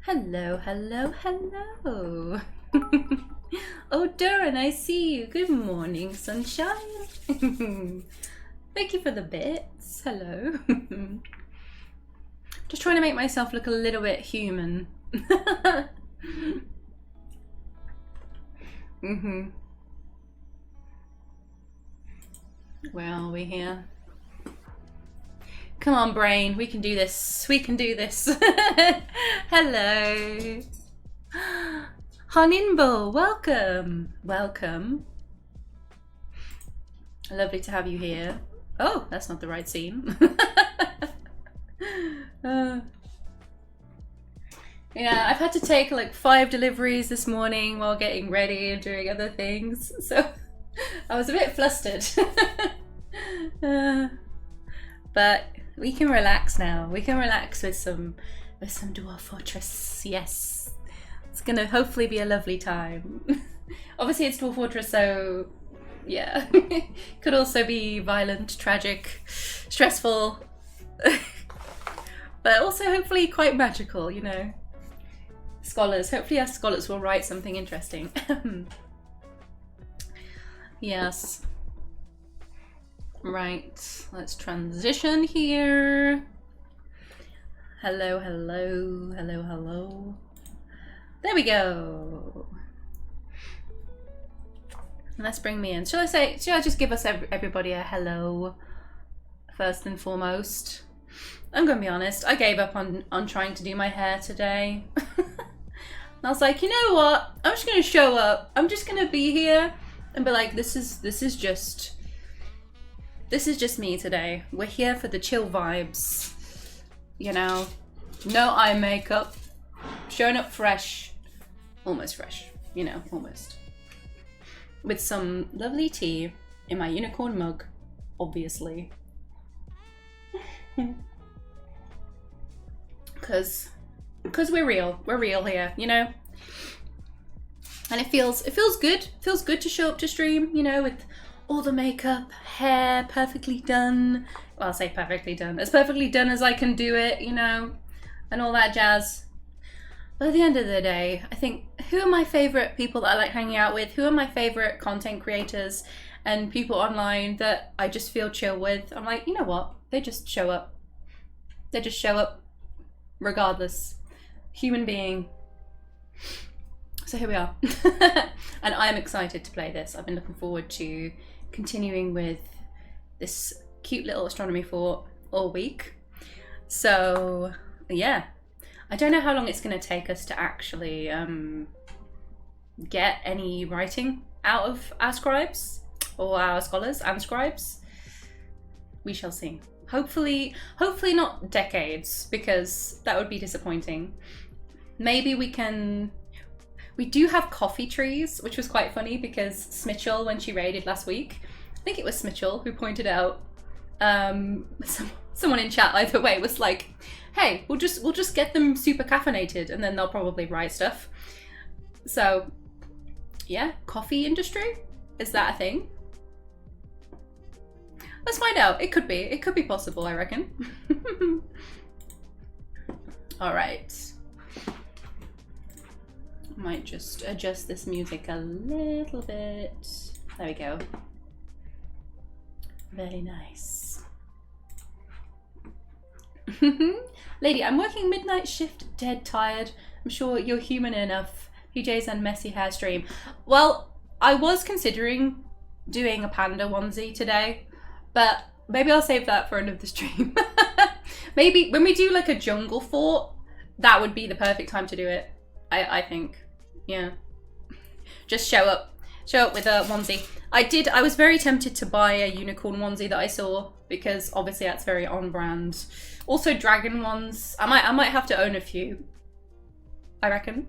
Hello, hello, hello. Oh, Duran, I see you. Good morning, sunshine. Thank you for the bits. Hello. Just trying to make myself look a little bit human. Where are we here? Come on, brain. We can do this. We can do this. Hello. Hanimbo, welcome. Welcome. Lovely to have you here. Oh, that's not the right scene. Yeah, I've had to take like 5 deliveries this morning while getting ready and doing other things. So I was a bit flustered. But we can relax now. We can relax with some Dwarf Fortress. Yes. It's gonna hopefully be a lovely time. Obviously it's Dwarf Fortress, so yeah. Could also be violent, tragic, stressful. But also hopefully quite magical, you know. Scholars. Hopefully our scholars will write something interesting. Yes. Right, let's transition here. Hello, hello, hello, hello. There we go. Let's bring me in. Should I just give us everybody a hello first and foremost? I'm gonna be honest, I gave up on trying to do my hair today. And I was like, you know what? I'm just gonna show up. I'm just gonna be here and be like, this is just me today. We're here for the chill vibes. You know, no eye makeup, showing up fresh, almost fresh, you know, almost. With some lovely tea in my unicorn mug, obviously. Cause we're real here, you know? And it feels good. It feels good to show up to stream, you know, with all the makeup, hair perfectly done. Well, I'll say perfectly done. As perfectly done as I can do it, you know, and all that jazz. But at the end of the day, I think, who are my favorite people that I like hanging out with? Who are my favorite content creators and people online that I just feel chill with? I'm like, you know what? They just show up. They just show up regardless. Human being. So here we are. And I'm excited to play this. I've been looking forward to continuing with this cute little astronomy fort all week. So yeah, I don't know how long it's going to take us to actually get any writing out of our scribes or our scholars and scribes. We shall see. Hopefully not decades, because that would be disappointing. Maybe we do have coffee trees, which was quite funny because Smitchell, when she raided last week, I think it was Smitchell who pointed out, someone in chat either way was like, hey, we'll just get them super caffeinated and then they'll probably write stuff. So yeah, coffee industry, is that a thing? Let's find out. It could be possible, I reckon. All right. Might just adjust this music a little bit. There we go. Very nice. Lady, I'm working midnight shift, dead tired. I'm sure you're human enough. PJs and messy hair stream. Well, I was considering doing a panda onesie today, but maybe I'll save that for another stream. Maybe when we do like a jungle fort, that would be the perfect time to do it. I think, yeah. Just show up with a onesie. I was very tempted to buy a unicorn onesie that I saw, because obviously that's very on brand. Also dragon ones. I might have to own a few, I reckon.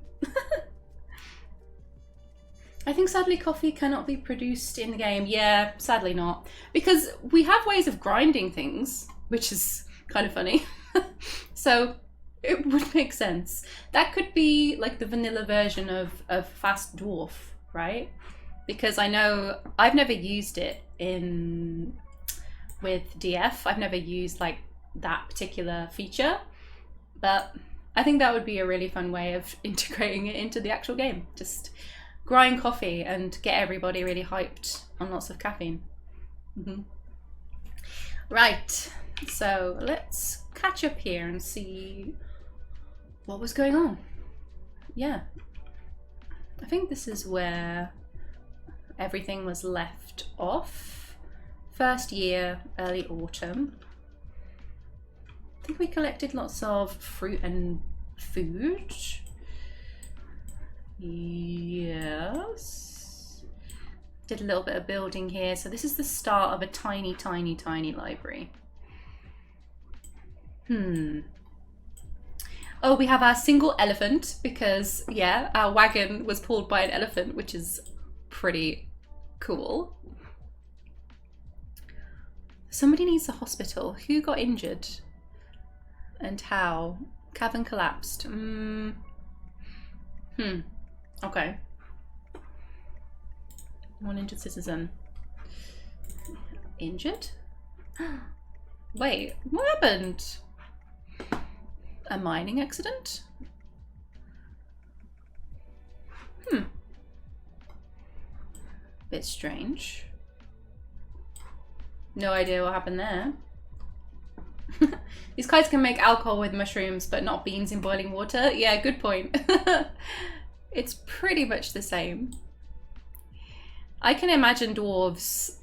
I think sadly coffee cannot be produced in the game. Yeah, sadly not. Because we have ways of grinding things, which is kind of funny. So it would make sense. That could be like the vanilla version of Fast Dwarf, right? Because I know I've never used it with DF. I've never used like that particular feature, but I think that would be a really fun way of integrating it into the actual game. Just grind coffee and get everybody really hyped on lots of caffeine. Right, so let's catch up here and see what was going on. Yeah, I think this is where everything was left off. First year, early autumn. I think we collected lots of fruit and food. Yes. Did a little bit of building here. So this is the start of a tiny, tiny, tiny library. Oh, we have our single elephant because, yeah, our wagon was pulled by an elephant, which is pretty cool. Somebody needs a hospital. Who got injured? And how? Cavern collapsed. Okay. One injured citizen. Injured? Wait, what happened? A mining accident? Bit strange. No idea what happened there. These guys can make alcohol with mushrooms, but not beans in boiling water. Yeah, good point. It's pretty much the same. I can imagine dwarves.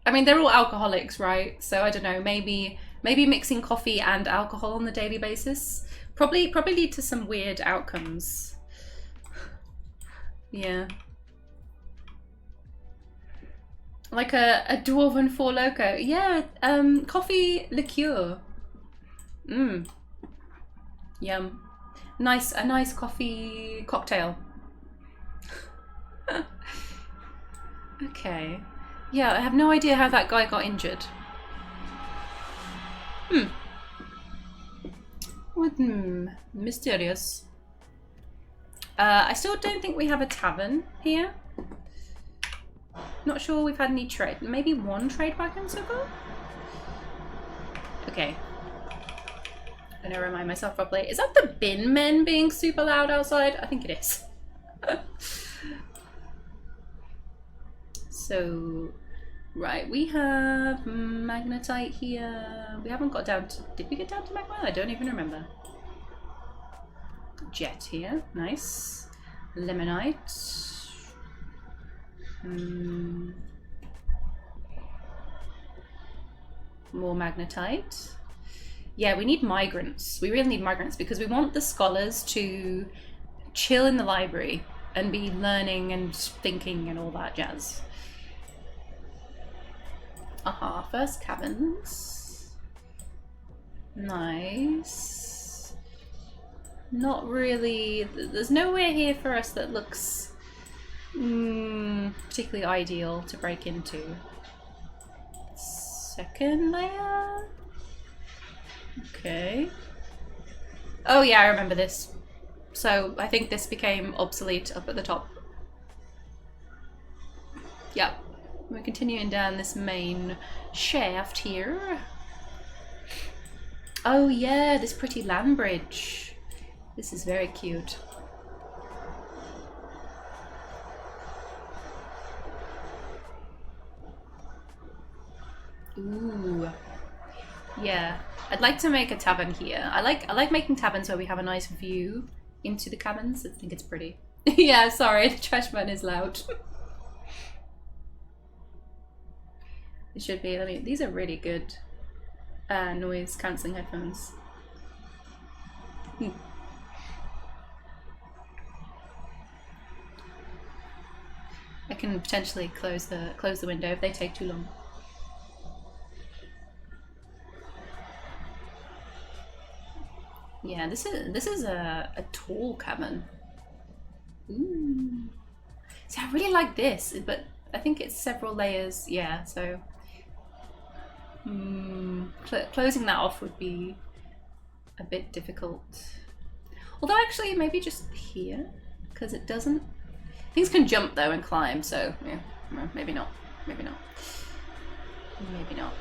I mean, they're all alcoholics, right? So I don't know. Maybe mixing coffee and alcohol on a daily basis probably lead to some weird outcomes. Yeah. Like a dwarven four loco. Yeah, coffee liqueur. Yum. A nice coffee cocktail. Okay. Yeah, I have no idea how that guy got injured. Mysterious. I still don't think we have a tavern here. Not sure we've had any trade. Maybe one trade wagon so far? Okay. I'm gonna remind myself properly. Is that the bin men being super loud outside? I think it is. So, right, we have magnetite here. We haven't got down to... Did we get down to magma? I don't even remember. Jet here. Nice. Limonite. More magnetite. Yeah, we need migrants. We really need migrants because we want the scholars to chill in the library and be learning and thinking and all that jazz. Aha, first caverns. Nice. Not really. There's nowhere here for us that looks particularly ideal to break into. Second layer? Okay. Oh yeah, I remember this. So I think this became obsolete up at the top. Yep. We're continuing down this main shaft here. Oh yeah, this pretty land bridge. This is very cute. Ooh. Yeah. I'd like to make a tavern here. I like making taverns where we have a nice view into the cabins. I think it's pretty. Yeah, sorry, the trash man is loud. It should be. These are really good noise cancelling headphones. I can potentially close the window if they take too long. Yeah, this is a tall cabin. Ooh. See, I really like this, but I think it's several layers. Yeah, so closing that off would be a bit difficult. Although actually, maybe just here, because it doesn't. Things can jump though and climb, so yeah, maybe not. Maybe not. Maybe not.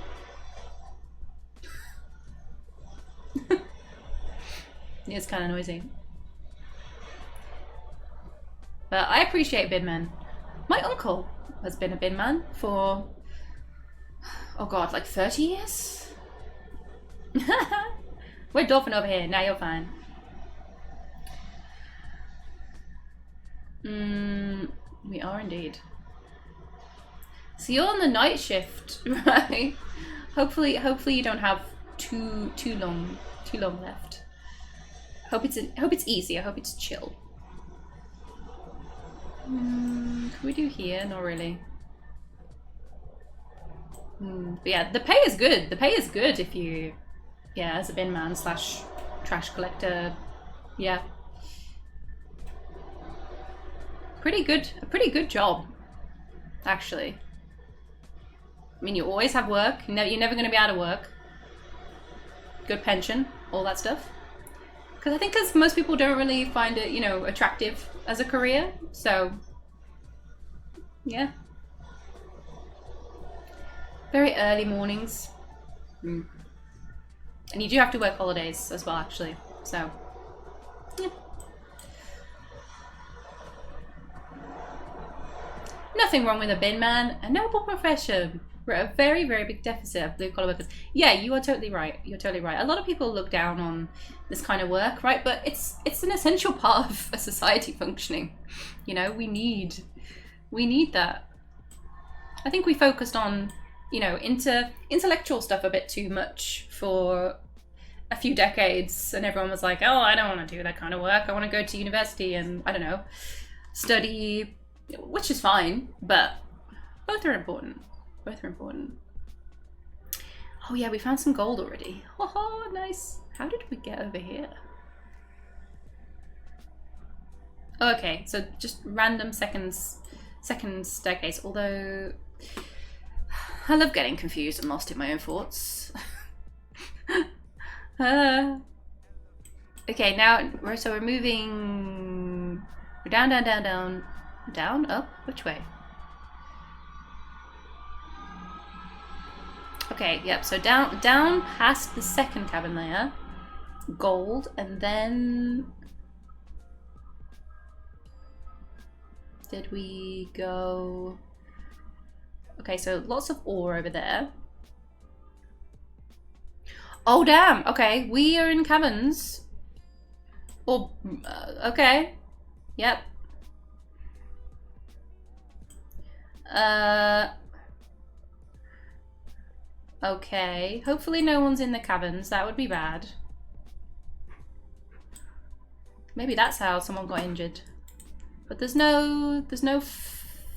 It's kind of noisy. But I appreciate binmen. My uncle has been a binman for, oh god, like 30 years? We're dolphin over here. Now you're fine. We are indeed. So you're on the night shift, right? Hopefully you don't have too long left. Hope it's easy. I hope it's chill. Can we do here? Not really. But yeah, the pay is good. The pay is good if you, yeah, as a bin man / trash collector, yeah. A pretty good job, actually. I mean, you always have work. You're never going to be out of work. Good pension, all that stuff. Because I think most people don't really find it, you know, attractive as a career. So, yeah. Very early mornings. And you do have to work holidays as well, actually. So, yeah. Nothing wrong with a bin man. A noble profession. We're at a very, very big deficit of blue collar workers. Yeah, you are totally right. You're totally right. A lot of people look down on this kind of work, right? But it's an essential part of a society functioning. You know, we need that. I think we focused on, you know, intellectual stuff a bit too much for a few decades, and everyone was like, oh, I don't want to do that kind of work. I want to go to university and, I don't know, study, which is fine, but both are important. Both are important. Oh yeah, we found some gold already. Oh, nice. How did we get over here? Oh, okay, so just random second staircase, although I love getting confused and lost in my own thoughts. Okay, now we're moving. We're down, up. Which way? Okay, yep. So down past the second cabin layer, gold, and then did we go? Okay, so lots of ore over there. Oh damn! Okay, we are in caverns. Oh, okay. Yep. Okay. Hopefully no one's in the caverns. That would be bad. Maybe that's how someone got injured. But there's no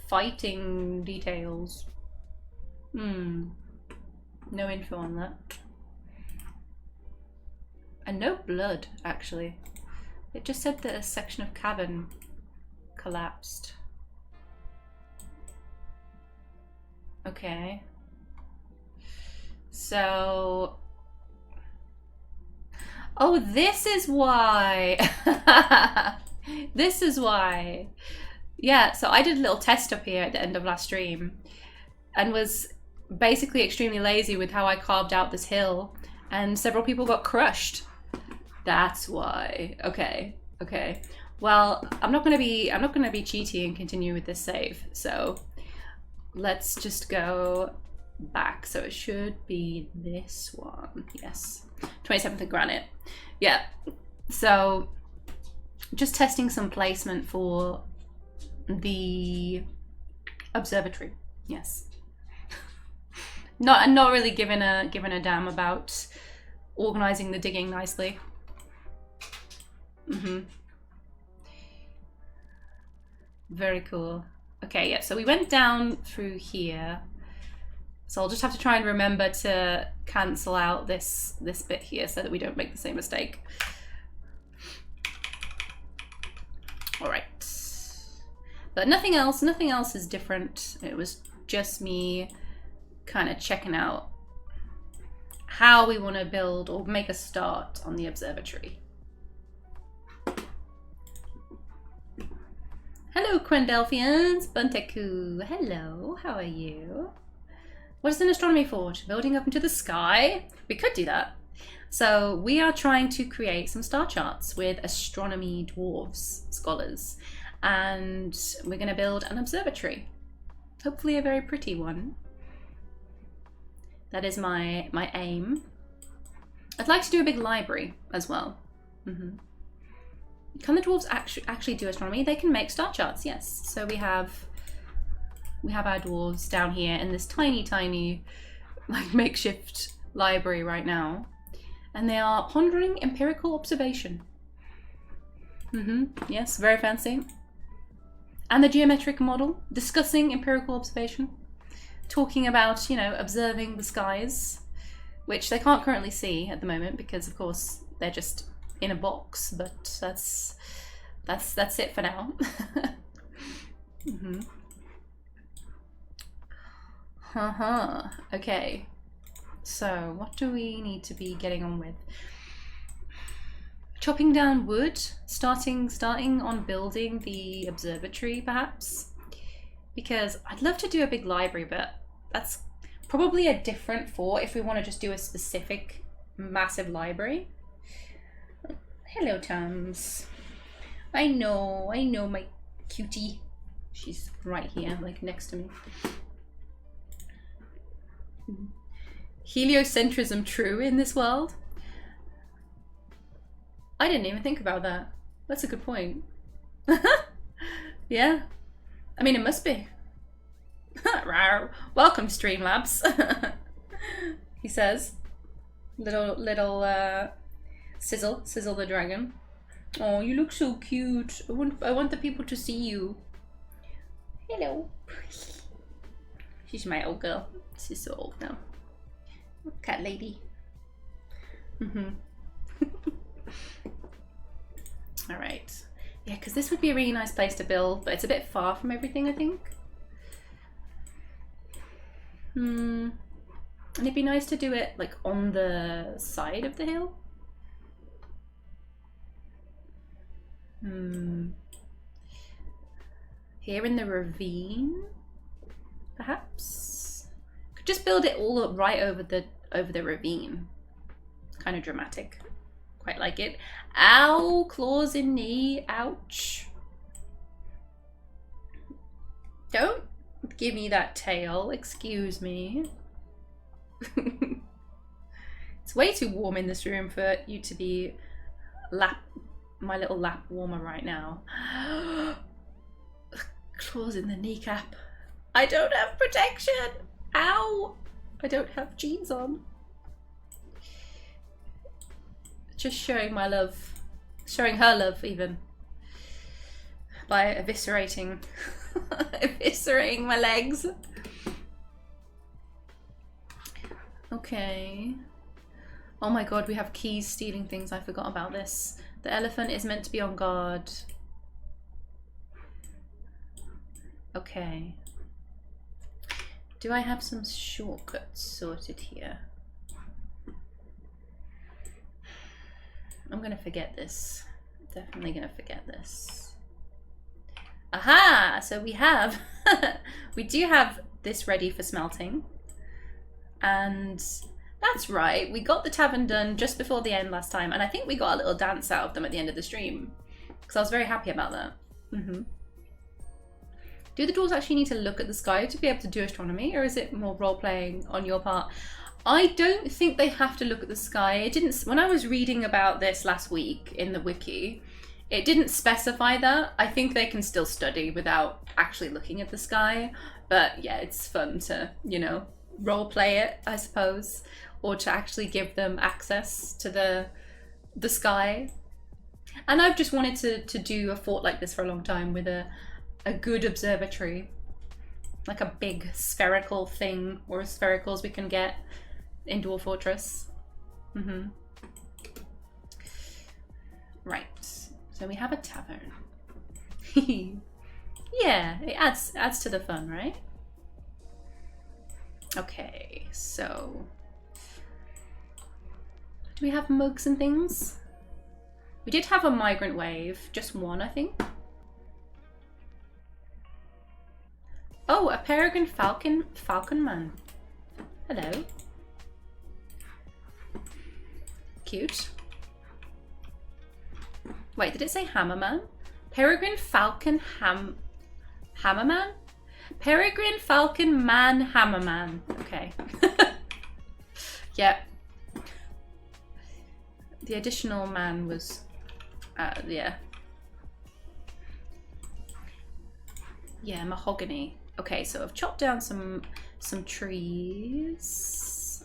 fighting details. No info on that. And no blood, actually. It just said that a section of cavern collapsed. Okay. So... Oh, this is why! This is why! Yeah, so I did a little test up here at the end of last stream and was basically extremely lazy with how I carved out this hill, and several people got crushed. That's why. Okay, okay. Well, I'm not gonna be cheaty and continue with this save. So let's just go back. So it should be this one. Yes, 27th of granite. Yeah. So just testing some placement for the observatory. Yes. Not really giving a damn about organizing the digging nicely. Very cool. Okay, yeah, so we went down through here. So I'll just have to try and remember to cancel out this bit here so that we don't make the same mistake. All right. But nothing else is different. It was just me kind of checking out how we want to build or make a start on the observatory. Hello, Quendelphians. Bunteku. Hello, how are you? What is an astronomy fort? Building up into the sky? We could do that. So we are trying to create some star charts with astronomy dwarves scholars, and we're going to build an observatory. Hopefully a very pretty one. That is my aim. I'd like to do a big library as well. Can the dwarves actually do astronomy? They can make star charts, yes. So we have our dwarves down here in this tiny like makeshift library right now, and they are pondering empirical observation. Yes, very fancy. And the geometric model, discussing empirical observation, talking about, you know, observing the skies, which they can't currently see at the moment because, of course, they're just in a box. But that's it for now. Okay. So, what do we need to be getting on with? Chopping down wood, starting on building the observatory, perhaps, because I'd love to do a big library, but that's probably a different fort if we want to just do a specific massive library. Hello, Tums. I know, my cutie. She's right here, like next to me. Heliocentrism true in this world? I didn't even think about that. That's a good point. Yeah. I mean, it must be. Welcome, Streamlabs. He says. Little Sizzle the dragon. Oh, you look so cute. I want the people to see you. Hello. She's my old girl. She's so old now. Cat lady. Alright. Yeah, because this would be a really nice place to build, but it's a bit far from everything, I think. And it'd be nice to do it like on the side of the hill. Here in the ravine, perhaps. Could just build it all up right over the ravine. Kind of dramatic. Quite like it. Ow! Claws in knee. Ouch. Don't give me that tail. Excuse me. It's way too warm in this room for you to be my little lap warmer right now. Claws in the kneecap. I don't have protection. Ow! I don't have jeans on. Just showing my love. Showing her love, even. By eviscerating. Eviscerating my legs. Okay. Oh my god, we have keys stealing things. I forgot about this. The elephant is meant to be on guard. Okay. Do I have some shortcuts sorted here? I'm gonna forget this. Definitely gonna forget this. Aha! So we have, we do have this ready for smelting. And that's right, we got the tavern done just before the end last time, and I think we got a little dance out of them at the end of the stream. Because I was very happy about that. Do the dwarves actually need to look at the sky to be able to do astronomy, or is it more role-playing on your part? I don't think they have to look at the sky. It didn't, when I was reading about this last week in the wiki, it didn't specify that. I think they can still study without actually looking at the sky. But yeah, it's fun to, you know, role play it, I suppose, or to actually give them access to the sky. And I've just wanted to do a fort like this for a long time with a good observatory, like a big spherical thing, or as spherical as we can get in Dwarf Fortress. Right, so we have a tavern. Yeah, it adds to the fun, right? Okay, so do we have mugs and things? We did have a migrant wave, just one, I think. Oh, a peregrine falcon man. Hello. Cute. Wait, did it say Hammerman? Peregrine Falcon Hammerman? Peregrine Falcon Man Hammerman. Okay. Yeah. The additional man was, yeah. Yeah, mahogany. Okay, so I've chopped down some trees.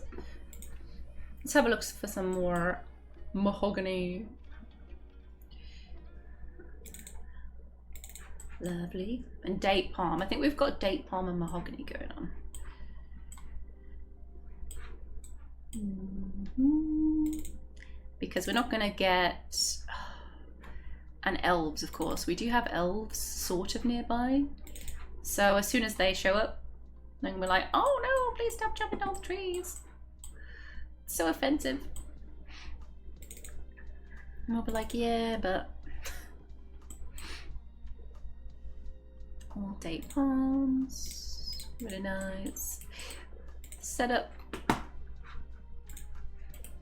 Let's have a look for some more mahogany. Lovely. And date palm. I think we've got date palm and mahogany going on. Because we're not going to get... And elves, of course. We do have elves sort of nearby. So as soon as they show up, then we're like, oh no, please stop chopping down the trees. It's so offensive. And we'll be like, yeah, but... All date palms. Really nice. Setup.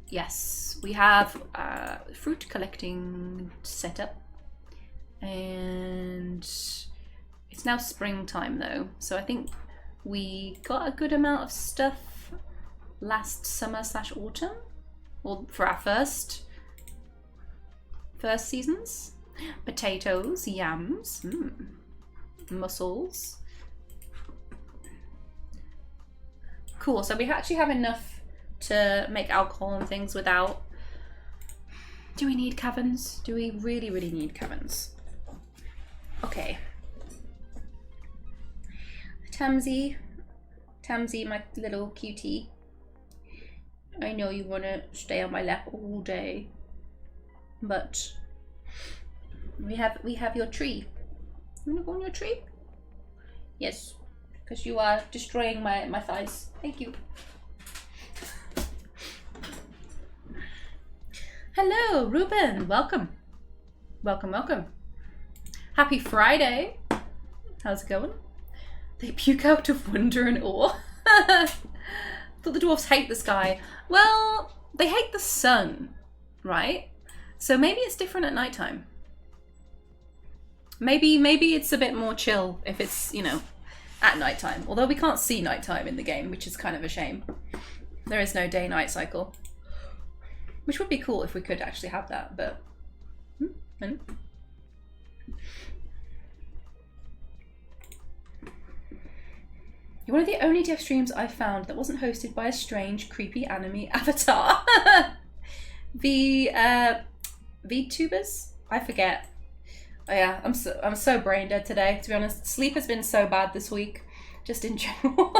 Yes, we have fruit collecting setup. And it's now springtime though, so I think we got a good amount of stuff last summer / autumn, or for our first seasons. Potatoes, yams, mussels. Cool, so we actually have enough to make alcohol and things without... Do we need caverns? Do we really need caverns? Okay. Tamsy, my little cutie. I know you want to stay on my lap all day, but we have your tree. You want to go on your tree? Yes, because you are destroying my thighs. Thank you. Hello, Ruben. Welcome. Welcome. Happy Friday. How's it going? They puke out of wonder and awe. Thought the dwarfs hate the sky. Well, they hate the sun, right? So maybe it's different at nighttime. Maybe it's a bit more chill if it's, you know, at nighttime. Although we can't see nighttime in the game, which is kind of a shame. There is no day-night cycle. Which would be cool if we could actually have that, but... You're one of the only dev streams I found that wasn't hosted by a strange, creepy anime avatar. VTubers? I forget. Oh yeah, I'm so brain dead today, to be honest. Sleep has been so bad this week, just in general.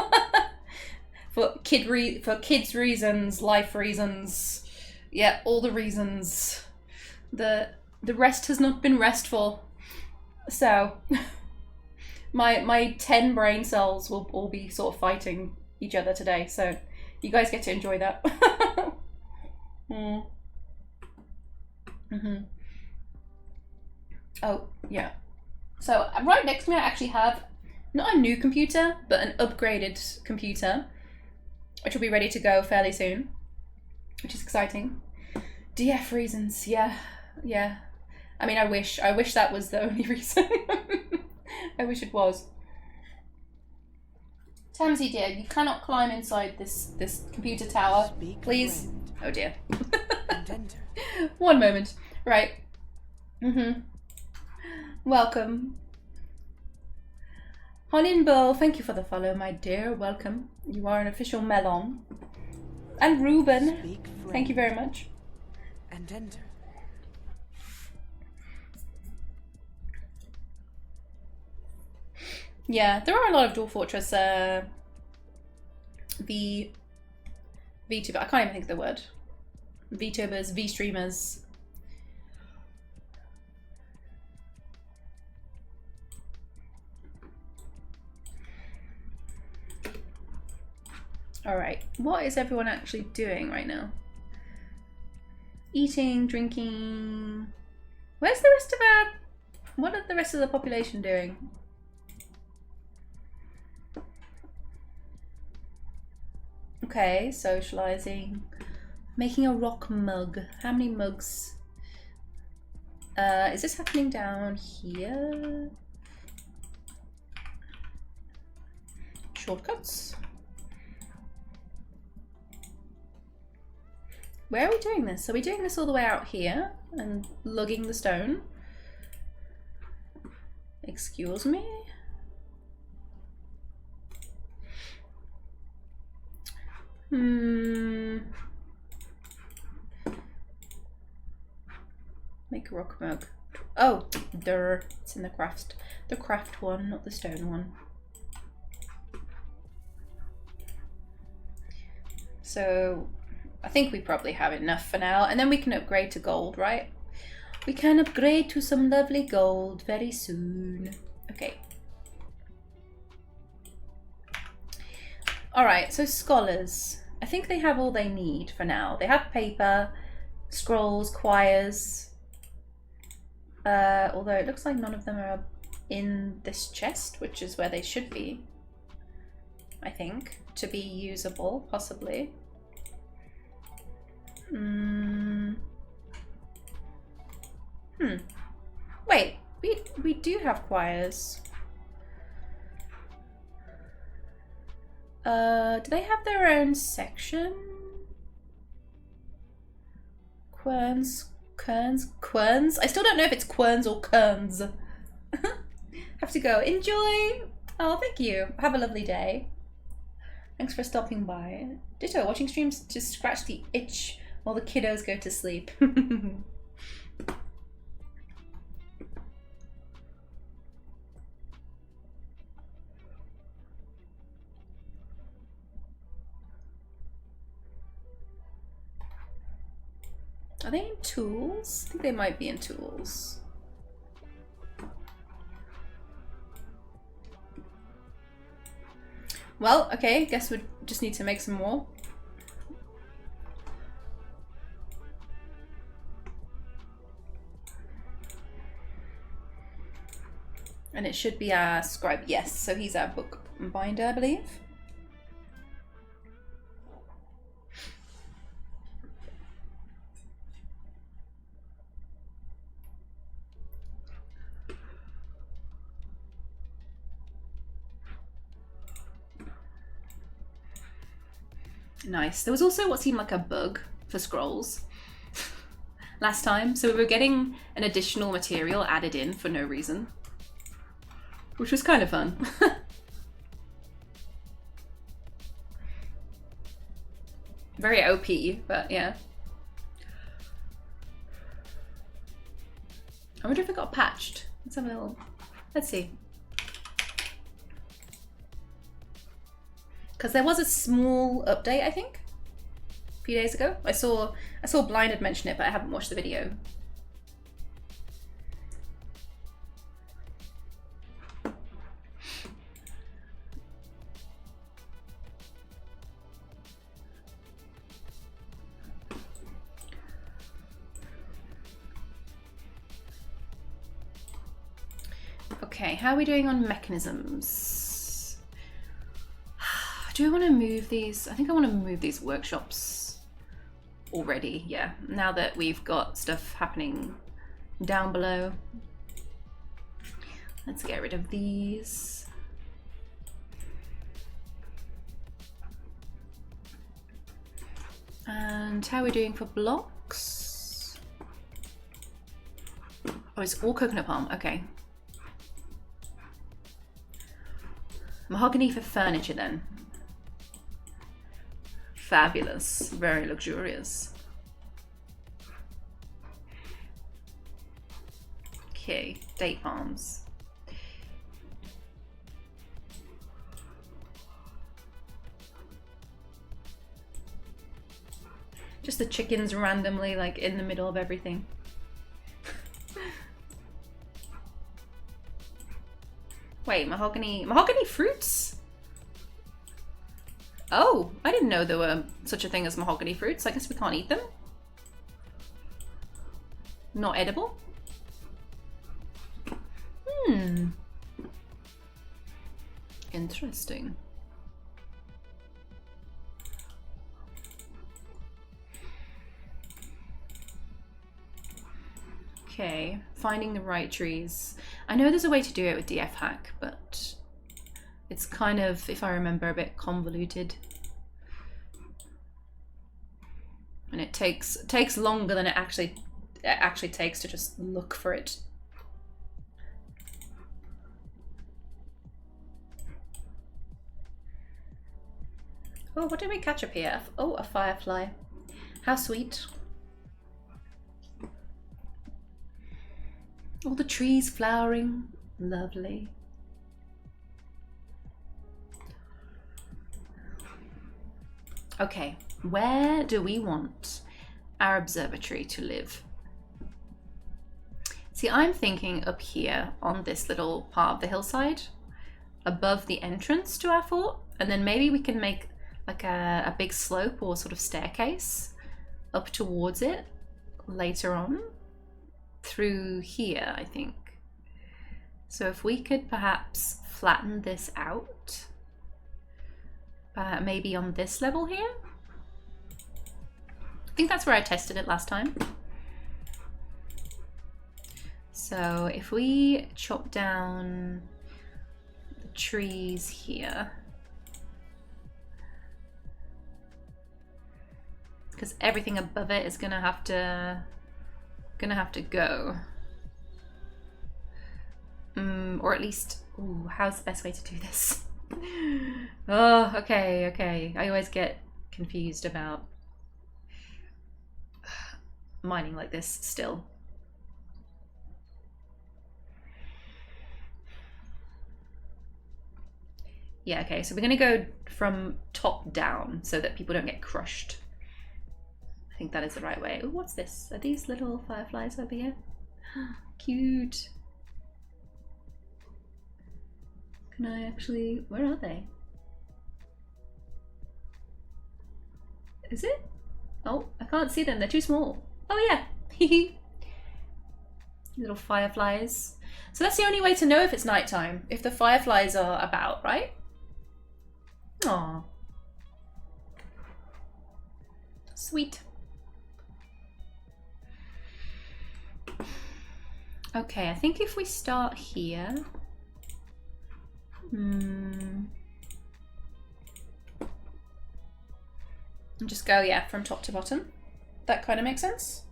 for kids reasons, life reasons. Yeah, all the reasons. The rest has not been restful. So my 10 brain cells will all be sort of fighting each other today. So you guys get to enjoy that. Oh, yeah. So right next to me I actually have not a new computer, but an upgraded computer, which will be ready to go fairly soon, which is exciting. DF reasons, yeah. I mean, I wish that was the only reason. I wish it was. Tamsy dear, you cannot climb inside this computer tower. Please. Oh dear. 1 moment. Right. Welcome. Honinbo, thank you for the follow, my dear. Welcome. You are an official melon. And Ruben, thank you very much. And enter. Yeah, there are a lot of Dwarf Fortress VTubers. I can't even think of the word. VTubers, V-streamers. Alright, what is everyone actually doing right now? Eating, drinking... Where's the rest of our... What are the rest of the population doing? Okay, socializing. Making a rock mug. How many mugs? Is this happening down here? Shortcuts. Where are we doing this? Are we doing this all the way out here and lugging the stone? Excuse me? Make a rock mug. Oh, it's in the craft one, not the stone one. So I think we probably have enough for now, and then we can upgrade to gold, right? We can upgrade to some lovely gold very soon. Okay. Alright, so scholars. I think they have all they need for now. They have paper, scrolls, quires. Although it looks like none of them are in this chest, which is where they should be. I think. To be usable, possibly. Wait, we do have quires. Do they have their own section? Querns? I still don't know if it's querns or kerns. Have to go. Enjoy! Oh, thank you. Have a lovely day. Thanks for stopping by. Ditto, watching streams to scratch the itch while the kiddos go to sleep. Are they in tools? I think they might be in tools. Well, okay, guess we just need to make some more. And it should be our scribe. Yes, so he's our book binder, I believe. Nice. There was also what seemed like a bug for scrolls last time. So we were getting an additional material added in for no reason, which was kind of fun. Very OP, but yeah. I wonder if it got patched. Let's have a little... Let's see. Because there was a small update, I think, a few days ago. I saw Blinded mention it, but I haven't watched the video. Okay, how are we doing on mechanisms? Do I want to move these? I think I want to move these workshops already, yeah. Now that we've got stuff happening down below. Let's get rid of these. And how are we doing for blocks? Oh, it's all coconut palm, okay. Mahogany for furniture then. Fabulous, very luxurious. Okay, date palms. Just the chickens randomly like in the middle of everything. Wait, mahogany fruits? Oh, I didn't know there were such a thing as mahogany fruits. I guess we can't eat them. Not edible? Interesting. Okay, finding the right trees. I know there's a way to do it with DF hack, but it's kind of, if I remember, a bit convoluted. And it takes longer than it actually takes to just look for it. Oh, what did we catch up here? Oh, a firefly. How sweet. All the trees flowering. Lovely. Okay, where do we want our observatory to live? See, I'm thinking up here on this little part of the hillside, above the entrance to our fort, and then maybe we can make like a big slope or sort of staircase up towards it later on through here, I think. So if we could perhaps flatten this out, maybe on this level here. I think that's where I tested it last time. So if we chop down the trees here, because everything above it is gonna have to go. Or at least, ooh, how's the best way to do this? Oh, okay. I always get confused about mining like this still. Yeah, okay, so we're gonna go from top down so that people don't get crushed. I think that is the right way. Ooh, what's this? Are these little fireflies over here? Cute. Can I actually, where are they? Is it? Oh, I can't see them, they're too small. Oh yeah, little fireflies. So that's the only way to know if it's nighttime, if the fireflies are about, right? Aww. Sweet. Okay, I think if we start here, and just go, yeah, from top to bottom. That kind of makes sense.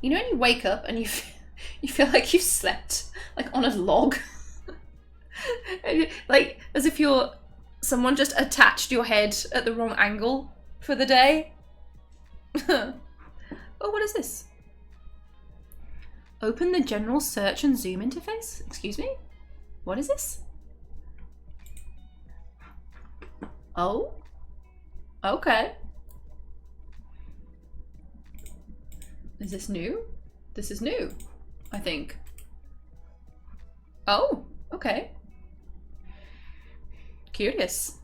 You know when you wake up and you feel like you slept like on a log? Like as if someone just attached your head at the wrong angle for the day. Oh, what is this? Open the general search and zoom interface? Excuse me? What is this? Oh? Okay. Is this new? This is new, I think. Oh, okay. Curious.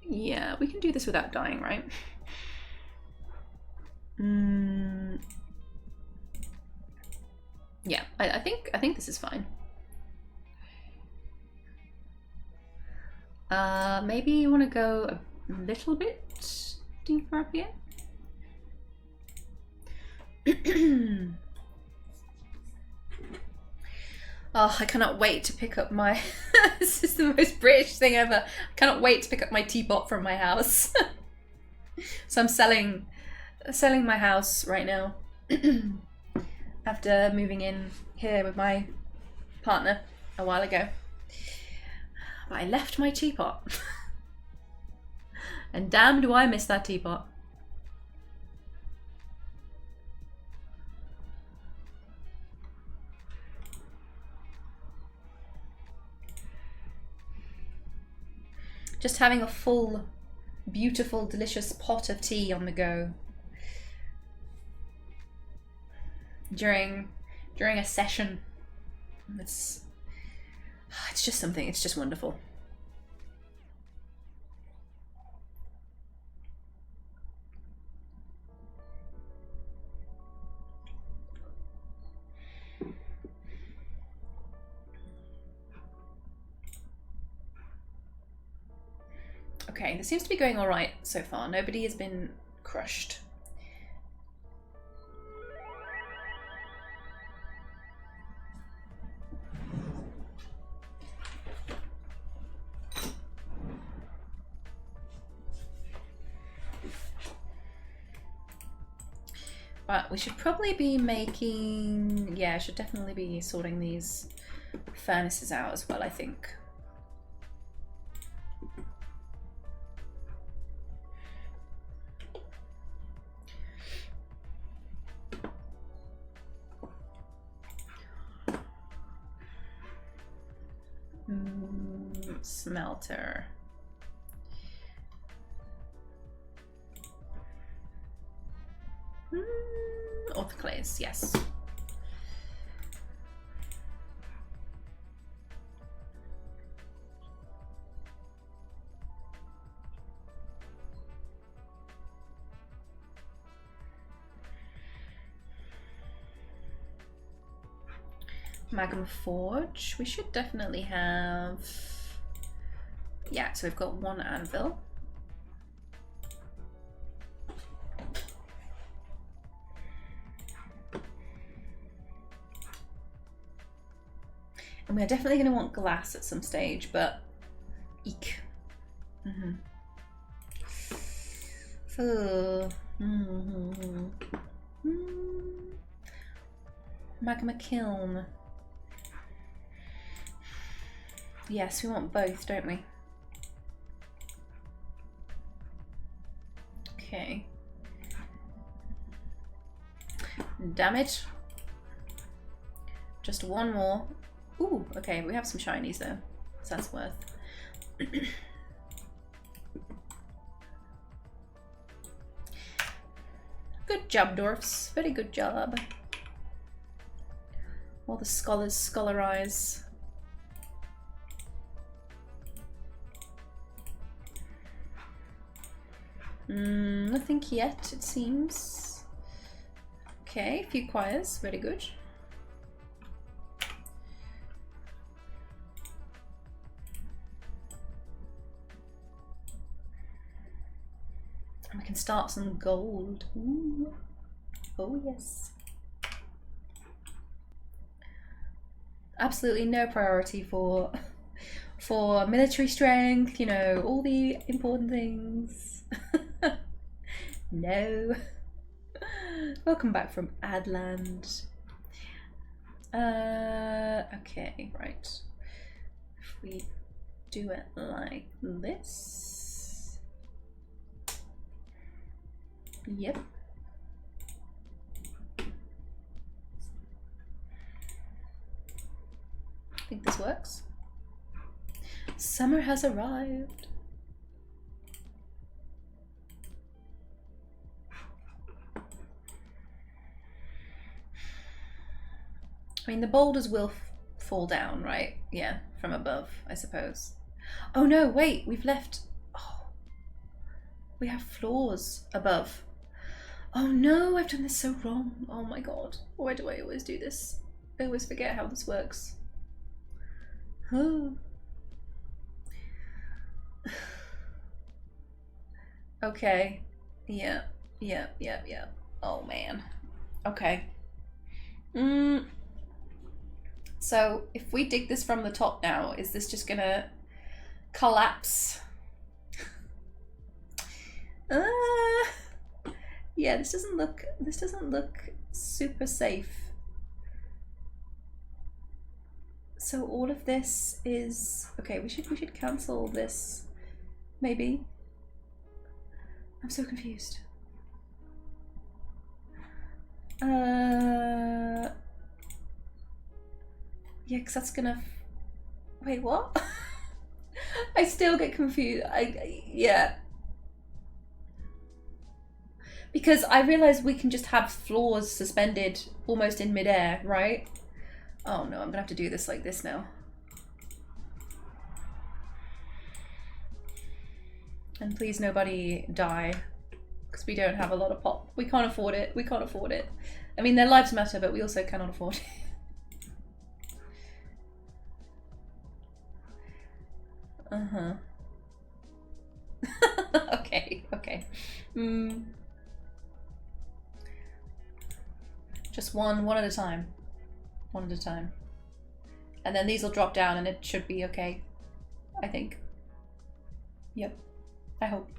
Yeah, we can do this without dying, right? Yeah, I think this is fine. Maybe you want to go a little bit deeper up here. Oh, I cannot wait to pick up my... This is the most British thing ever. I cannot wait to pick up my teapot from my house. So I'm selling my house right now. After moving in here with my partner a while ago. But I left my teapot. And damn do I miss that teapot. Just having a full, beautiful, delicious pot of tea on the go during a session. It's just something, it's just wonderful. Okay, this seems to be going all right so far. Nobody has been crushed. But we should probably be making... Yeah, I should definitely be sorting these furnaces out as well, I think. Smelter. Orthoclase, yes. Magma Forge. We should definitely have... Yeah, so we've got one anvil. And we're definitely going to want glass at some stage, but eek. Magma kiln. Yes, we want both, don't we? Okay. Damn it. Just one more. Ooh, okay, we have some shinies though, so that's worth. Good job, dwarfs. Very good job. All the scholars scholarize. Nothing yet, it seems. Okay, a few choirs, very good. And we can start some gold. Ooh. Oh yes. Absolutely no priority for military strength, you know, all the important things. No. Welcome back from Adland. Okay, right. If we do it like this. Yep. I think this works. Summer has arrived. I mean, the boulders will fall down, right? Yeah, from above, I suppose. Oh no, wait, we've left... Oh, we have floors above. Oh no, I've done this so wrong. Oh my god, why do I always do this? I always forget how this works. Oh. Okay. Yeah. Oh man. Okay. So if we dig this from the top now, is this just gonna collapse? Yeah, this doesn't look super safe. So all of this is okay. We should cancel this, maybe. I'm so confused. Yeah, because that's gonna. Wait, what? I still get confused. Yeah. Because I realize we can just have floors suspended almost in midair, right? Oh no, I'm gonna have to do this like this now. And please nobody die, because we don't have a lot of pop. We can't afford it. We can't afford it. I mean, their lives matter, but we also cannot afford it. Okay, okay. Just one at a time. One at a time. And then these will drop down and it should be okay. I think. Yep. I hope.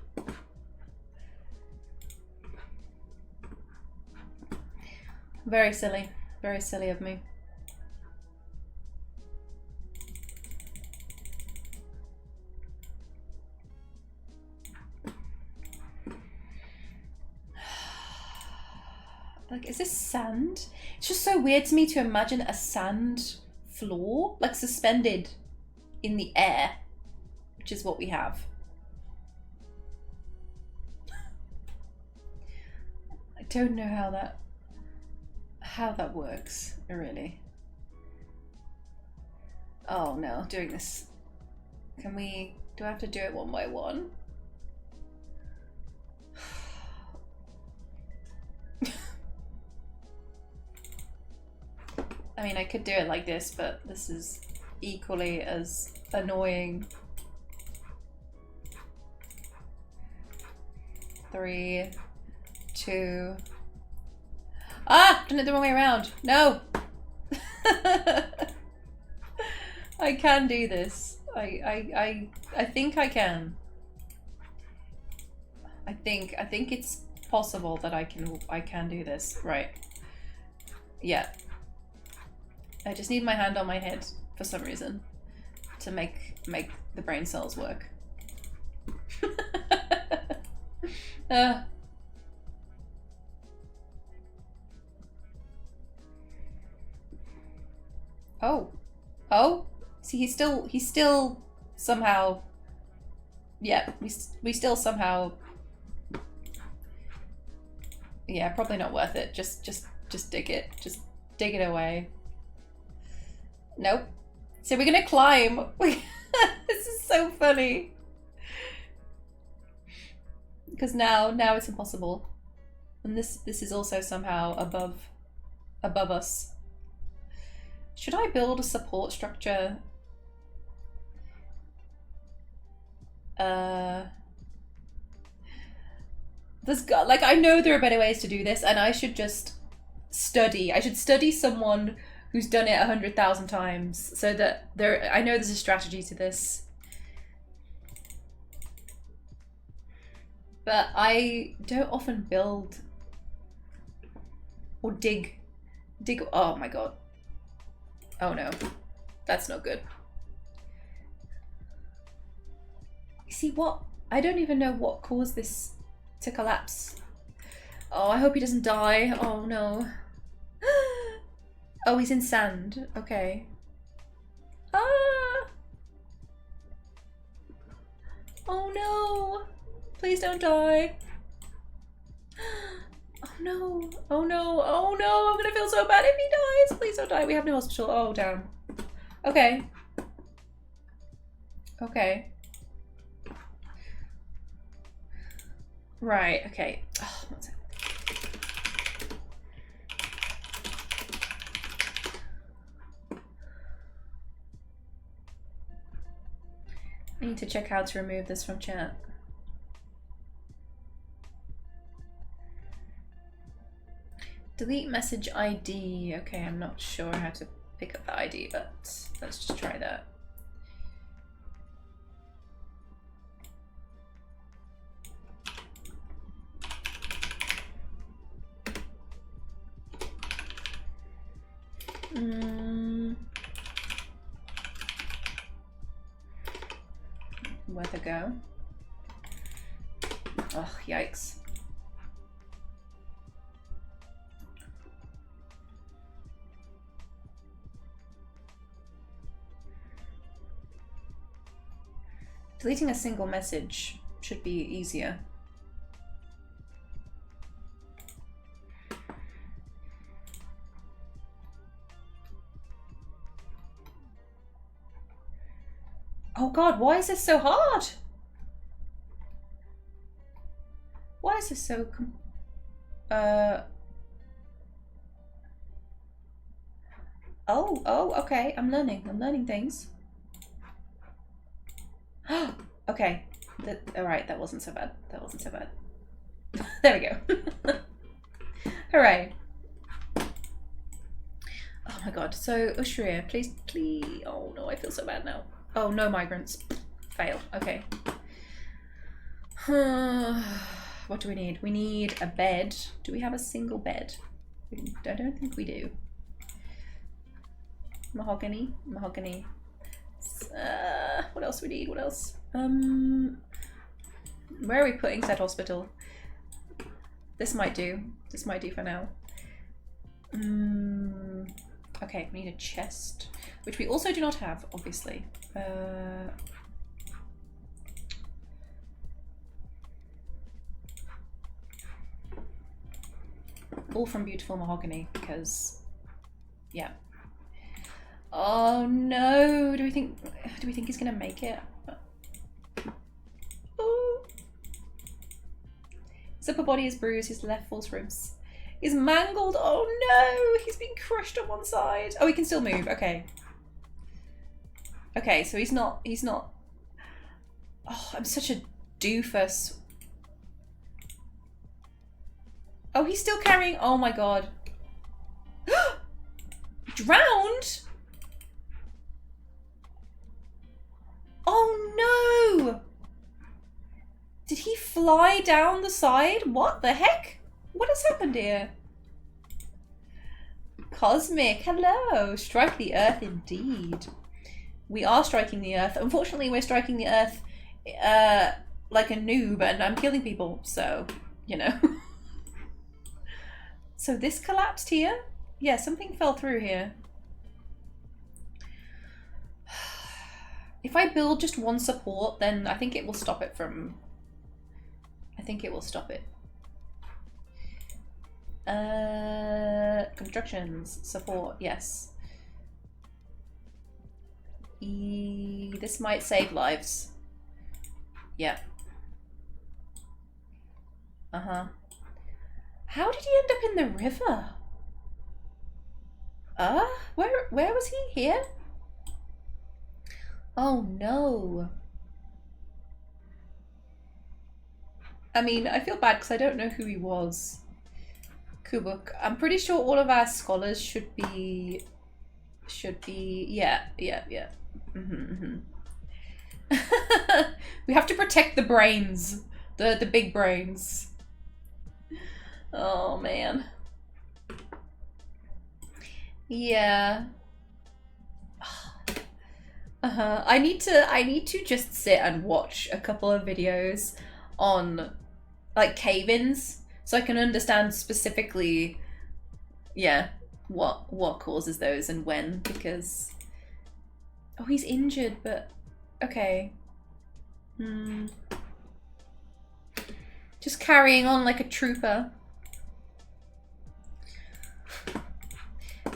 Very silly. Very silly of me. Like, is this sand? It's just so weird to me to imagine a sand floor, like suspended in the air, which is what we have. I don't know how that works, really. Oh no, doing this. Do I have to do it one by one? I mean, I could do it like this, but this is equally as annoying. 3, 2. Ah! Done it the wrong way around. No! I can do this. I think I can. I think it's possible that I can do this. Right. Yeah. I just need my hand on my head for some reason to make the brain cells work. Oh. See, he's still somehow. Yeah, we still somehow. Yeah, probably not worth it. Just dig it. Just dig it away. Nope. So we're gonna climb. This is so funny. Because now it's impossible. And this is also somehow above us. Should I build a support structure? Like, I know there are better ways to do this, and I should just study. I should study someone who's done it 100,000 times, so that I know there's a strategy to this. But I don't often build or dig. Oh my god. Oh no. That's not good. See what? I don't even know what caused this to collapse. Oh, I hope he doesn't die. Oh no. Oh, he's in sand. Okay. Ah! Oh no! Please don't die. Oh no! Oh no! Oh no! I'm gonna feel so bad if he dies. Please don't die. We have no hospital. Oh damn. Okay. Okay. Right. Okay. Oh, one second. I need to check how to remove this from chat. Delete message ID. Okay, I'm not sure how to pick up the ID, but let's just try that. Where to go? Oh, yikes. Deleting a single message should be easier. Oh god, why is this so hard? Why is this so Oh, okay. I'm learning things. Okay. Alright, that wasn't so bad. That wasn't so bad. There we go. Hooray. Oh my god. So, Ushria, please. Oh no, I feel so bad now. Oh, no migrants. Fail. Okay. What do we need? We need a bed. Do we have a single bed? I don't think we do. Mahogany. Mahogany. What else we need? What else? Where are we putting said hospital? This might do. This might do for now. Okay, we need a chest, which we also do not have, obviously. All from beautiful mahogany, because, yeah. Oh no! Do we think he's gonna make it? Oh. His upper body is bruised. His left false ribs is mangled. Oh no! He's been crushed on one side. Oh, he can still move. Okay. Okay, so he's not. Oh, I'm such a doofus. Oh, he's still carrying. Oh my god. Drowned? Oh no! Did he fly down the side? What the heck? What has happened here? Cosmic, hello! Strike the earth indeed. We are striking the earth. Unfortunately, we're striking the earth like a noob, and I'm killing people, so, you know. So this collapsed here? Yeah, something fell through here. If I build just one support, then I think it will stop it from... I think it will stop it. Constructions, support, yes. This might save lives. Yeah. Uh-huh. How did he end up in the river? Where was he? Here? Oh no. I mean, I feel bad because I don't know who he was. Kubuk. I'm pretty sure all of our scholars should be yeah. We have to protect the brains. The big brains. Oh man. Yeah. I need to just sit and watch a couple of videos on like cave-ins so I can understand specifically, yeah, what causes those and when, because oh, he's injured, but okay. Just carrying on like a trooper.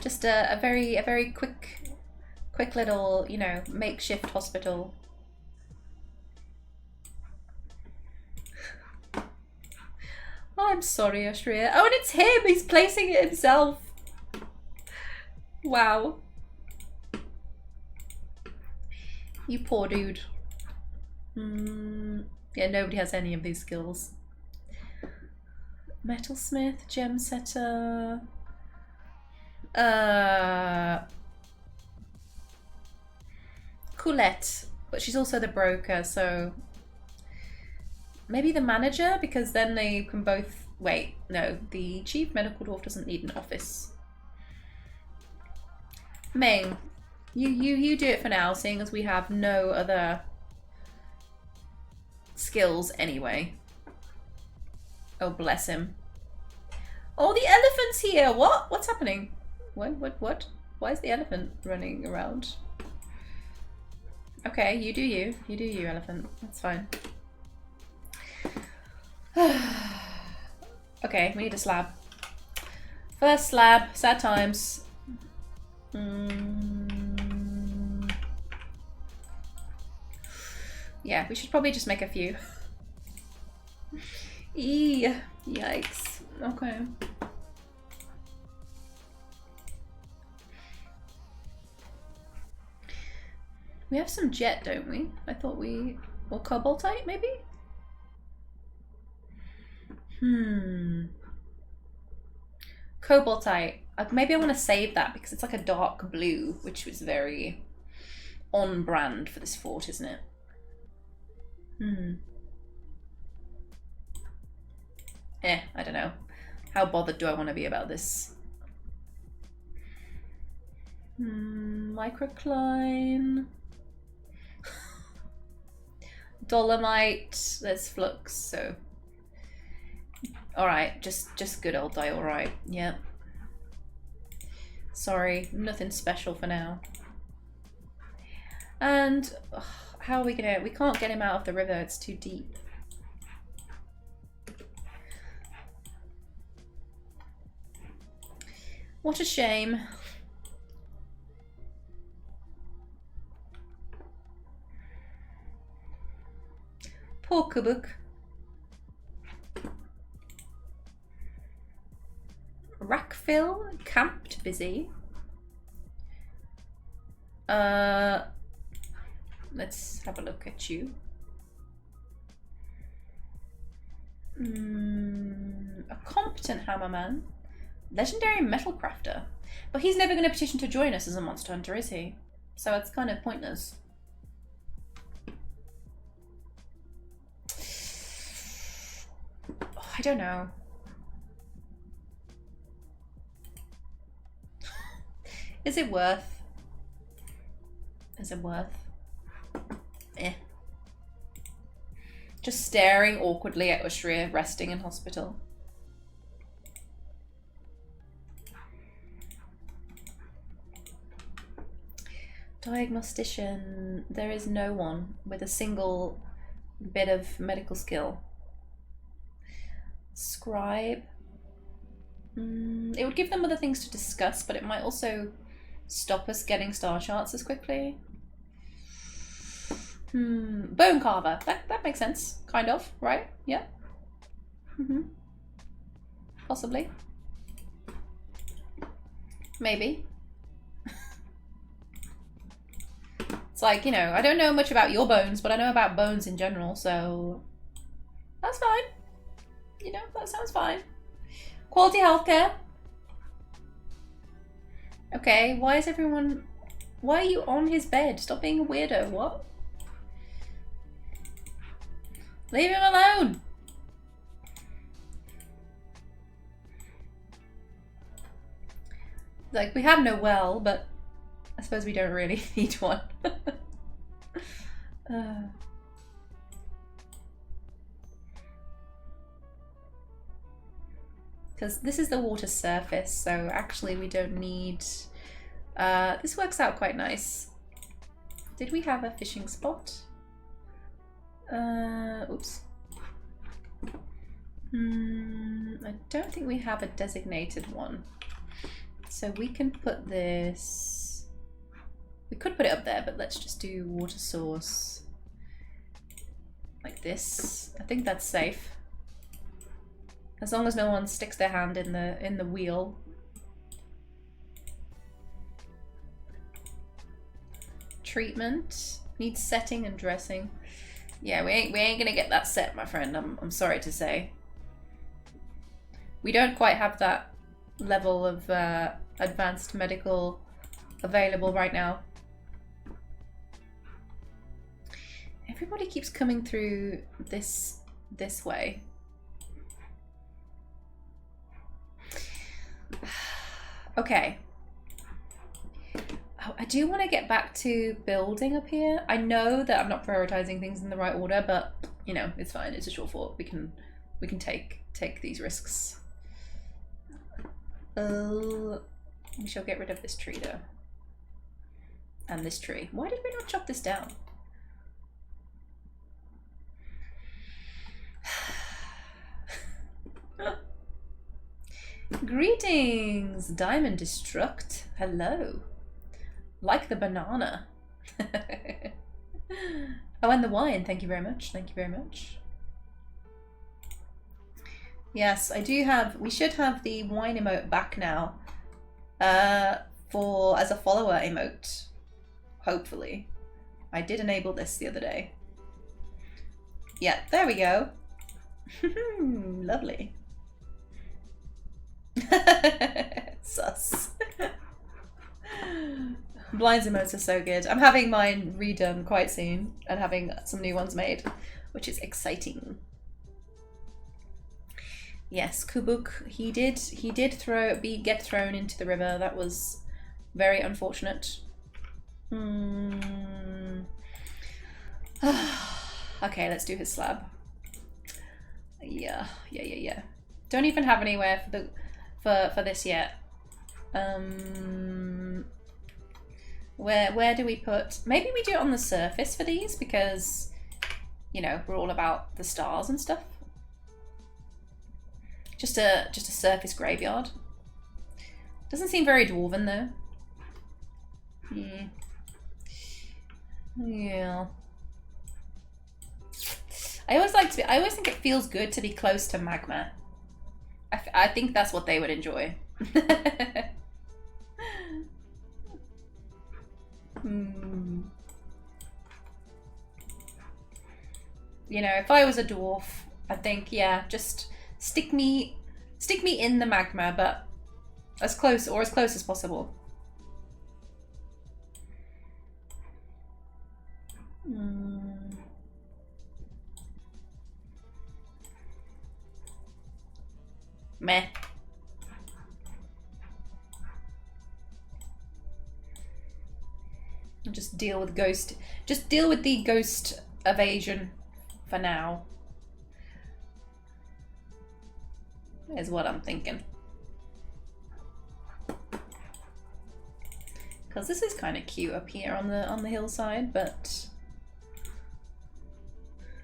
Just a very quick little, you know, makeshift hospital. Oh, I'm sorry, Austria. Oh, and it's him! He's placing it himself! Wow. You poor dude. Yeah, nobody has any of these skills. Metalsmith, gem setter... Colette, but she's also the broker, so maybe the manager, because then they can both wait. No, the chief medical dwarf doesn't need an office. Ming, you do it for now, seeing as we have no other skills anyway. Oh, bless him. Oh, the elephant's here. What's happening? What? Why is the elephant running around? Okay, you do you, elephant. That's fine. Okay, we need a slab. First slab, sad times. Yeah, we should probably just make a few. Yikes. Okay. We have some jet, don't we? I thought we Or cobaltite, maybe? Cobaltite. Maybe I want to save that because it's like a dark blue, which was very on brand for this fort, isn't it? I don't know. How bothered do I want to be about this? Microcline. Dolomite. There's flux, so... Alright, just good old diorite. Yep. Sorry, nothing special for now. And how are we gonna... We can't get him out of the river, it's too deep. What a shame. Poor Kubuk. Rackfill, camped, busy. Let's have a look at you. A competent hammerman. Legendary metal crafter. But he's never going to petition to join us as a monster hunter, is he? So it's kind of pointless. Oh, I don't know. Is it worth? Is it worth? Just staring awkwardly at Ushria resting in hospital. Diagnostician. There is no one with a single bit of medical skill. Scribe. It would give them other things to discuss, but it might also stop us getting star charts as quickly. Bone carver. That makes sense. Kind of, right? Yeah. Possibly. Maybe. It's like, you know, I don't know much about your bones, but I know about bones in general, so that's fine. You know, that sounds fine. Quality healthcare. Okay, why is everyone... Why are you on his bed? Stop being a weirdo. What? Leave him alone! Like, we have no well, but I suppose we don't really need one. Because this is the water surface, so actually we don't need... this works out quite nice. Did we have a fishing spot? Oops. I don't think we have a designated one. So we can put this... We could put it up there, but let's just do water source like this. I think that's safe. As long as no one sticks their hand in the wheel. Treatment needs setting and dressing. Yeah, we ain't gonna get that set, my friend. I'm sorry to say. We don't quite have that level of advanced medical available right now. Everybody keeps coming through this way. Okay. Oh, I do want to get back to building up here. I know that I'm not prioritizing things in the right order, but you know, it's fine. It's a short fort. We can take these risks. We shall get rid of this tree though. And this tree. Why did we not chop this down? Greetings, Diamond Destruct. Hello. Like the banana. Oh, and the wine. Thank you very much. Thank you very much. Yes, I do have... We should have the wine emote back now. As a follower emote. Hopefully. I did enable this the other day. Yeah, there we go. Lovely. Sus. Blinds emotes are so good. I'm having mine redone quite soon and having some new ones made, which is exciting. Yes, Kubuk, he did get thrown into the river. That was very unfortunate. Okay, let's do his slab. Yeah. Don't even have anywhere for this yet. Where do we put? Maybe we do it on the surface for these because, you know, we're all about the stars and stuff. Just a surface graveyard. Doesn't seem very dwarven though. Yeah. I always think it feels good to be close to magma. I think that's what they would enjoy. You know, if I was a dwarf, I think, yeah, just stick me in the magma, but as close as possible. Meh. Just deal with the ghost evasion for now. Is what I'm thinking. Because this is kind of cute up here on the hillside, but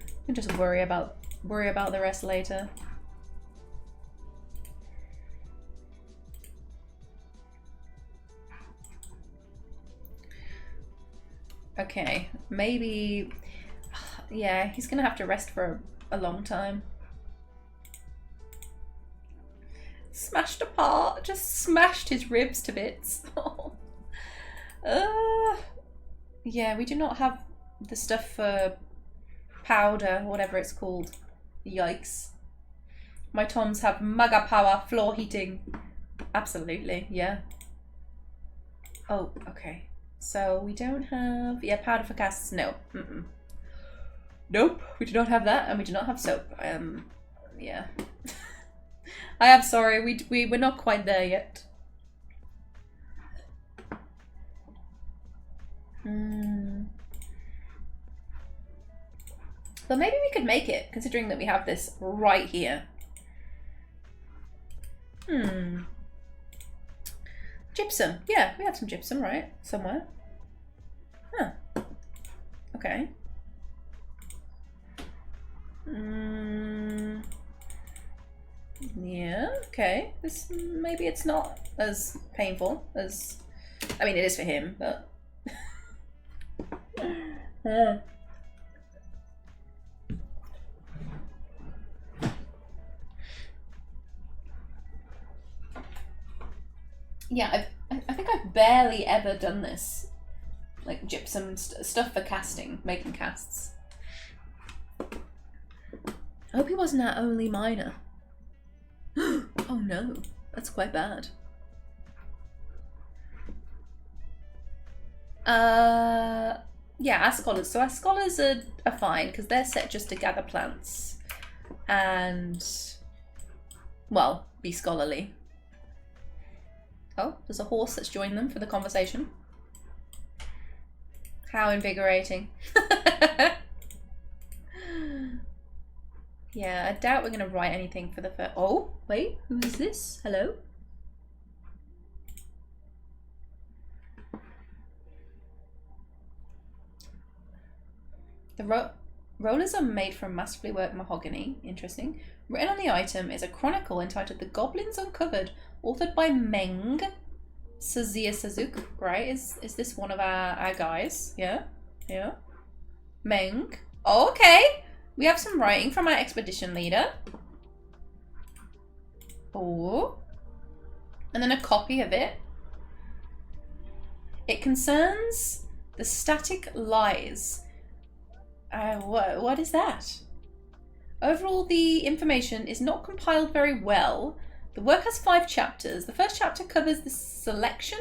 we can just worry about the rest later. Okay, maybe, yeah, he's gonna have to rest for a long time. Smashed apart, just smashed his ribs to bits. Yeah, we do not have the stuff for powder, whatever it's called. Yikes. My Toms have mega power floor heating. Absolutely, yeah. Oh, okay. So we don't have, yeah, powder for casts, no. Nope, we do not have that, and we do not have soap. Yeah. I am sorry, we're not quite there yet. But maybe we could make it, considering that we have this right here. Gypsum. Yeah, we have some gypsum, right? Somewhere. Huh. Okay. Yeah, okay. This, maybe it's not as painful as, I mean, it is for him, but yeah, I think I've barely ever done this, like gypsum stuff for casting, making casts. I hope he wasn't our only miner. Oh no, that's quite bad. Yeah, our scholars. So our scholars are fine because they're set just to gather plants and, well, be scholarly. Oh, there's a horse that's joined them for the conversation. How invigorating. Yeah, I doubt we're going to write anything for the first... Oh, wait, who is this? Hello? The rollers are made from massively worked mahogany. Interesting. Written on the item is a chronicle entitled The Goblins Uncovered, authored by Meng Sazuk. Right, is this one of our guys? Yeah? Yeah? Meng. Oh, okay! We have some writing from our expedition leader. Oh. And then a copy of it. It concerns the static lies. What is that? Overall, the information is not compiled very well. The work has 5 chapters. The first chapter covers the selection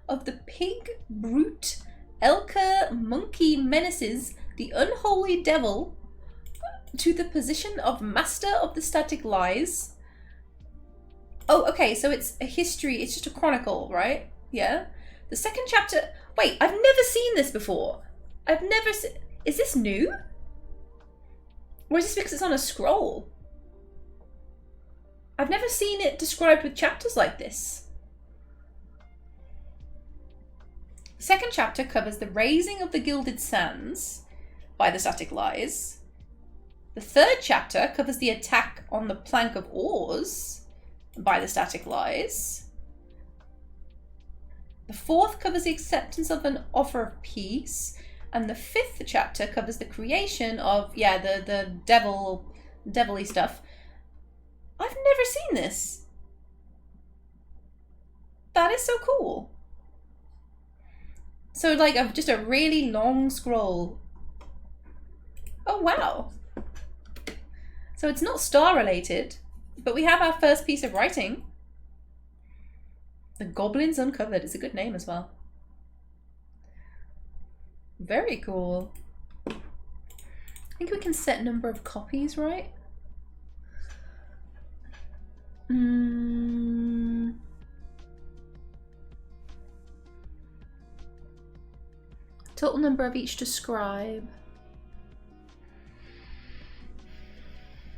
of the pig, brute, elker, monkey menaces the unholy devil to the position of master of the static lies. Oh, okay, so it's a history, it's just a chronicle, right? Yeah. The second chapter... Wait, I've never seen this before. I've never seen... Is this new? Or is this because it's on a scroll? I've never seen it described with chapters like this. The second chapter covers the raising of the Gilded Sands by the static lies. The third chapter covers the attack on the plank of oars by the static lies. The fourth covers the acceptance of an offer of peace. And the fifth chapter covers the creation of, yeah, the devilly stuff. I've never seen this. That is so cool. So like just a really long scroll. Oh, wow. So it's not star related, but we have our first piece of writing. The Goblins Uncovered is a good name as well. Very cool. I think we can set number of copies, right? Total number of each to scribe.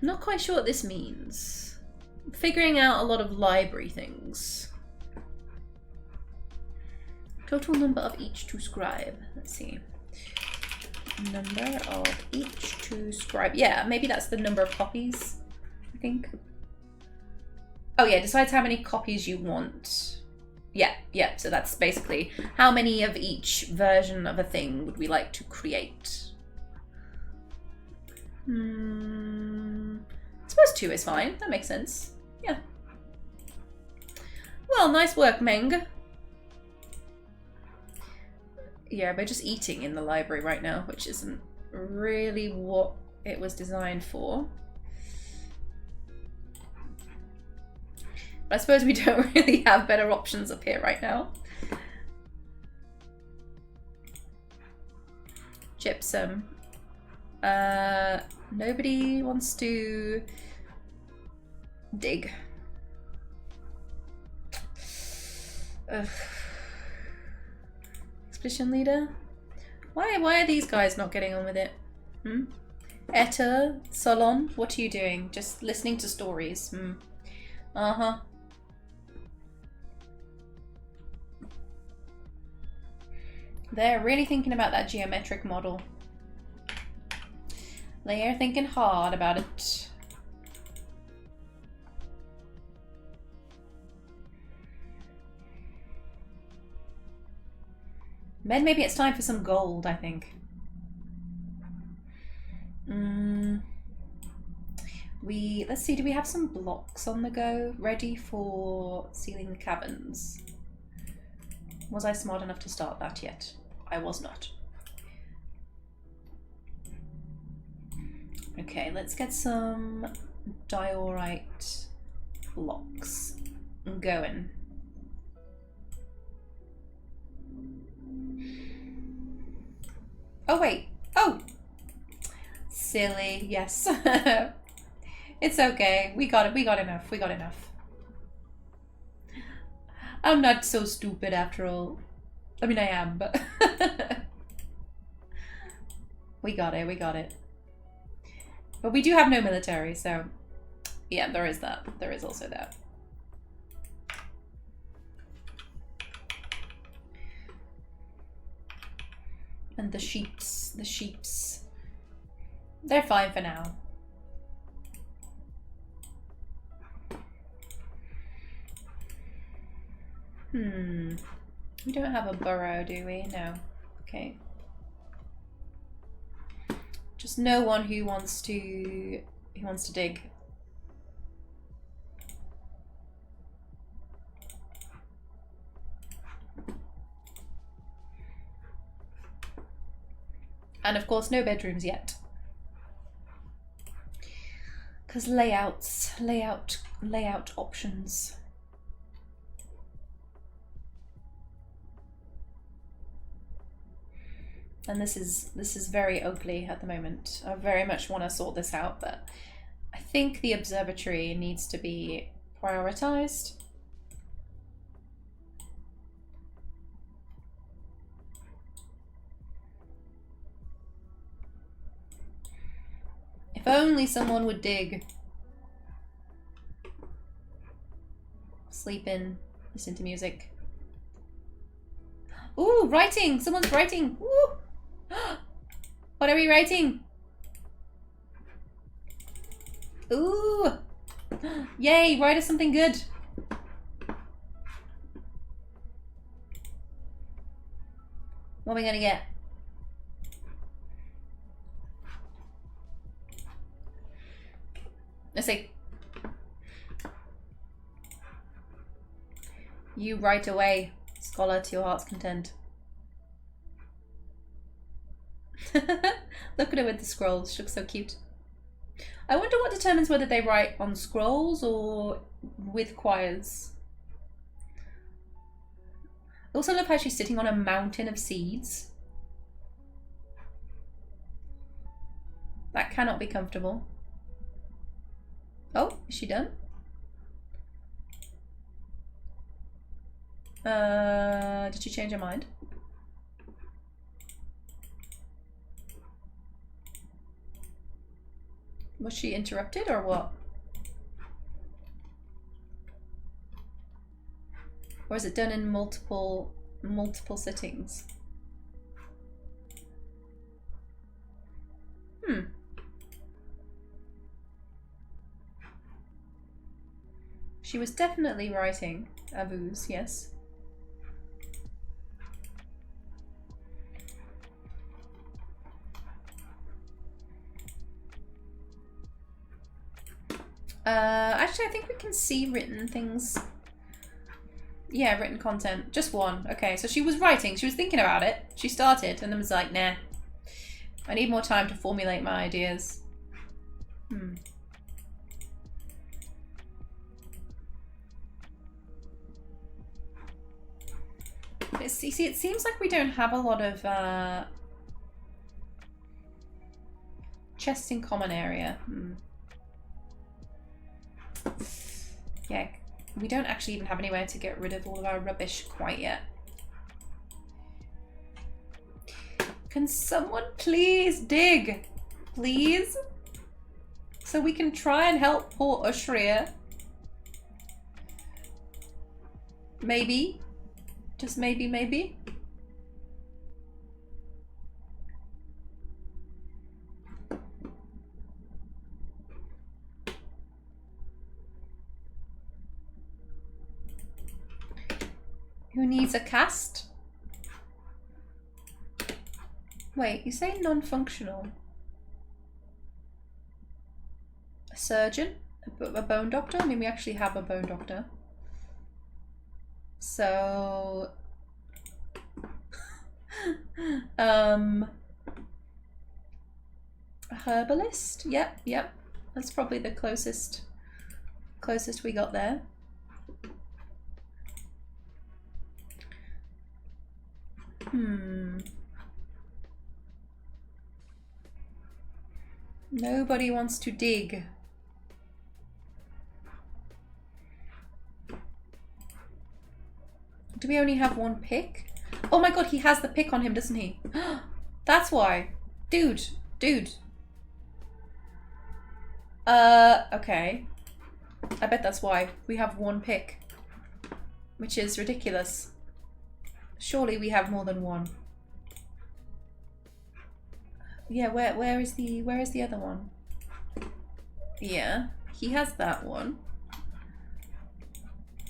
Not quite sure what this means. I'm figuring out a lot of library things. Total number of each to scribe. Let's see. Number of each to scribe. Yeah, maybe that's the number of copies, I think. Oh yeah, decides how many copies you want. Yeah, so that's basically how many of each version of a thing would we like to create. I suppose 2 is fine. That makes sense. Yeah. Well, nice work, Meng. Yeah, we're just eating in the library right now, which isn't really what it was designed for. But I suppose we don't really have better options up here right now. Gypsum. Nobody wants to dig. Ugh. Expedition leader? Why are these guys not getting on with it? Etta, Solon, what are you doing? Just listening to stories. Uh-huh. They're really thinking about that geometric model. They are thinking hard about it. Then maybe it's time for some gold, I think. Let's see, do we have some blocks on the go ready for sealing the caverns? Was I smart enough to start that yet? I was not. Okay, let's get some diorite blocks going. Oh wait, oh! Silly, yes. It's okay, we got enough. I'm not so stupid after all. I mean, I am, but... we got it. But we do have no military, so... yeah, there is that. There is also that. And the sheeps. They're fine for now. We don't have a burrow, do we? No. Okay. Just no one who wants to dig. And of course, no bedrooms yet. Because layout options. And this is very ugly at the moment. I very much want to sort this out, but I think the observatory needs to be prioritized. If only someone would dig. Sleep in, listen to music. Ooh, writing! Someone's writing! Ooh! What are we writing? Ooh! Yay, write us something good! What are we gonna get? Let's see. You write away, scholar, to your heart's content. Look at her with the scrolls. She looks so cute. I wonder what determines whether they write on scrolls or with quires. I also love how she's sitting on a mountain of seeds. That cannot be comfortable. Oh, is she done? Did she change her mind? Was she interrupted or what? Or is it done in multiple sittings? She was definitely writing Avus, yes. Actually, I think we can see written things. Yeah, written content. Just one. Okay, so she was writing. She was thinking about it. She started and then was like, nah. I need more time to formulate my ideas. But see, it seems like we don't have a lot of chests in common area. Yeah, we don't actually even have anywhere to get rid of all of our rubbish quite yet. Can someone please dig? Please? So we can try and help poor Ushria. Maybe. Just maybe, maybe. Who needs a cast? Wait, you say non-functional? A surgeon? A bone doctor? I mean, we actually have a bone doctor. So... a herbalist? Yep. That's probably the closest we got there. Nobody wants to dig. Do we only have one pick? Oh my god, he has the pick on him, doesn't he? That's why. Dude. Okay. I bet that's why. We have one pick. Which is ridiculous. Surely we have more than one. Yeah, where is the other one? Yeah, he has that one.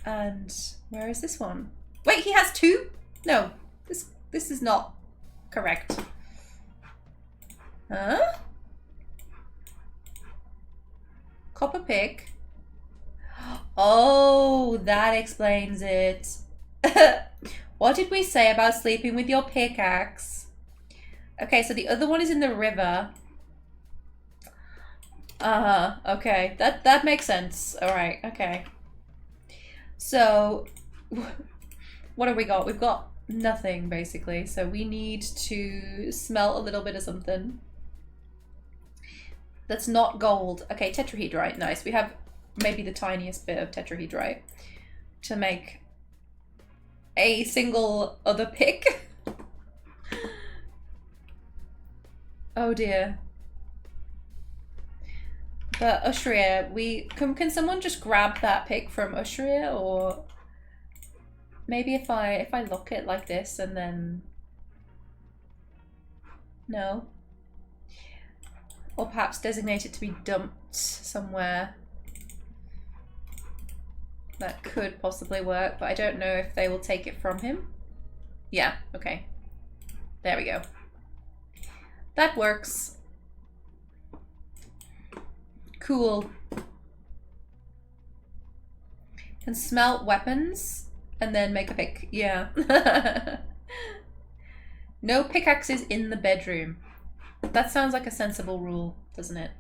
And where is this one? Wait, he has two? No, this is not correct. Huh? Copper pick. Oh, that explains it. What did we say about sleeping with your pickaxe? Okay, so the other one is in the river. Okay. That makes sense. Alright, okay. So, what have we got? We've got nothing, basically. So we need to smelt a little bit of something. That's not gold. Okay, tetrahedrite. Nice. We have maybe the tiniest bit of tetrahedrite to make a single other pick. Oh dear. But Ushria, can someone just grab that pick from Ushria, or maybe if I lock it like this and then no, or perhaps designate it to be dumped somewhere. That could possibly work, but I don't know if they will take it from him. Yeah, okay. There we go. That works. Cool. Can smelt weapons and then make a pick. Yeah. No pickaxes in the bedroom. That sounds like a sensible rule, doesn't it?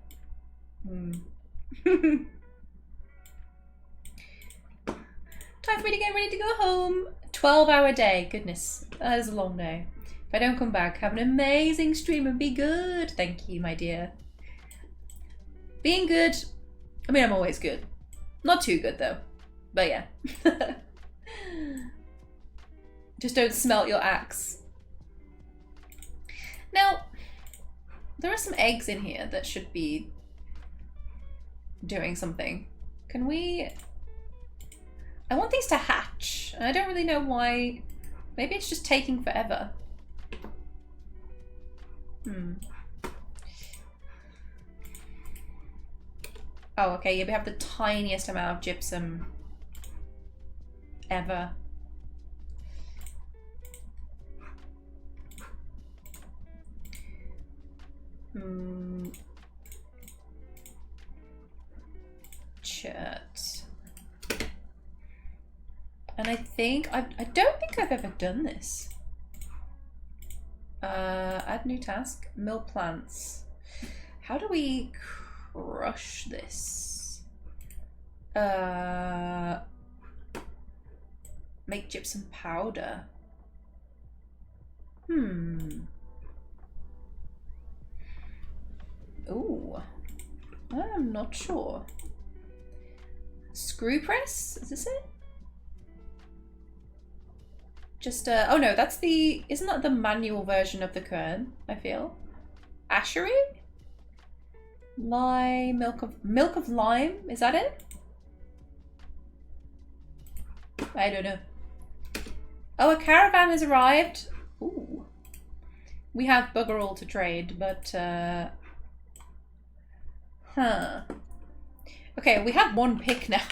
Time for me to get ready to go home. 12-hour day. Goodness, that is a long day. If I don't come back, have an amazing stream and be good. Thank you, my dear. Being good. I mean, I'm always good. Not too good, though. But yeah. Just don't smelt your axe. Now, there are some eggs in here that should be doing something. Can we... I want these to hatch. I don't really know why. Maybe it's just taking forever. Oh, okay, yeah, we have the tiniest amount of gypsum ever. Chert. And I think, I don't think I've ever done this. Add new task, mill plants. How do we crush this? Make gypsum powder. Ooh, I'm not sure. Screw press? Is this it? Just, oh no, that's the, isn't that the manual version of the quern, I feel? Ashery? Lime, milk of lime, is that it? I don't know. Oh, a caravan has arrived. Ooh. We have bugger all to trade, but, huh. Okay, we have one pick now.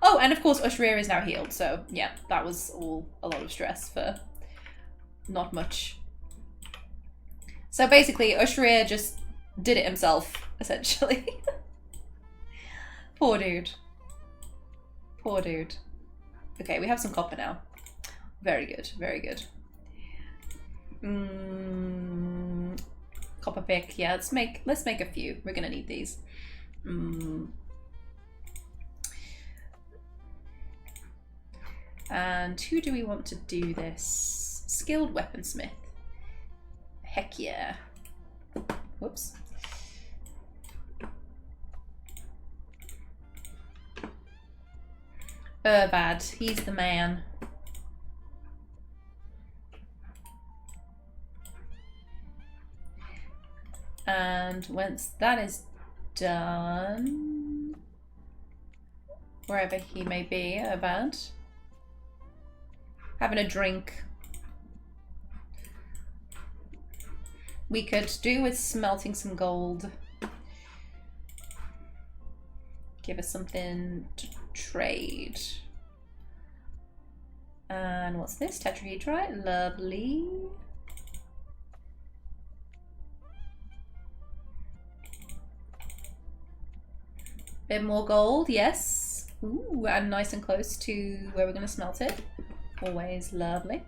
Oh, and of course Ushria is now healed, so yeah, that was all a lot of stress for not much. So basically, Ushria just did it himself, essentially. Poor dude. Poor dude. Okay, we have some copper now. Very good, very good. Copper pick, yeah, let's make a few. We're gonna need these. And who do we want to do this? Skilled weaponsmith. Heck yeah. Whoops. Bad. He's the man. And once that is done, wherever he may be, Bad. Having a drink. We could do with smelting some gold. Give us something to trade. And what's this? Tetrahedrite. Lovely. Bit more gold, yes. Ooh, and nice and close to where we're going to smelt it. Always lovely.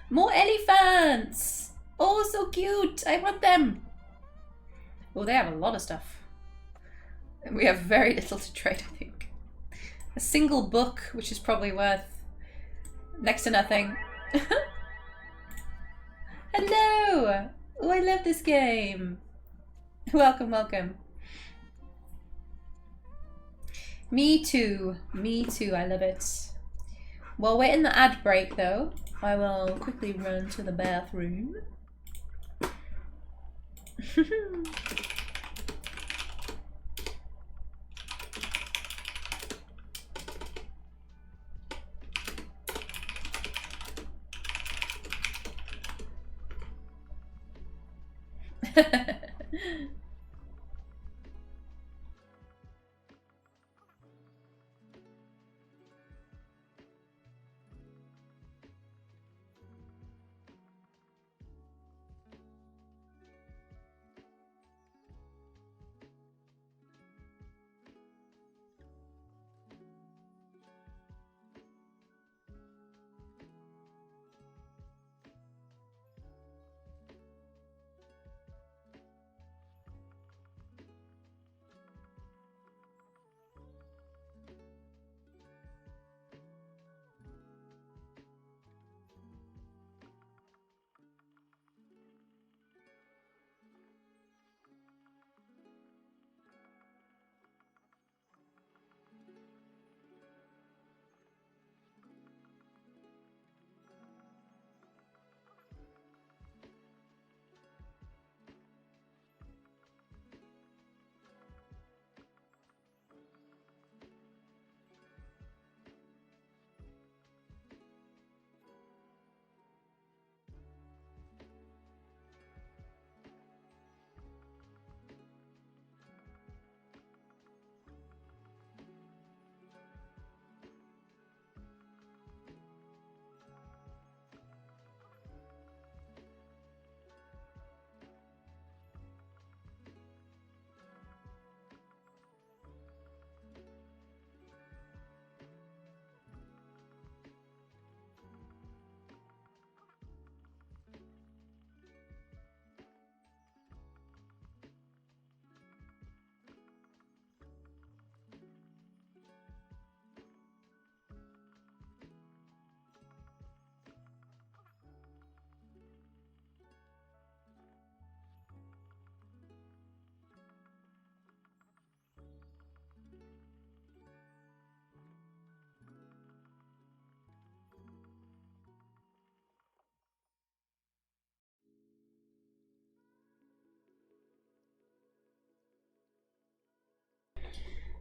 More elephants! Oh, so cute! I want them! Oh, they have a lot of stuff. We have very little to trade, I think. A single book, which is probably worth next to nothing. Hello! Oh, I love this game. Welcome, welcome. Me too. Me too, I love it. While we're in the ad break though, I will quickly run to the bathroom.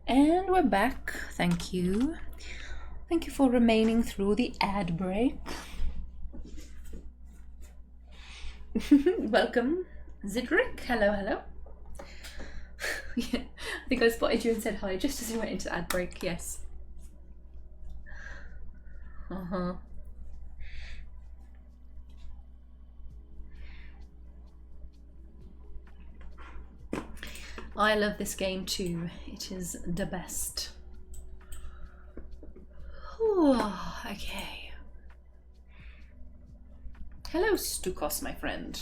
And we're back. Thank you. Thank you for remaining through the ad break. Welcome, Zidrick. Hello, hello. Yeah, I think I spotted you and said hi just as you went into ad break. Yes. I love this game too. It is the best. Ooh, okay. Hello, Stukos, my friend.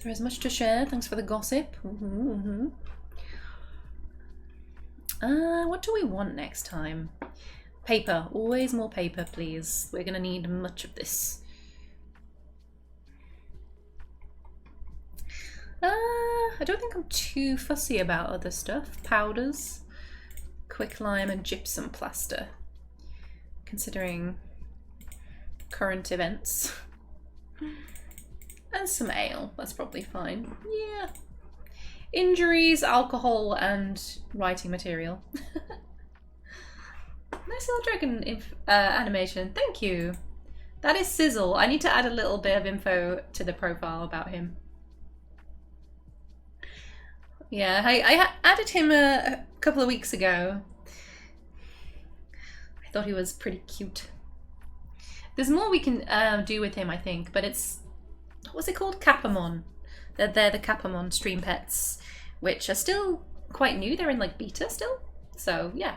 There is much to share. Thanks for the gossip. What do we want next time? Paper. Always more paper, please. We're gonna need much of this. I don't think I'm too fussy about other stuff. Powders, quicklime and gypsum plaster. Considering current events. And some ale, that's probably fine. Yeah. Injuries, alcohol and writing material. Nice little dragon animation, thank you. That is Sizzle. I need to add a little bit of info to the profile about him. Yeah, I added him a couple of weeks ago. I thought he was pretty cute. There's more we can do with him, I think, but it's... What's it called? Capamon. They're the Capamon stream pets, which are still quite new. They're in like beta still. So yeah,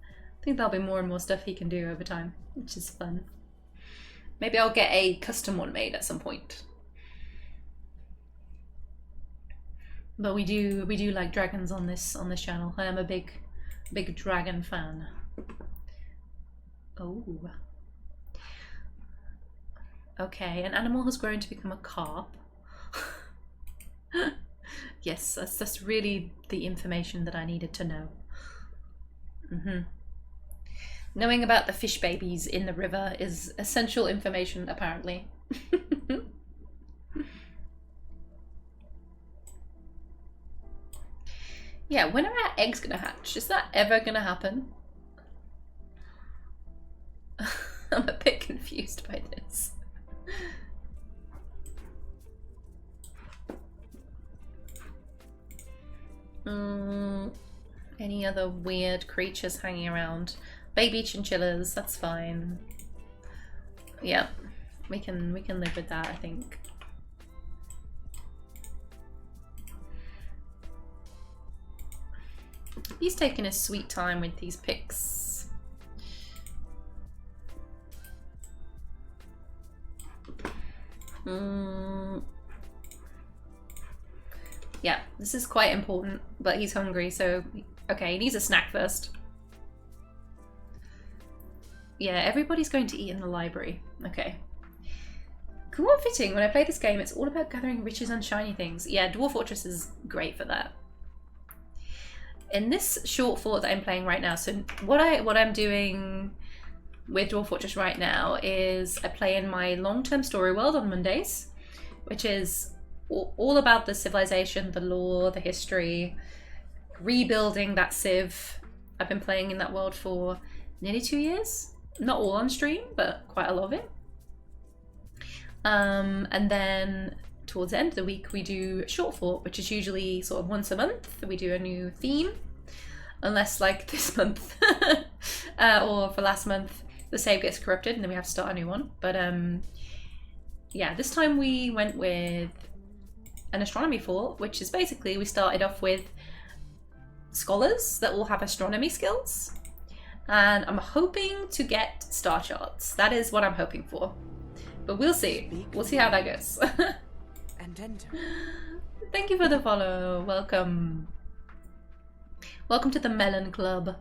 I think there'll be more and more stuff he can do over time, which is fun. Maybe I'll get a custom one made at some point. But we do like dragons on this channel. I am a big dragon fan. Oh. Okay, an animal has grown to become a carp. Yes, that's really the information that I needed to know. Knowing about the fish babies in the river is essential information, apparently. Yeah, when are our eggs gonna hatch? Is that ever gonna happen? I'm a bit confused by this. Any other weird creatures hanging around? Baby chinchillas, that's fine. Yeah, we can live with that, I think. He's taking his sweet time with these picks. Yeah, this is quite important, but he's hungry, so okay, he needs a snack first. Yeah, everybody's going to eat in the library. Okay. Cool and fitting. When I play this game, it's all about gathering riches and shiny things. Yeah, Dwarf Fortress is great for that. In this short fort that I'm playing right now, so what I'm doing with Dwarf Fortress right now is I play in my long-term story world on Mondays, which is all about the civilization, the lore, the history, rebuilding that civ. I've been playing in that world for nearly 2 years. Not all on stream, but quite a lot of it. And then towards the end of the week, we do Short Fort, which is usually sort of once a month. We do a new theme, unless like this month or for last month, the save gets corrupted and then we have to start a new one. But yeah, this time we went with an astronomy fort, which is basically we started off with scholars that will have astronomy skills. And I'm hoping to get star charts. That is what I'm hoping for. But we'll see. We'll see how that goes. And enter. Thank you for the follow. Welcome. Welcome to the Melon Club.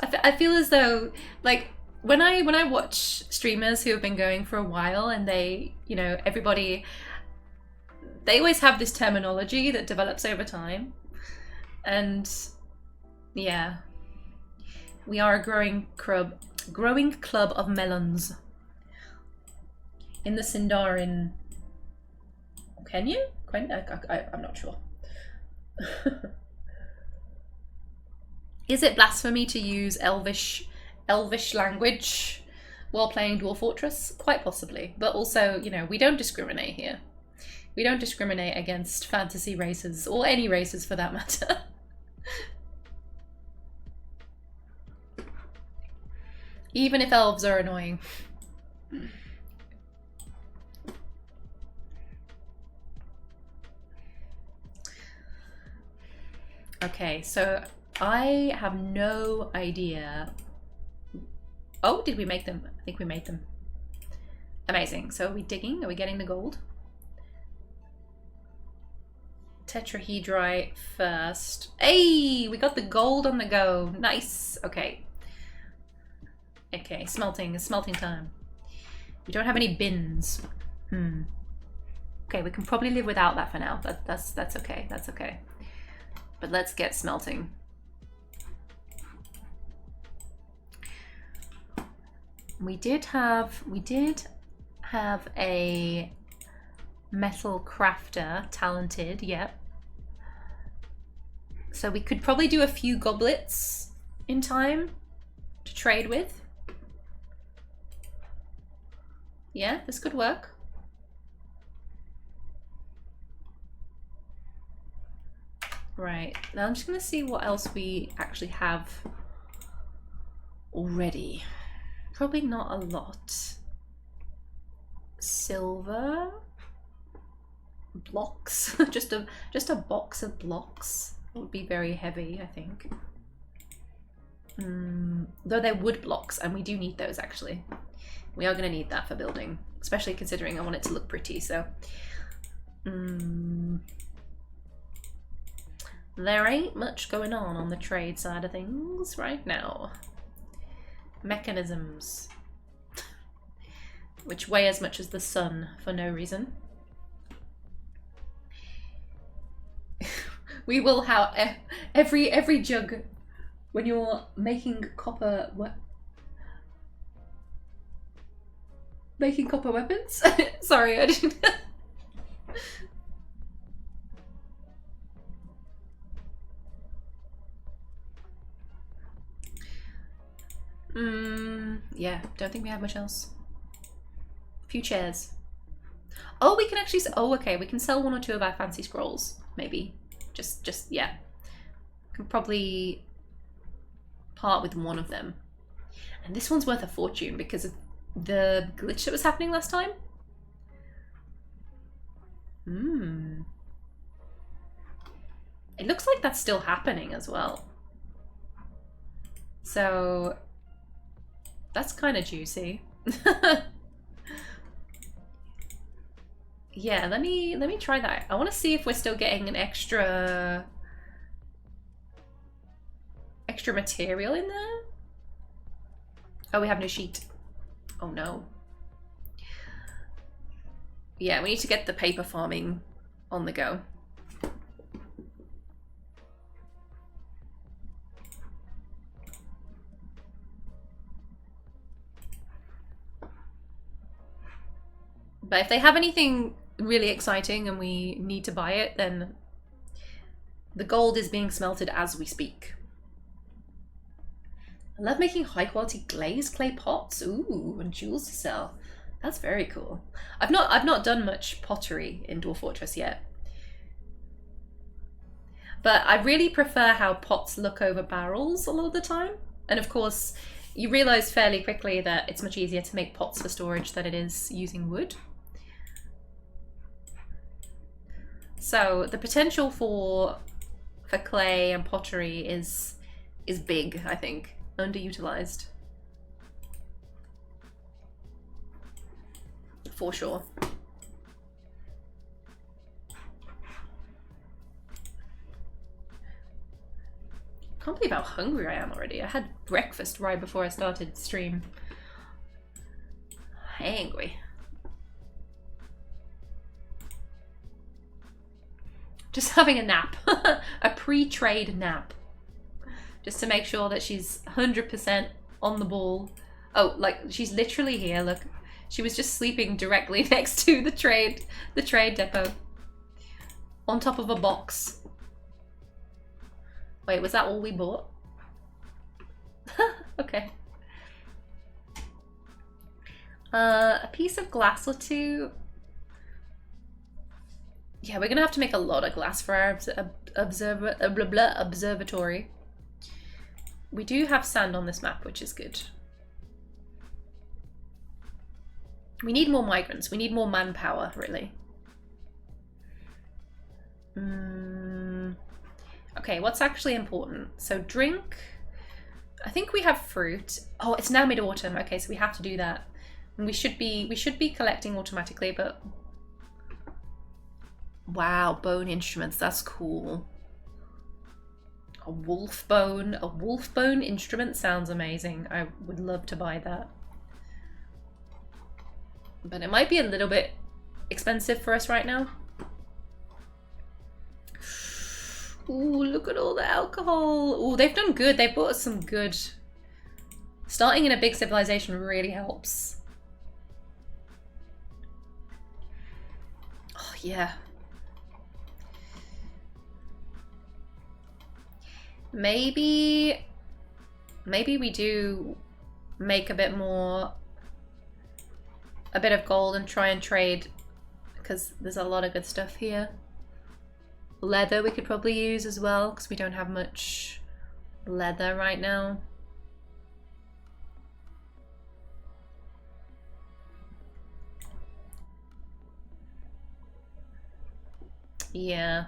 I feel as though, like, when I watch streamers who have been going for a while and they, you know, everybody, they always have this terminology that develops over time. And yeah. We are a growing club of melons. In the Sindarin. Can you? I'm not sure. Is it blasphemy to use Elvish language while playing Dwarf Fortress? Quite possibly. But also, you know, we don't discriminate here. We don't discriminate against fantasy races, or any races for that matter. Even if elves are annoying. Okay, so I have no idea. Oh, did we make them? I think we made them. Amazing. So are we digging? Are we getting the gold? Tetrahedrite first. Hey, we got the gold on the go. Nice. Okay. Okay, smelting time. We don't have any bins. Okay, we can probably live without that for now. That's okay. That's okay. But let's get smelting. We did have a metal crafter, talented, yep. So we could probably do a few goblets in time to trade with. Yeah, this could work. Right, now I'm just gonna see what else we actually have already. Probably not a lot. Silver blocks, just a box of blocks would be very heavy, I think. Though they're wood blocks, and we do need those actually. We are going to need that for building, especially considering I want it to look pretty, so. There ain't much going on the trade side of things right now. Mechanisms. Which weigh as much as the sun for no reason. We will have every jug when you're making copper weapons. Sorry, I didn't. Yeah, don't think we have much else. Few chairs. Oh, we can actually. Oh, okay. We can sell one or two of our fancy scrolls, maybe. Just yeah. Can probably part with one of them. And this one's worth a fortune because of the glitch that was happening last time. It looks like that's still happening as well. So that's kind of juicy. Yeah, let me try that. I want to see if we're still getting an extra material in there. Oh, we have no sheet. Oh no. Yeah, we need to get the paper farming on the go. But if they have anything really exciting and we need to buy it, then the gold is being smelted as we speak. I love making high quality glazed clay pots. Ooh, and jewels to sell. That's very cool. I've not done much pottery in Dwarf Fortress yet. But I really prefer how pots look over barrels a lot of the time. And of course, you realise fairly quickly that it's much easier to make pots for storage than it is using wood. So the potential for clay and pottery is big, I think. Underutilized. For sure. Can't believe how hungry I am already. I had breakfast right before I started stream. Hangry. Just having a nap. A pre-trade nap. Just to make sure that she's 100% on the ball. Oh, like she's literally here, look. She was just sleeping directly next to the trade depot. On top of a box. Wait, was that all we bought? Okay. A piece of glass or two. Yeah, we're gonna have to make a lot of glass for our observatory. We do have sand on this map, which is good. We need more migrants. We need more manpower, really. Okay, what's actually important? So drink. I think we have fruit. Oh, it's now mid-autumn. Okay, so we have to do that. And we should be collecting automatically, but wow, bone instruments. That's cool. A wolf bone instrument sounds amazing. I would love to buy that. But it might be a little bit expensive for us right now. Ooh, look at all the alcohol. Ooh, they've done good. They bought us some good. Starting in a big civilization really helps. Oh, yeah. Maybe we do make a bit of gold and try and trade, because there's a lot of good stuff here. Leather we could probably use as well, because we don't have much leather right now. Yeah.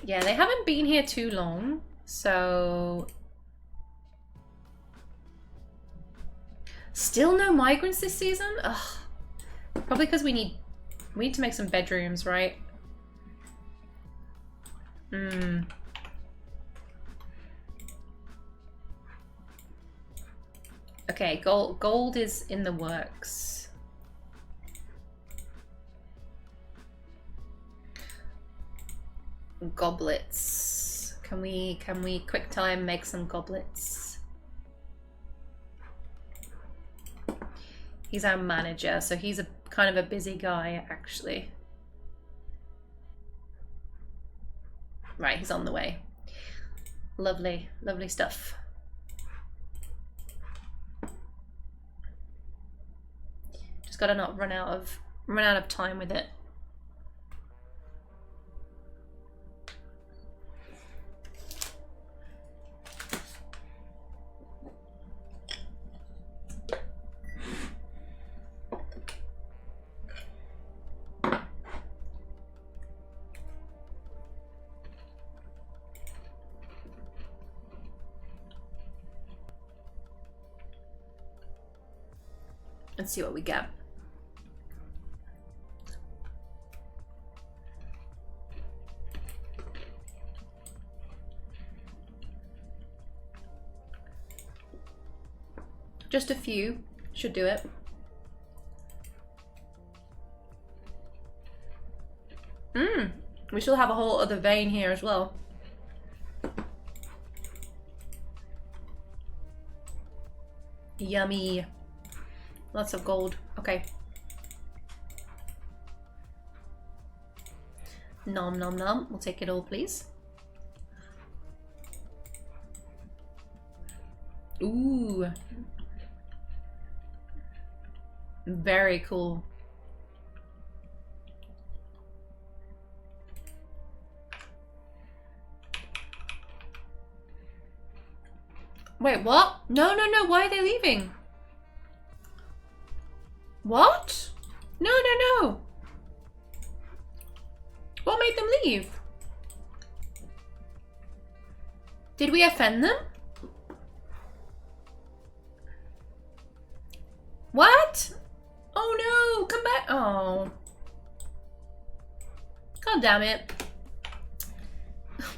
Yeah, they haven't been here too long, so... Still no migrants this season? Ugh. Probably because we need to make some bedrooms, right? Okay, gold is in the works. Goblets. Can we quick time make some goblets? He's our manager, so he's a kind of a busy guy actually. Right, he's on the way. Lovely, lovely stuff. Just gotta not run out of time with it. Let's see what we get. Just a few should do it. We still have a whole other vein here as well. Yummy. Lots of gold. Okay. Nom nom nom. We'll take it all, please. Ooh. Very cool. Wait, what? No, no, no. Why are they leaving? What? No, no, no. What made them leave? Did we offend them? What? Oh no, come back. Oh. God damn it.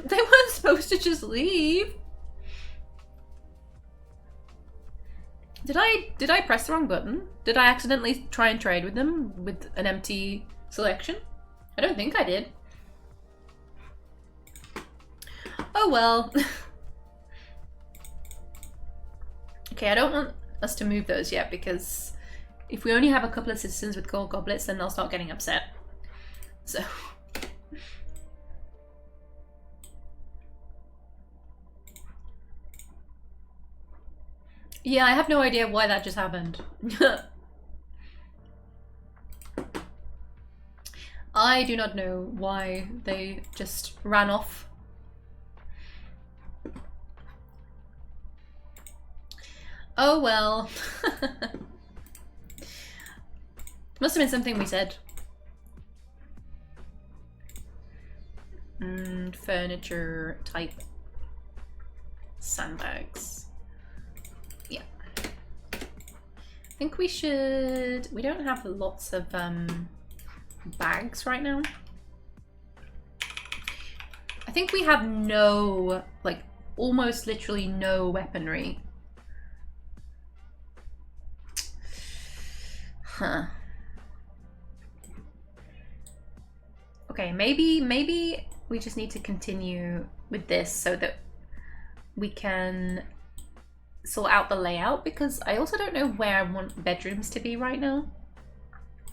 They weren't supposed to just leave. Did I press the wrong button? Did I accidentally try and trade with them with an empty selection? I don't think I did. Oh well. Okay, I don't want us to move those yet because if we only have a couple of citizens with gold goblets, then they'll start getting upset. So. Yeah, I have no idea why that just happened. I do not know why they just ran off. Oh well. Must have been something we said. Furniture type. Sandbags. Yeah. I think we should... We don't have lots of bags right now. I think we have no, like, almost literally no weaponry. Huh. Okay, maybe we just need to continue with this so that we can sort out the layout, because I also don't know where I want bedrooms to be right now.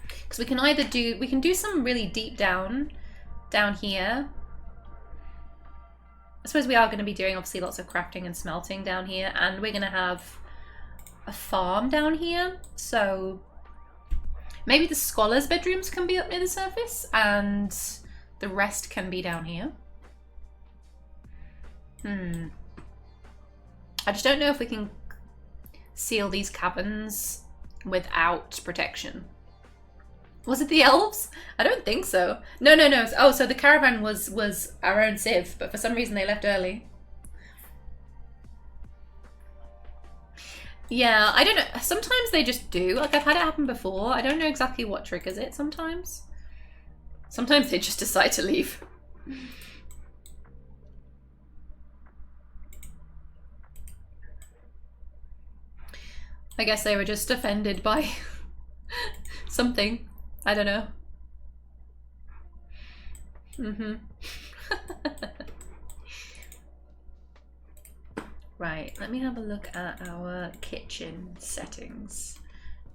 Because we can either do some really deep down here. I suppose we are going to be doing obviously lots of crafting and smelting down here, and we're going to have a farm down here. So maybe the scholars' bedrooms can be up near the surface and the rest can be down here. I just don't know if we can seal these caverns without protection. Was it the elves? I don't think so. No, no, no. Oh, so the caravan was our own civ, but for some reason they left early. Yeah, I don't know. Sometimes they just do. Like, I've had it happen before. I don't know exactly what triggers it sometimes. Sometimes they just decide to leave. I guess they were just offended by something. I don't know. Right, let me have a look at our kitchen settings.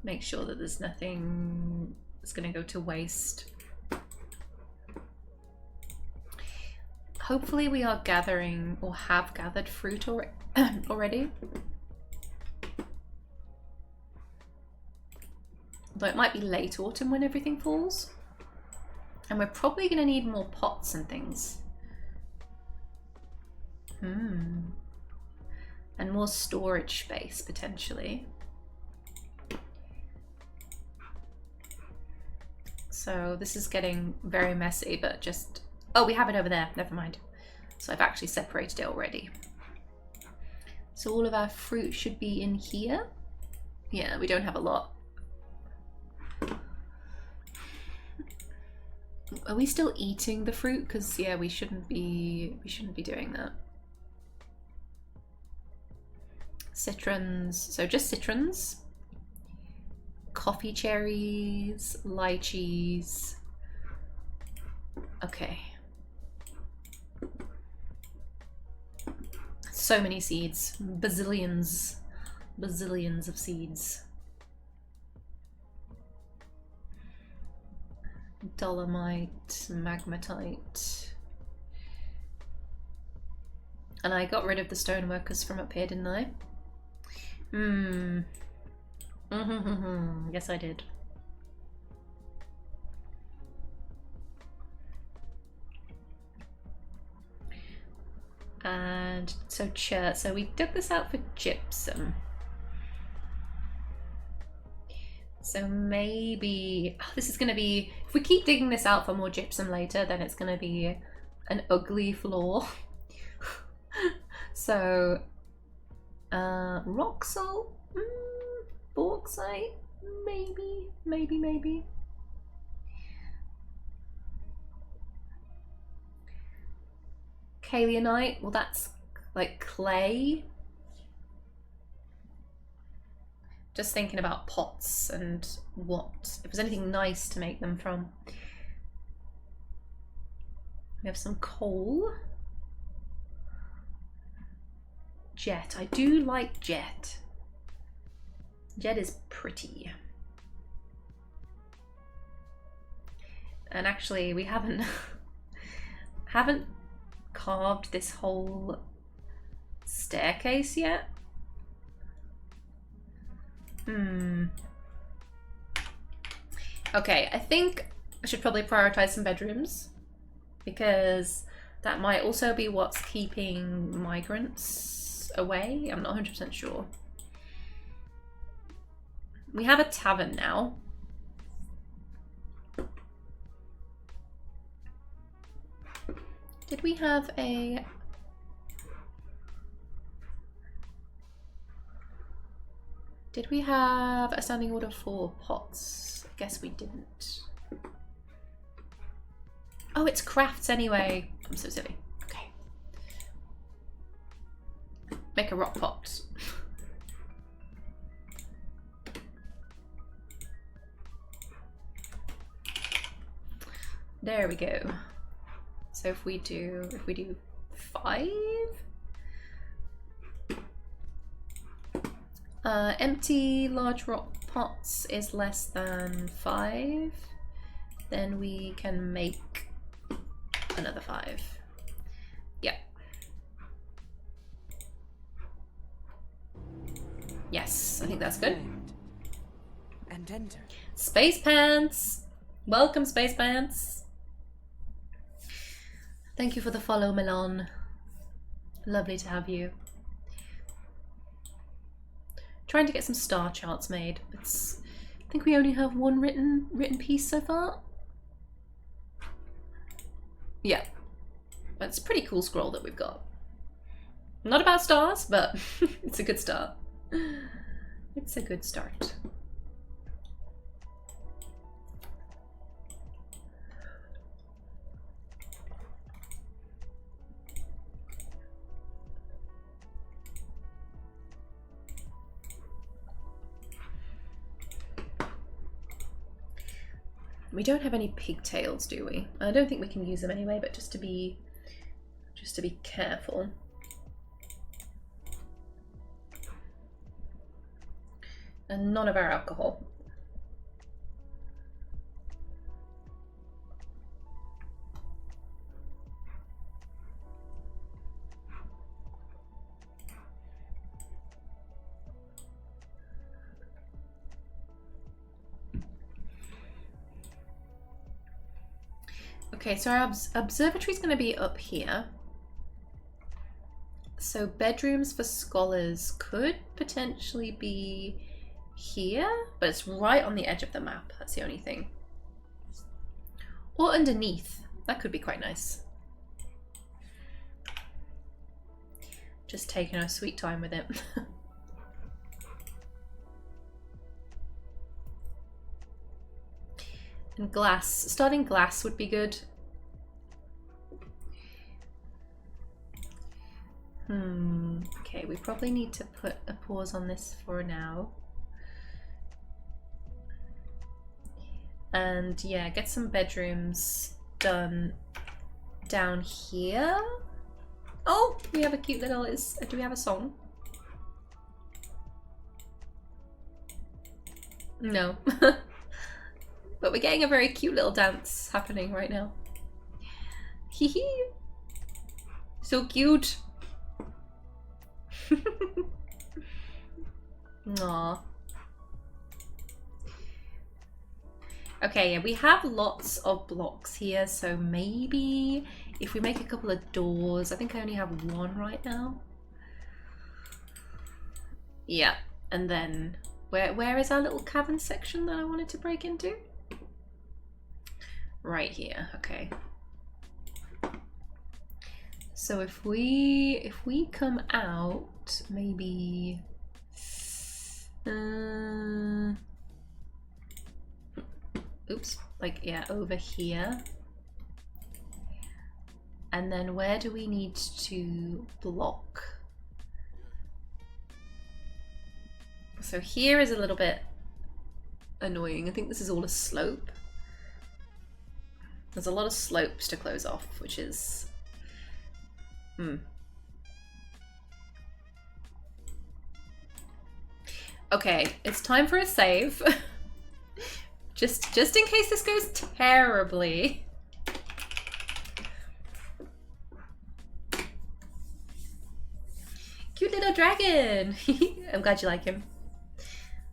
Make sure that there's nothing that's going to go to waste. Hopefully we are gathering or have gathered fruit already. Although it might be late autumn when everything falls. And we're probably going to need more pots and things. And more storage space, potentially. So this is getting very messy, but just... Oh, we have it over there. Never mind. So I've actually separated it already. So all of our fruit should be in here. Yeah, we don't have a lot. Are we still eating the fruit? Because yeah, we shouldn't be doing that. Citrons, so just citrons. Coffee cherries, lychees. Okay. So many seeds, bazillions of seeds. Dolomite, magmatite. And I got rid of the stoneworkers from up here, didn't I? Yes, I did. And so so we took this out for gypsum. So maybe this is going to be, if we keep digging this out for more gypsum later, then it's going to be an ugly floor. So rock salt, bauxite, maybe. Kaolinite, well that's like clay. Just thinking about pots and what, if there's anything nice to make them from. We have some coal. Jet, I do like jet. Jet is pretty. And actually we haven't carved this whole staircase yet. Okay, I think I should probably prioritize some bedrooms because that might also be what's keeping migrants away. I'm not 100% sure. We have a tavern now. Did we have a... Did we have a standing order for pots? I guess we didn't. Oh, it's crafts anyway. I'm so silly. Okay. Make a rock pot. There we go. So if we do 5? Empty large rock pots is less than 5. Then we can make another 5. Yeah. Yes, I think that's good. And enter. Space Pants! Welcome, Space Pants! Thank you for the follow, Milan. Lovely to have you. Trying to get some star charts made. I think we only have one written piece so far. Yeah, it's a pretty cool scroll that we've got. Not about stars, but it's a good start. It's a good start. We don't have any pigtails, do we? I don't think we can use them anyway, but just to be careful. And none of our alcohol. Okay, so our observatory is going to be up here. So bedrooms for scholars could potentially be here, but it's right on the edge of the map. That's the only thing. Or underneath. That could be quite nice. Just taking our sweet time with it. And glass. Starting glass would be good. Okay, we probably need to put a pause on this for now. And yeah, get some bedrooms done down here. Oh, we have a cute little, do we have a song? No. But we're getting a very cute little dance happening right now. Hee hee. So cute. Aww. Okay, yeah, we have lots of blocks here, so maybe if we make a couple of doors, I think I only have one right now. Yeah, and then where is our little cavern section that I wanted to break into? Right here, okay. So if we come out, maybe oops, like yeah, over here. And then where do we need to block? So here is a little bit annoying. I think this is all a slope. There's a lot of slopes to close off, which is Okay, it's time for a save. just in case this goes terribly. Cute little dragon. I'm glad you like him.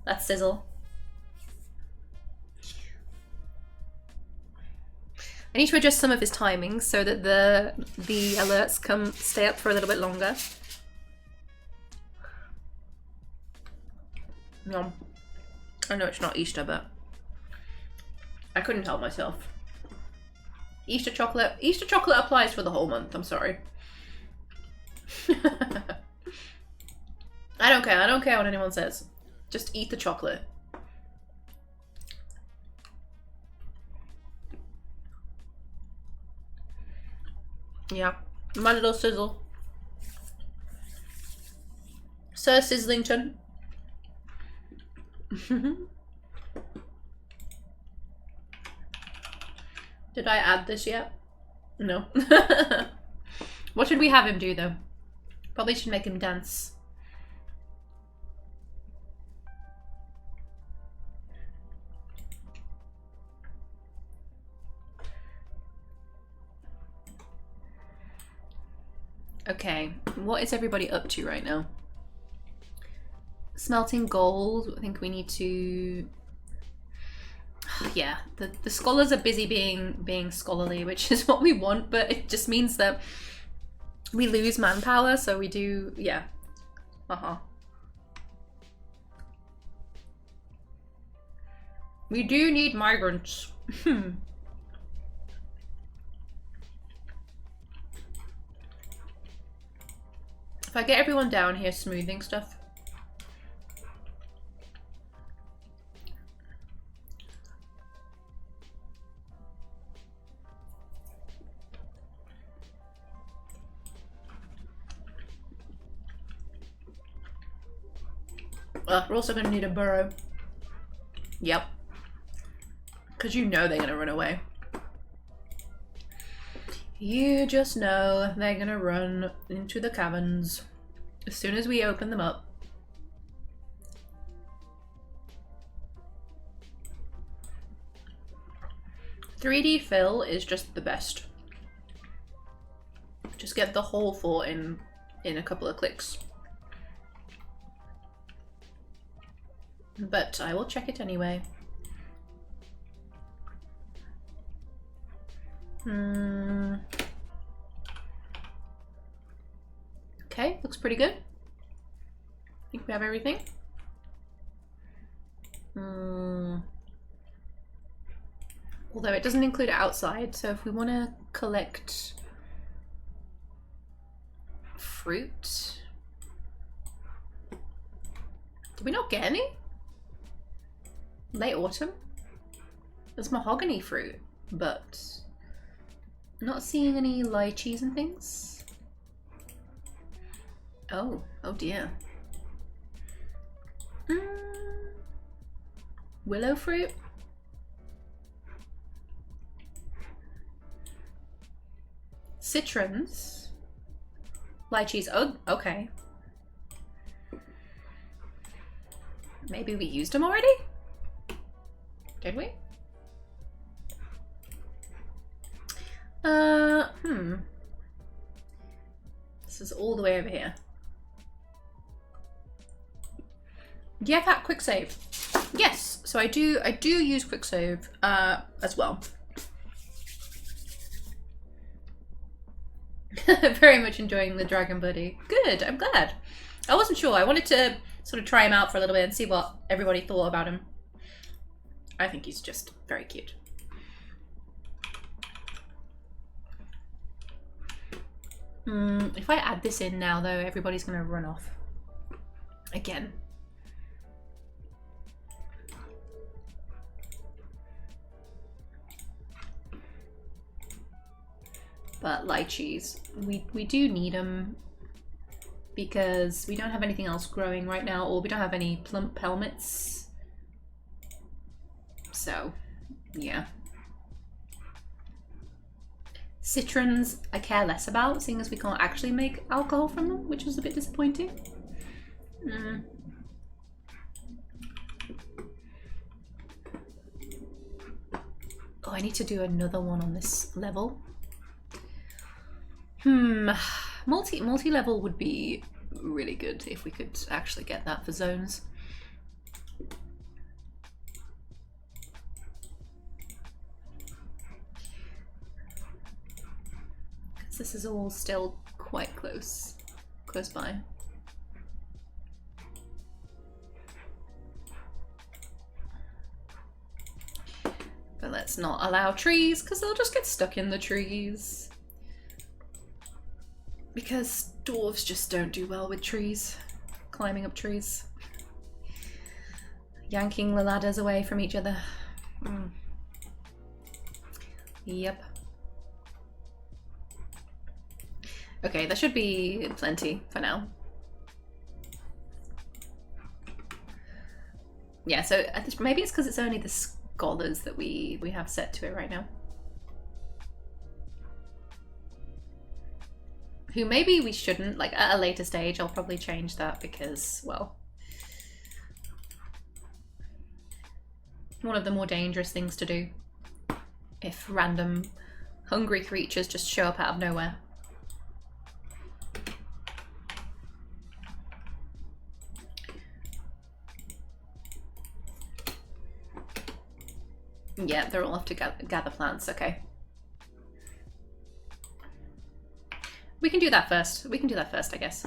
That's Sizzle. I need to adjust some of his timings so that the alerts stay up for a little bit longer. No, I know it's not Easter, but I couldn't help myself. Easter chocolate applies for the whole month. I'm sorry. I don't care what anyone says. Just eat the chocolate. Yeah, my little Sizzle. Sir Sizzlington. Did I add this yet? No. What should we have him do though? Probably should make him dance. Okay, what is everybody up to right now? Smelting gold. I think we need to... Yeah, the scholars are busy being scholarly, which is what we want, but it just means that we lose manpower, so we do... Yeah. We do need migrants. If I get everyone down here smoothing stuff. We're also going to need a burrow. Yep. Because you know they're going to run away. You just know they're going to run into the caverns as soon as we open them up. "3D fill is just the best. Just get the whole fort in a couple of clicks. But I will check it anyway. Okay, looks pretty good. I think we have everything. Although it doesn't include outside, so if we want to collect fruit... Did we not get any? Late autumn? There's mahogany fruit, but not seeing any lychees and things. Oh dear. Willow fruit? Citrons? Lychees, oh, okay. Maybe we used them already? Did we? This is all the way over here. Do you have that quick save? Yes, so I do use quick save as well. Very much enjoying the dragon buddy. Good, I'm glad. I wasn't sure. I wanted to sort of try him out for a little bit and see what everybody thought about him. I think he's just very cute. If I add this in now, though, everybody's going to run off. Again. But lychees, we do need them because we don't have anything else growing right now, or we don't have any plump helmets. So, yeah. Citrons I care less about, seeing as we can't actually make alcohol from them, which was a bit disappointing. Oh, I need to do another one on this level. Multi-level would be really good if we could actually get that for zones. Because this is all still quite close by. But let's not allow trees, because they'll just get stuck in the trees. Because dwarves just don't do well with trees. Climbing up trees. Yanking the ladders away from each other. Yep. Okay, there should be plenty for now. Yeah, so maybe it's because it's only the scholars that we have set to it right now. Who maybe we shouldn't, like at a later stage, I'll probably change that because, well, one of the more dangerous things to do if random hungry creatures just show up out of nowhere. Yeah, they're all off to gather plants, okay. We can do that first. We can do that first, I guess.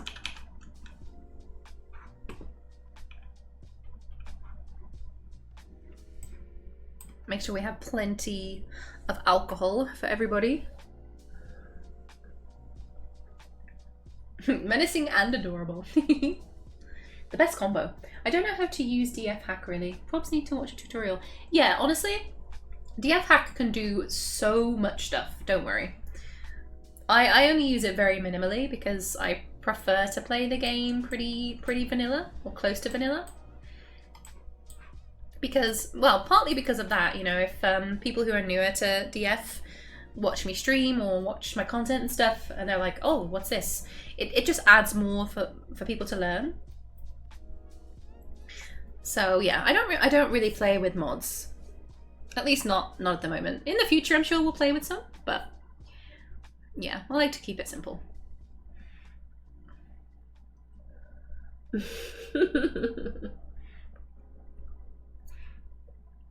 Make sure we have plenty of alcohol for everybody. Menacing and adorable. The best combo. I don't know how to use DF hack really. Probably need to watch a tutorial. Yeah, honestly, DF hack can do so much stuff. Don't worry. I only use it very minimally because I prefer to play the game pretty vanilla or close to vanilla. Because, well, partly because of that, you know, if people who are newer to DF watch me stream or watch my content and stuff, and they're like, oh, what's this? It just adds more for people to learn. So yeah, I don't really play with mods. At least not at the moment. In the future, I'm sure we'll play with some, but yeah, I like to keep it simple.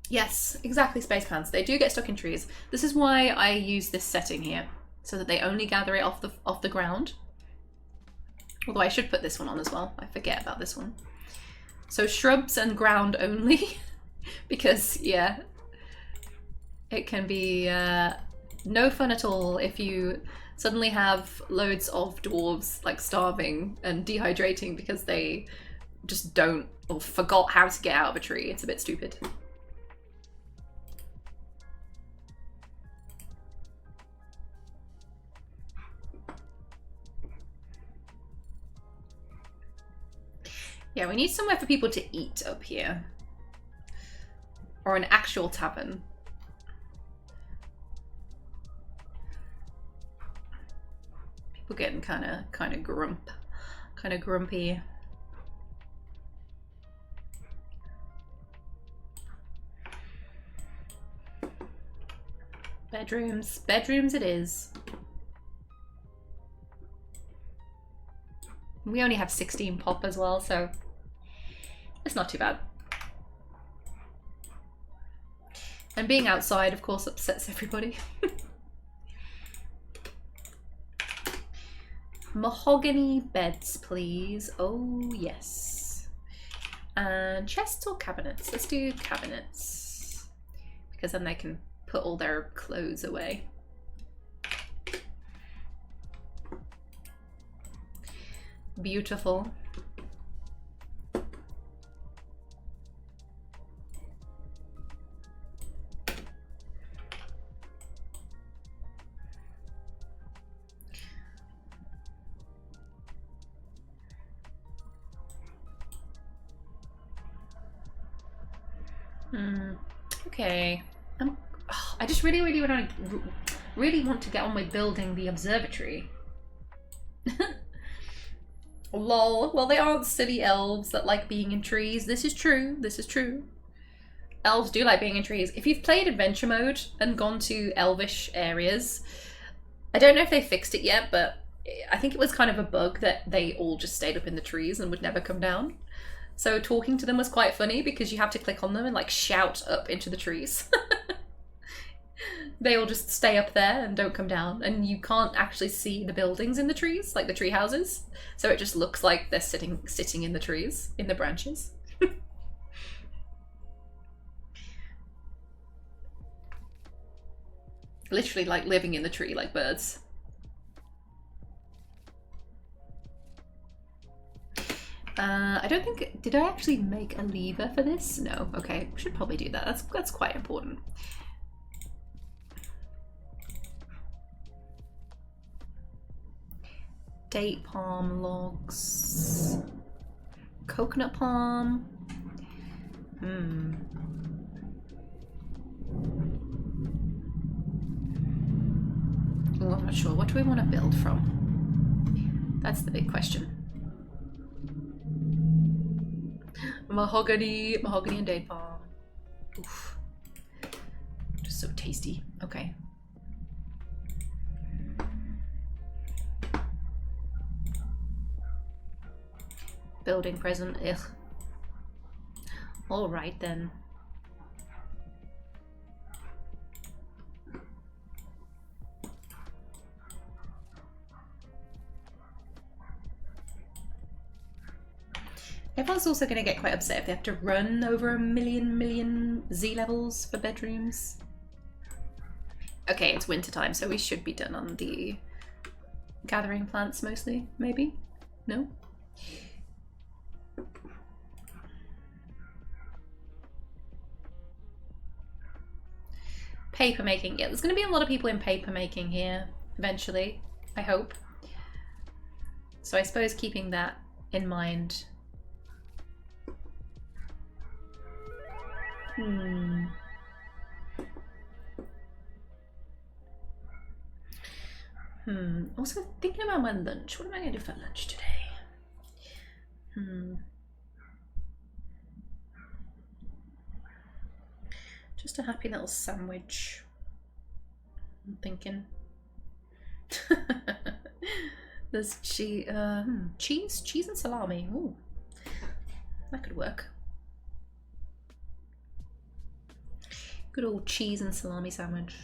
Yes, exactly, space pants. They do get stuck in trees. This is why I use this setting here, so that they only gather it off the ground. Although I should put this one on as well. I forget about this one. So shrubs and ground only, because yeah, it can be no fun at all if you suddenly have loads of dwarves like starving and dehydrating because they just don't or forgot how to get out of a tree. It's a bit stupid. Yeah, we need somewhere for people to eat up here. Or an actual tavern. People getting kind of grumpy. Bedrooms it is. We only have 16 pop as well, so it's not too bad. And being outside, of course, upsets everybody. Mahogany beds, please. Oh, yes. And chests or cabinets? Let's do cabinets. Because then they can put all their clothes away. Beautiful. Okay. I just really want to get on with building the observatory. Lol. Well, they aren't silly elves that like being in trees. This is true. This is true. Elves do like being in trees. If you've played adventure mode and gone to elvish areas, I don't know if they fixed it yet, but I think it was kind of a bug that they all just stayed up in the trees and would never come down. So talking to them was quite funny because you have to click on them and like shout up into the trees. They all just stay up there and don't come down, and you can't actually see the buildings in the trees, like the tree houses. So it just looks like they're sitting in the trees, in the branches. Literally like living in the tree like birds. I don't think, did I actually make a lever for this? No, okay, should probably do that. That's quite important. Date palm logs. Coconut palm. Oh, I'm not sure. What do we want to build from? That's the big question. Mahogany and date palm. Oof. Just so tasty. Okay. Building present. Ugh. All right then. Everyone's also going to get quite upset if they have to run over a million Z levels for bedrooms. Okay, it's winter time, so we should be done on the gathering plants mostly, maybe? No? Paper making. Yeah, there's going to be a lot of people in paper making here eventually, I hope. So I suppose keeping that in mind. Also thinking about my lunch. What am I going to do for lunch today? Just a happy little sandwich. I'm thinking. There's cheese and salami. Ooh, that could work. Good old cheese and salami sandwich.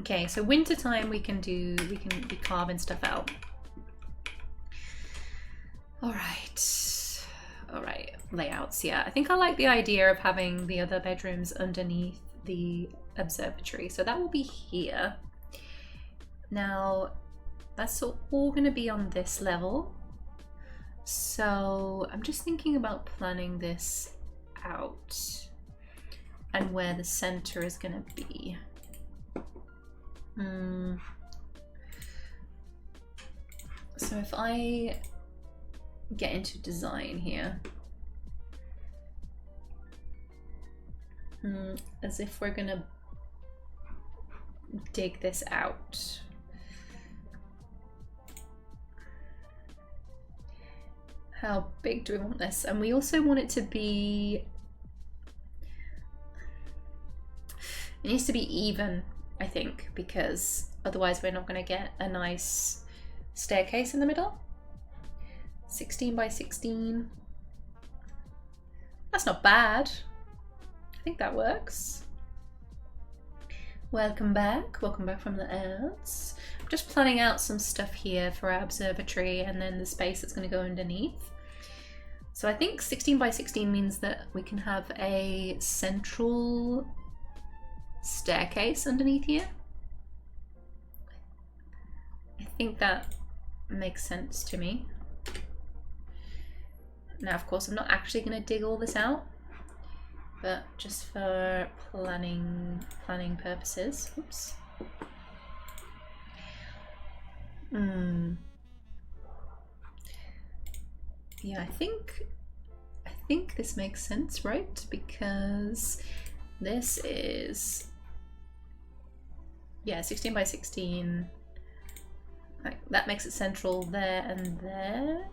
Okay, so winter time we can be carving stuff out. All right, layouts. Yeah, I think I like the idea of having the other bedrooms underneath the observatory. So that will be here. Now, that's all going to be on this level. So I'm just thinking about planning this out and where the center is going to be. So if I get into design here, as if we're gonna dig this out. How big do we want this? And we also want it to be, it needs to be even, I think, because otherwise we're not going to get a nice staircase in the middle. 16 by 16. That's not bad. I think that works. Welcome back from the ads. I'm just planning out some stuff here for our observatory and then the space that's going to go underneath. So I think 16 by 16 means that we can have a central staircase underneath here. I think that makes sense to me. Now, of course, I'm not actually going to dig all this out, but just for planning purposes. Oops. Yeah, I think this makes sense, right? Because this is, yeah, 16 by 16. Like, that makes it central there and there.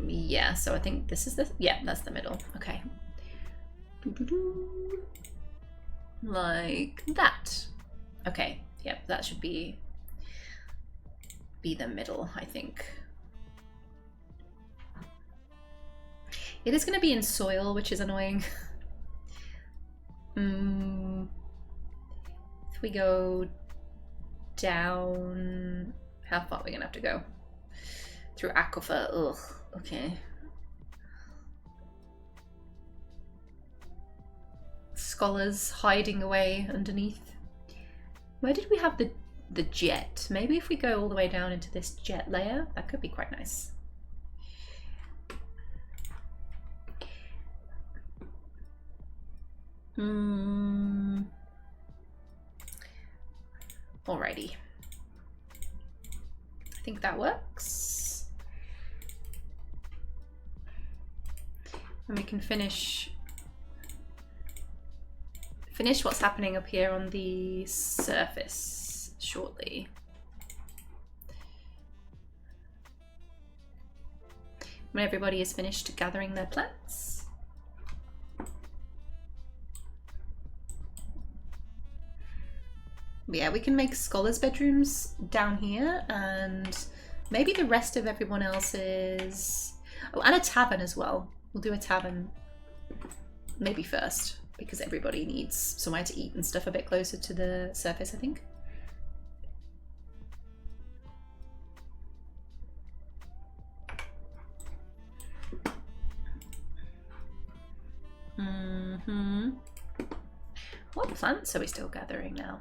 Yeah, so I think this is the, yeah, that's the middle. Okay. Like that. Okay, yeah, that should be the middle, I think. It is going to be in soil, which is annoying. If we go down, how far are we going to have to go? Through aquifer, ugh, okay. Scholars hiding away underneath. Where did we have the jet? Maybe if we go all the way down into this jet layer, that could be quite nice. Alrighty. I think that works. And we can finish what's happening up here on the surface shortly. When everybody is finished gathering their plants. Yeah, we can make scholars' bedrooms down here, and maybe the rest of everyone else's. Oh, and a tavern as well. We'll do a tavern maybe first, because everybody needs somewhere to eat and stuff a bit closer to the surface, I think. What plants are we still gathering now?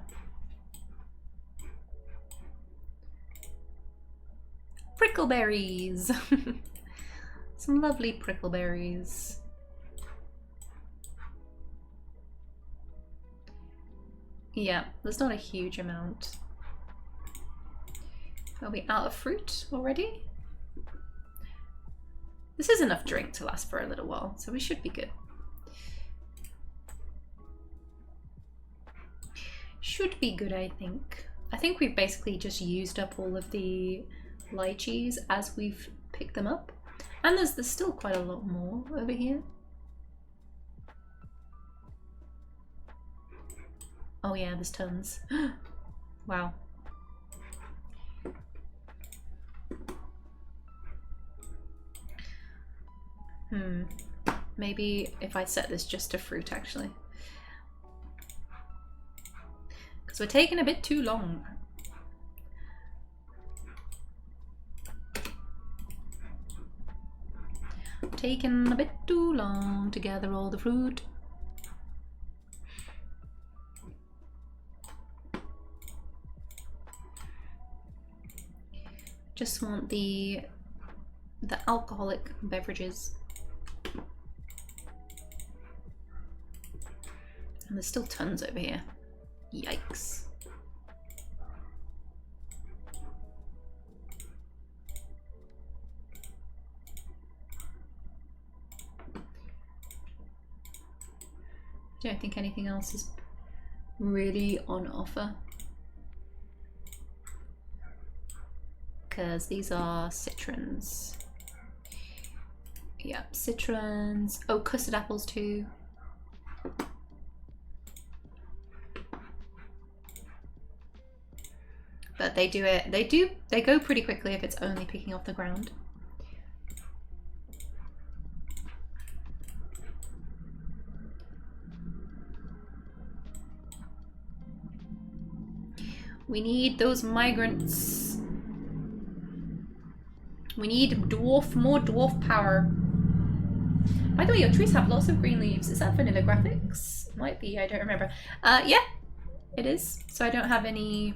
prickleberries. Some lovely prickleberries. Yeah, there's not a huge amount. Are we out of fruit already? This is enough drink to last for a little while, so we should be good. Should be good, I think. I think we've basically just used up all of the lychees as we've picked them up. And there's still quite a lot more over here. Oh yeah, there's tons. Wow. Maybe if I set this just to fruit, actually. Because we're taking a bit too long. Taking a bit too long to gather all the fruit. Just want the alcoholic beverages. And there's still tons over here. Yikes. Don't think anything else is really on offer. Because these are citrons. Yeah, citrons. Oh, custard apples too. But they go pretty quickly if it's only picking off the ground. We need those migrants. We need more dwarf power. By the way, your trees have lots of green leaves. Is that vanilla graphics? Might be, I don't remember. Yeah, it is. So I don't have any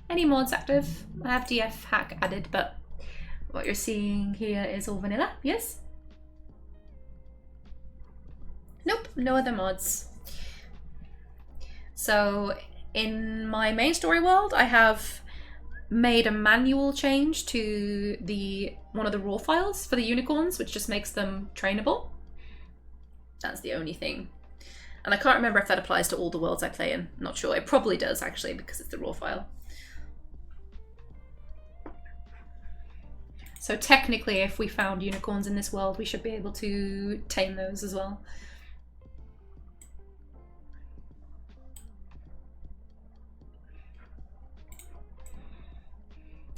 mods active. I have DF hack added, but what you're seeing here is all vanilla, yes? Nope, no other mods. So in my main story world, I have made a manual change to one of the raw files for the unicorns, which just makes them trainable. That's the only thing. And I can't remember if that applies to all the worlds I play in. Not sure. It probably does, actually, because it's the raw file. So technically, if we found unicorns in this world, we should be able to tame those as well.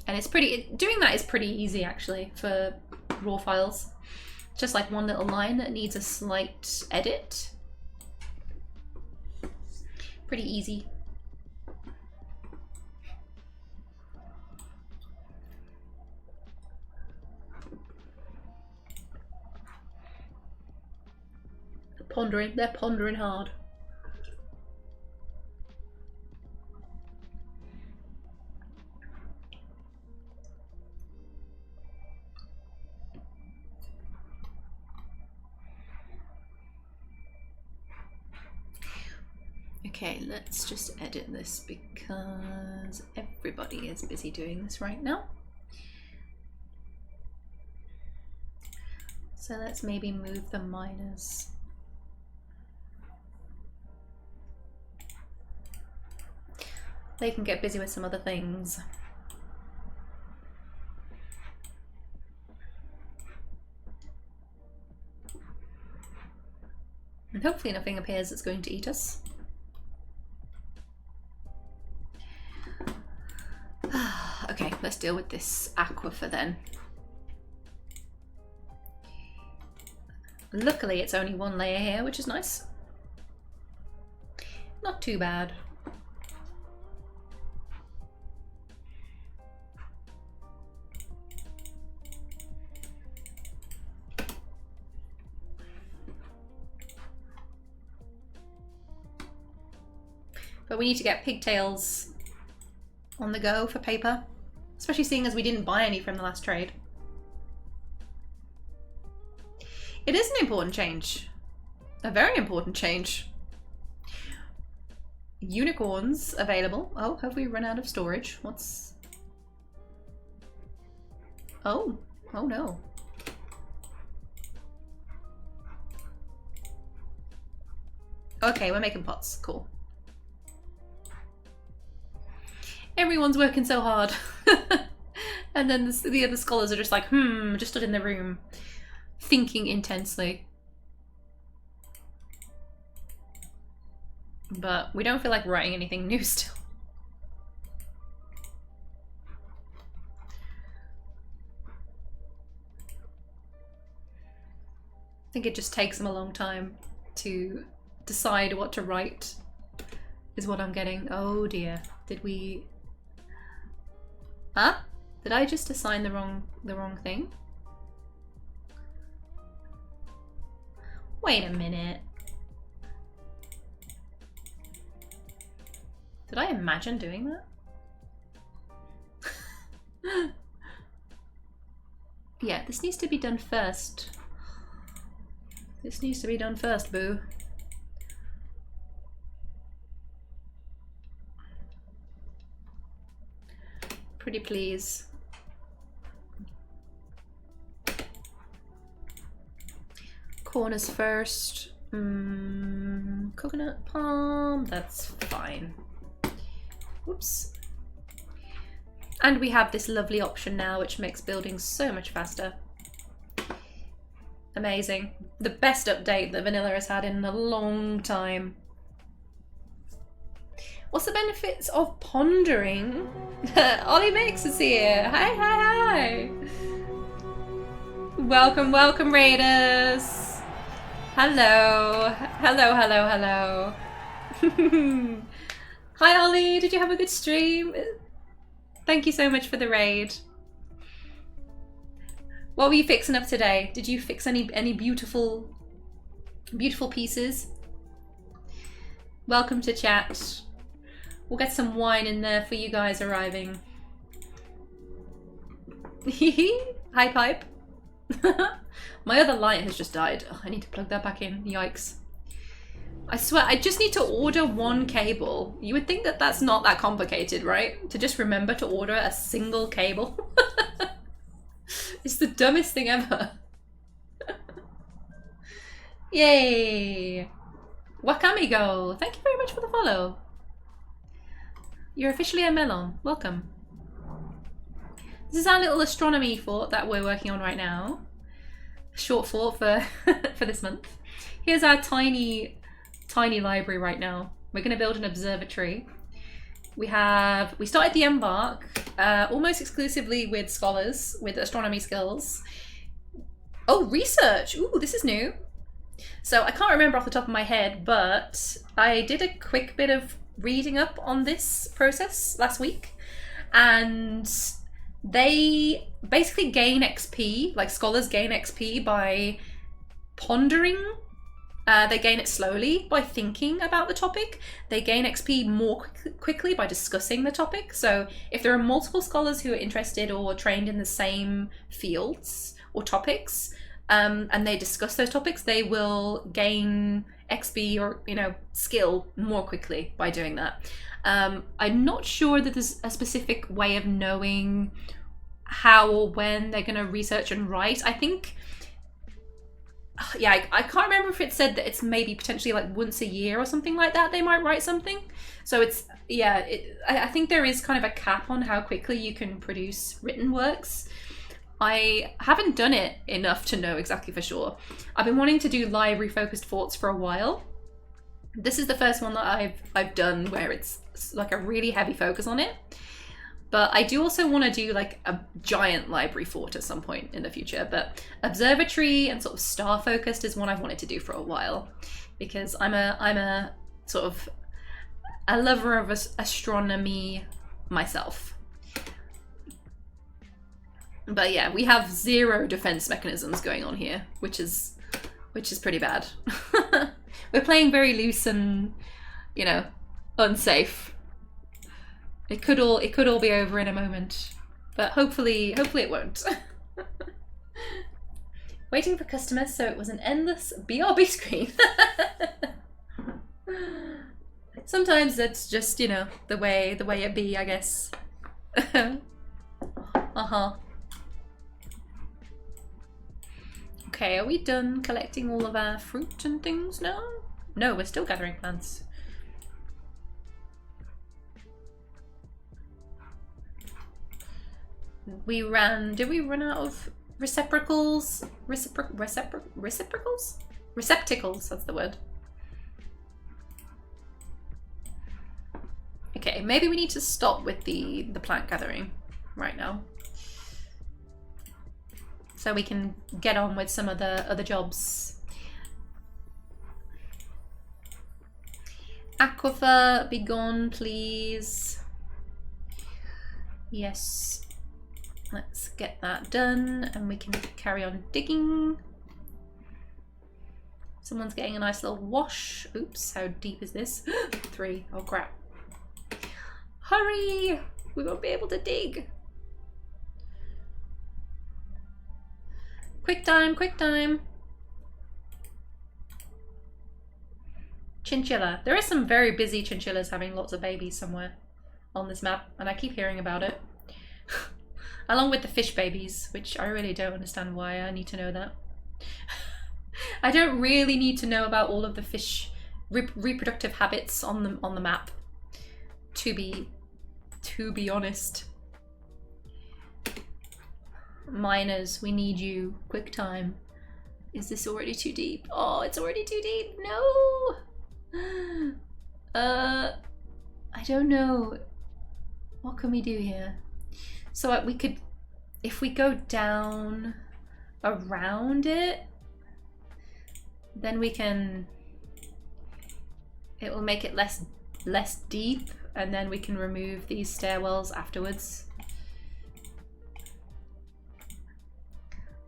And it's doing that is pretty easy actually for raw files. Just like one little line that needs a slight edit. Pretty easy. They're pondering hard. Okay, let's just edit this because everybody is busy doing this right now. So let's maybe move the miners. They can get busy with some other things. And hopefully nothing appears that's going to eat us. Okay, let's deal with this aquifer then. Luckily it's only one layer here, which is nice. Not too bad. But we need to get pigtails on the go for paper. Especially seeing as we didn't buy any from the last trade. It is an important change. A very important change. Unicorns available. Oh, have we run out of storage? What's... Oh. Oh no. Okay, we're making pots. Cool. Everyone's working so hard. And then the other scholars are just like, just stood in the room, thinking intensely. But we don't feel like writing anything new still. I think it just takes them a long time to decide what to write, is what I'm getting. Oh dear. Did we... Huh? Did I just assign the wrong thing? Wait a minute. Did I imagine doing that? Yeah, this needs to be done first. This needs to be done first, boo. Pretty please. Corners first. Coconut palm, that's fine. Oops. And we have this lovely option now, which makes building so much faster. Amazing. The best update that Vanilla has had in a long time. What's the benefits of pondering? Ollie Mix is here. Hi, hi, hi. Welcome, welcome, Raiders. Hello. Hello, hello, hello. Hi, Ollie. Did you have a good stream? Thank you so much for the raid. What were you fixing up today? Did you fix any beautiful pieces? Welcome to chat. We'll get some wine in there for you guys arriving. Hi, Pipe. My other light has just died. Oh, I need to plug that back in. Yikes. I swear, I just need to order one cable. You would think that that's not that complicated, right? To just remember to order a single cable. It's the dumbest thing ever. Yay! Wakamigo, thank you very much for the follow. You're officially a melon. Welcome. This is our little astronomy fort that we're working on right now. Short fort for for this month. Here's our tiny library right now. We're going to build an observatory. We started the Embark almost exclusively with scholars with astronomy skills. Oh, research! Ooh, this is new. So I can't remember off the top of my head, but I did a quick bit of reading up on this process last week, and they basically gain XP, like scholars gain XP by pondering. They gain it slowly by thinking about the topic. They gain XP more quickly by discussing the topic. So if there are multiple scholars who are interested or trained in the same fields or topics, and they discuss those topics, they will gain XP or, skill more quickly by doing that. I'm not sure that there's a specific way of knowing how or when they're going to research and write. I think... Yeah, I can't remember if it said that it's maybe potentially like once a year or something like that they might write something. So it's, yeah, I think there is kind of a cap on how quickly you can produce written works. I haven't done it enough to know exactly for sure. I've been wanting to do library focused forts for a while. This is the first one that I've done where it's like a really heavy focus on it. But I do also want to do like a giant library fort at some point in the future. But observatory and sort of star focused is one I've wanted to do for a while, because I'm a sort of a lover of astronomy myself. But yeah, we have 0 defense mechanisms going on here, which is pretty bad. We're playing very loose and, unsafe. It could all be over in a moment. But hopefully it won't. Waiting for customers, so it was an endless BRB screen. Sometimes that's just, you know, the way it be, I guess. Uh-huh. Okay, are we done collecting all of our fruit and things now? No, we're still gathering plants. Did we run out of receptacles? Receptacles? Receptacles, that's the word. Okay, maybe we need to stop with the plant gathering right now. So we can get on with some of the other jobs. Aquifer, be gone, please. Yes. Let's get that done and we can carry on digging. Someone's getting a nice little wash. Oops, how deep is this? 3. Oh crap. Hurry! We won't be able to dig. Quick time, quick time. Chinchilla. There are some very busy chinchillas having lots of babies somewhere on this map, and I keep hearing about it. Along with the fish babies, which I really don't understand why I need to know that. I don't really need to know about all of the fish reproductive habits on the map, to be honest. Miners, we need you. Quick time. Is this already too deep? Oh, it's already too deep. No. I don't know. What can we do here? So we could, if we go down around it, then we can, it will make it less deep, and then we can remove these stairwells afterwards.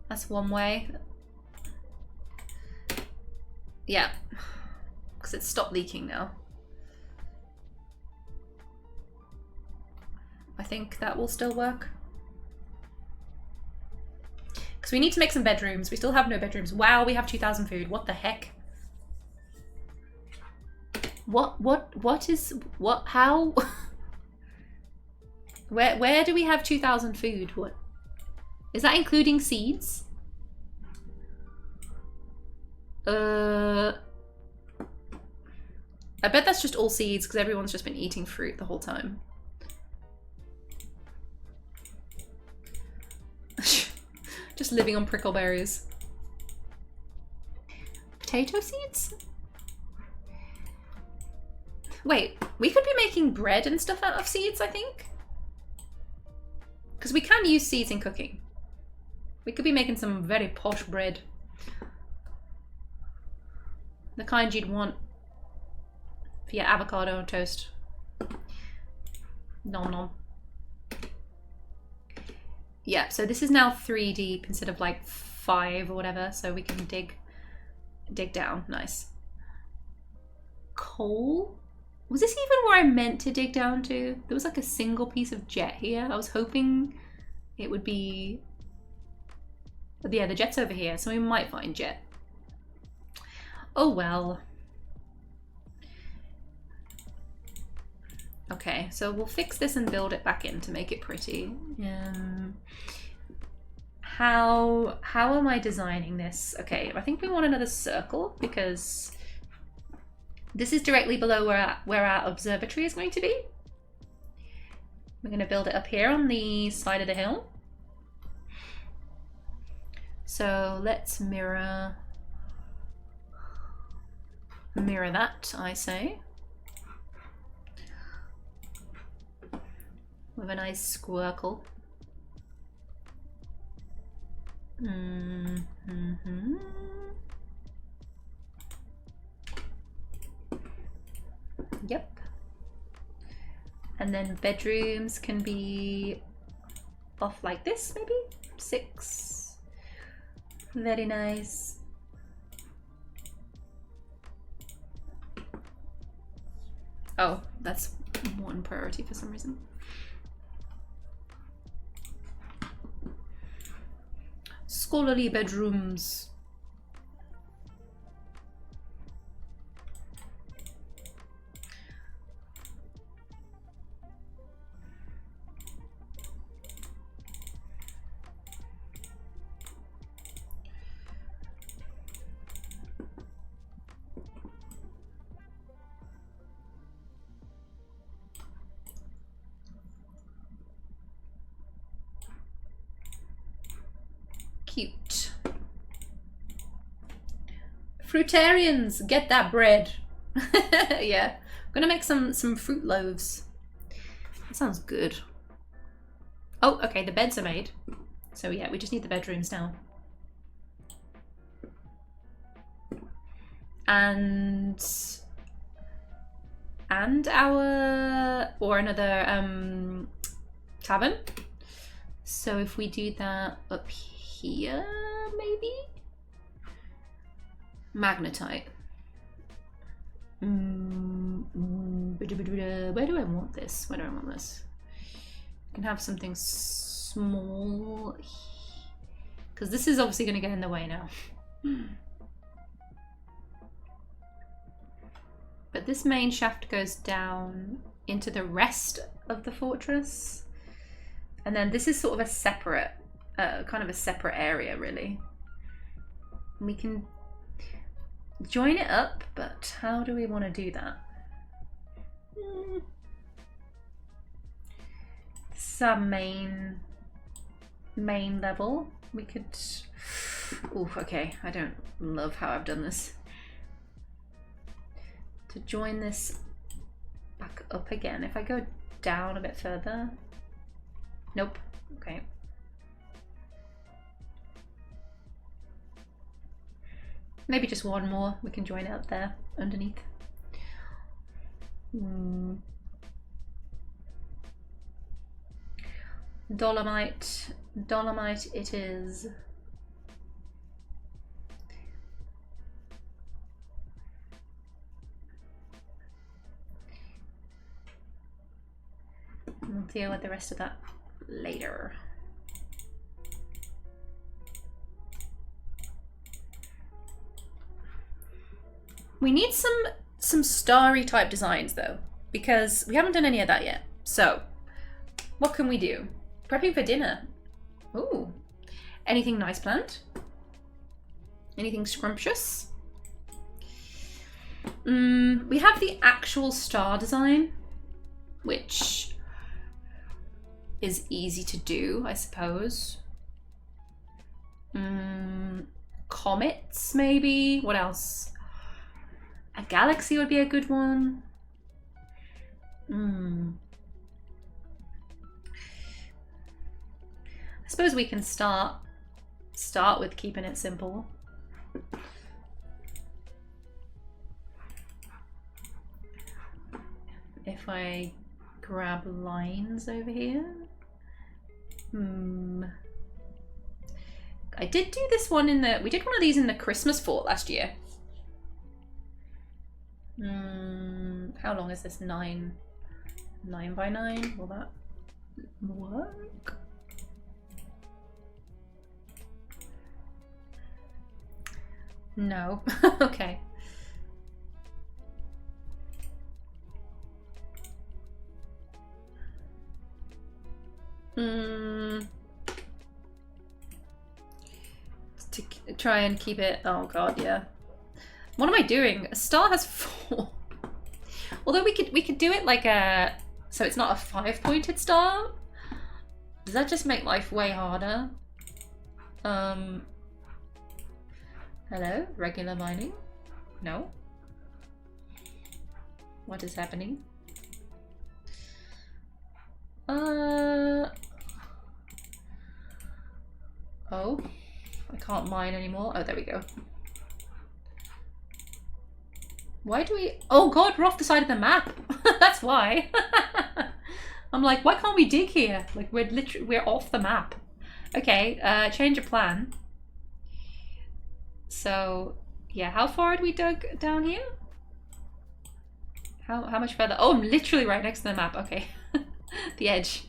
That's one way. Yeah, because it's stopped leaking now. I think that will still work. Because we need to make some bedrooms. We still have no bedrooms. Wow, we have 2,000 food. What the heck? How? Where do we have 2,000 food? What? Is that including seeds? I bet that's just all seeds because everyone's just been eating fruit the whole time. Just living on prickleberries. Potato seeds? Wait, we could be making bread and stuff out of seeds, I think? Because we can use seeds in cooking. We could be making some very posh bread. The kind you'd want for your avocado and toast. Nom nom. Yeah, so this is now 3 deep instead of like 5 or whatever, so we can dig down. Nice. Coal? Was this even where I meant to dig down to? There was like a single piece of jet here. I was hoping it would be... But yeah, the jet's over here, so we might find jet. Oh well. Okay, so we'll fix this and build it back in to make it pretty. How am I designing this? Okay, I think we want another circle because this is directly below where our observatory is going to be. We're going to build it up here on the side of the hill. So let's mirror that, I say. With a nice squircle. Yep. And then bedrooms can be off like this, maybe? 6. Very nice. Oh, that's one priority for some reason. Scholarly bedrooms. Cute. Fruitarians, get that bread. Yeah, I'm gonna make some fruit loaves. That sounds good. Oh, okay, the beds are made. So yeah, we just need the bedrooms now. And another tavern. So if we do that up here, maybe? Magnetite. Where do I want this? Where do I want this? I can have something small, because this is obviously going to get in the way now. But this main shaft goes down into the rest of the fortress. And then this is sort of a separate, kind of a separate area, really. We can join it up, but how do we want to do that? This is our main level. We could... Ooh, okay, I don't love how I've done this. To join this back up again, if I go down a bit further... Nope. Okay. Maybe just one more. We can join it up there underneath. Dolomite. Dolomite it is. We'll deal with the rest of that later. We need some starry type designs though, because we haven't done any of that yet. So what can we do? Prepping for dinner. Ooh. Anything nice planned? Anything scrumptious? We have the actual star design, which is easy to do, I suppose. Comets, maybe? What else? A galaxy would be a good one. I suppose we can start with keeping it simple. If I grab lines over here. I did do this one in the... We did one of these in the Christmas fort last year. How long is this? 9 by 9? Will that work? No. Okay. To try and keep it... Oh god, yeah. What am I doing? A star has 4. Although we could do it like a... So it's not a 5-pointed star? Does that just make life way harder? Hello? Regular mining? No? What is happening? Oh, I can't mine anymore. Oh, there we go. Why do we... Oh god, we're off the side of the map. That's why. I'm like, why can't we dig here? Like, we're off the map. Okay, change of plan. So, yeah, how far had we dug down here? How much further? Oh, I'm literally right next to the map. Okay. The edge.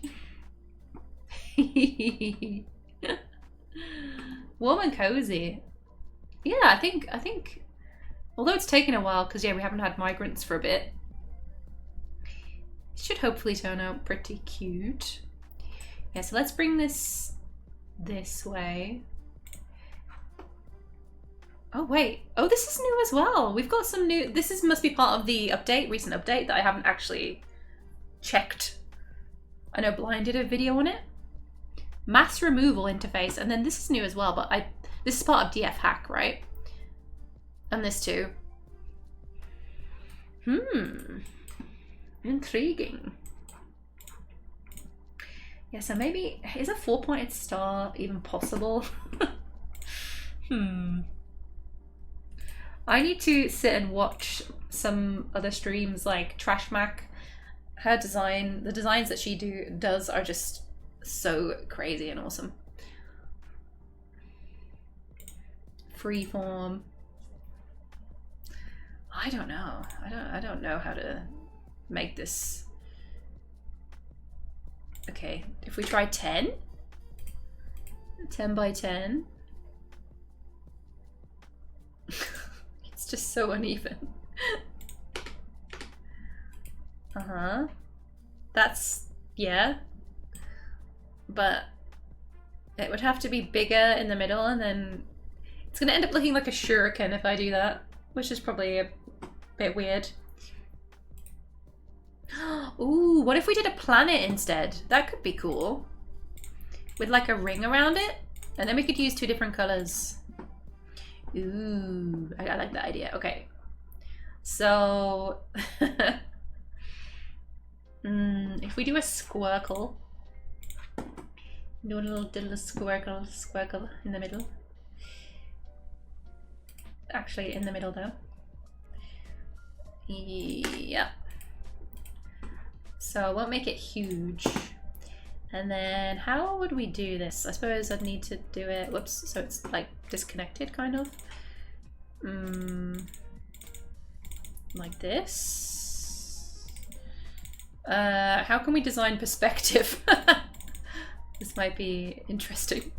Warm and cozy. Yeah, I think, although it's taken a while, because yeah, we haven't had migrants for a bit. It should hopefully turn out pretty cute. Yeah, so let's bring this way. Oh wait, oh this is new as well. We've got some new, must be part of the recent update that I haven't actually checked. I know Blind did a video on it. Mass removal interface, and then this is new as well, but this is part of DF hack, right? And this too. Intriguing. Yeah, so maybe, is a 4-pointed star even possible? I need to sit and watch some other streams like Trash Mac. Her design, the designs that she does are just so crazy and awesome. Freeform. I don't know. I don't know how to make this. Okay, if we try 10? 10 by 10. It's just so uneven. That's, yeah. But it would have to be bigger in the middle, and then it's gonna end up looking like a shuriken if I do that, which is probably a bit weird. Ooh, what if we did a planet instead? That could be cool. With like a ring around it, and then we could use 2 different colors. Ooh, I like that idea. Okay. So, if we do a squircle, do a little squircle in the middle. Actually, in the middle though. Yeah. So I won't make it huge. And then how would we do this? I suppose I'd need to do it, whoops, so it's like disconnected kind of. Like this. How can we design perspective? This might be interesting.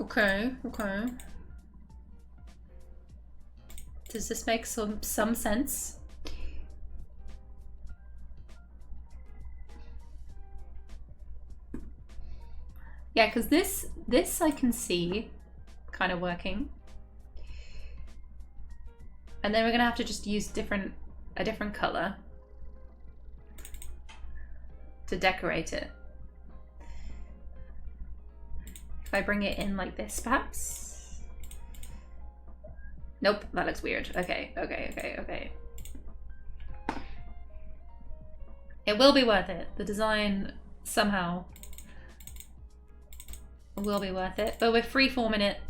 Okay. Does this make some sense? Yeah, because this I can see kind of working. And then we're gonna have to just use a different color to decorate it. If I bring it in like this, perhaps? Nope, that looks weird. Okay. It will be worth it. The design somehow will be worth it, but we're freeforming it.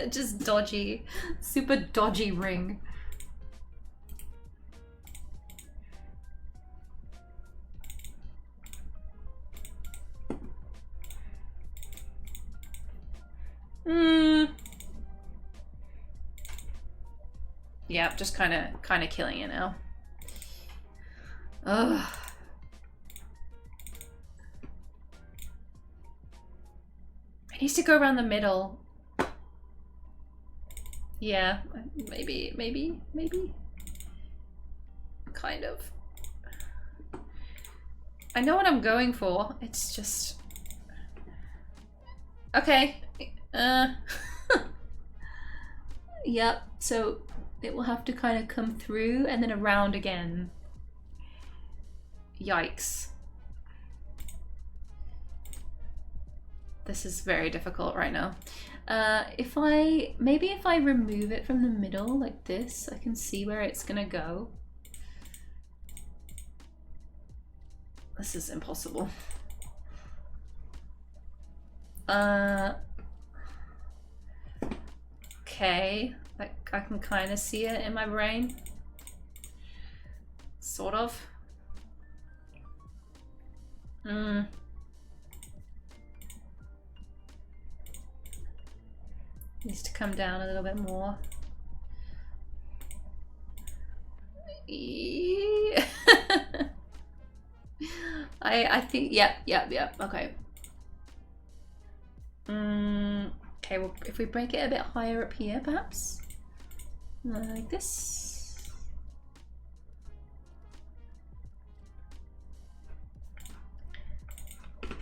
Just dodgy, super dodgy ring. Yeah, just kind of killing it now. Ugh. It needs to go around the middle. Yeah, maybe. Kind of. I know what I'm going for. It's just... Okay. Yep, so it will have to kind of come through and then around again. Yikes. This is very difficult right now. Maybe if I remove it from the middle like this, I can see where it's gonna go. This is impossible. Okay, like I can kind of see it in my brain. Sort of. Needs to come down a little bit more. I think, yep, okay. Okay, well, if we break it a bit higher up here, perhaps? Like this.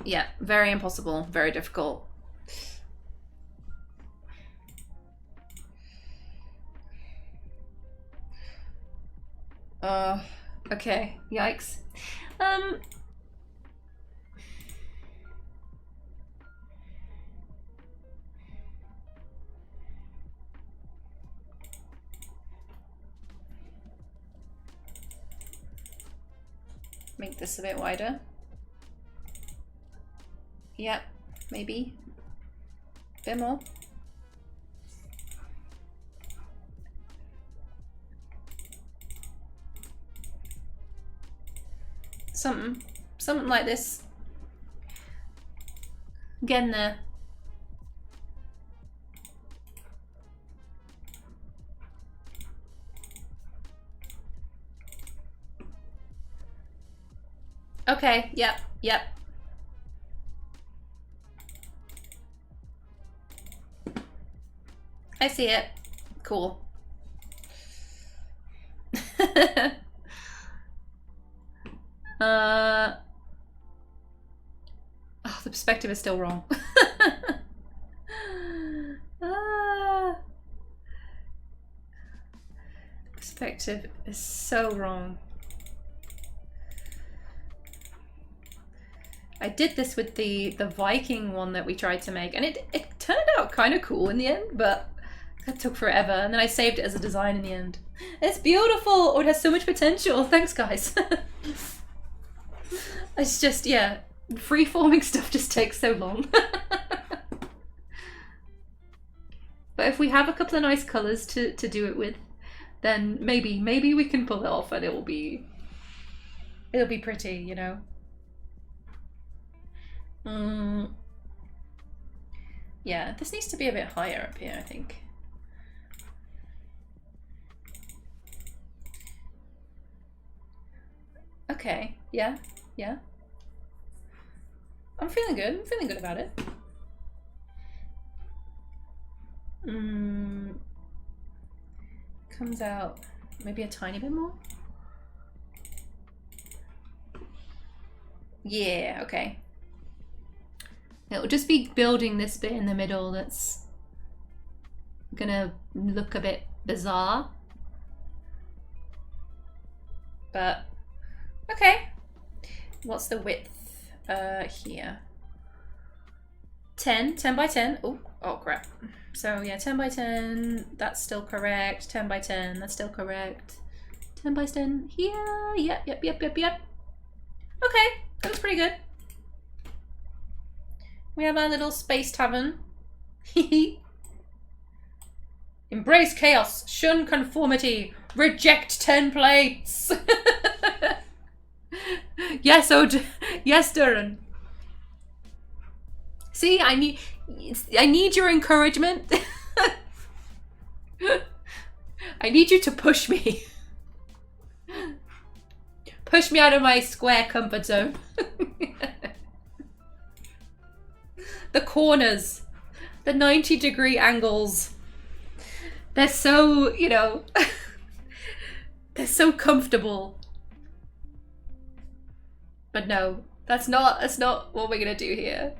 Yeah, very impossible, very difficult. Okay, yikes. Make this a bit wider. Yep, maybe. A bit more. Something like this. Getting there. Okay, yep. I see it. Cool. Oh, the perspective is still wrong. Perspective is so wrong. I did this with the Viking one that we tried to make, and it turned out kind of cool in the end, but that took forever, and then I saved it as a design in the end. It's beautiful! Oh, it has so much potential! Thanks, guys! It's just, yeah, free-forming stuff just takes so long. But if we have a couple of nice colours to do it with, then maybe we can pull it off and it'll be pretty, you know? Yeah, this needs to be a bit higher up here, I think. Okay, yeah. I'm feeling good. I'm feeling good about it. Comes out maybe a tiny bit more. Yeah, okay. It'll just be building this bit in the middle that's gonna look a bit bizarre. But, okay. What's the width here? 10 by 10. Oh crap. So yeah, 10 by 10, that's still correct. 10 by 10, that's still correct. 10 by 10 here. Yep. Okay, that was pretty good. We have our little space tavern. Embrace chaos, shun conformity, reject templates. Yes, yes, Duran. See, I need your encouragement. I need you to push me. Push me out of my square comfort zone. The corners, the 90-degree angles. They're so, you know, they're so comfortable. But no, that's not what we're gonna do here.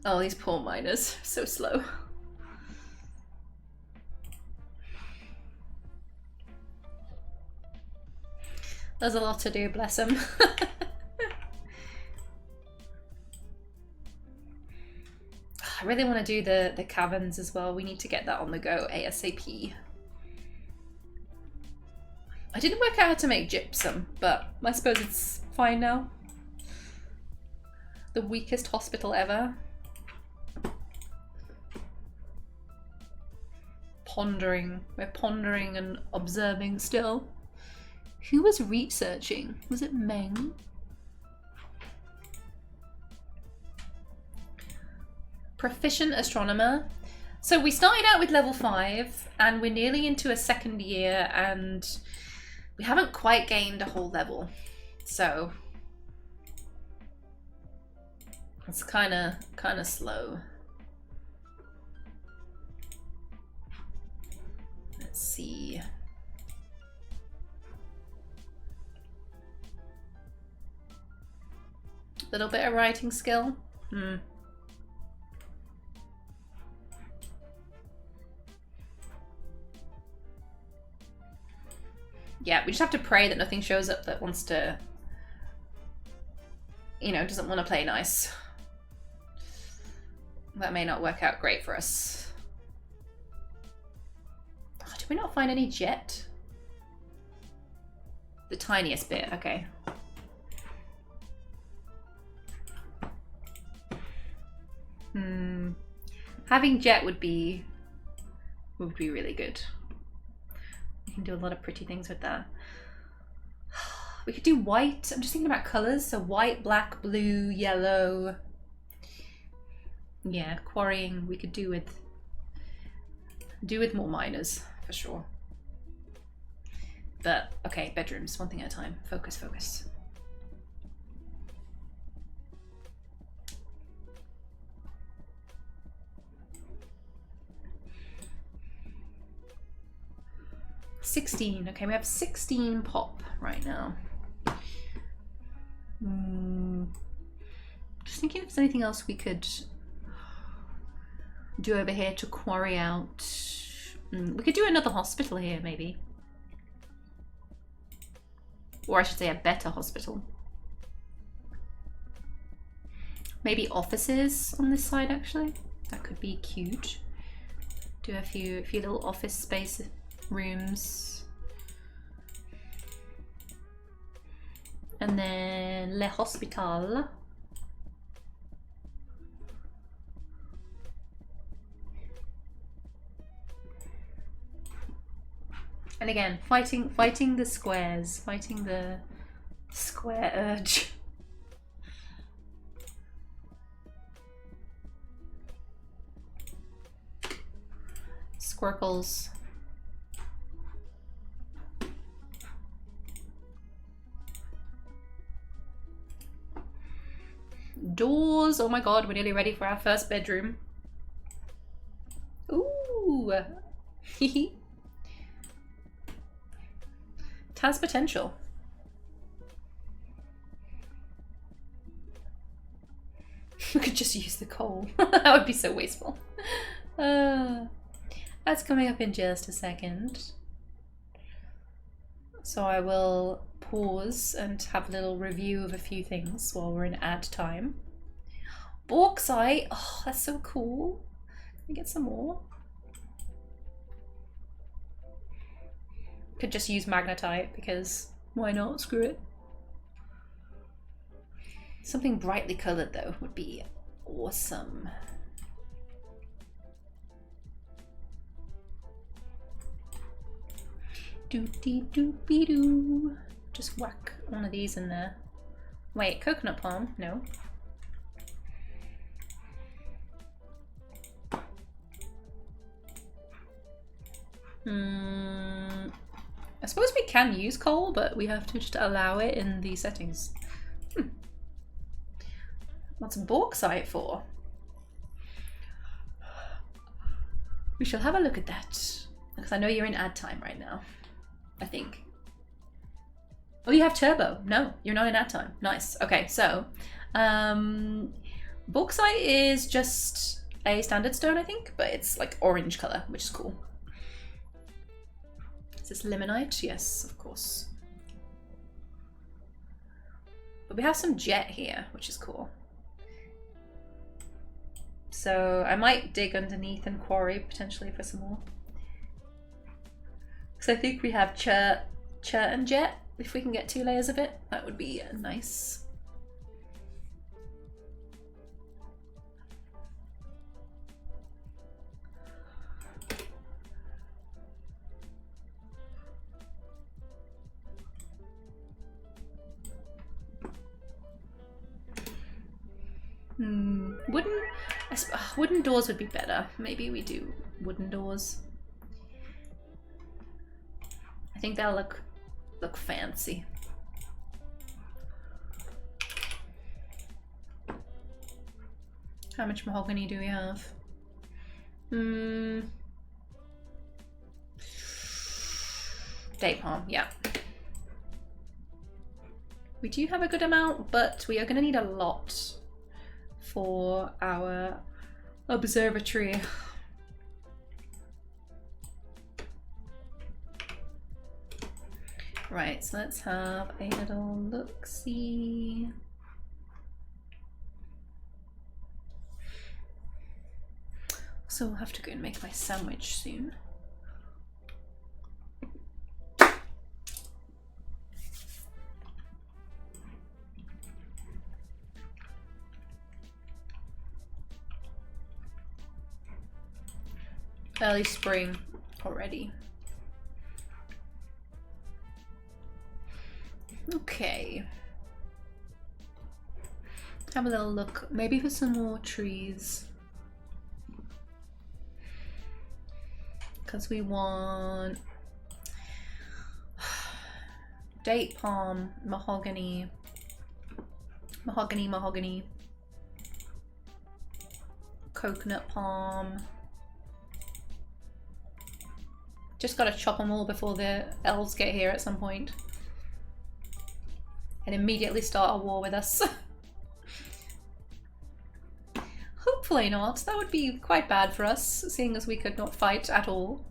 Oh, these poor miners, so slow. There's a lot to do, bless them. I really want to do the caverns as well. We need to get that on the go ASAP. I didn't work out how to make gypsum, but I suppose it's fine now. The weakest hospital ever. Pondering. We're pondering and observing still. Who was researching? Was it Meng? Proficient astronomer. So we started out with level 5 and we're nearly into a second year and we haven't quite gained a whole level. So it's kind of slow. Let's see. Little bit of writing skill. Yeah, we just have to pray that nothing shows up that wants to, you know, doesn't want to play nice. That may not work out great for us. Oh, did we not find any jet? The tiniest bit, okay. Having jet would be really good. We can do a lot of pretty things with that. We could do white. I'm just thinking about colors. So white, black, blue, yellow. Yeah, quarrying we could do with more miners for sure. But okay, bedrooms, one thing at a time. Focus, focus. $16. Okay, we have 16 pop right now. Just thinking if there's anything else we could do over here to quarry out. We could do another hospital here, maybe. Or I should say a better hospital. Maybe offices on this side, actually. That could be cute. Do a few little office space rooms. And then Le Hospital. And again, fighting the squares, fighting the square urge. Squircles. Doors. Oh my god, we're nearly ready for our first bedroom. Ooh. It has potential. We could just use the coal. That would be so wasteful. That's coming up in just a second. So I will pause and have a little review of a few things while we're in ad time. Bauxite. Oh, that's so cool. Can we get some more? Could just use magnetite because why not? Screw it. Something brightly colored though would be awesome. Doo-dee-doo-be-doo. Just whack one of these in there. Wait, coconut palm? No. I suppose we can use coal, but we have to just allow it in the settings. What's bauxite for? We shall have a look at that. Because I know you're in ad time right now. I think. Oh, you have turbo. No, you're not in ad time. Nice. Okay, so bauxite is just a standard stone, I think, but it's like orange color, which is cool. Is this limonite? Yes, of course. But we have some jet here, which is cool. So I might dig underneath and quarry potentially for some more. Because I think we have chert and jet. If we can get 2 layers of it, that would be nice. Wouldn't... Wooden doors would be better. Maybe we do wooden doors. I think they'll look fancy. How much mahogany do we have? Date palm, yeah. We do have a good amount, but we are going to need a lot for our observatory. Right, so let's have a little look-see. So I'll have to go and make my sandwich soon. Early spring already. Okay. Have a little look, maybe for some more trees. Because we want date palm, mahogany, coconut palm. Just gotta chop them all before the elves get here at some point and immediately start a war with us. Hopefully not. That would be quite bad for us, seeing as we could not fight at all.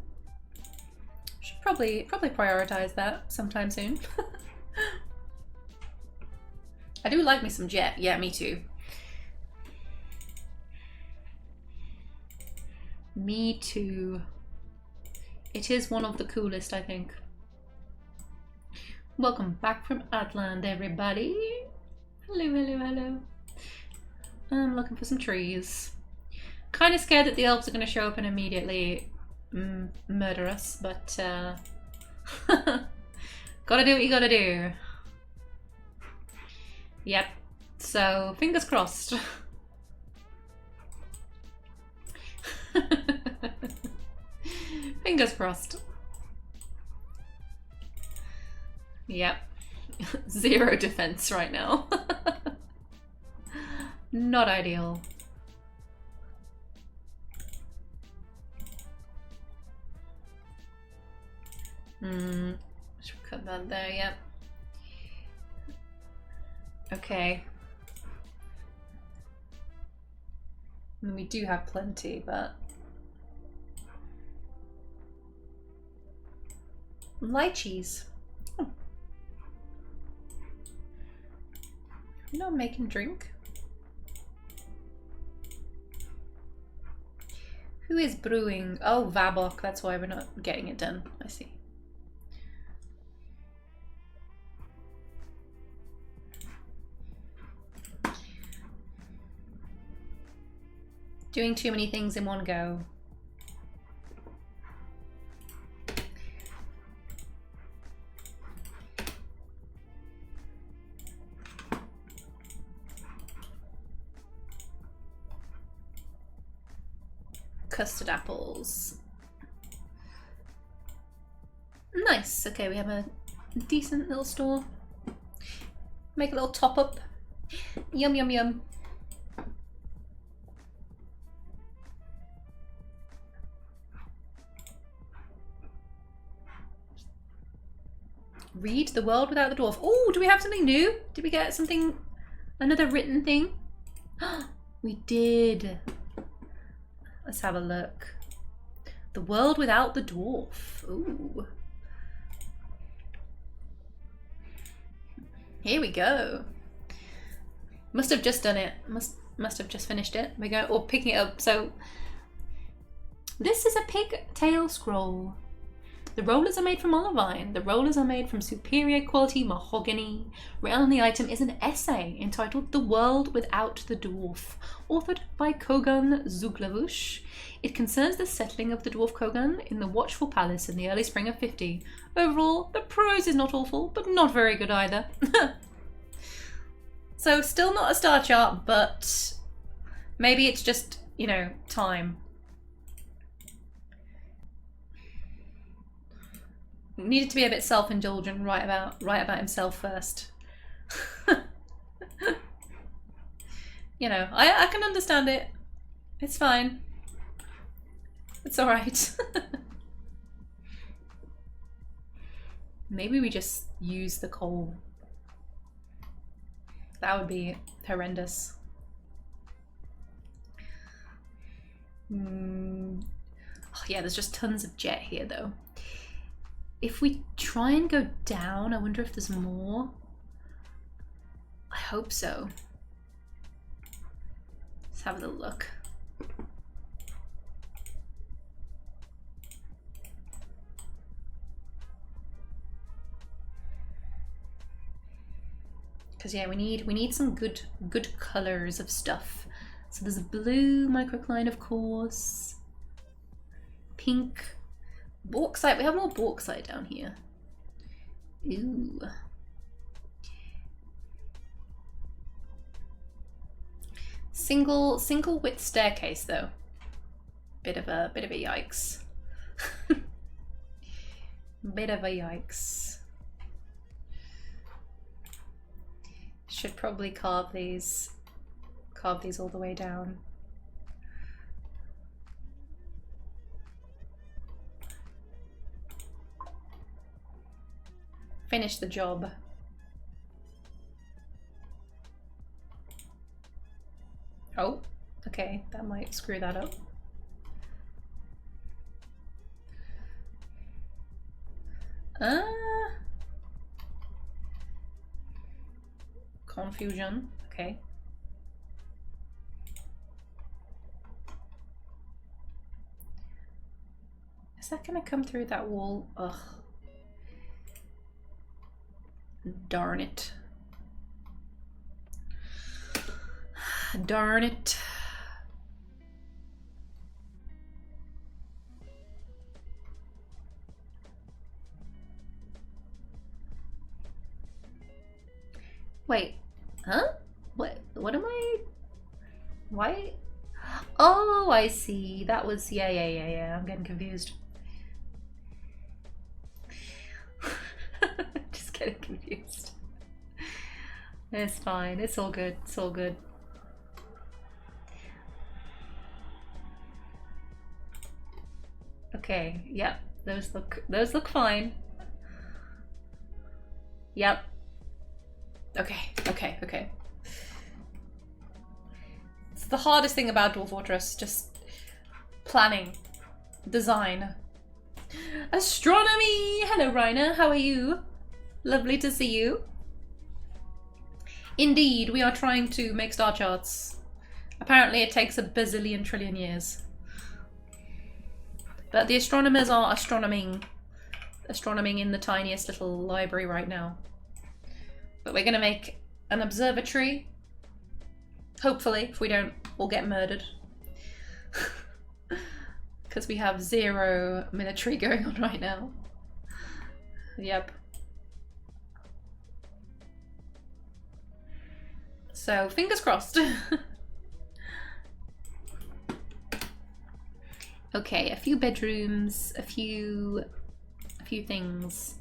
Should probably prioritize that sometime soon. I do like me some jet. Yeah, me too. Me too. It is one of the coolest, I think. Welcome back from Outland, everybody. Hello, hello, hello. I'm looking for some trees. Kind of scared that the elves are going to show up and immediately murder us, but gotta do what you gotta do. Yep, so fingers crossed. Fingers crossed. Yep. 0 defense right now. Not ideal. Should we cut that there? Yep. Okay. I mean, we do have plenty, but lychees. Oh. You know, making drink. Who is brewing? Oh, Vabok. That's why we're not getting it done. I see. Doing too many things in one go. Custard apples. Nice. Okay, we have a decent little store. Make a little top up. Yum, yum, yum. Read The World Without the Dwarf. Oh, do we have something new? Did we get something, another written thing? We did. Let's have a look. The World Without the Dwarf. Ooh. Here we go. Must have just done it. Must have just finished it. We're going, or picking it up. So this is a pigtail scroll. The rollers are made from olivine. The rollers are made from superior quality mahogany. Written on the item is an essay entitled The World Without the Dwarf, authored by Kogan Zuglavush. It concerns the settling of the dwarf Kogan in the Watchful Palace in the early spring of 50. Overall, the prose is not awful, but not very good either. So still not a star chart, but maybe it's just you know, time. Needed to be a bit self-indulgent, write about himself first. You know, I can understand it. It's fine. It's alright. Maybe we just use the coal. That would be horrendous. Oh yeah, there's just tons of jet here though. If we try and go down, I wonder if there's more. I hope so. Let's have a look. Because yeah, we need some good colors of stuff. So there's a blue microcline, of course. Pink. Bauxite. We have more bauxite down here. Ooh. Single width staircase though. Bit of a yikes. Bit of a yikes. Should probably carve these all the way down. Finish the job. Oh, okay, that might screw that up. Confusion, okay. Is that gonna come through that wall? Ugh. Darn it. Darn it. Wait, huh? What am I? Why? Oh, I see. That was, yeah. I'm getting confused. Just getting confused. It's fine. It's all good. It's all good. Okay. Yep. Those look fine. Yep. Okay. It's the hardest thing about Dwarf Fortress, just planning, design. Astronomy! Hello, Rainer. How are you? Lovely to see you. Indeed, we are trying to make star charts. Apparently it takes a bazillion trillion years. But the astronomers are astronoming in the tiniest little library right now. But we're gonna make an observatory. Hopefully, if we don't all get murdered. Because we have 0 military going on right now. Yep. So, fingers crossed. Okay, a few bedrooms, a few things.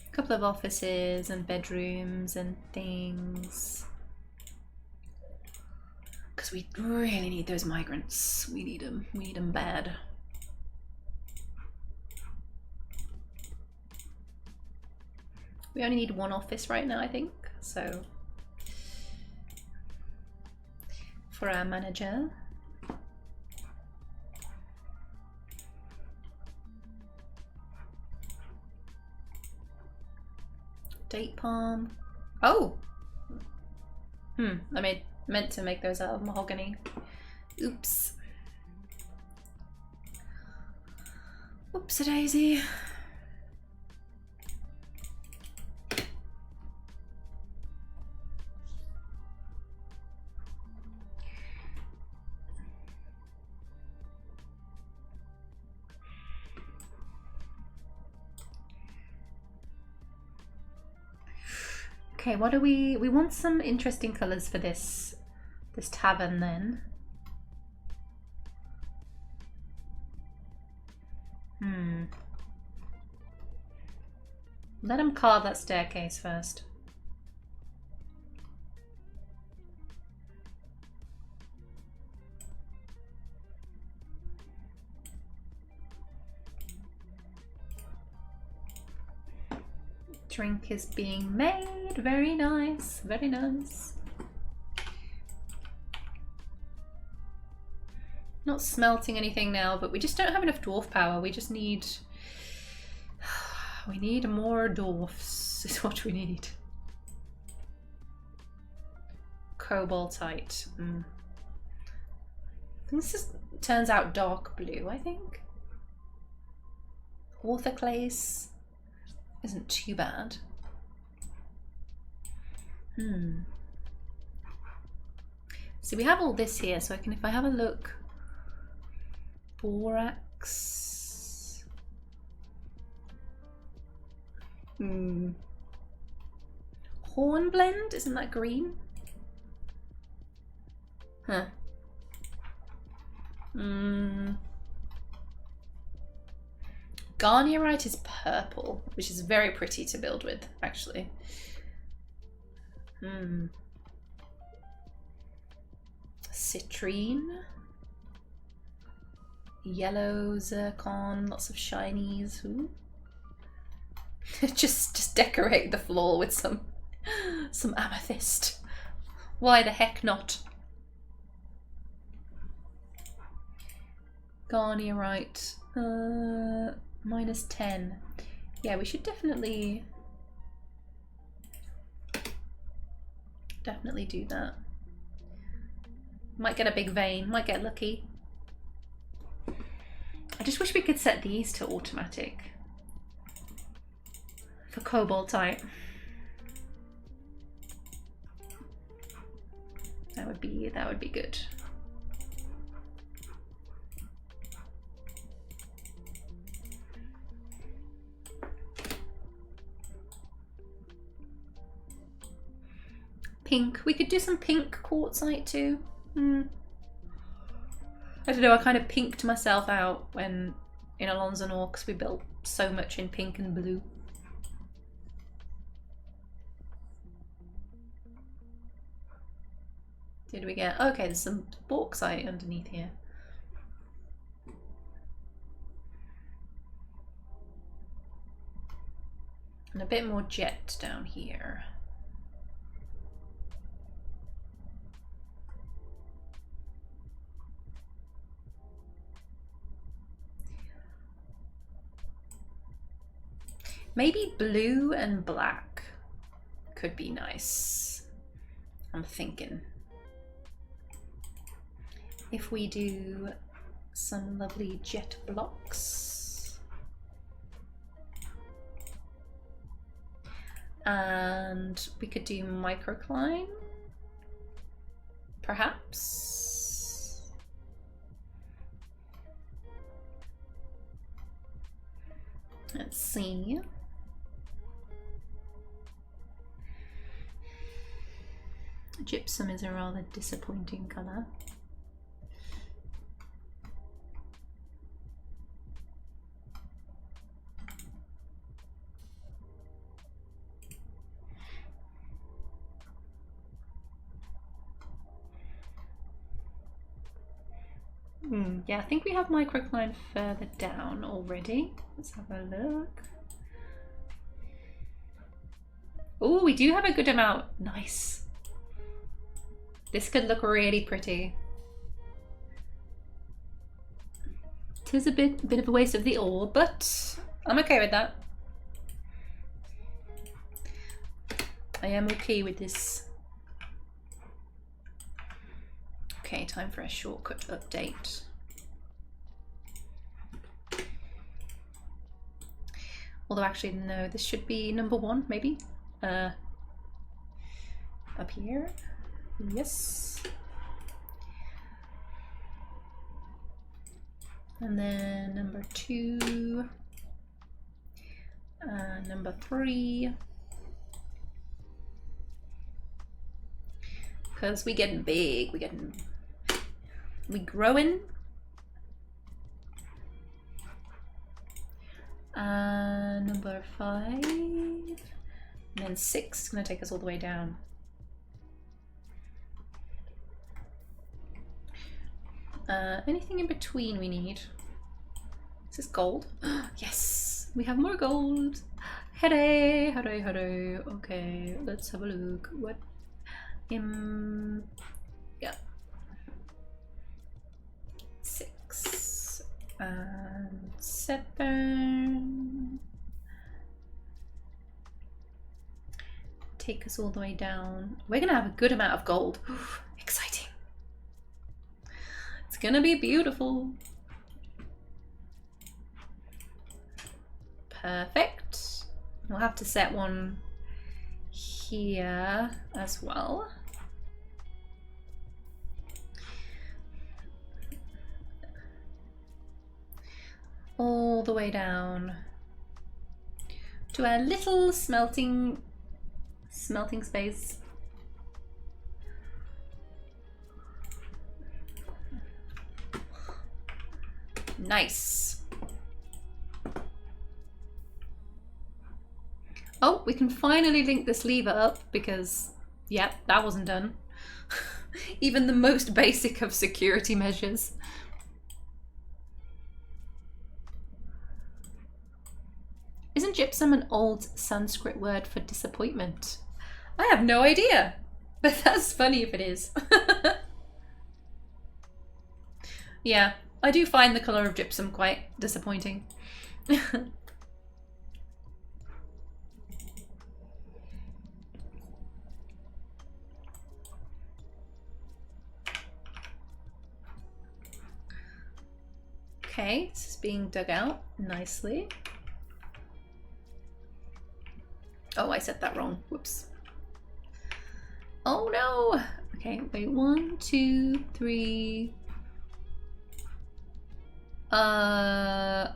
A couple of offices and bedrooms and things. Because we really need those migrants. We need them. We need them bad. We only need 1 office right now, I think. So, for our manager. Date palm. Oh! I meant to make those out of mahogany. Oops. Oops-a-daisy. Okay, what do we want some interesting colours for this tavern then. Let him carve that staircase first. Drink is being made. Very nice. Very nice. Not smelting anything now, but we just don't have enough dwarf power. We just need... We need more dwarfs, is what we need. Cobaltite. I think this just turns out dark blue, I think. Orthoclase isn't too bad. So we have all this here, so I can, if I have a look, borax. Hornblende, isn't that green? Huh. Garnierite is purple, which is very pretty to build with, actually. Citrine. Yellow zircon, lots of shinies. Ooh. just decorate the floor with some amethyst. Why the heck not? Garnierite. -10. Yeah, we should definitely do that. Might get a big vein, might get lucky. I just wish we could set these to automatic for cobaltite. That would be good. Pink. We could do some pink quartzite too. I don't know, I kind of pinked myself out when in Alonzo Nor because we built so much in pink and blue. Did we get... Okay, there's some bauxite underneath here. And a bit more jet down here. Maybe blue and black could be nice. I'm thinking. If we do some lovely jet blocks. And we could do microcline, perhaps. Let's see. Gypsum is a rather disappointing colour. Yeah, I think we have microcline further down already. Let's have a look. Oh, we do have a good amount. Nice. This could look really pretty. Tis a bit of a waste of the ore, but I'm okay with that. I am okay with this. Okay, time for a shortcut update. Although actually no, this should be number 1 maybe. Up here. Yes. And then number 2. Number 3. Because we getting big. We growing. Number 5. And then 6 is going to take us all the way down. Anything in between we need? Is this gold? Yes! We have more gold! Hooray! Hooray! Hooray! Okay, let's have a look. What? Yeah. 6 and 7. Take us all the way down. We're gonna have a good amount of gold. Exciting! It's gonna be beautiful. Perfect. We'll have to set one here as well. All the way down to our little smelting space. Nice. Oh, we can finally link this lever up because, yep, that wasn't done. Even the most basic of security measures. Isn't gypsum an old Sanskrit word for disappointment? I have no idea, but that's funny if it is. Yeah, I do find the colour of gypsum quite disappointing. Okay, this is being dug out nicely. Oh, I said that wrong. Whoops. Oh no! Okay, wait, 1, 2, 3. Darn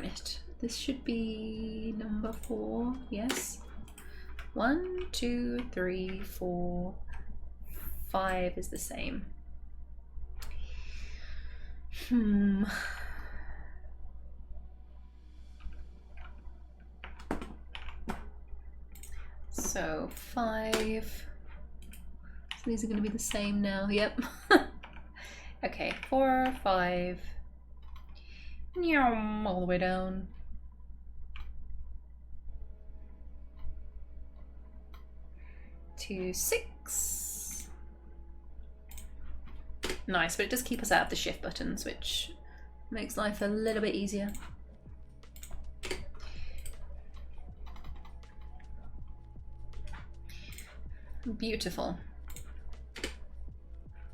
it. This should be number 4, yes. 1, 2, 3, 4, 5 is the same. So 5. So these are going to be the same now. Yep. Okay, 4, 5. All the way down. To 6. Nice, but it does keep us out of the shift buttons, which makes life a little bit easier. Beautiful.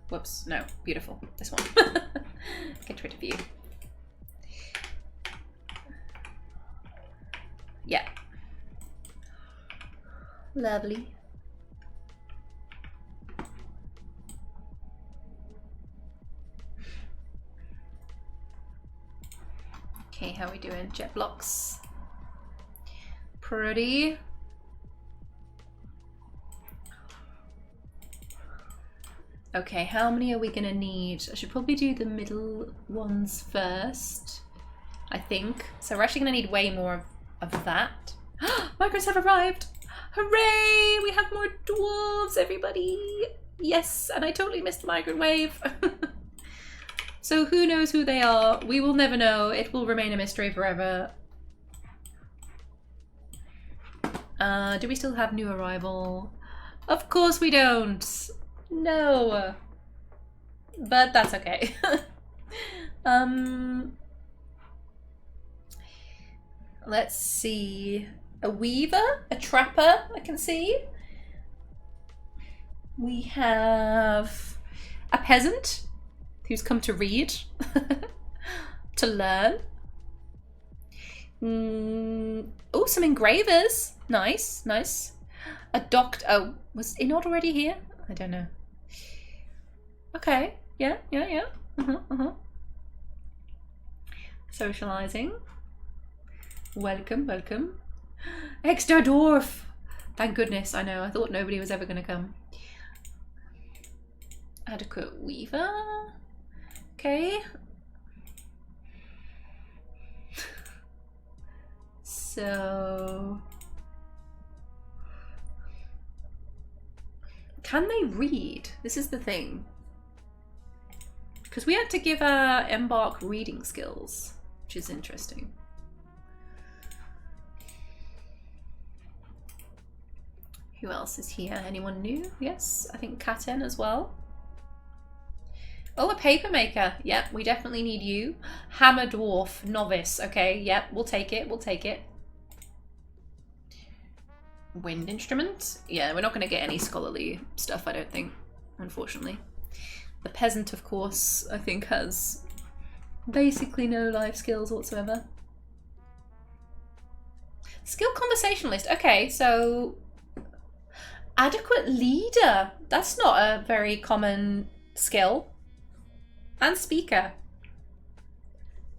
Whoops, no, beautiful. This one. Get rid of you. Yeah. Lovely. Okay, how are we doing? Jet blocks. Pretty. Okay, how many are we gonna need? I should probably do the middle ones first, I think. So we're actually gonna need way more of that. Migrants have arrived! Hooray! We have more dwarves, everybody! Yes, and I totally missed the migrant wave. So who knows who they are? We will never know. It will remain a mystery forever. Do we still have new arrival? Of course we don't! No! But that's okay. Let's see. A weaver? A trapper, I can see. We have a peasant who's come to read, to learn. Oh, some engravers. Nice, nice. A doctor. Oh, was Inod already here? I don't know. Okay. Yeah. Socializing. Welcome, welcome. Extra dwarf! Thank goodness, I know. I thought nobody was ever going to come. Adequate weaver. Okay. So... Can they read? This is the thing. Because we had to give our embark reading skills, which is interesting. Who else is here? Anyone new? Yes, I think Katen as well. Oh, a paper maker. Yep, we definitely need you. Hammer dwarf, novice. Okay, yep, we'll take it. We'll take it. Wind instrument. Yeah, we're not going to get any scholarly stuff, I don't think, unfortunately. The peasant, of course, I think has basically no life skills whatsoever. Skill conversationalist. Okay, so adequate leader. That's not a very common skill. And speaker.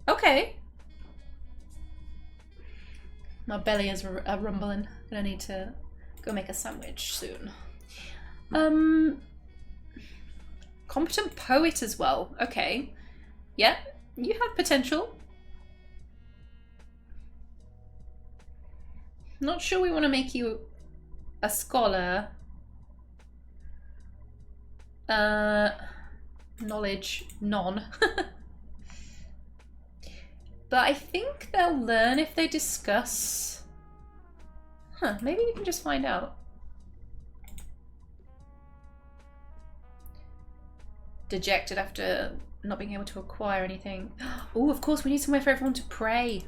Okay. My belly is rumbling. I'm gonna need to go make a sandwich soon. Competent poet as well. Okay. Yeah, you have potential. Not sure we want to make you a scholar. Knowledge, none. But I think they'll learn if they discuss. Huh, maybe we can just find out. Dejected after not being able to acquire anything. Oh, of course, we need somewhere for everyone to pray.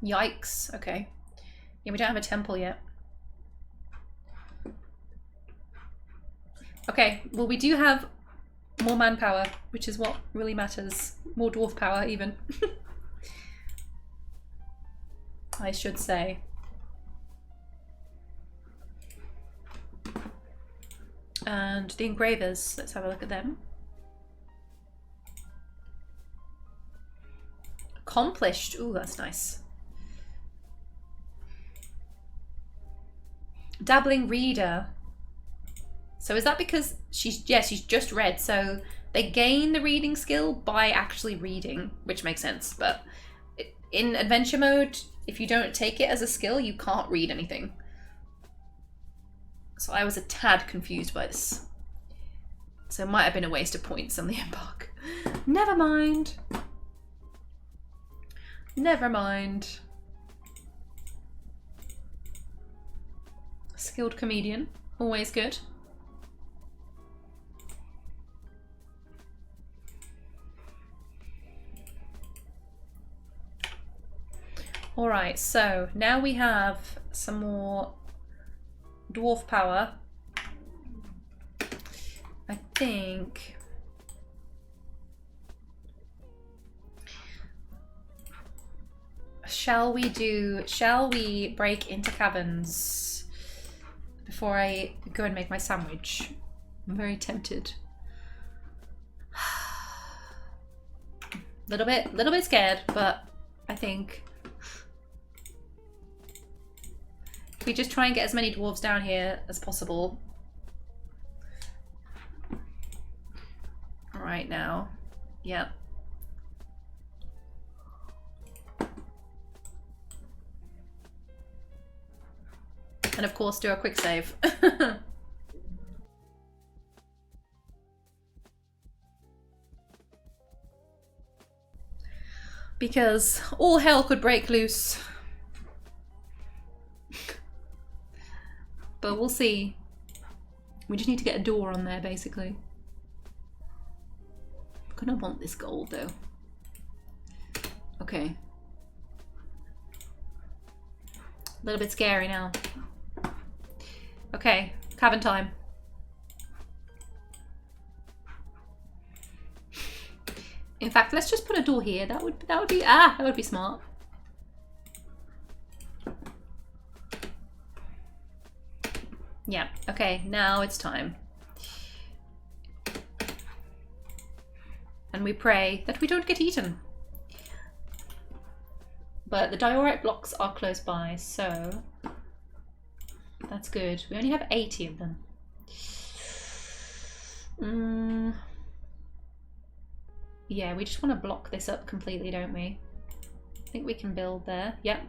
Yikes. Okay. Yeah, we don't have a temple yet. Okay, well, we do have more manpower, which is what really matters. More dwarf power, even. I should say. And the engravers, let's have a look at them. Accomplished. Ooh, that's nice. Dabbling reader. So is that because she's just read, so they gain the reading skill by actually reading, which makes sense. But in adventure mode, if you don't take it as a skill, you can't read anything. So I was a tad confused by this. So it might have been a waste of points on the embark. Never mind. Never mind. Skilled comedian, always good. Alright, so now we have some more dwarf power. I think shall we break into caverns before I go and make my sandwich? I'm very tempted. Little bit scared, but I think if we just try and get as many dwarves down here as possible. Right now. Yep. And of course do a quick save. Because all hell could break loose. But we'll see. We just need to get a door on there, basically. I'm gonna want this gold, though. Okay. A little bit scary now. Okay, cavern time. In fact, let's just put a door here. That would be smart. Yeah, okay, now it's time. And we pray that we don't get eaten But the diorite blocks are close by, so that's good. We only have 80 of them. Yeah, we just want to block this up completely, don't we? I think we can build there. Yep.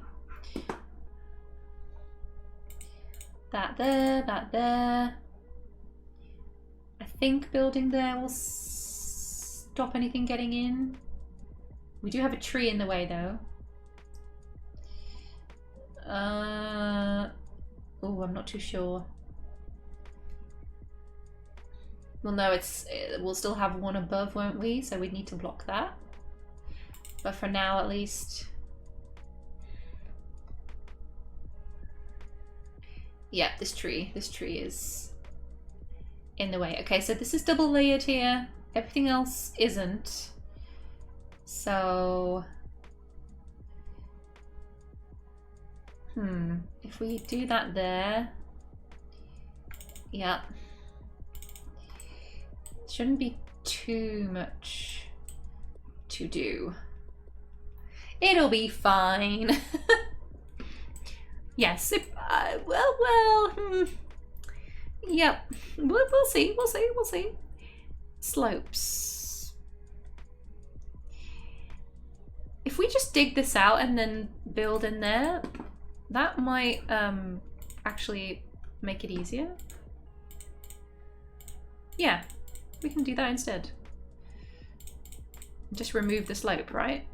That there, that there. I think building there will stop anything getting in. We do have a tree in the way though. Oh, I'm not too sure. Well, no, we'll still have one above, won't we? So we'd need to block that. But for now, at least. Yeah, this tree is in the way. Okay, so this is double layered here. Everything else isn't. So, if we do that there, yeah. Shouldn't be too much to do. It'll be fine. Yes, yep. We'll see. Slopes. If we just dig this out and then build in there, that might actually make it easier. Yeah. We can do that instead. Just remove the slope, right?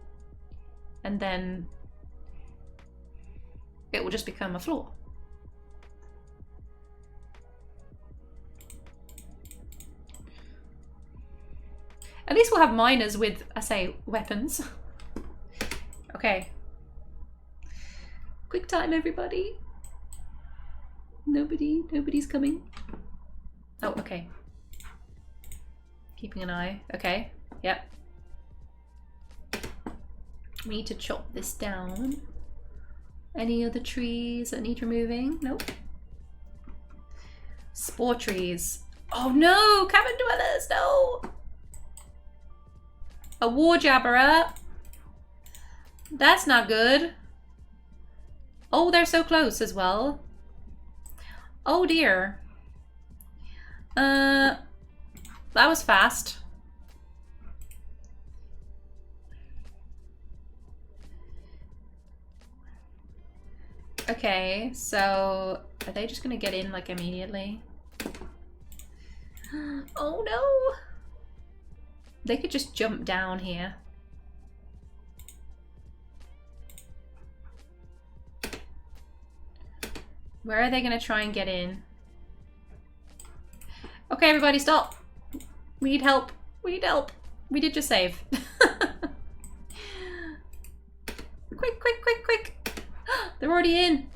And then it will just become a floor. At least we'll have miners with, I say, weapons. Okay. Quick time, everybody. Nobody's coming. Oh, okay. Keeping an eye. Okay. Yep. We need to chop this down. Any other trees that need removing? Nope. Spore trees. Oh no! Cavern dwellers, no! A war jabberer. That's not good. Oh, they're so close as well. Oh dear. That was fast. Okay, so are they just gonna get in like immediately? Oh no! They could just jump down here. Where are they gonna try and get in? Okay, everybody stop! We need help. We need help. We did just save. Quick, quick, quick, quick. They're already in.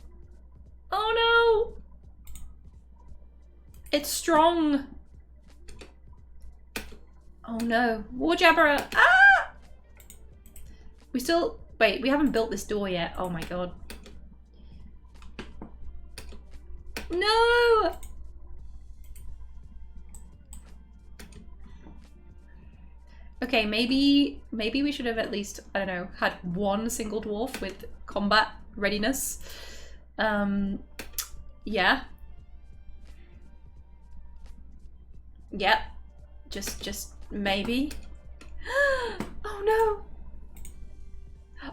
Oh no. It's strong. Oh no. War jabberer. Ah! We still... Wait, we haven't built this door yet. Oh my god. No! Okay, maybe we should have at least, I don't know, had one single dwarf with combat readiness. Yeah. Yep. Just maybe. Oh no.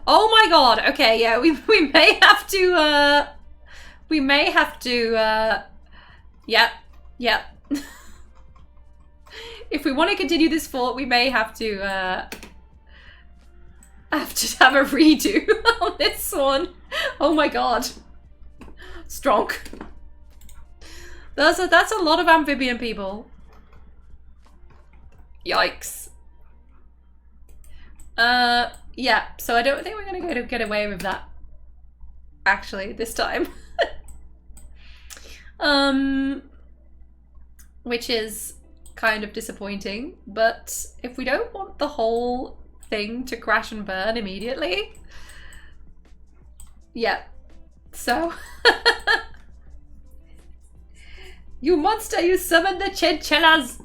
Oh my god. Okay, yeah, we may have to yep. If we want to continue this fort, we may have to have a redo on this one. Oh my god. Strong. That's a lot of amphibian people. Yikes. Yeah, so I don't think we're gonna get away with that actually this time. Which is kind of disappointing, but if we don't want the whole thing to crash and burn immediately, yeah, so you monster, you summoned the chinchillas.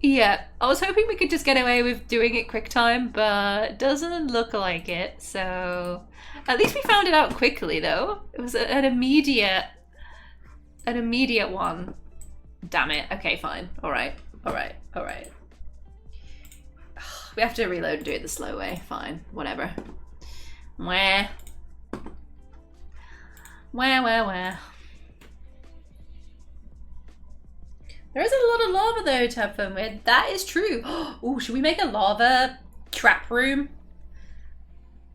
Yeah, I was hoping we could just get away with doing it quick time, but doesn't look like it. So at least we found it out quickly, though. It was an immediate one. Damn it. Okay, fine. All right. We have to reload and do it the slow way. Fine. Whatever. Where? There is a lot of lava though to have fun with. That is true. Oh, should we make a lava trap room?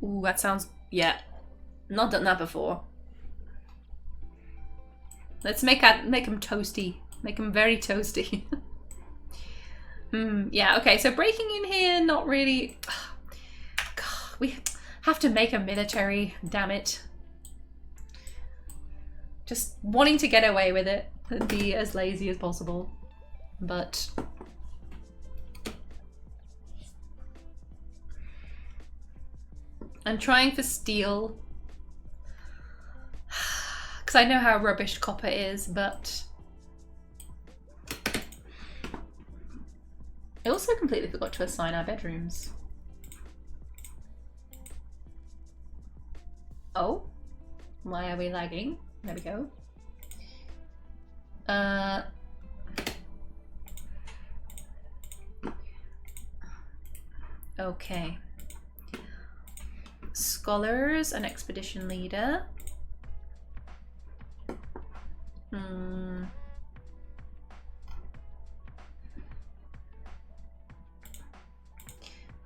Ooh, that sounds, yeah. Not done that before. Let's make them toasty. Make them very toasty. Yeah, okay, so breaking in here, not really. God, we have to make a military, damn it. Just wanting to get away with it and be as lazy as possible. But I'm trying for steel. Because I know how rubbish copper is, but I also completely forgot to assign our bedrooms. Oh, why are we lagging? There we go. Okay. Scholars and expedition leader.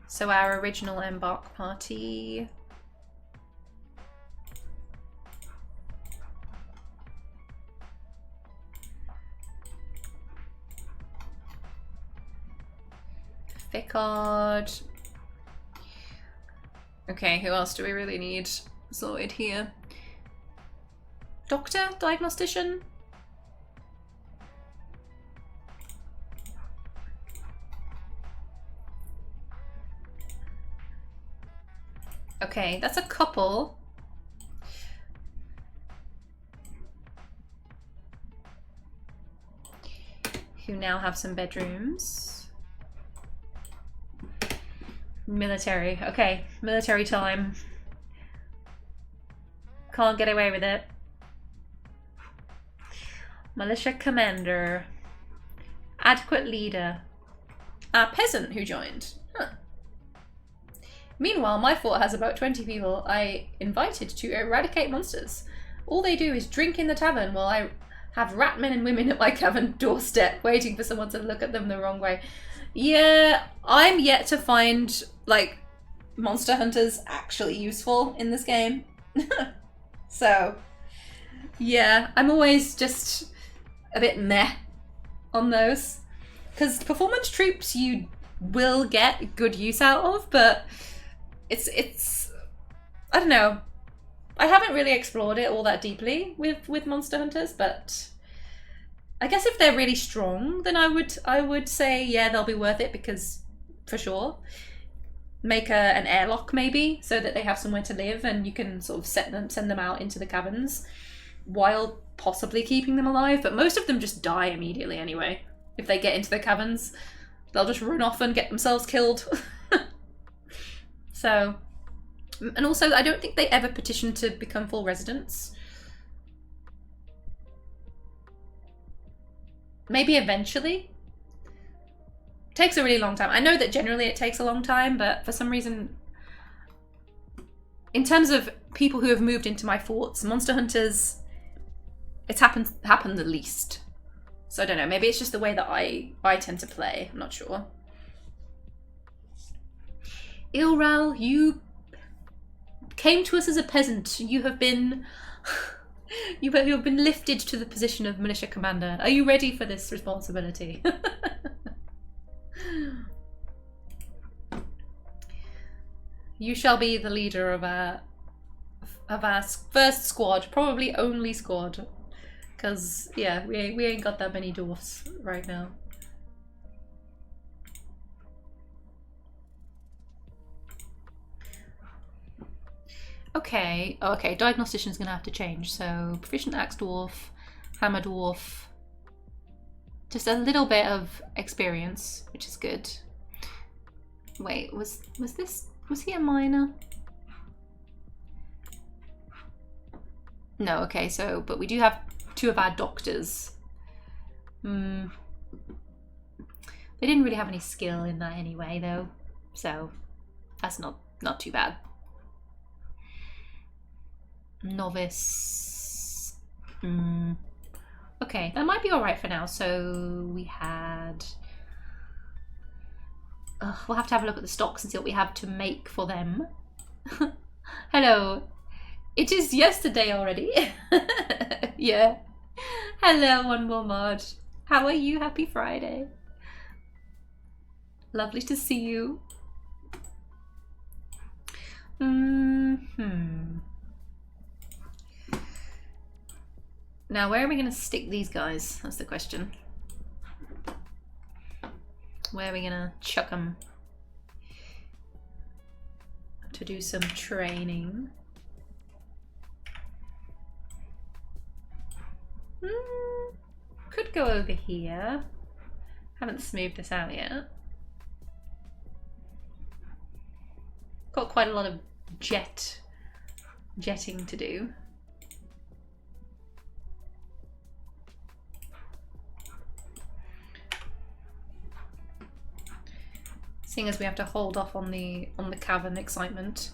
So our original embark party. Ficard. Okay, who else do we really need sorted here? Doctor? Diagnostician? Okay, that's a couple. Who now have some bedrooms. Military. Okay, military time. Can't get away with it. Militia commander. Adequate leader. A peasant who joined. Huh. Meanwhile, my fort has about 20 people I invited to eradicate monsters. All they do is drink in the tavern while I have rat men and women at my cavern doorstep waiting for someone to look at them the wrong way. Yeah, I'm yet to find, like, monster hunters actually useful in this game. So, yeah, I'm always just a bit meh on those. Because performance troops you will get good use out of, but it's I don't know. I haven't really explored it all that deeply with monster hunters, but I guess if they're really strong, then I would say yeah, they'll be worth it, because for sure. Make an airlock maybe, so that they have somewhere to live and you can sort of send them out into the caverns while possibly keeping them alive, but most of them just die immediately anyway. If they get into the caverns, they'll just run off and get themselves killed. So, and also I don't think they ever petition to become full residents. Maybe eventually. Takes a really long time. I know that generally it takes a long time, but for some reason, in terms of people who have moved into my forts, monster hunters, it's happened the least. So I don't know, maybe it's just the way that I tend to play, I'm not sure. Ilral, you came to us as a peasant. You have been you have been lifted to the position of militia commander. Are you ready for this responsibility? You shall be the leader of our first squad, probably only squad. Because, yeah, we ain't got that many dwarfs right now. Okay, okay, diagnostician's gonna have to change. So, proficient axe dwarf, hammer dwarf, Just a little bit of experience, which is good. Wait, was he a miner? No, okay, so, but we do have 2 of our doctors. They didn't really have any skill in that anyway, though, so that's not too bad. Novice. Okay, that might be alright for now. So we had... we'll have to have a look at the stocks and see what we have to make for them. Hello. It is yesterday already. Yeah. Hello, one more Marge. How are you? Happy Friday. Lovely to see you. Now, where are we going to stick these guys? That's the question. Where are we going to chuck them to do some training? Could go over here. Haven't smoothed this out yet. Got quite a lot of jetting to do. Seeing as we have to hold off on the cavern excitement.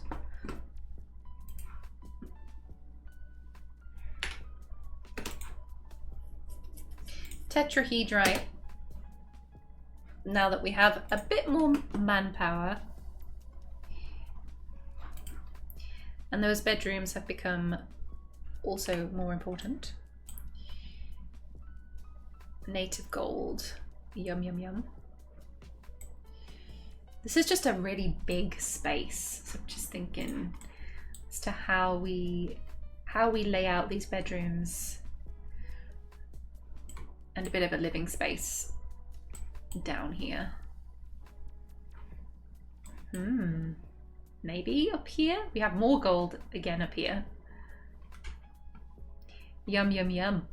Tetrahedrite. Now that we have a bit more manpower. And those bedrooms have become also more important. Native gold. Yum, yum, yum. This is just a really big space. So I'm just thinking as to how we lay out these bedrooms. And a bit of a living space down here. Maybe up here? We have more gold again up here. Yum, yum, yum.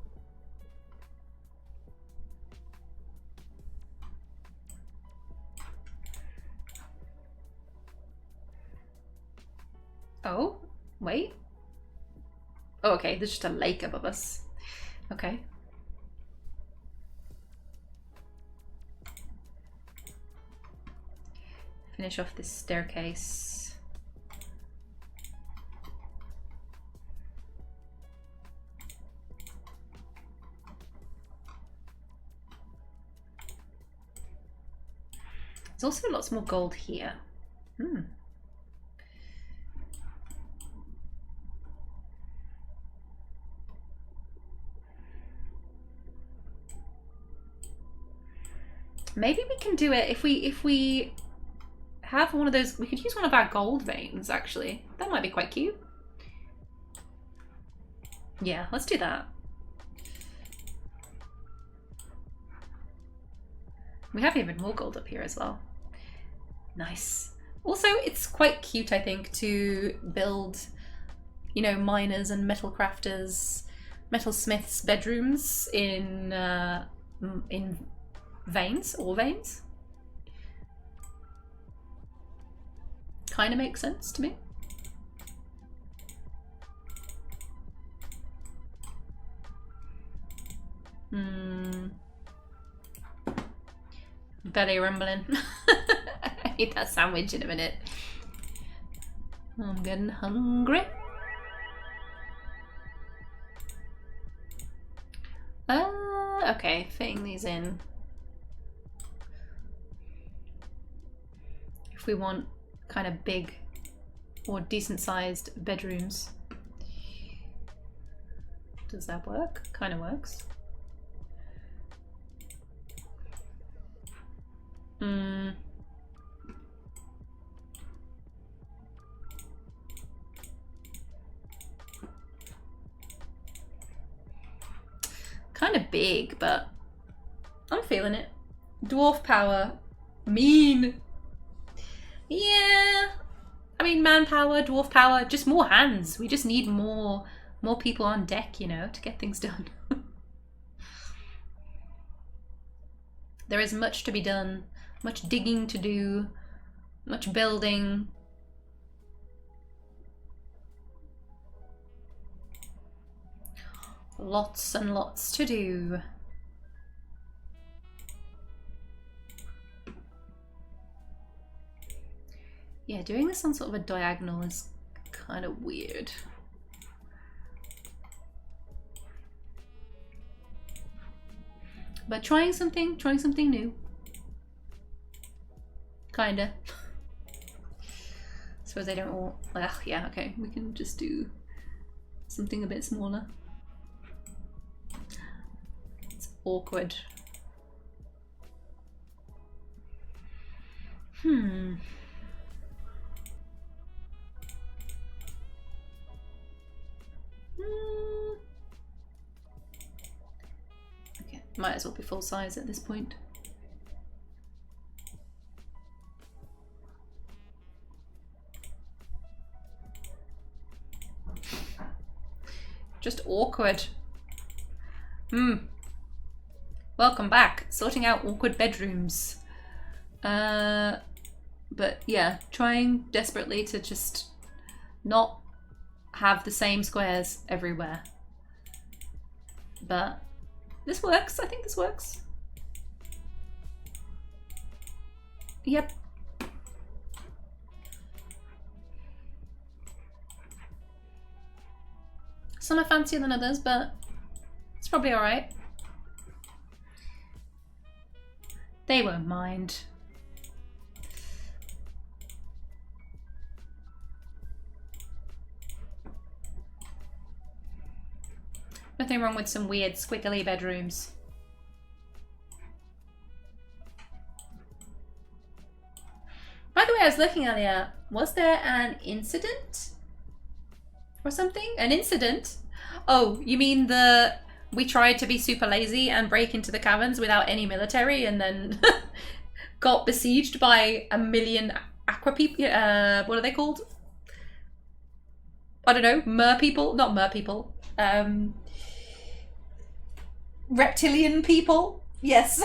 Oh, wait. Oh, okay, there's just a lake above us. Okay. Finish off this staircase. There's also lots more gold here. Maybe we can do it if we have one of those. We could use one of our gold veins, actually. That might be quite cute. Yeah, let's do that. We have even more gold up here as well. Nice. Also, it's quite cute, I think, to build, you know, miners and metal crafters, metalsmiths' bedrooms in veins, ore veins. Kind of makes sense to me. Belly rumbling. I eat that sandwich in a minute. I'm getting hungry. Okay, fitting these in. If we want kind of big or decent sized bedrooms. Does that work? Kind of works. Kind of big, but I'm feeling it. Dwarf power. Mean. Yeah. I mean, manpower, dwarf power, just more hands. We just need more people on deck, you know, to get things done. There is much to be done, much digging to do, much building. Lots and lots to do. Yeah, doing this on sort of a diagonal is kind of weird. But trying something new. Kinda. Suppose they don't all, well, yeah, okay, we can just do something a bit smaller. It's awkward. Okay, might as well be full size at this point. Just awkward. Welcome back. Sorting out awkward bedrooms. But yeah, trying desperately to just not have the same squares everywhere. But this works. I think this works. Yep. Some are fancier than others, but it's probably alright. They won't mind. Nothing wrong with some weird squiggly bedrooms. By the way, I was looking earlier, was there an incident? Or something? An incident? Oh, you mean we tried to be super lazy and break into the caverns without any military and then got besieged by a million aqua people? What are they called? I don't know, mer people? Not mer people. Reptilian people? Yes.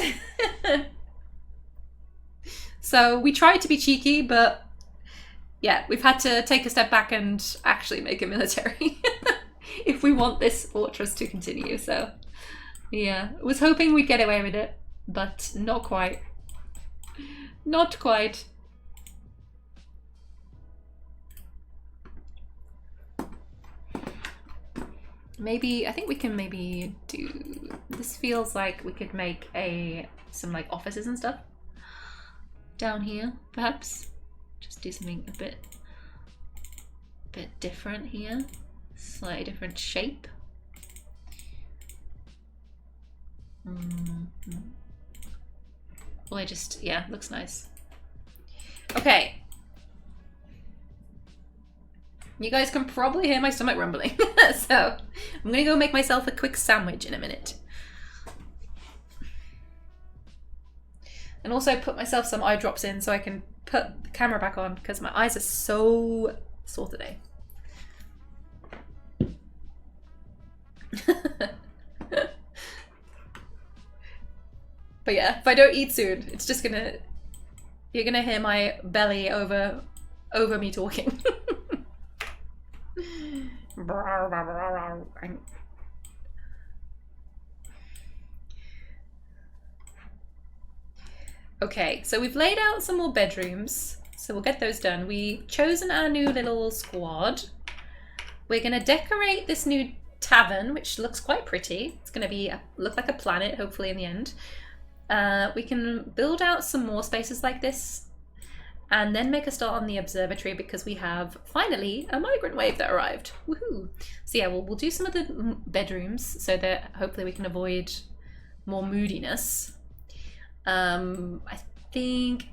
So we tried to be cheeky, but yeah, we've had to take a step back and actually make a military if we want this fortress to continue. So yeah, I was hoping we'd get away with it, but not quite. Not quite. Maybe, I think we can maybe do, this feels like we could make some like offices and stuff down here, perhaps. Just do something a bit different here. Slightly different shape. Well, yeah, looks nice. Okay. You guys can probably hear my stomach rumbling. So I'm gonna go make myself a quick sandwich in a minute. And also put myself some eye drops in so I can put the camera back on because my eyes are so sore today. But yeah, if I don't eat soon, it's just you're gonna hear my belly over me talking. Okay, so we've laid out some more bedrooms, so we'll get those done. We've chosen our new little squad. We're gonna decorate this new tavern, which looks quite pretty. It's gonna look like a planet, hopefully, in the end. We can build out some more spaces like this and then make a start on the observatory because we have finally a migrant wave that arrived. Woohoo! So yeah, we'll do some of the bedrooms so that hopefully we can avoid more moodiness. I think,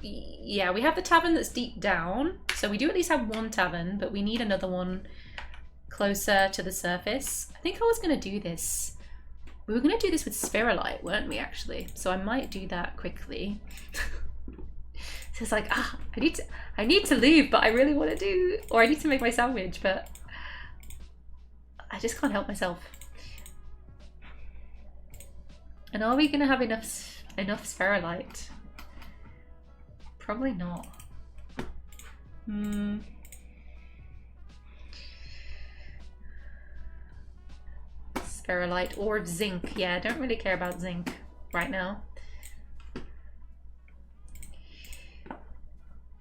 yeah, we have the tavern that's deep down, so we do at least have one tavern, but we need another one closer to the surface. I think I was going to do this. We were going to do this with spherolite, weren't we, actually? So I might do that quickly. So it's like, I need to leave, but I really want to do, or I need to make my sandwich, but I just can't help myself. And are we going to have enough? enough spherolite? Probably not. Spherolite or zinc. Yeah, I don't really care about zinc right now.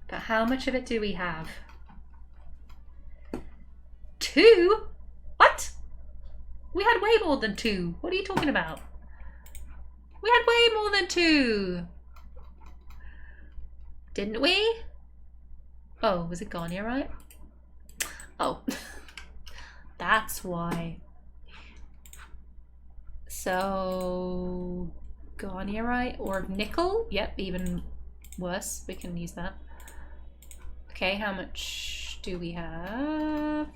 But how much of it do we have? 2? What? We had way more than 2. What are you talking about? We had way more than 2. Didn't we? Oh, was it garnierite? Oh. That's why. So, garnierite or nickel? Yep, even worse. We can use that. Okay, how much do we have?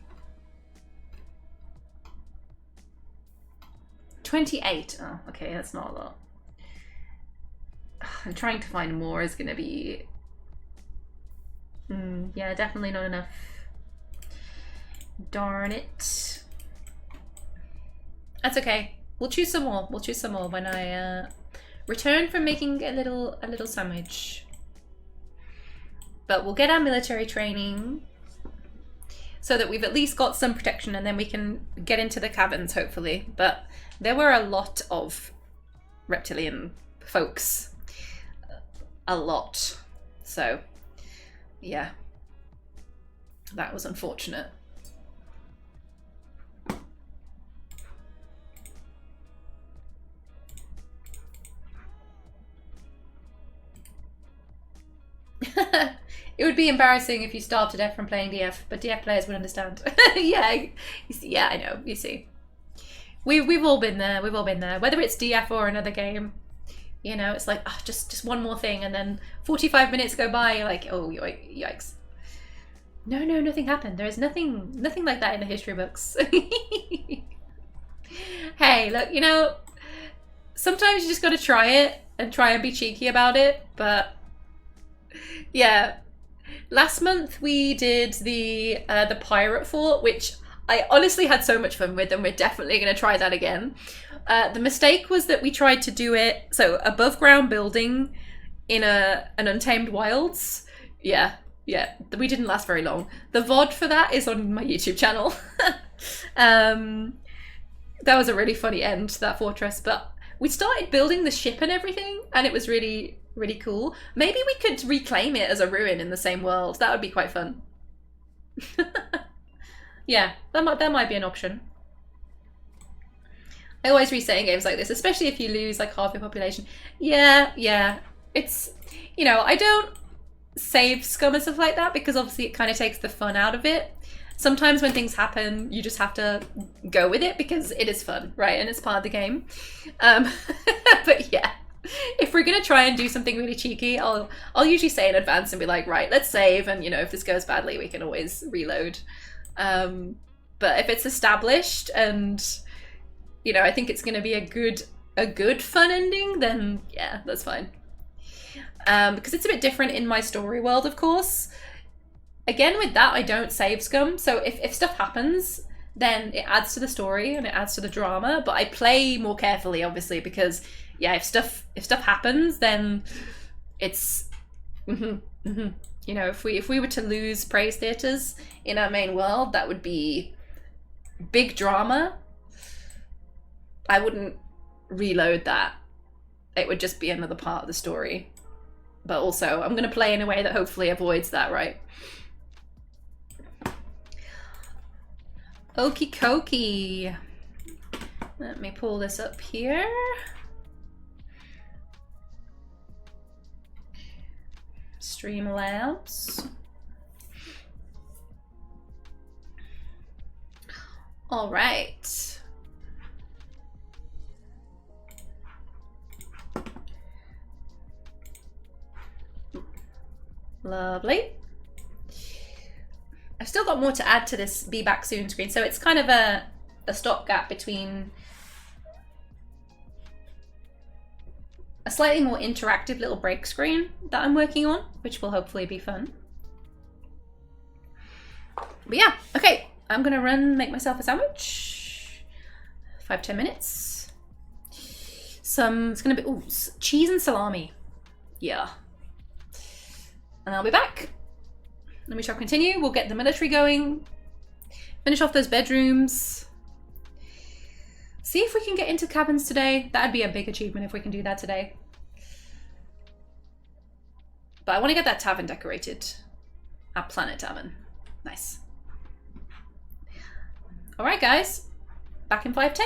28. Oh, okay, that's not a lot. I'm trying to find more is going to be... yeah, definitely not enough. Darn it. That's okay. We'll choose some more. We'll choose some more when I return from making a little sandwich. But we'll get our military training so that we've at least got some protection, and then we can get into the caverns, hopefully. But there were a lot of reptilian folks. A lot. So, yeah. That was unfortunate. It would be embarrassing if you starved to death from playing DF, but DF players would understand. Yeah, you see, yeah, I know. You see, we've all been there. We've all been there. Whether it's DF or another game, you know, it's like, oh, just one more thing, and then 45 minutes go by. You're like, oh, yikes! No, nothing happened. There is nothing like that in the history books. Hey, look, you know, sometimes you just got to try it and try and be cheeky about it, but. Yeah, last month we did the pirate fort, which I honestly had so much fun with, and we're definitely going to try that again. The mistake was that we tried to do it so above ground building in an untamed wilds. Yeah, we didn't last very long. The VOD for that is on my YouTube channel. That was a really funny end to that fortress, but we started building the ship and everything, and it was really cool. Maybe we could reclaim it as a ruin in the same world. That would be quite fun. Yeah, that might be an option. I always reset in games like this, especially if you lose like half your population. Yeah. It's, you know, I don't save scum and stuff like that because obviously it kind of takes the fun out of it. Sometimes when things happen, you just have to go with it because it is fun, right? And it's part of the game. But yeah. If we're gonna try and do something really cheeky, I'll usually say in advance and be like, right, let's save, and you know, if this goes badly, we can always reload. But if it's established and you know, I think it's gonna be a good fun ending, then yeah, that's fine. Because it's a bit different in my story world, of course. Again, with that, I don't save scum, so if stuff happens, then it adds to the story and it adds to the drama. But I play more carefully, obviously, because yeah, if stuff happens, then it's you know, if we were to lose praise theaters in our main world, that would be big drama. I wouldn't reload that. It would just be another part of the story. But also, I'm going to play in a way that hopefully avoids that, right? Okie dokie. Let me pull this up here. Streamlabs. All right. Lovely. I've still got more to add to this Be Back Soon screen, so it's kind of a stopgap between a slightly more interactive little break screen that I'm working on, which will hopefully be fun. But yeah, okay, I'm gonna make myself a sandwich. 5-10 minutes. it's gonna be, cheese and salami. Yeah. And I'll be back. Then we shall continue. We'll get the military going. Finish off those bedrooms. See if we can get into cabins today. That'd be a big achievement if we can do that today. But I want to get that tavern decorated. Our planet tavern. Nice. Alright guys. Back in 5:10.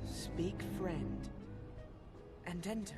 Speak, friend, and enter.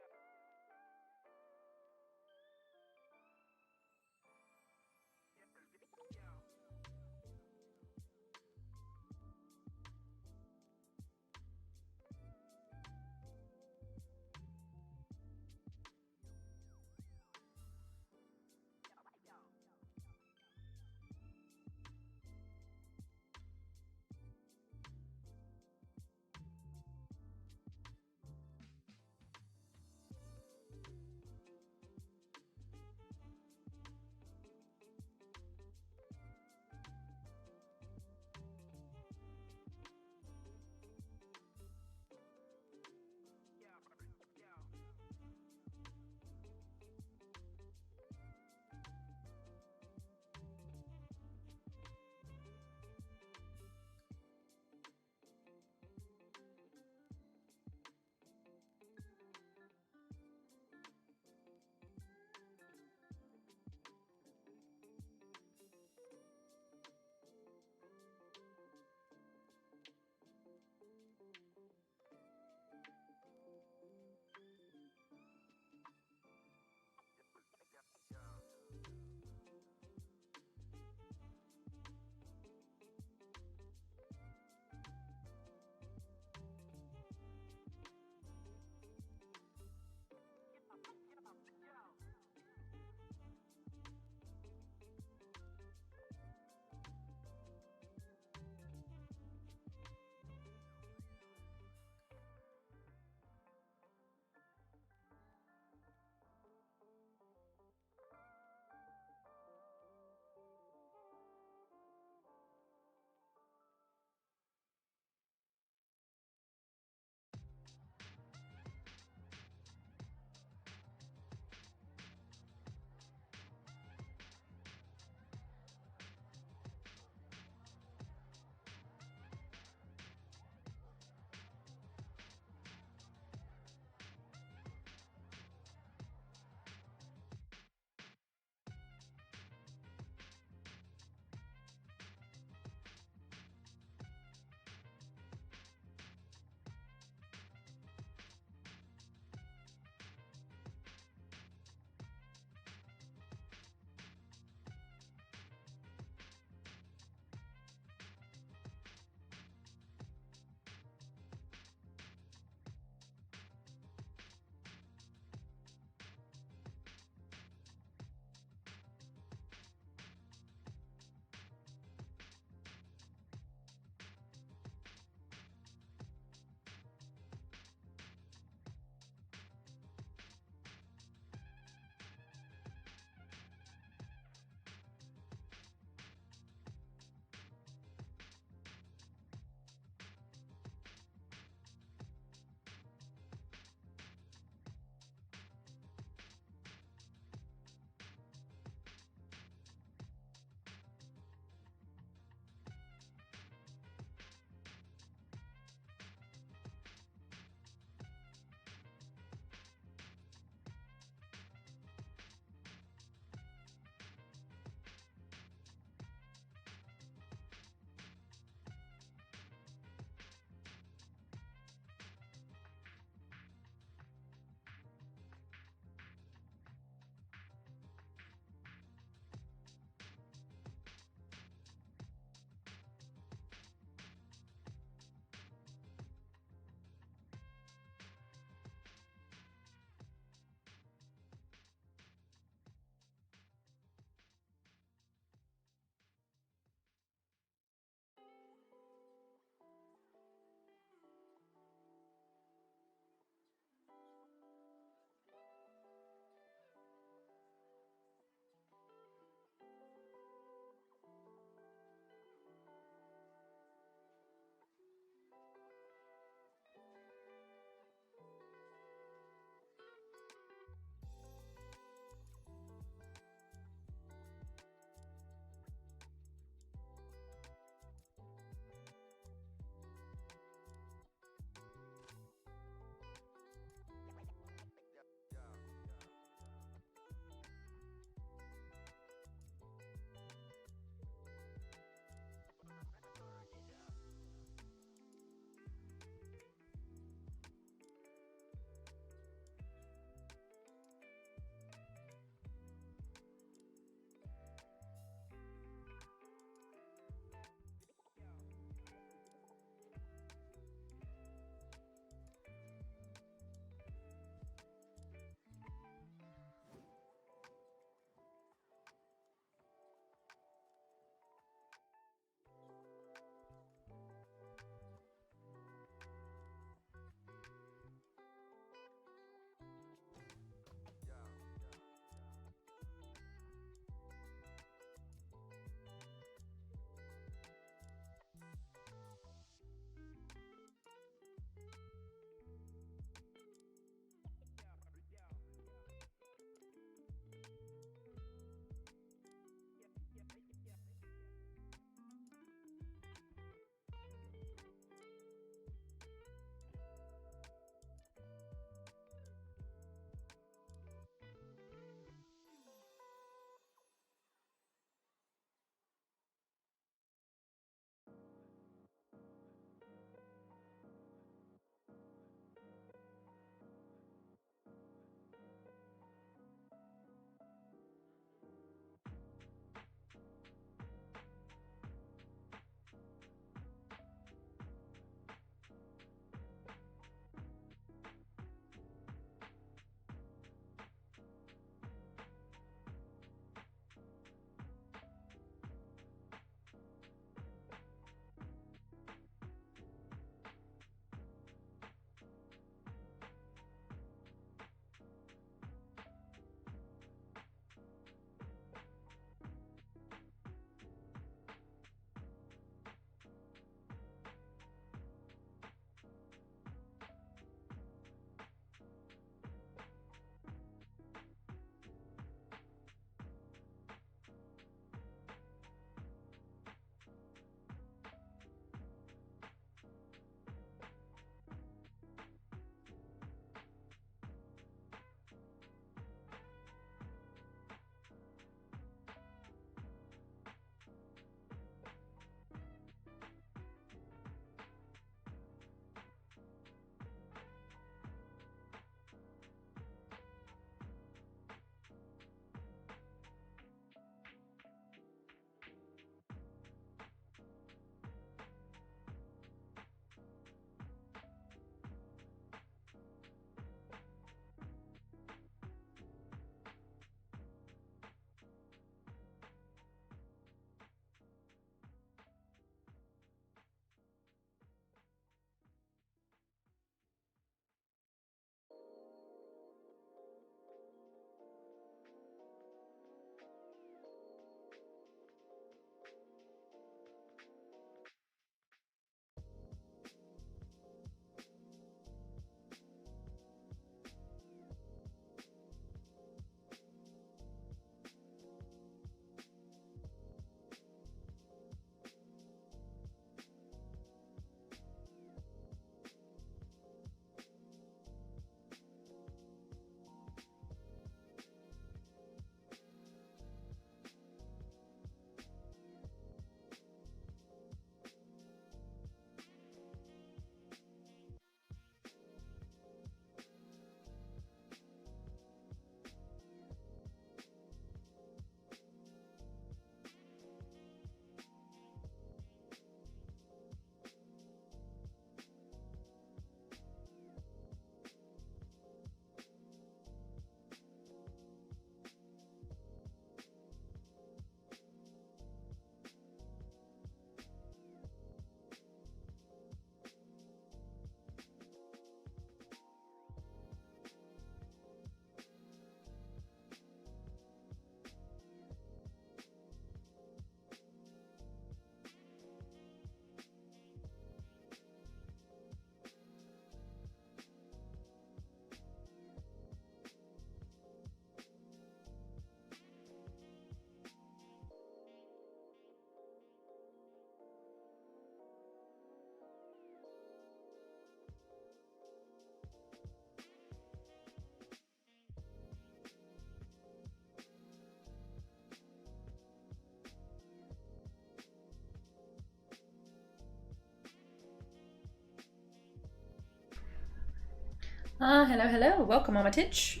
Hello, hello. Welcome, Armitage.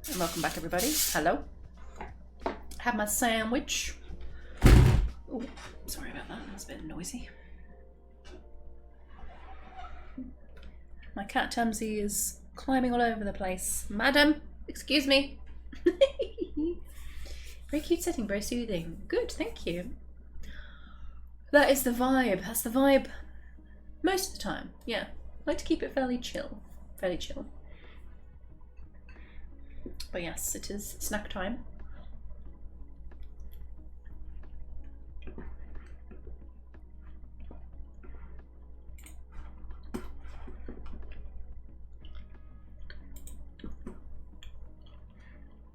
And welcome back, everybody. Hello. Have my sandwich. Oh, sorry about that. That was a bit noisy. My cat Tamsy is climbing all over the place. Madam, excuse me. Very cute setting, very soothing. Good, thank you. That is the vibe. That's the vibe most of the time. Yeah, I like to keep it fairly chill. Fairly chill. But yes, it is snack time.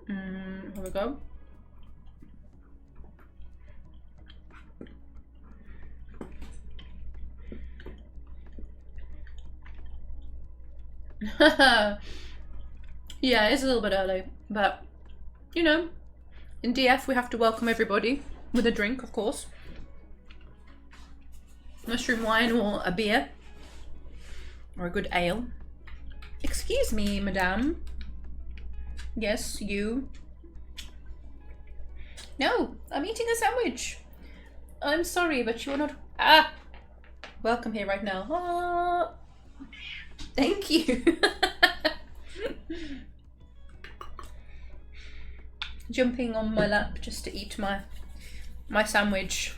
Here we go. Yeah, it's a little bit early, but you know, in DF we have to welcome everybody with a drink, of course. Mushroom wine or a beer or a good ale. Excuse me, madame. Yes, you. No, I'm eating a sandwich. I'm sorry, but you're not. Ah! Welcome here right now. Ah! Thank you. Jumping on my lap just to eat my sandwich.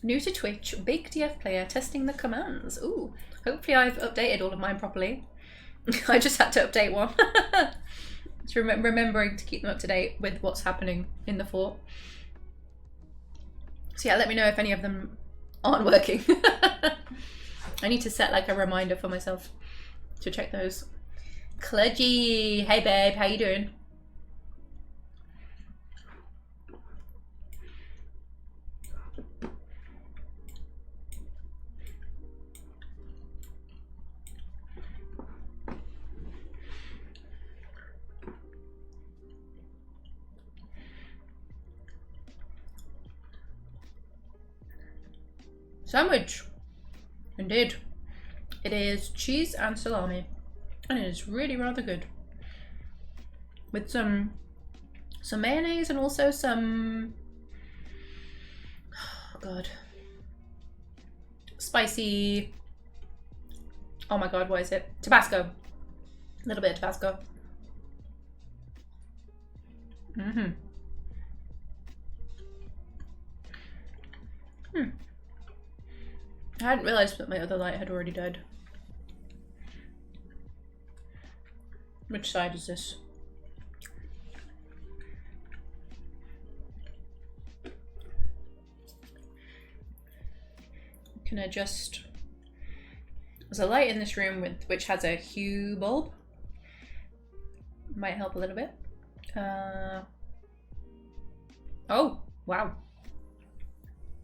New to Twitch, big DF player testing the commands. Ooh, hopefully I've updated all of mine properly. I just had to update one. Just remembering to keep them up to date with what's happening in the fort. So yeah, let me know if any of them aren't working. I need to set like a reminder for myself to check those. Kludgy, hey babe, how you doing? Sandwich. Indeed. It is cheese and salami. And it is really rather good. With some mayonnaise and also some, oh god, spicy, oh my god, what is it? Tabasco. A little bit of Tabasco. I hadn't realised that my other light had already died. Which side is this? Can adjust. There's a light in this room which has a hue bulb. Might help a little bit. Oh, wow.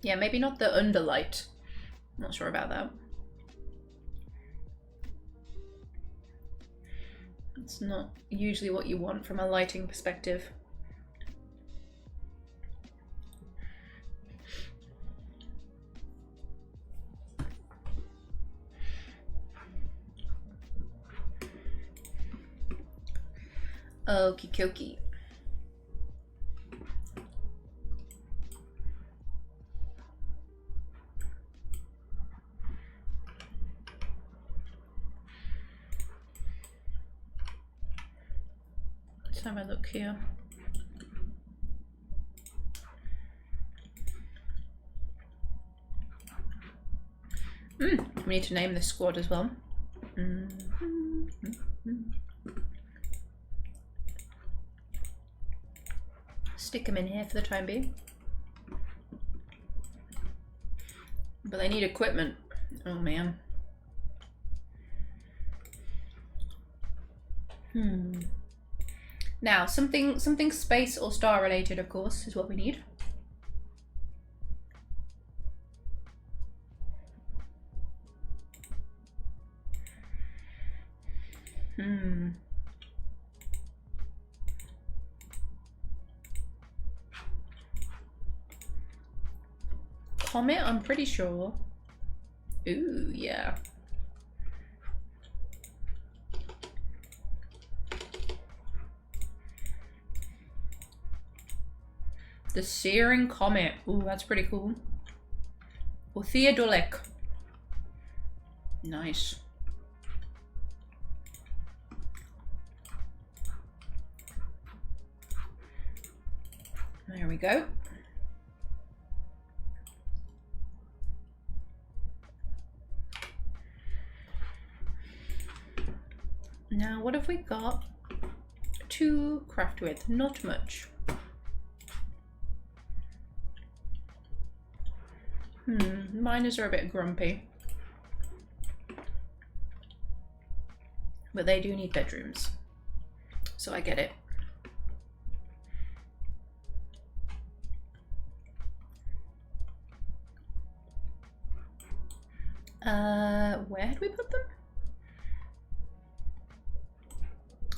Yeah, maybe not the underlight. Not sure about that. It's not usually what you want from a lighting perspective. Okie dokie. Let's have a look here. We need to name this squad as well. Stick them in here for the time being. But they need equipment. Oh man. Now, something space or star related, of course, is what we need. Comet, I'm pretty sure, Ooh, yeah. The Searing Comet. Ooh, that's pretty cool. Or Theodolic. Nice. There we go. Now, what have we got to craft with? Not much. Miners are a bit grumpy. But they do need bedrooms. So I get it. Where had we put them?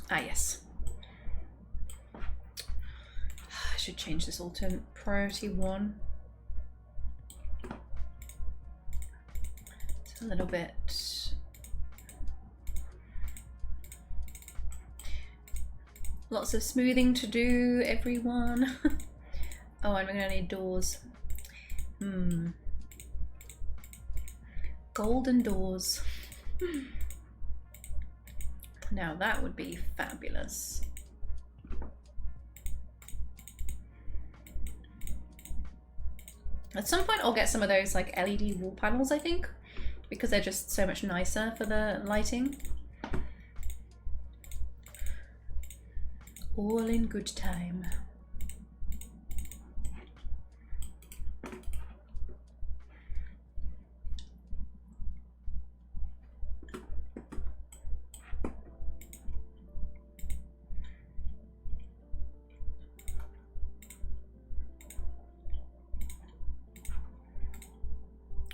Ah, yes. I should change this all to priority 1. It's a little bit... Lots of smoothing to do, everyone. Oh, and we're gonna need doors. Golden doors. Now that would be fabulous. At some point I'll get some of those like LED wall panels, I think, because they're just so much nicer for the lighting. All in good time.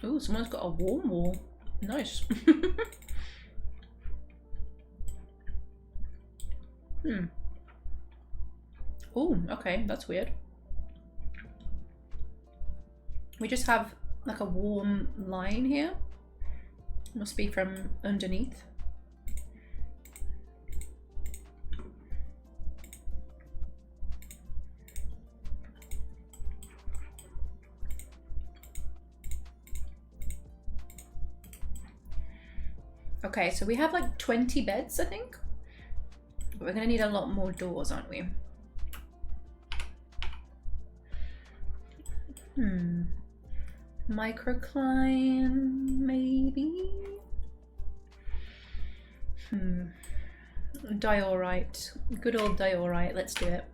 Oh, someone's got a warm wall. Nice. Oh, okay, that's weird. We just have like a warm line here. Must be from underneath. Okay, so we have like 20 beds, I think. But we're gonna need a lot more doors, aren't we? Microcline, maybe? Diorite. Good old diorite, let's do it.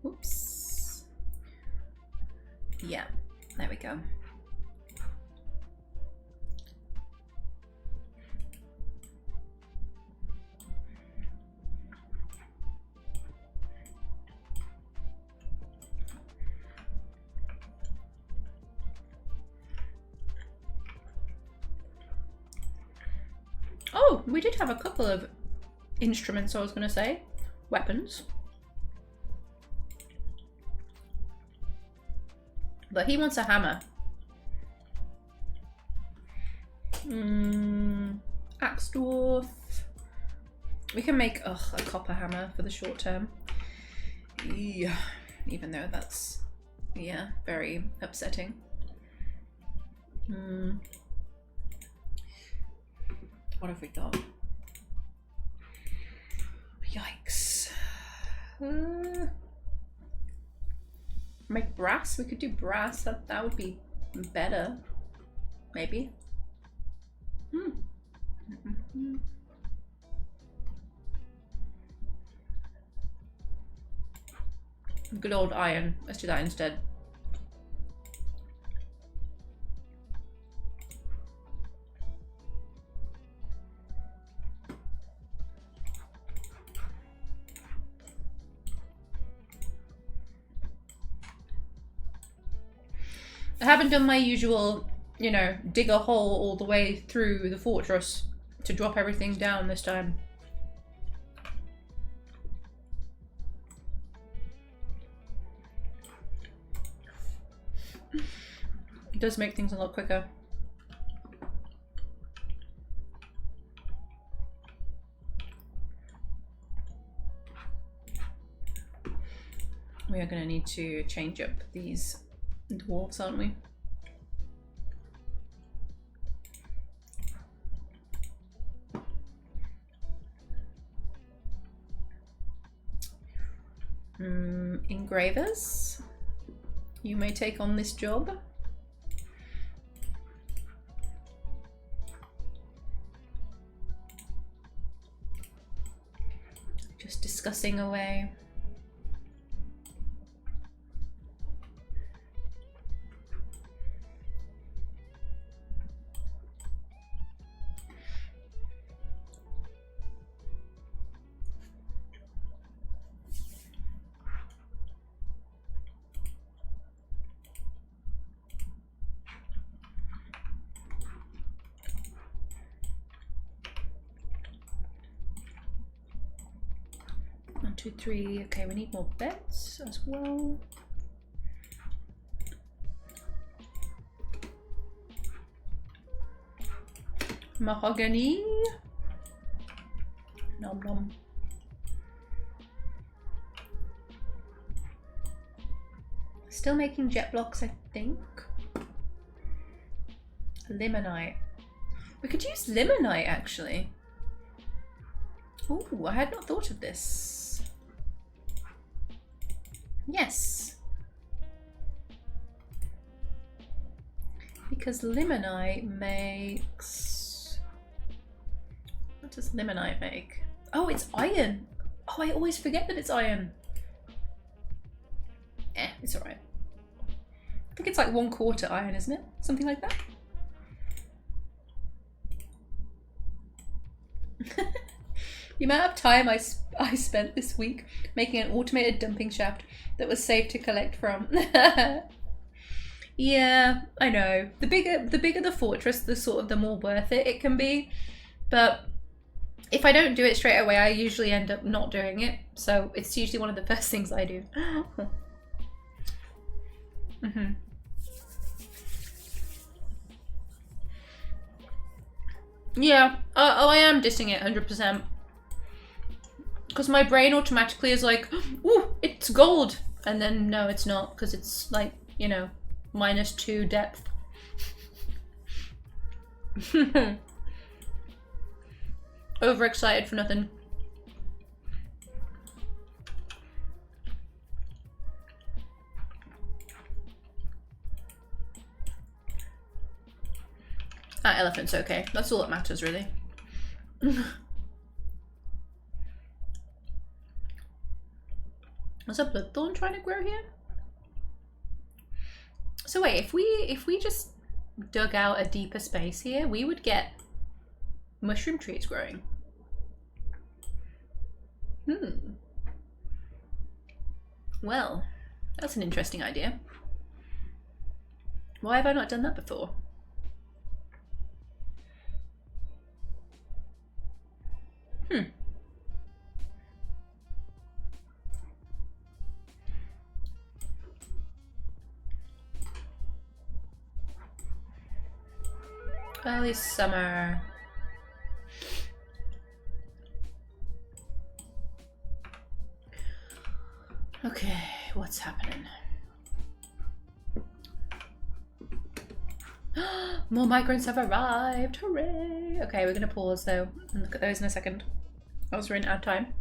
Oops. Yeah, there we go. Oh, we did have a couple of instruments, I was going to say. Weapons. But he wants a hammer. Axe dwarf. We can make a copper hammer for the short term. Yeah, even though that's, yeah, very upsetting. What have we got? Yikes. Make brass? We could do brass. That would be better. Maybe. Good old iron. Let's do that instead. I haven't done my usual, you know, dig a hole all the way through the fortress to drop everything down this time. It does make things a lot quicker. We are going to need to change up these dwarves, aren't we? Engravers, you may take on this job. Just discussing away. One, two, three. Okay, we need more beds as well. Mahogany. Nom nom. Still making jet blocks, I think. Limonite. We could use limonite actually. Ooh, I had not thought of this. Yes. Because limonite makes... What does limonite make? Oh, it's iron. Oh, I always forget that it's iron. It's alright. I think it's like 1/4 iron, isn't it? Something like that. The amount of time I spent this week making an automated dumping shaft that was safe to collect from. Yeah, I know. The bigger the fortress, the more worth it can be. But if I don't do it straight away, I usually end up not doing it. So it's usually one of the first things I do. Yeah, I am dissing it 100%. Because my brain automatically is like, ooh, it's gold. And then no, it's not, because it's like, you know, -2 depth. Overexcited for nothing. That elephant's okay. That's all that matters, really. Was a bloodthorn trying to grow here? So wait, if we just dug out a deeper space here, we would get mushroom trees growing. Well, that's an interesting idea. Why have I not done that before? Early summer. Okay, what's happening? More migrants have arrived. Hooray! Okay, we're gonna pause though and look at those in a second. I was running out of time.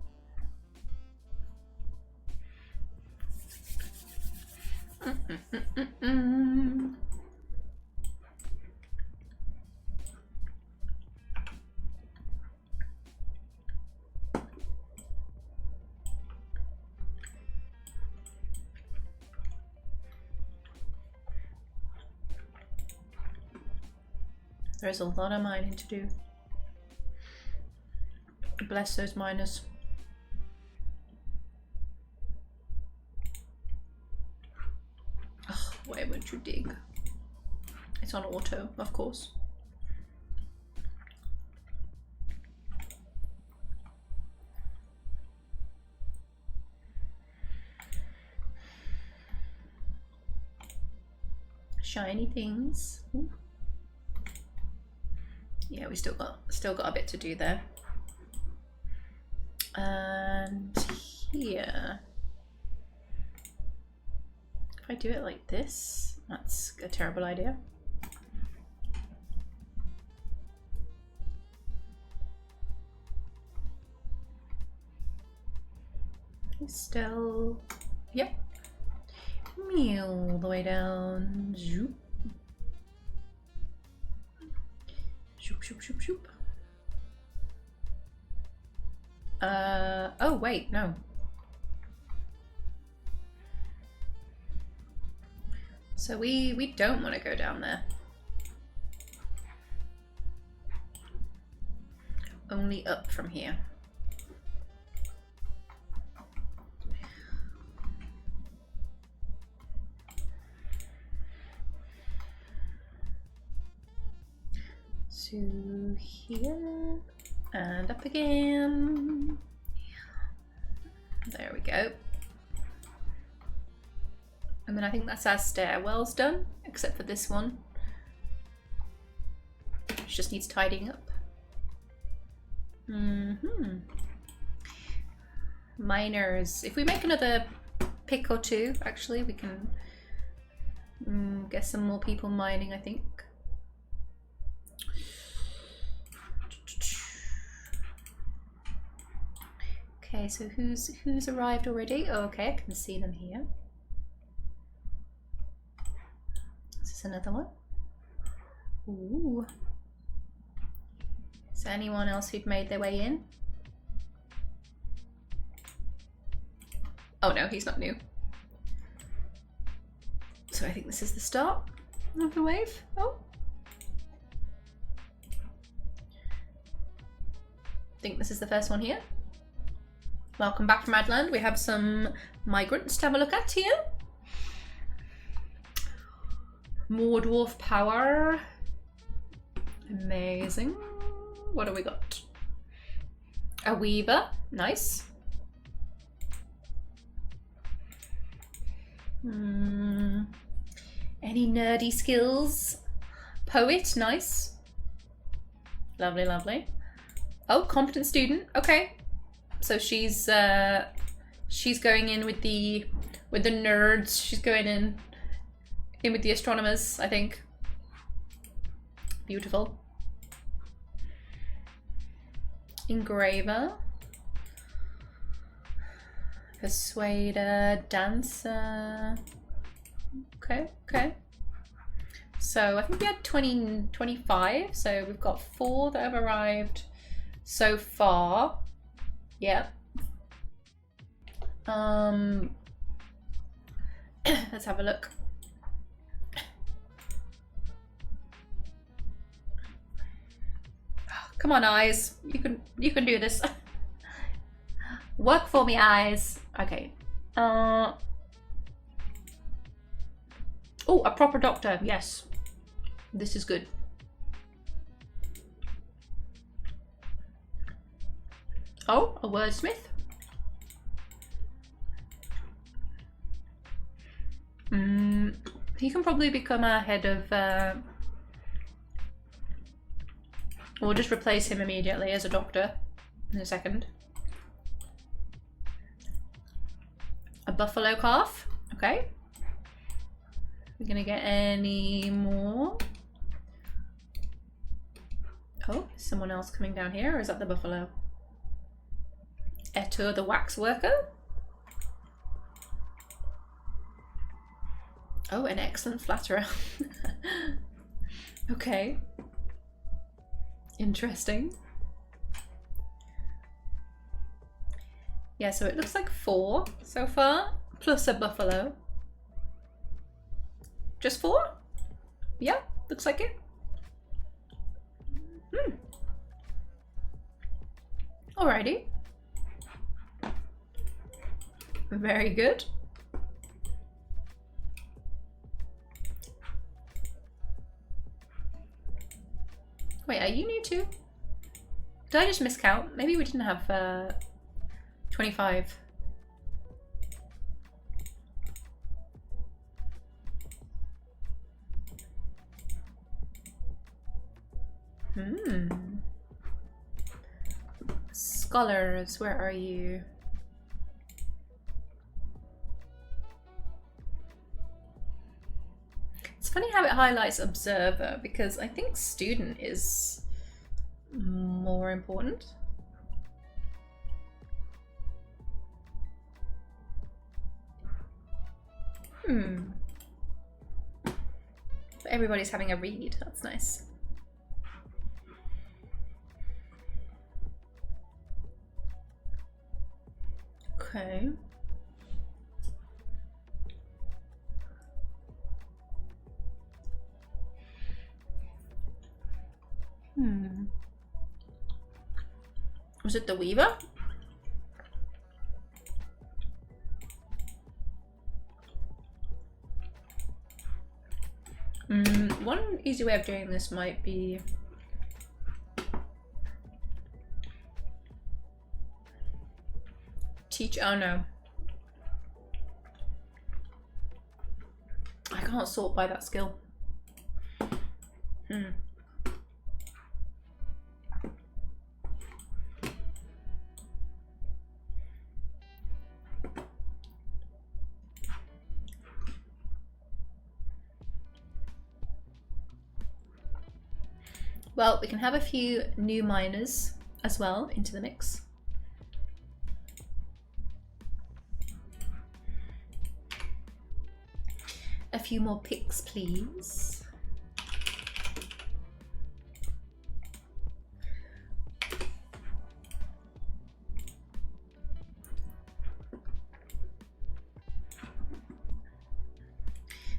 There's a lot of mining to do. Bless those miners. Ugh, why won't you dig? It's on auto, of course. shiny things. Ooh. Yeah, we still got a bit to do there. And here, if I do it like this, that's a terrible idea. Still, yep. All the way down. Zoop. Shoop, shoop, shoop, shoop. Oh wait, no. So we don't want to go down there. Only up from here. To here and up again. There we go. And then I think that's our stairwells done, except for this one, which just needs tidying up. Miners. If we make another pick or two, actually, we can get some more people mining, I think. Okay, so who's arrived already? Oh, okay, I can see them here. Is this another one? Ooh. Is there anyone else who'd made their way in? Oh no, he's not new. So I think this is the start of the wave. Oh. I think this is the first one here. Welcome back from Adland. We have some migrants to have a look at here. More dwarf power. Amazing. What have we got? A weaver. Nice. Any nerdy skills? Poet. Nice. Lovely, lovely. Oh, competent student. Okay. So she's going in with the nerds. She's going in with the astronomers, I think. Beautiful. Engraver. Persuader, dancer. Okay, okay. So I think we had 25, so we've got 4 that have arrived so far. Yeah. Let's have a look. Come on, eyes. You can do this. Work for me, eyes. Okay. Oh, a proper doctor. Yes. This is good. Oh, a wordsmith. He can probably become a head of... We'll just replace him immediately as a doctor in a second. A buffalo calf. Okay. We're gonna get any more. Oh, is someone else coming down here, or is that the buffalo? Etur, the wax worker. Oh, an excellent flatterer. Okay. Interesting. Yeah, so it looks like 4 so far, plus a buffalo. Just 4? Yeah, looks like it. Alrighty. Very good. Wait, are you new too? Did I just miscount? Maybe we didn't have 25. Scholars, where are you? It's funny how it highlights observer, because I think student is more important. But everybody's having a read, that's nice. Okay. Was it the Weaver? One easy way of doing this might be teach. Oh no. I can't sort by that skill. Well, we can have a few new miners as well into the mix. A few more picks, please.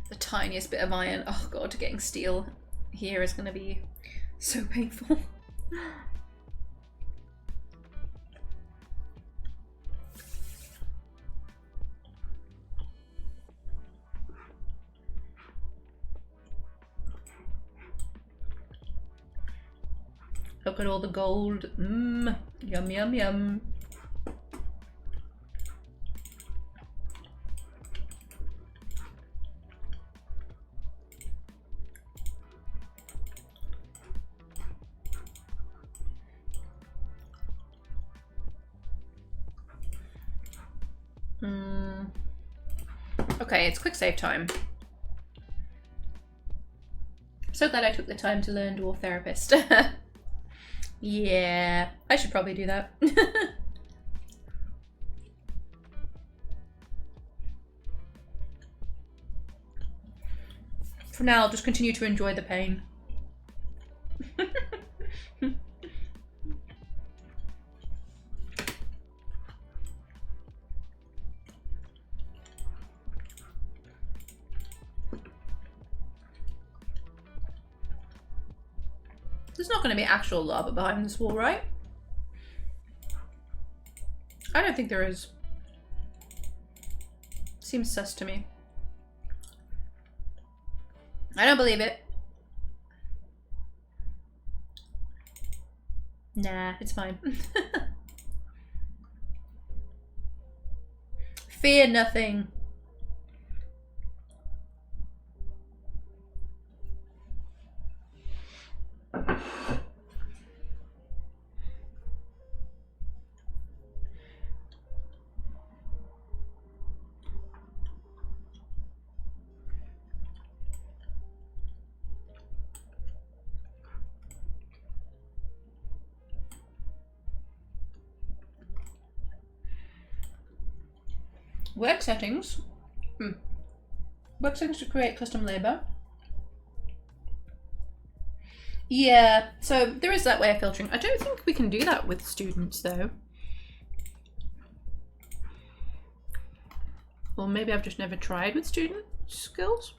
The tiniest bit of iron. Oh god, getting steel here is going to be so painful. Look at all the gold. Yum, yum, yum. Okay, it's quick save time. So glad I took the time to learn Dwarf Therapist. Yeah, I should probably do that. For now, I'll just continue to enjoy the pain. There's not going to be actual lava behind this wall, right? I don't think there is. Seems sus to me. I don't believe it. Nah, it's fine. Fear nothing. Work settings. Work settings to create custom labor. Yeah, so there is that way of filtering. I don't think we can do that with students though. Or maybe I've just never tried with student skills.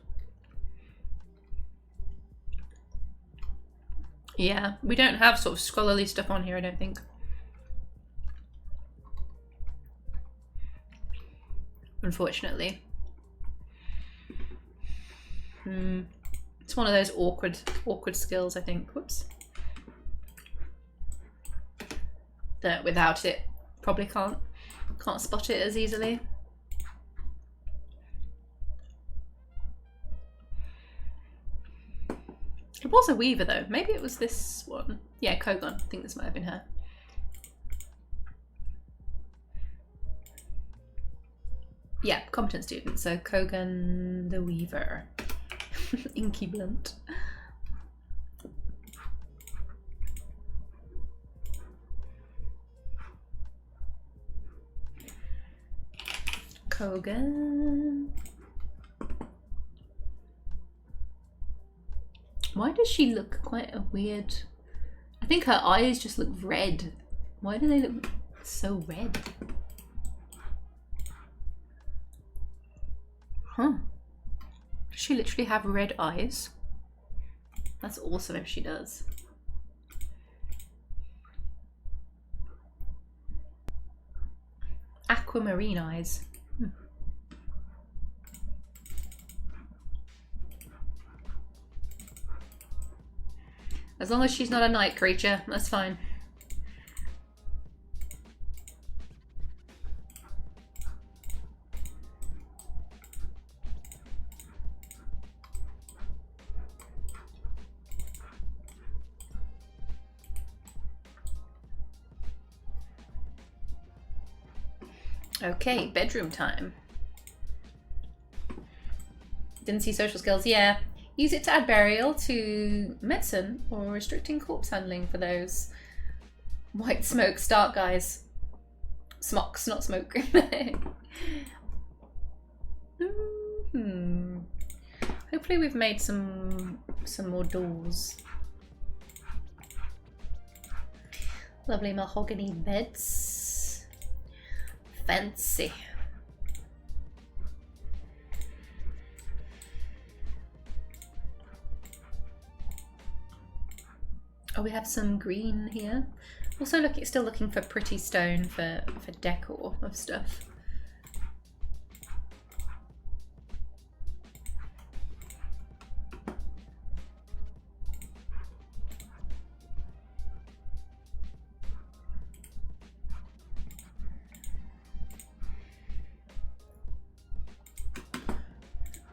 Yeah, we don't have sort of scholarly stuff on here, I don't think. Unfortunately. It's one of those awkward skills, I think. Whoops. That without it, probably can't spot it as easily. It was a weaver though. Maybe it was this one. Yeah, Kogon. I think this might have been her. Yeah, competent student. So Kogan the Weaver. Inky Blunt. Kogan. Why does she look quite a weird... I think her eyes just look red. Why do they look so red? Huh. Does she literally have red eyes? That's awesome if she does. Aquamarine eyes. As long as she's not a night creature, that's fine. Okay, bedroom time. Didn't see social skills, yeah. Use it to add burial to medicine or restricting corpse handling for those white smoke start guys. Smocks, not smoke. Hopefully we've made some more doors. Lovely mahogany beds. Fancy. Oh, we have some green here. Also, still looking for pretty stone for decor of stuff.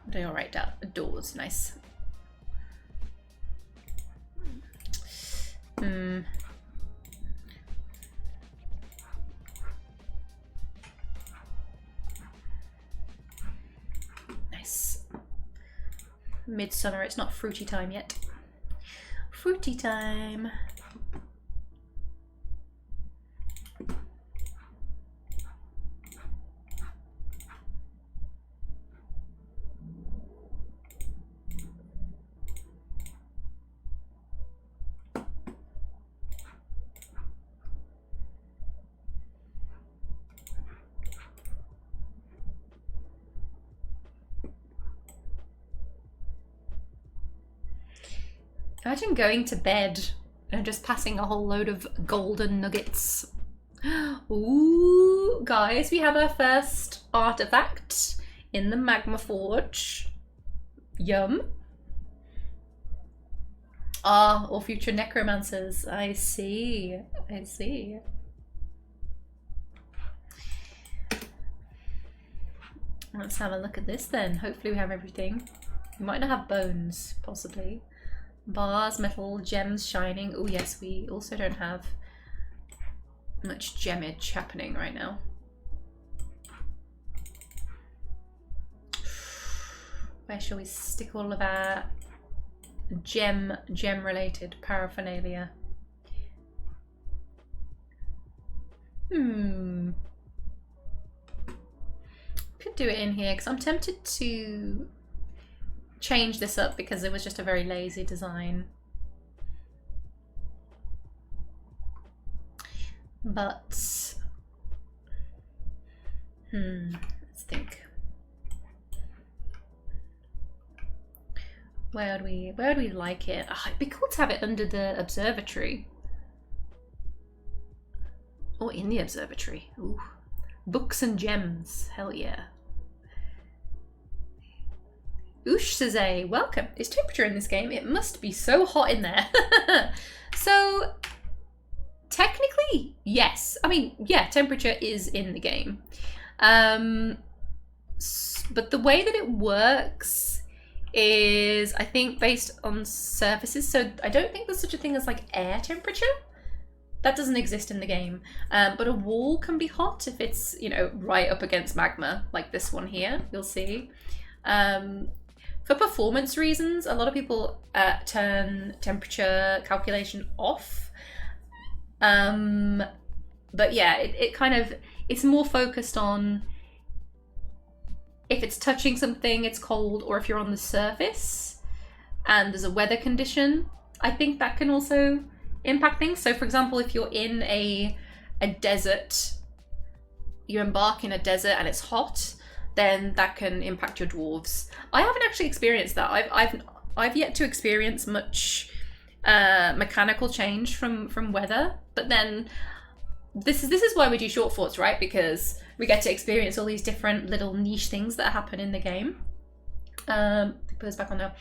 They all right down. Doors, nice. Nice. Midsummer, it's not fruity time yet. Fruity time. Imagine going to bed and just passing a whole load of golden nuggets. Ooh, guys, we have our first artifact in the magma forge. Yum. Ah, all future necromancers. I see. I see. Let's have a look at this then. Hopefully we have everything. We might not have bones, possibly. Bars, metal, gems shining. Oh yes, we also don't have much gemmage happening right now. Where shall we stick all of our gem related paraphernalia? Could do it in here because I'm tempted to change this up because it was just a very lazy design. But let's think. Where would we like it? Oh, it'd be cool to have it under the observatory. Or in the observatory. Ooh. Books and gems. Hell yeah. Oosh says, welcome. Is temperature in this game? It must be so hot in there. So, technically, yes. I mean, yeah, temperature is in the game. But the way that it works is, I think, based on surfaces. So I don't think there's such a thing as like air temperature. That doesn't exist in the game. But a wall can be hot if it's, you know, right up against magma, like this one here, you'll see. For performance reasons, a lot of people turn temperature calculation off. But yeah, it kind of, it's more focused on if it's touching something, it's cold, or if you're on the surface and there's a weather condition, I think that can also impact things. So for example, if you're in a desert, you embark in a desert and it's hot, then that can impact your dwarves. I haven't actually experienced that. I've yet to experience much mechanical change from weather, but then this is why we do short forts, right? Because we get to experience all these different little niche things that happen in the game. Put us back on now.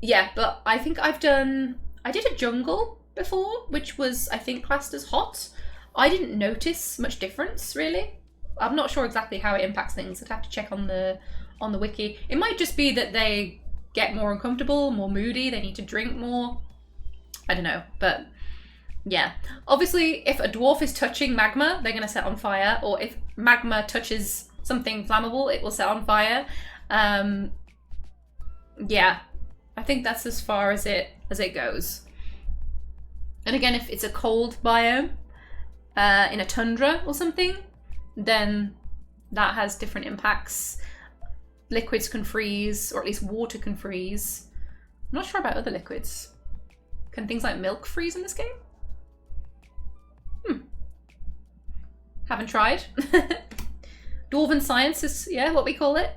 Yeah, but I think I did a jungle before, which was, I think, classed as hot. I didn't notice much difference, really. I'm not sure exactly how it impacts things. I'd have to check on the wiki. It might just be that they get more uncomfortable, more moody, they need to drink more. I don't know, but yeah. Obviously, if a dwarf is touching magma, they're going to set on fire, or if magma touches something flammable, it will set on fire. Yeah, I think that's as far as it goes. And again, if it's a cold biome, in a tundra or something, then that has different impacts. Liquids can freeze, or at least water can freeze. I'm not sure about other liquids. Can things like milk freeze in this game? Haven't tried. Dwarven science is, yeah, what we call it.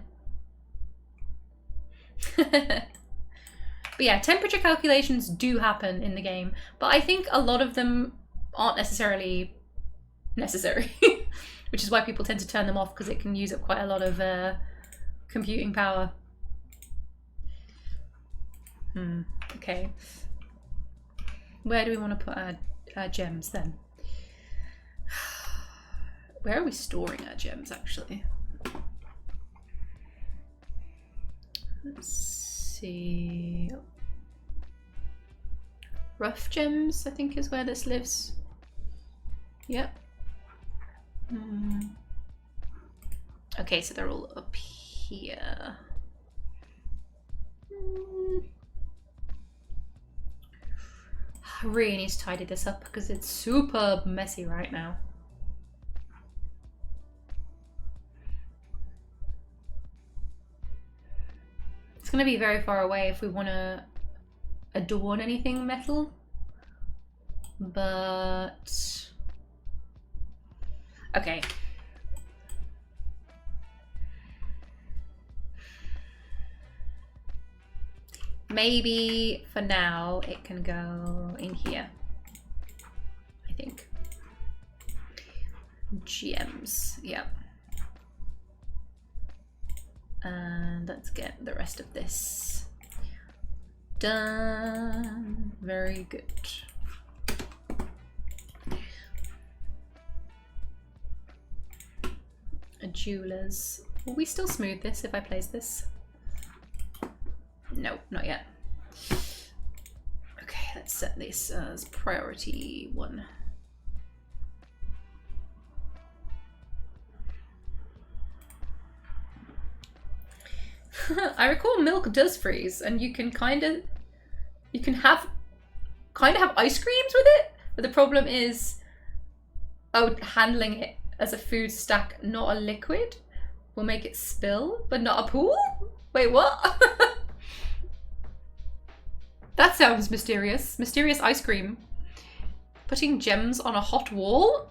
But yeah, temperature calculations do happen in the game, but I think a lot of them aren't necessarily necessary, which is why people tend to turn them off, because it can use up quite a lot of computing power. Okay. Where do we want to put our gems then? Where are we storing our gems, actually? Let's see. Rough gems, I think, is where this lives. Yep. Okay, so they're all up here. I really need to tidy this up because it's super messy right now. It's going to be very far away if we want to adorn anything metal, but okay. Maybe for now it can go in here, I think. Gems, yep. And let's get the rest of this done. Very good. A jeweler's. Will we still smooth this if I place this? No, not yet. Okay, let's set this as priority 1. I recall milk does freeze, and you can kind of have ice creams with it, but the problem is, handling it as a food stack, not a liquid, will make it spill, but not a pool? Wait, what? That sounds mysterious. Mysterious ice cream. Putting gems on a hot wall?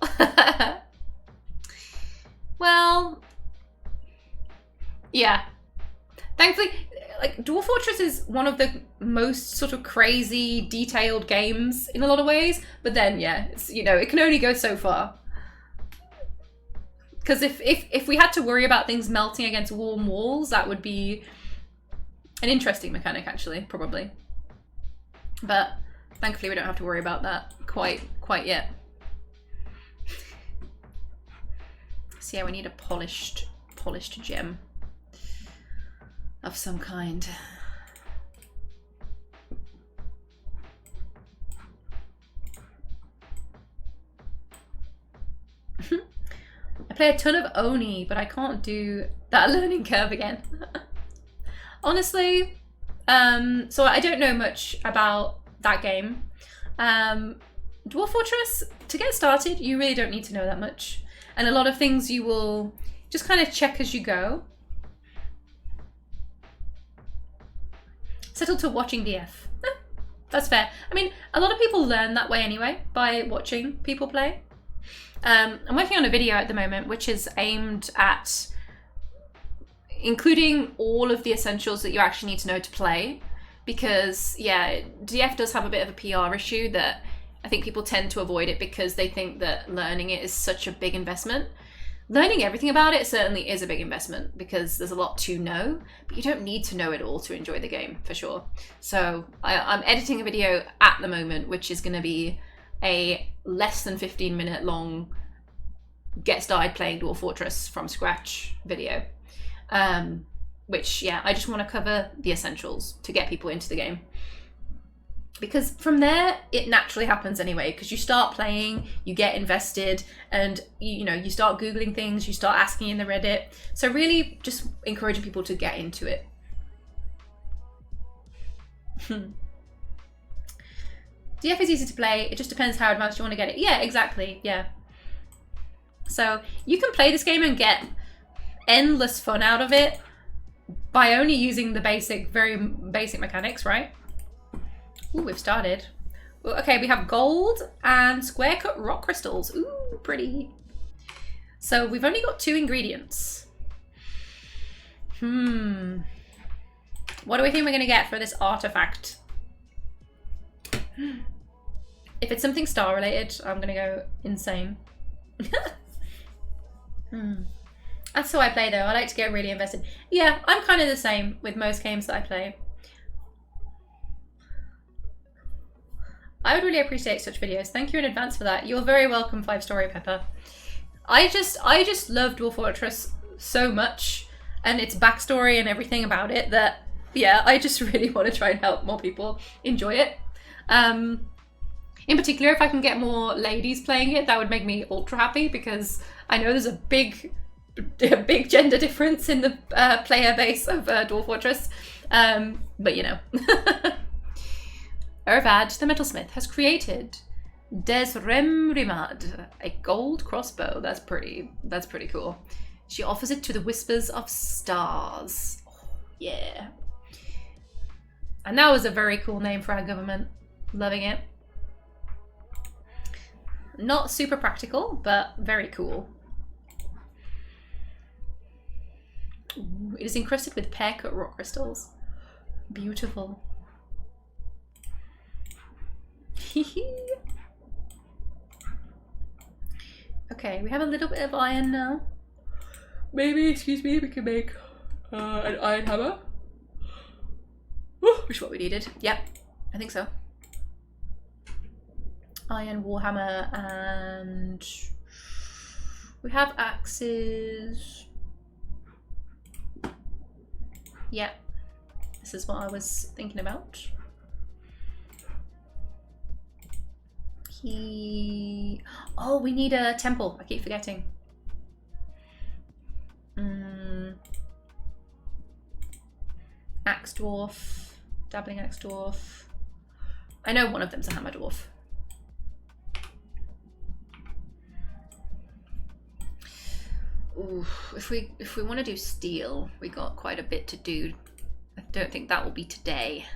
Well, yeah. Thankfully, like, Dwarf Fortress is one of the most sort of crazy, detailed games in a lot of ways, but then, yeah, it's, you know, it can only go so far. Because if we had to worry about things melting against warm walls, that would be an interesting mechanic, actually, probably. But thankfully we don't have to worry about that quite yet. So yeah, we need a polished gem. of some kind. I play a ton of Oni, but I can't do that learning curve again. Honestly, so I don't know much about that game. Dwarf Fortress, to get started, you really don't need to know that much. And a lot of things you will just kind of check as you go. Settle to watching DF. That's fair. I mean, a lot of people learn that way anyway, by watching people play. I'm working on a video at the moment which is aimed at including all of the essentials that you actually need to know to play, because yeah, DF does have a bit of a PR issue that I think people tend to avoid it because they think that learning it is such a big investment. Learning everything about it certainly is a big investment because there's a lot to know, but you don't need to know it all to enjoy the game, for sure. So I'm editing a video at the moment which is going to be a less than 15-minute long get started playing Dwarf Fortress from scratch video, which yeah, I just want to cover the essentials to get people into the game, because from there it naturally happens anyway, because you start playing, you get invested, and you know, you start googling things, you start asking in the Reddit. So really just encouraging people to get into it. DF is easy to play, it just depends how advanced you want to get it. Yeah, exactly, yeah. So you can play this game and get endless fun out of it by only using the basic, very basic mechanics, right? Ooh, we've started. Well, okay, we have gold and square cut rock crystals. Ooh, pretty. So we've only got 2 ingredients. What do we think we're gonna get for this artifact? If it's something star related, I'm gonna go insane. That's how I play though. I like to get really invested. Yeah, I'm kind of the same with most games that I play. I would really appreciate such videos. Thank you in advance for that. You're very welcome, 5-Story Pepper. I just love Dwarf Fortress so much, and its backstory and everything about it, that yeah, I just really want to try and help more people enjoy it. In particular, if I can get more ladies playing it, that would make me ultra happy, because I know there's a big gender difference in the player base of Dwarf Fortress. But you know. Ervad, the metalsmith, has created Desremrimad, a gold crossbow. That's pretty cool. She offers it to the Whispers of Stars. Oh, yeah. And that was a very cool name for our government. Loving it. Not super practical, but very cool. Ooh, it is encrusted with pear-cut rock crystals. Beautiful. Okay, we have a little bit of iron now. Maybe, excuse me, we can make an iron hammer. Which is what we needed. Yep, I think so. Iron warhammer, and we have axes. Yep, this is what I was thinking about. Oh, we need a temple. I keep forgetting. Axe dwarf, dabbling axe dwarf. I know one of them's a hammer dwarf. Ooh, if we want to do steel, we got quite a bit to do. I don't think that will be today,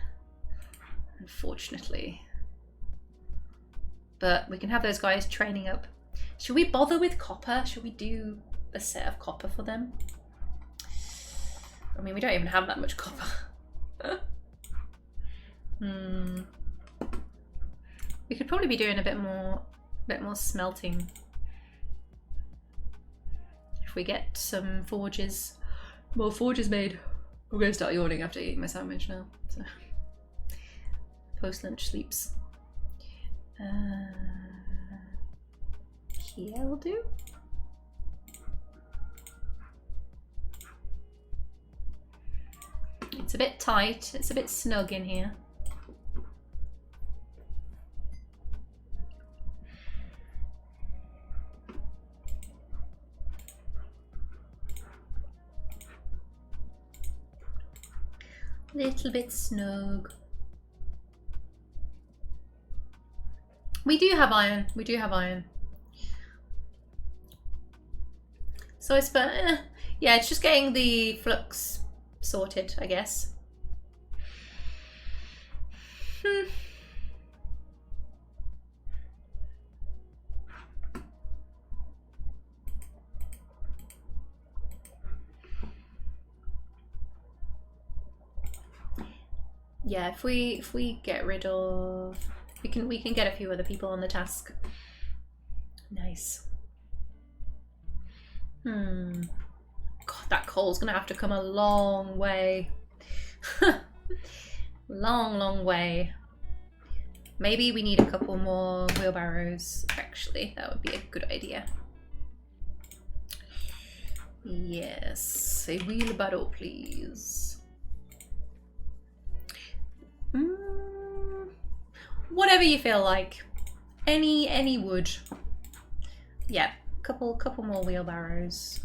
unfortunately. But we can have those guys training up. Should we bother with copper? Should we do a set of copper for them? I mean, we don't even have that much copper. We could probably be doing a bit more smelting. If we get some forges, more forges made. I'm going to start yawning after eating my sandwich now. So. Post-lunch sleeps. Here will do. It's a bit tight. It's a bit snug in here. Little bit snug. We do have iron. We do have iron. So I suppose, yeah, it's just getting the flux sorted, I guess. Yeah, if we get rid of, we can get a few other people on the task. Nice. God, that coal's gonna have to come a long way. long way. Maybe we need a couple more wheelbarrows. Actually, that would be a good idea. Yes, a wheelbarrow, please. Whatever you feel like. Any wood. Yeah, couple more wheelbarrows.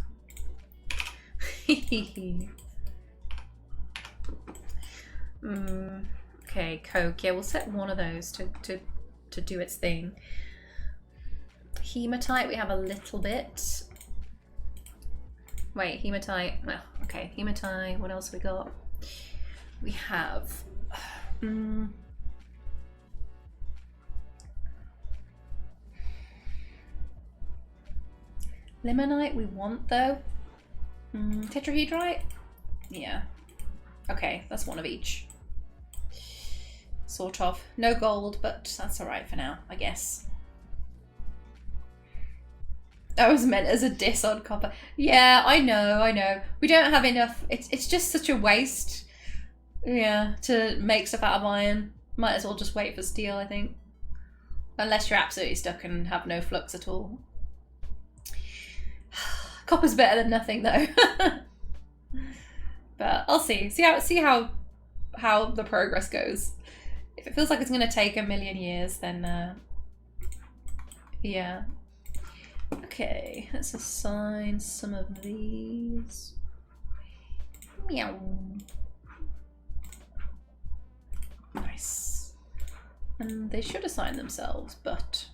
Okay, coke. Yeah, we'll set one of those to do its thing. Hematite, we have a little bit. Wait, hematite. Well, okay, hematite. What else we got? We have. Limonite we want though. Tetrahedrite? Yeah. Okay, that's one of each. Sort of. No gold, but that's alright for now, I guess. That was meant as a diss on copper. Yeah, I know. We don't have enough. It's just such a waste. Yeah, to make stuff out of iron. Might as well just wait for steel, I think. Unless you're absolutely stuck and have no flux at all. Copper's better than nothing though. But I'll see. See how the progress goes. If it feels like it's gonna take 1,000,000 years, then yeah. Okay, let's assign some of these. Meow. Nice. And they should assign themselves, but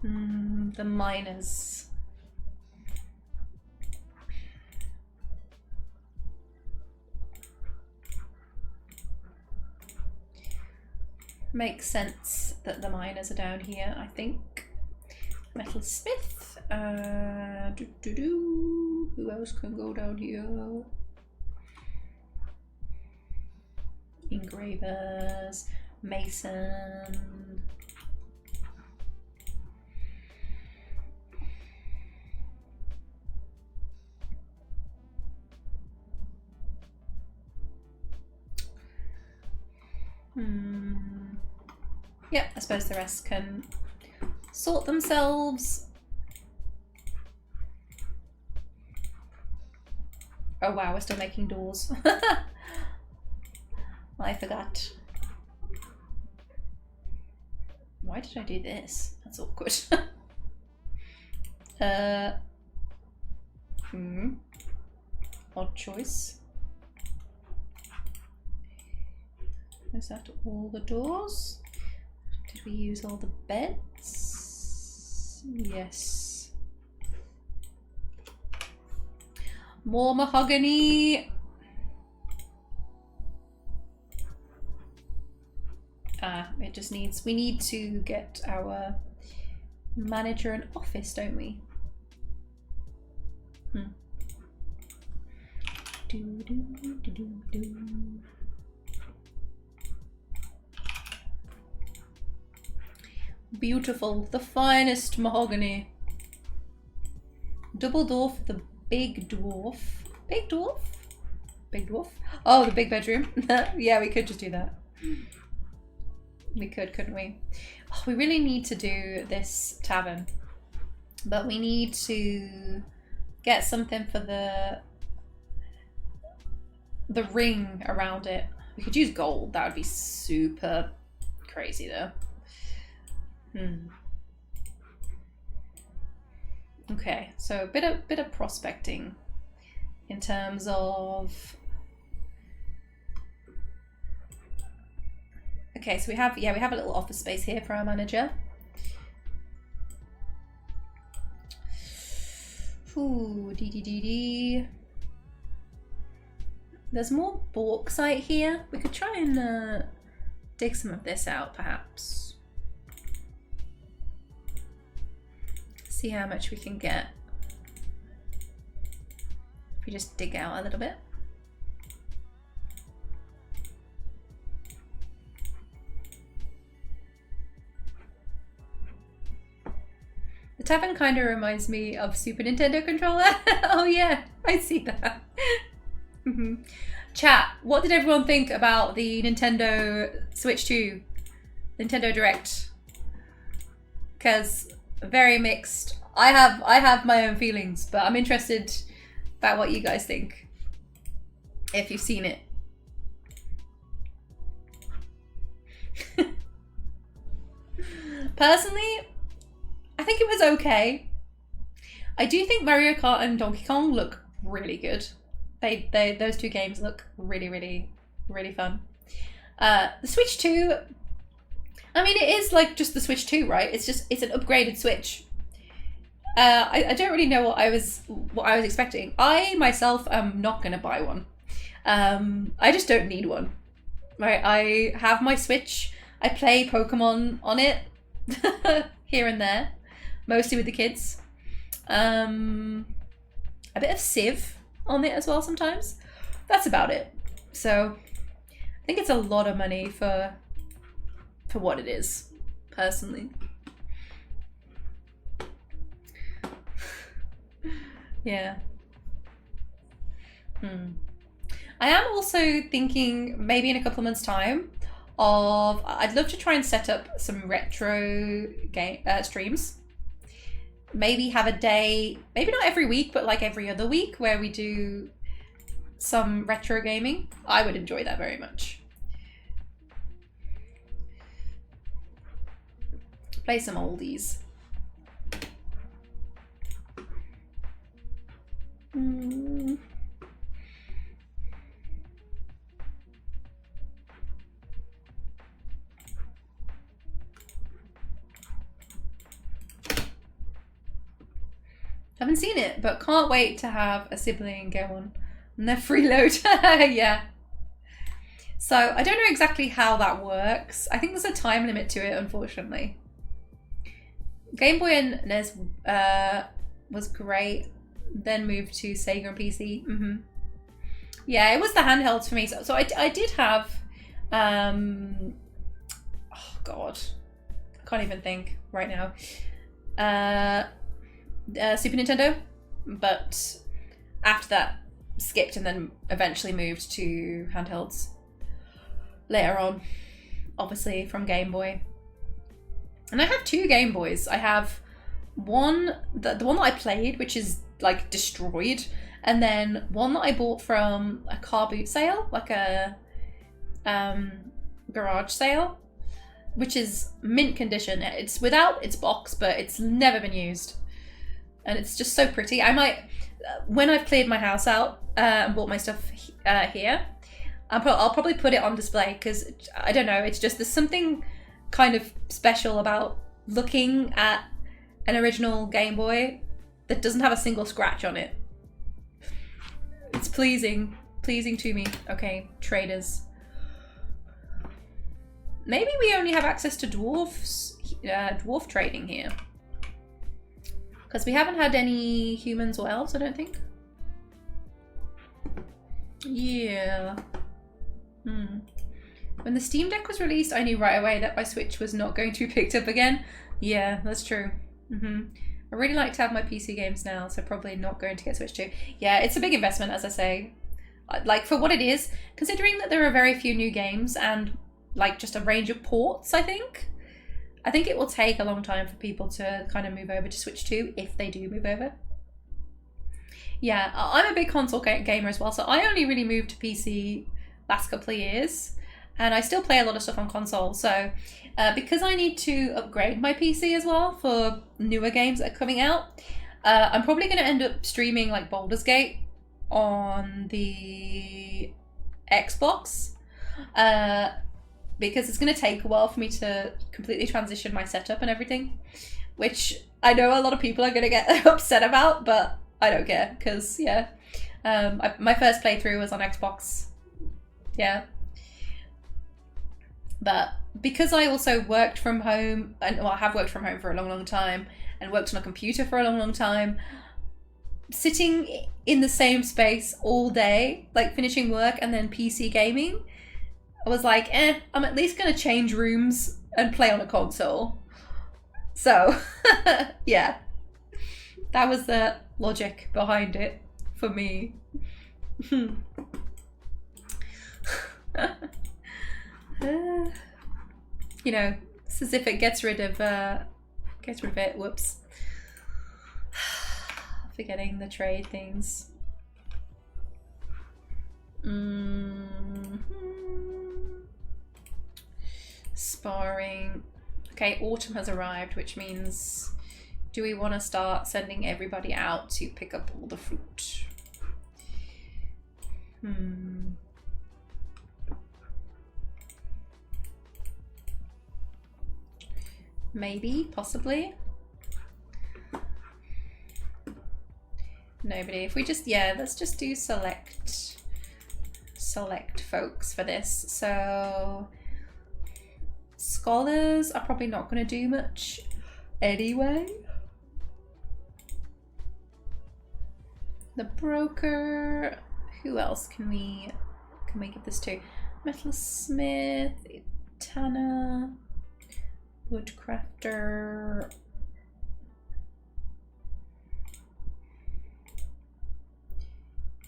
the miners. Makes sense that the miners are down here, I think. Metalsmith. Who else can go down here? Engravers, mason. Yeah, I suppose the rest can sort themselves. Oh wow, we're still making doors. I forgot. Why did I do this? That's awkward. Odd choice. Is that all the doors? Did we use all the beds? Yes. More mahogany. It just needs, we need to get our manager an office, don't we? Beautiful, the finest mahogany. Double door for the big dwarf. Big dwarf? Big dwarf? Oh, the big bedroom. Yeah, we could just do that. We could, couldn't we? Oh, we really need to do this tavern. But we need to get something for the ring around it. We could use gold. That would be super crazy though. Okay, so a bit of prospecting in terms of. Okay, so we have a little office space here for our manager. Ooh, There's more bauxite here. We could try and dig some of this out, perhaps. See how much we can get. If we just dig out a little bit. The Tavern kind of reminds me of Super Nintendo controller. Oh yeah, I see that. Chat, what did everyone think about the Nintendo Switch 2 Nintendo Direct? Because very mixed. I have my own feelings, but I'm interested about what you guys think if you've seen it. Personally, I think it was okay. I do think Mario Kart and Donkey Kong look really good. Those two games look really, really, really fun. The Switch 2, I mean, it is like just the Switch 2, right? It's an upgraded Switch. I don't really know what I was expecting. I myself am not gonna buy one. I just don't need one. Right? I have my Switch. I play Pokemon on it here and there, mostly with the kids. A bit of Civ on it as well sometimes. That's about it. So I think it's a lot of money for what it is, personally. Yeah. I am also thinking maybe in a couple of months' time of I'd love to try and set up some retro game streams. Maybe have a day, maybe not every week, but like every other week where we do some retro gaming. I would enjoy that very much. Play some oldies. Haven't seen it, but can't wait to have a sibling go on the freeload. Yeah. So I don't know exactly how that works. I think there's a time limit to it, unfortunately. Game Boy and NES was great. Then moved to Sega and PC. Yeah, it was the handhelds for me. So I did have. Oh God, I can't even think right now. Super Nintendo, but after that skipped and then eventually moved to handhelds later on, obviously from Game Boy. And I have two Game Boys. I have one, the one that I played, which is like destroyed, and then one that I bought from a car boot sale, like a garage sale, which is mint condition. It's without its box, but it's never been used. And it's just so pretty. I might, when I've cleared my house out and bought my stuff here, I'll probably put it on display because, I don't know, it's just there's something kind of special about looking at an original Game Boy that doesn't have a single scratch on it. It's pleasing to me. Okay, traders. Maybe we only have access to dwarf trading here. Because we haven't had any humans or elves, I don't think. Yeah. When the Steam Deck was released, I knew right away that my Switch was not going to be picked up again. Yeah, that's true. I really like to have my PC games now, so probably not going to get Switch 2. Yeah, it's a big investment, as I say. Like, for what it is, considering that there are very few new games and, like, just a range of ports, I think it will take a long time for people to kind of move over to Switch 2 if they do move over. Yeah, I'm a big console gamer as well, so I only really moved to PC last couple of years, and I still play a lot of stuff on console. So because I need to upgrade my PC as well for newer games that are coming out, I'm probably going to end up streaming like Baldur's Gate on the Xbox, because it's going to take a while for me to completely transition my setup and everything, which I know a lot of people are going to get upset about, but I don't care, because, yeah, my first playthrough was on Xbox, yeah. But because I also worked from home, and well, I have worked from home for a long, long time, and worked on a computer for a long, long time, sitting in the same space all day, like finishing work and then PC gaming, I was like, I'm at least going to change rooms and play on a console. So, yeah, that was the logic behind it for me. You know, it's as if it gets rid of it. Whoops. Forgetting the trade things. Sparring. Okay, autumn has arrived, which means, do we want to start sending everybody out to pick up all the fruit? Maybe, possibly. Nobody. If we just, yeah, let's just do select folks for this. So scholars are probably not going to do much anyway. The broker, who else can we give this to? Metalsmith, tanner, woodcrafter.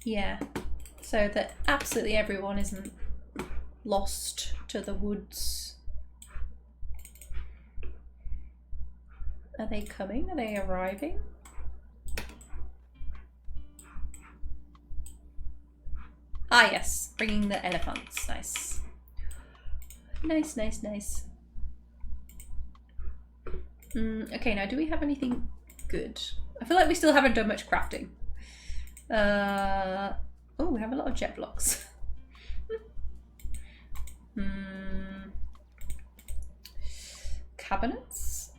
Yeah, so that absolutely everyone isn't lost to the woods. Are they coming? Are they arriving? Ah, yes, bringing the elephants. Nice. Nice, nice, nice. Okay, now do we have anything good? I feel like we still haven't done much crafting. Oh, we have a lot of jet blocks. Cabinets?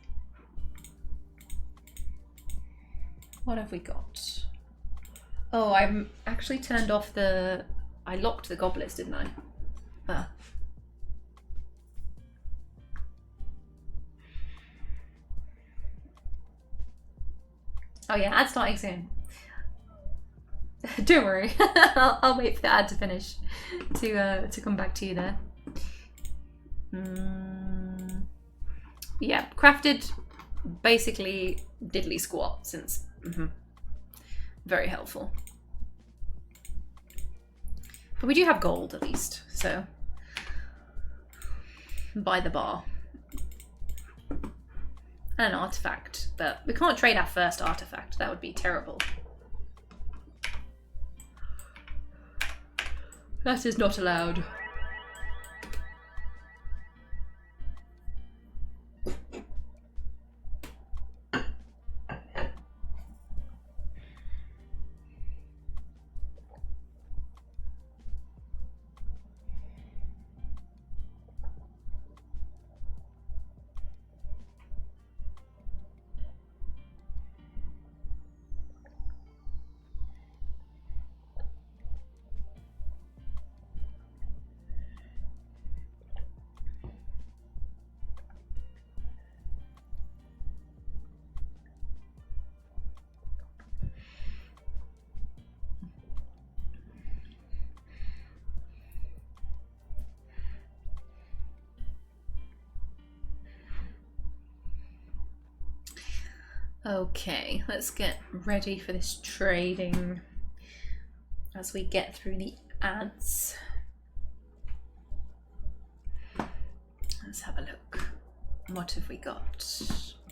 What have we got? Oh, I'm actually turned off the... I locked the goblets, didn't I? Ah. Oh yeah, ad's starting soon. Don't worry, I'll wait for the ad to finish to come back to you there. Yeah, crafted basically diddly squat since very helpful. But we do have gold at least, so by the bar. And an artifact, but we can't trade our first artifact. That would be terrible. That is not allowed. Okay, let's get ready for this trading as we get through the ads. Let's have a look. What have we got?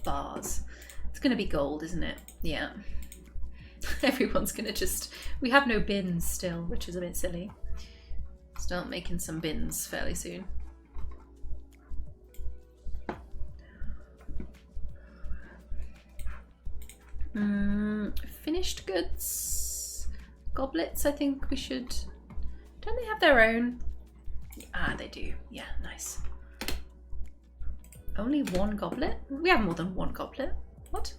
Bars. It's going to be gold, isn't it? Yeah. Everyone's gonna just... We have no bins still, which is a bit silly. Start making some bins fairly soon. Finished goods. Goblets, I think we should... Don't they have their own? Ah, they do. Yeah, nice. Only one goblet? We have more than one goblet. What?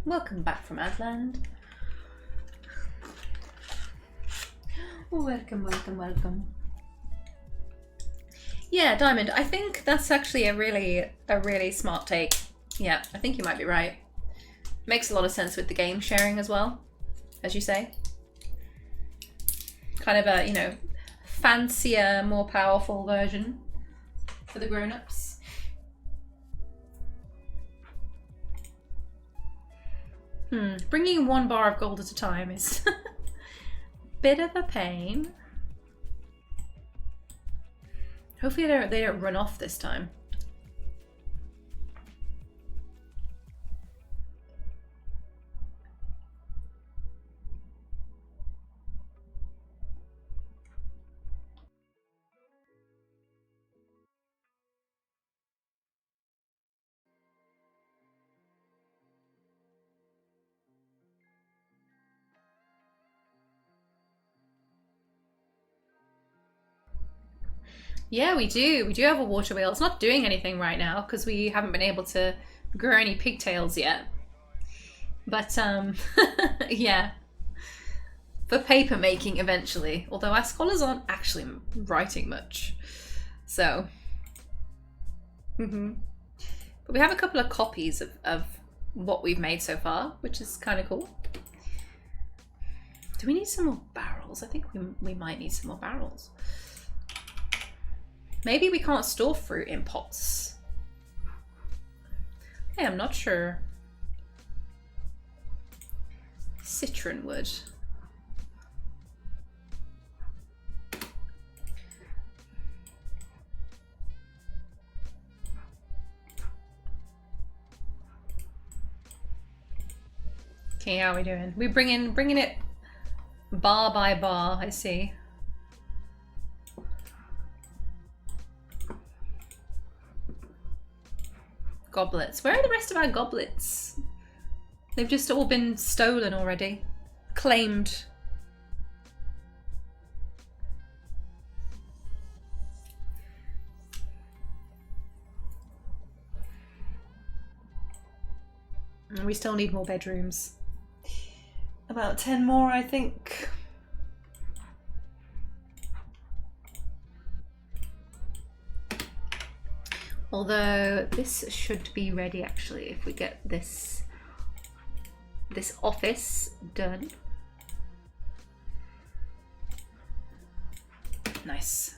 Welcome back from Adland. Welcome, welcome, welcome. Yeah, Diamond, I think that's actually a really smart take. Yeah, I think you might be right. Makes a lot of sense with the game sharing as well, as you say. Kind of a, you know, fancier, more powerful version for the grown-ups. Bringing 1 bar of gold at a time is a bit of a pain. Hopefully they don't run off this time. Yeah, we do. We do have a water wheel. It's not doing anything right now because we haven't been able to grow any pigtails yet. But, yeah. For paper making eventually. Although our scholars aren't actually writing much. So. But we have a couple of copies of what we've made so far, which is kind of cool. Do we need some more barrels? I think we might need some more barrels. Maybe we can't store fruit in pots. Hey, I'm not sure. Citron wood. Okay, how are we doing? We're bringing it bar by bar, I see. Goblets. Where are the rest of our goblets? They've just all been stolen already. Claimed. And we still need more bedrooms. About 10 more, I think. Although this should be ready actually if we get this office done. Nice.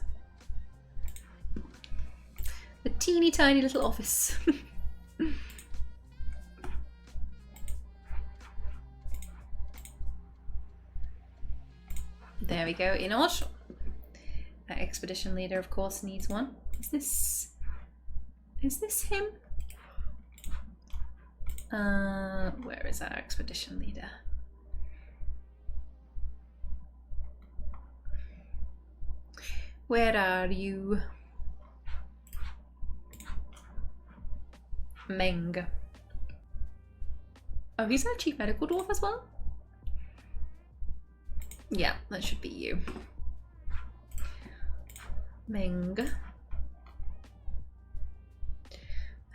A teeny tiny little office. There we go, Inod. Our expedition leader of course needs one. Is this him? Where is our expedition leader? Where are you? Meng. Oh, he's our chief medical dwarf as well? Yeah, that should be you. Meng.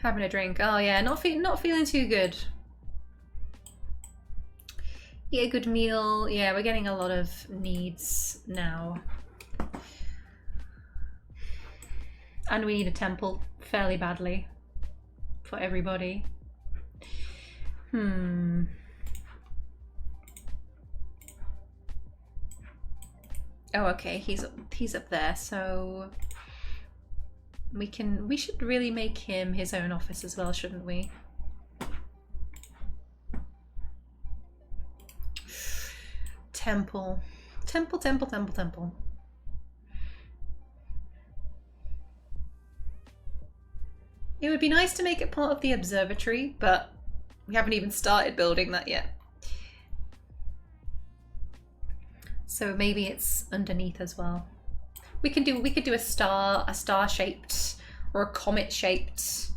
Having a drink. Oh yeah, not feeling too good. Eat a good meal. Yeah, we're getting a lot of needs now. And we need a temple fairly badly for everybody. Oh, okay, he's up there, so we should really make him his own office as well, shouldn't we? Temple. Temple, temple, temple, temple. It would be nice to make it part of the observatory, but we haven't even started building that yet. So maybe it's underneath as well. We could do a star shaped or a comet shaped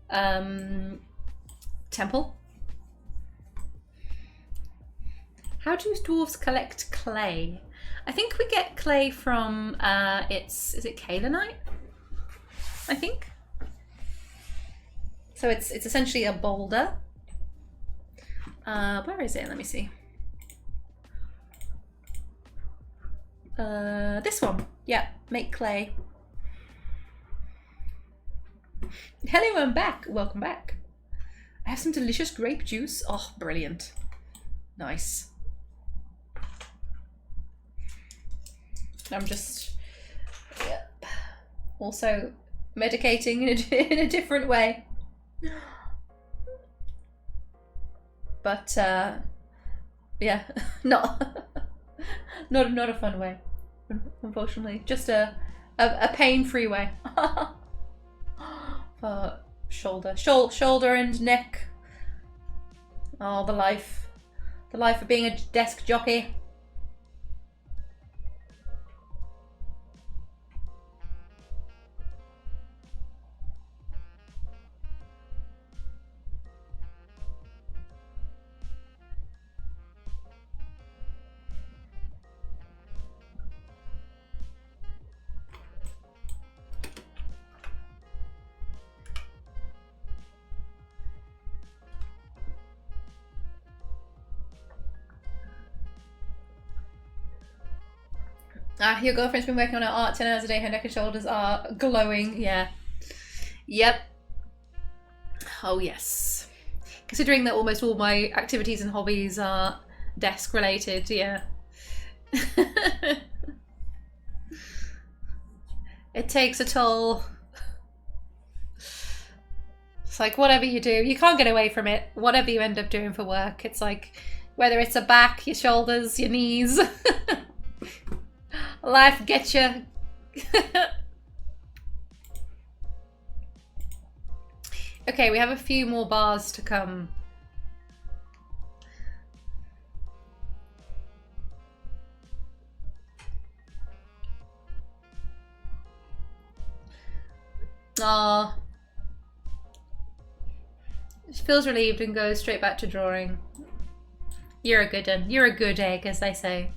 temple. How do dwarves collect clay? I think we get clay from is it kaolinite? I think. So it's essentially a boulder. Where is it? Let me see. This one. Yeah, make clay. Hello, I'm back. Welcome back. I have some delicious grape juice. Oh, brilliant. Nice. I'm just, yep. Also medicating in a different way. But yeah, not a fun way, unfortunately. Just a pain-free way. For shoulder and neck. Oh, the life of being a desk jockey. Your girlfriend's been working on her art 10 hours a day. Her neck and shoulders are glowing. Yeah. Yep. Oh, yes. Considering that almost all my activities and hobbies are desk related, yeah. It takes a toll. It's like whatever you do, you can't get away from it. Whatever you end up doing for work, it's like whether it's a back, your shoulders, your knees. Life gets you. Okay, we have a few more bars to come. Aww. She feels relieved and goes straight back to drawing. You're a good one. You're a good egg, as they say.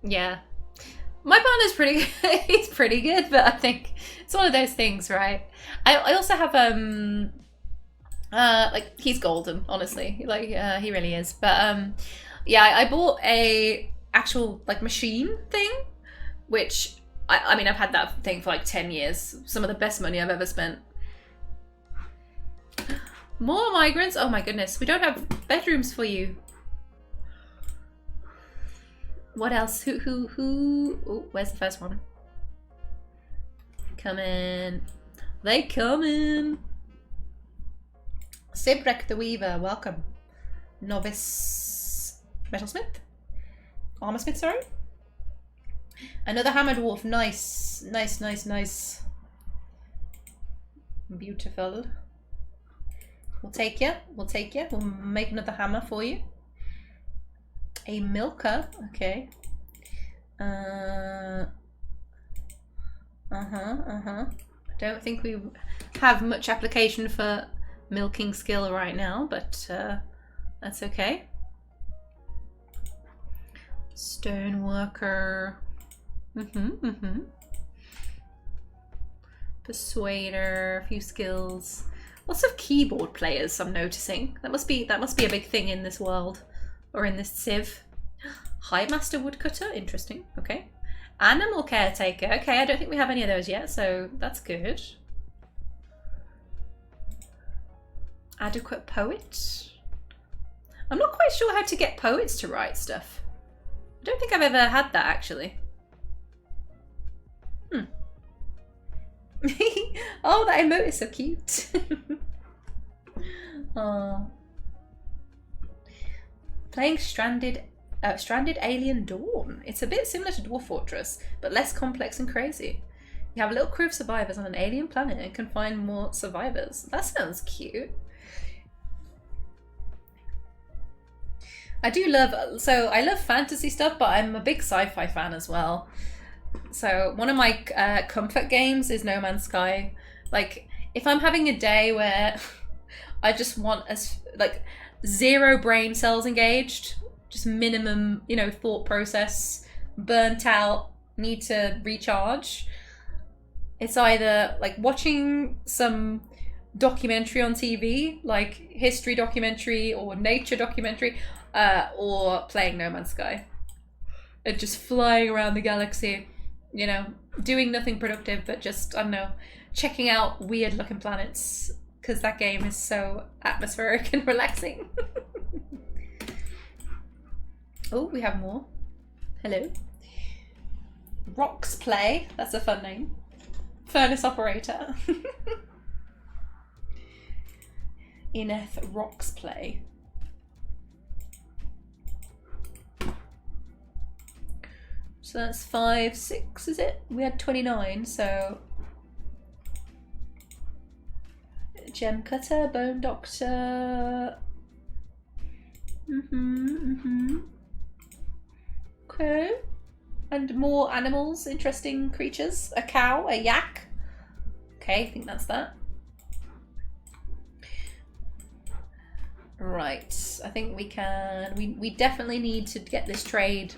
Yeah. My partner's pretty good. He's pretty good, but I think it's one of those things, right? I also have like he's golden, honestly. Like he really is. But yeah, I bought a actual like machine thing, which I mean I've had that thing for like 10 years. Some of the best money I've ever spent. More migrants? Oh my goodness, we don't have bedrooms for you. What else? Who? Oh, where's the first one? Come in. They come in. Sibrek the Weaver, welcome. Novice Metalsmith? Armorsmith, sorry. Another hammer dwarf. Nice. Nice, nice, nice. Beautiful. We'll take you. We'll take you. We'll make another hammer for you. A milker, okay. I don't think we have much application for milking skill right now, but that's okay. Stoneworker. Persuader, a few skills. Lots of keyboard players I'm noticing. That must be a big thing in this world. Or in this civ. High Master Woodcutter, interesting, okay. Animal Caretaker, okay, I don't think we have any of those yet, so that's good. Adequate Poet. I'm not quite sure how to get poets to write stuff. I Don't think I've ever had that actually. Oh, that emote is so cute. Oh. Playing Stranded Alien Dawn. It's a bit similar to Dwarf Fortress, but less complex and crazy. You have a little crew of survivors on an alien planet and can find more survivors. That sounds cute. I love fantasy stuff, but I'm a big sci-fi fan as well. So one of my comfort games is No Man's Sky. Like, if I'm having a day where I just want like 0 brain cells engaged, just minimum, you know, thought process, burnt out, need to recharge. It's either like watching some documentary on TV, like history documentary or nature documentary, or playing No Man's Sky. And just flying around the galaxy, you know, doing nothing productive, but just, I don't know, checking out weird looking planets, because that game is so atmospheric and relaxing. Oh, we have more. Hello. Rocks Play. That's a fun name. Furnace Operator. Ineth Rocks Play. So that's 5, 6, is it? We had 29, so... Gem Cutter, Bone Doctor... Okay. And more animals, interesting creatures. A cow, a yak. Okay, I think that's that. Right, I think we can... We definitely need to get this trade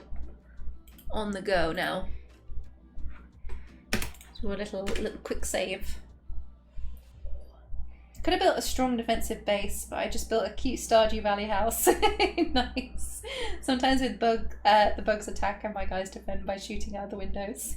on the go now. So a little quick save. Could have built a strong defensive base, but I just built a cute Stardew Valley house. Nice. Sometimes with the bugs attack and my guys defend by shooting out the windows.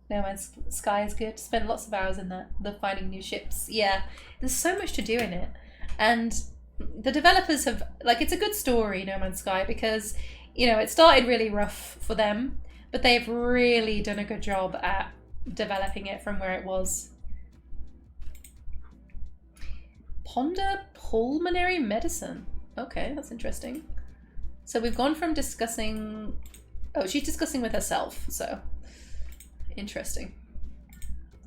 No Man's Sky is good. Spend lots of hours in that. The finding new ships. Yeah, there's so much to do in it. And the developers have, like, it's a good story, No Man's Sky, because, you know, it started really rough for them, but they've really done a good job at developing it from where it was. Ponder pulmonary medicine. Okay, that's interesting. So we've gone from discussing... Oh, she's discussing with herself, so... Interesting.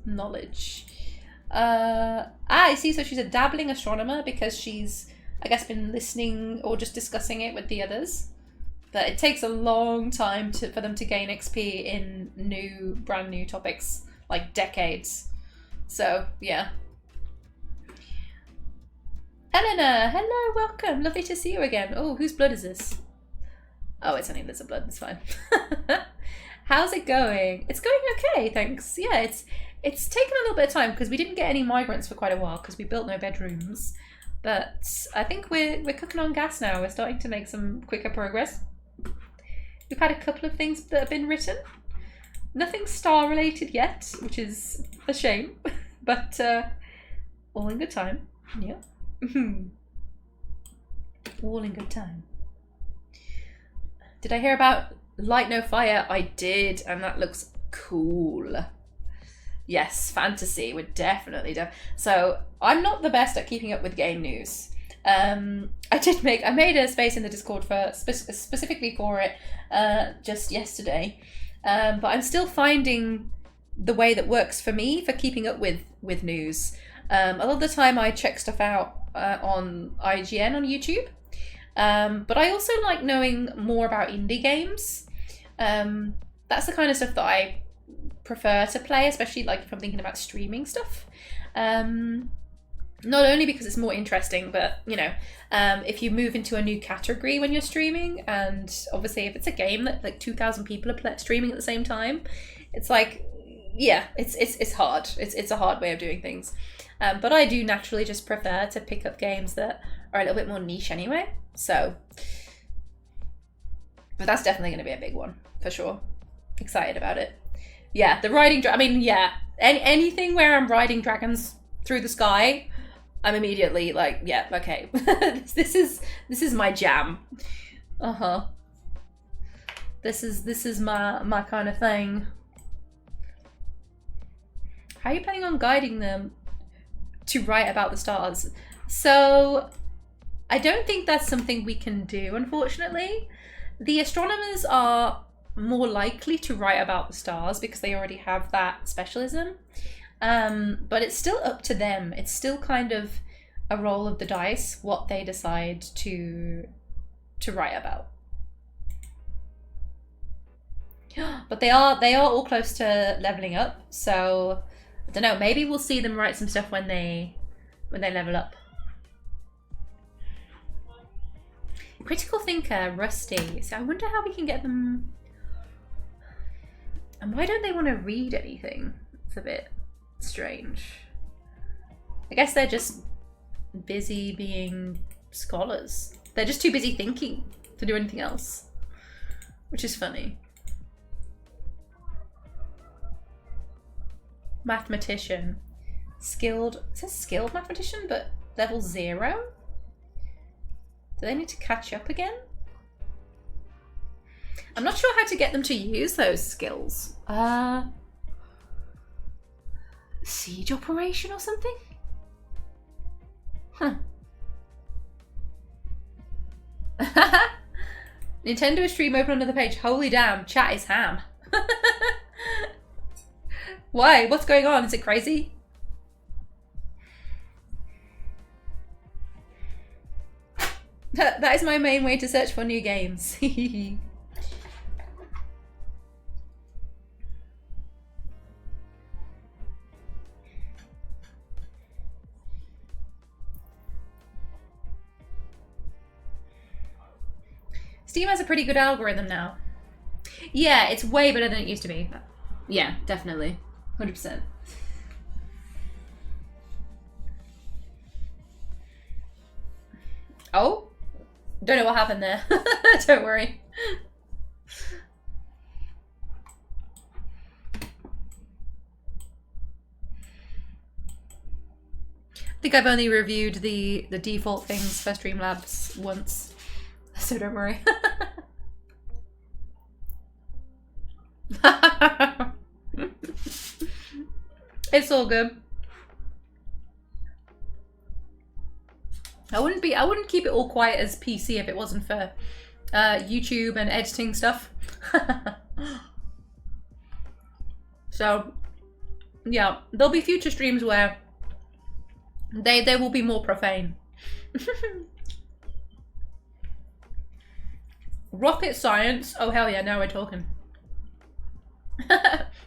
Knowledge. I see, so she's a dabbling astronomer because she's, I guess, been listening or just discussing it with the others. But it takes a long time for them to gain XP in brand new topics, like decades. So, yeah. Eleanor, hello, welcome. Lovely to see you again. Oh, whose blood is this? Oh, it's only Lizard blood. It's fine. How's it going? It's going okay, thanks. Yeah, it's taken a little bit of time because we didn't get any migrants for quite a while because we built no bedrooms. But I think we're cooking on gas now. We're starting to make some quicker progress. We've had a couple of things that have been written. Nothing star related yet, which is a shame. But all in good time. Yeah. All in good time. Did I hear about Light No Fire? I did, and that looks cool. Yes, fantasy would definitely do. So I'm not the best at keeping up with game news. I made a space in the Discord for specifically for it just yesterday, but I'm still finding the way that works for me for keeping up with news. A lot of the time I check stuff out on IGN on YouTube, but I also like knowing more about indie games. That's the kind of stuff that I prefer to play, especially like if I'm thinking about streaming stuff. Not only because it's more interesting, but you know, if you move into a new category when you're streaming, and obviously if it's a game that like 2,000 people are streaming at the same time, it's like, yeah, it's hard. It's a hard way of doing things. But I do naturally just prefer to pick up games that are a little bit more niche anyway. So, but that's definitely going to be a big one for sure. Excited about it. Yeah, the riding. I mean, yeah, anything where I'm riding dragons through the sky, I'm immediately like, yeah, okay, this is my jam. This is my kind of thing. How are you planning on guiding them to write about the stars? So I don't think that's something we can do, unfortunately. The astronomers are more likely to write about the stars because they already have that specialism. But it's still up to them. It's still kind of a roll of the dice what they decide to write about. But they are all close to leveling up, so I don't know, maybe we'll see them write some stuff when they level up. Critical thinker, Rusty. So I wonder how we can get them. And why don't they want to read anything? It's a bit strange. I guess they're just busy being scholars. They're just too busy thinking to do anything else, which is funny. Mathematician. Skilled. It says skilled mathematician, but level 0? Do they need to catch up again? I'm not sure how to get them to use those skills. Siege operation or something? Huh. Nintendo stream open another page. Holy damn, chat is ham. Why? What's going on? Is it crazy? That is my main way to search for new games. Steam has a pretty good algorithm now. Yeah, it's way better than it used to be. Yeah, definitely. 100%. Oh? Don't know what happened there. Don't worry. I think I've only reviewed the default things for Streamlabs once, so don't worry. It's all good. I wouldn't keep it all quiet as PC if it wasn't for YouTube and editing stuff. So yeah, there'll be future streams where they will be more profane. Rocket science. Oh hell yeah, now we're talking.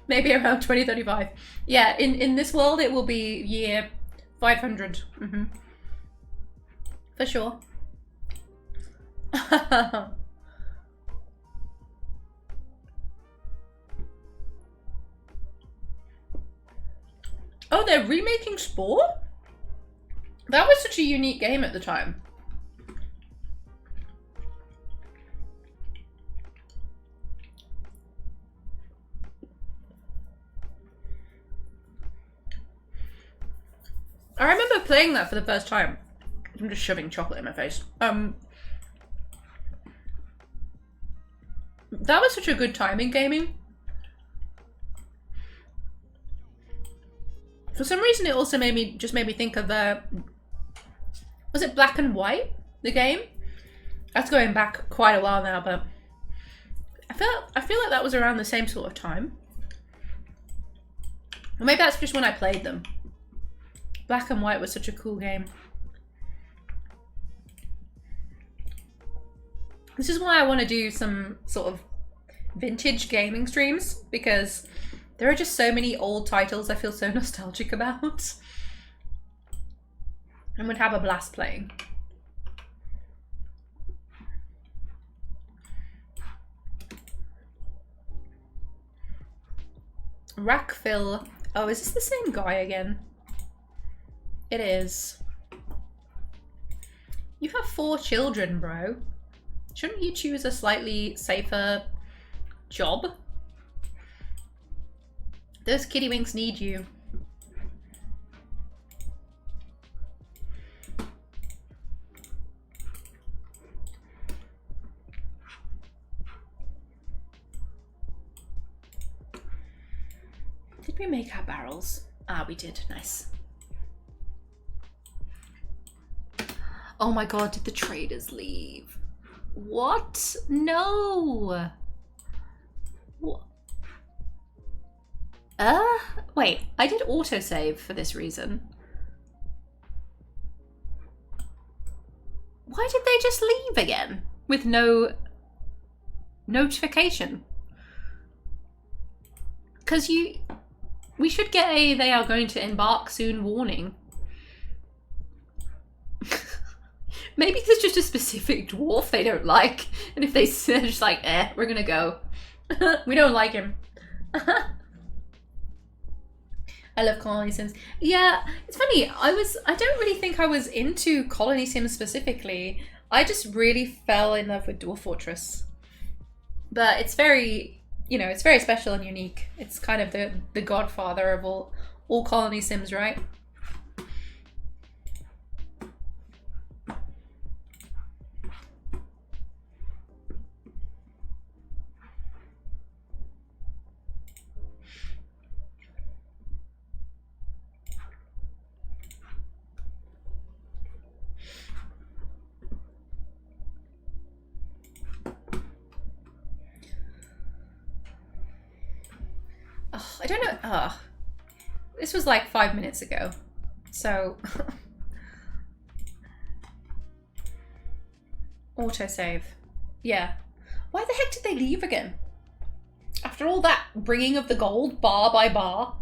Maybe around 2035. Yeah, in this world it will be year 500. Mm-hmm. For sure. Oh, they're remaking Spore? That was such a unique game at the time. I remember playing that for the first time. I'm just shoving chocolate in my face. That was such a good time in gaming. For some reason, it also made me think of was it Black and White, the game? That's going back quite a while now, but I feel like that was around the same sort of time. Or maybe that's just when I played them. Black and White was such a cool game. This is why I want to do some sort of vintage gaming streams, because there are just so many old titles I feel so nostalgic about. And would have a blast playing. Rackfill. Oh, is this the same guy again? It is. You have 4 children, bro. Shouldn't you choose a slightly safer job? Those kittywinks need you. we make our barrels? Ah, we did. Nice. Oh my god, did the traders leave? What? No! What? Wait, I did autosave for this reason. Why did they just leave again? With no notification? Because we should get a "they are going to embark soon" warning. Maybe there's just a specific dwarf they don't like, and if they're just like, we're gonna go. We don't like him. I love Colony Sims. Yeah, it's funny, I don't really think I was into Colony Sims specifically. I just really fell in love with Dwarf Fortress. But it's very, it's very special and unique. It's kind of the godfather of all Colony Sims, right? Oh, I don't know. Oh, this was like 5 minutes ago. So autosave. Yeah. Why the heck did they leave again? After all that bringing of the gold bar by bar.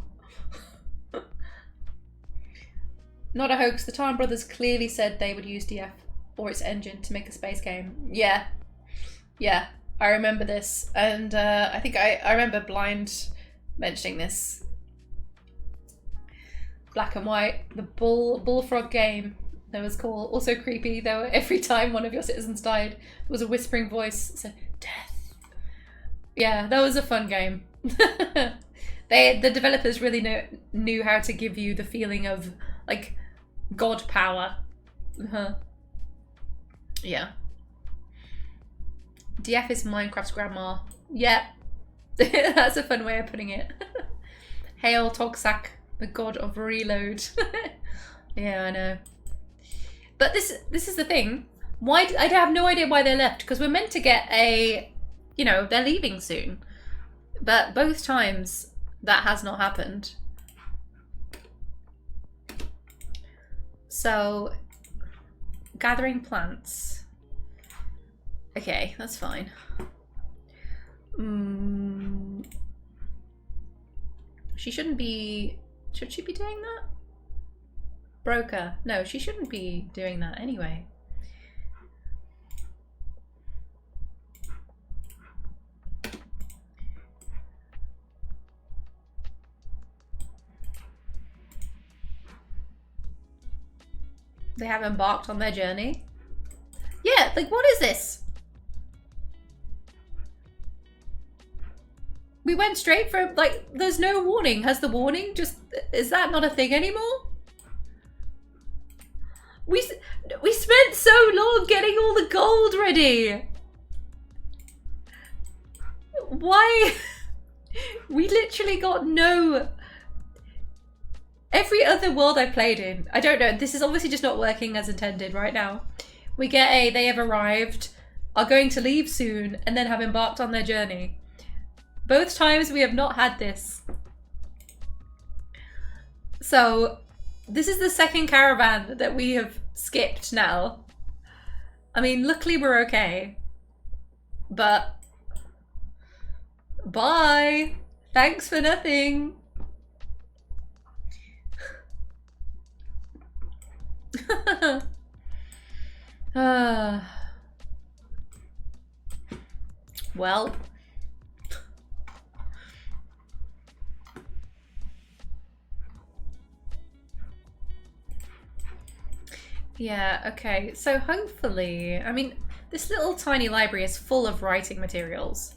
Not a hoax. The Tarn brothers clearly said they would use DF or its engine to make a space game. Yeah. Yeah. I remember this. And I think I remember Blind mentioning this. Black and White, the bullfrog game that was called. Also creepy though. Every time one of your citizens died, there was a whispering voice that said death. Yeah, that was a fun game. The developers really knew how to give you the feeling of like god power. Yeah. DF is Minecraft's grandma. Yeah. That's a fun way of putting it. Hail Togsak, the god of reload. Yeah, I know. But this is the thing. Why I have no idea why they left, because we're meant to get a, they're leaving soon. But both times that has not happened. So gathering plants. Okay, that's fine. She shouldn't be... Should she be doing that? Broker. No, she shouldn't be doing that anyway. They have embarked on their journey. Yeah, like what is this? We went straight from, like, there's no warning. Has the warning just, is that not a thing anymore? We spent so long getting all the gold ready. Why? We literally got no... Every other world I played in, I don't know, this is obviously just not working as intended right now. We get a, they have arrived, are going to leave soon, and then have embarked on their journey. Both times we have not had this. So, this is the second caravan that we have skipped now. I mean, luckily we're okay. But... Bye! Thanks for nothing! Well... Yeah, okay. So hopefully, I mean, this little tiny library is full of writing materials.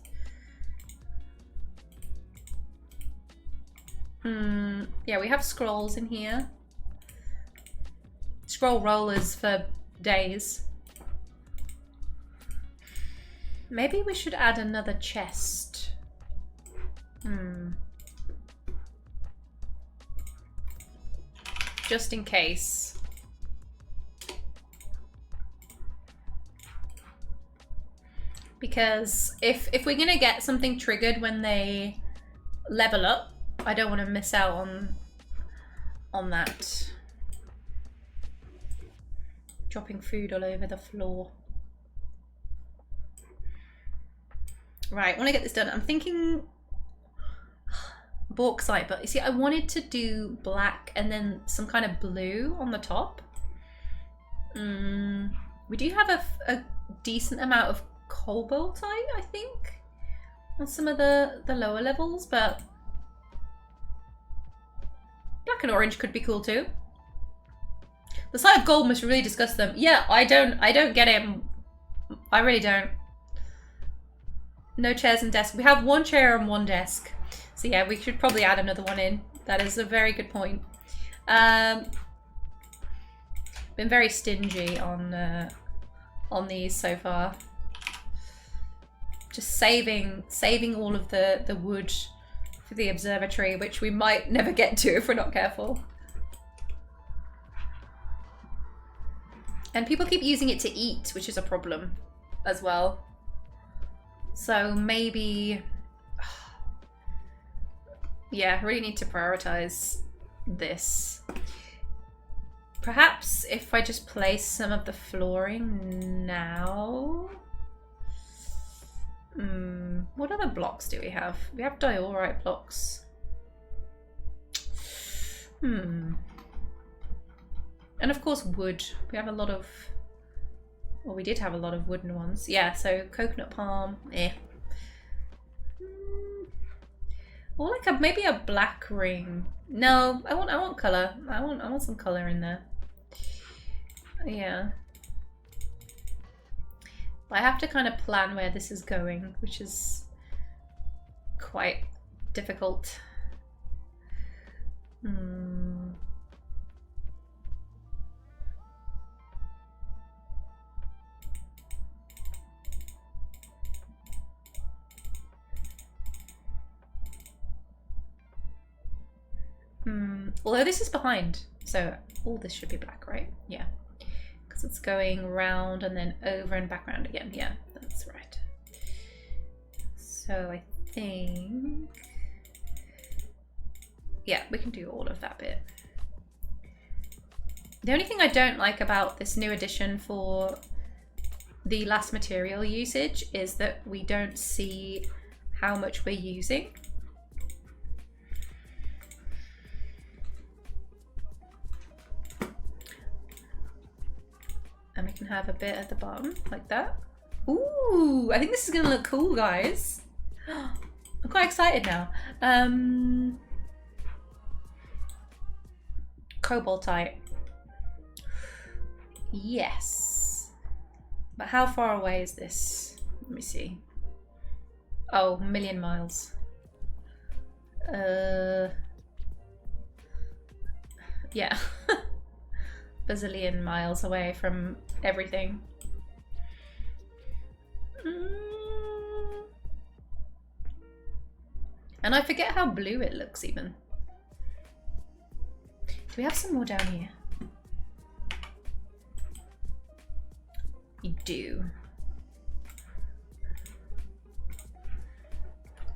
Yeah, we have scrolls in here. Scroll rollers for days. Maybe we should add another chest. just in case. Because if we're gonna get something triggered when they level up, I don't want to miss out on that. Dropping food all over the floor. Right, when I get this done, I'm thinking bauxite, but you see, I wanted to do black and then some kind of blue on the top. We do have a decent amount of cobaltite, I think, on some of the lower levels, but black and orange could be cool too. The sight of gold must really disgust them. Yeah, I don't get it. I really don't. No chairs and desk. We have one chair and one desk. So yeah, we should probably add another one in. That is a very good point. Been very stingy on these so far. Just saving all of the wood for the observatory, which we might never get to if we're not careful. And people keep using it to eat, which is a problem as well. So maybe, yeah, I really need to prioritize this. Perhaps if I just place some of the flooring now. What other blocks do we have? We have diorite blocks. And of course wood. We have a lot of, well, we did have a lot of wooden ones. Yeah, so coconut palm, or like maybe a black ring. No, I want colour. I want some colour in there. Yeah. I have to kind of plan where this is going, which is quite difficult. Although this is behind, so all this should be black, right? Yeah. Because it's going round and then over and back round again. Yeah, that's right. So I think, yeah, we can do all of that bit. The only thing I don't like about this new edition for the last material usage is that we don't see how much we're using. And we can have a bit at the bottom, like that. Ooh, I think this is gonna look cool, guys. I'm quite excited now. Cobaltite. Yes. But how far away is this? Let me see. Oh, 1,000,000 miles. Yeah. Bazillion miles away from everything. And I forget how blue it looks even. Do we have some more down here? You do.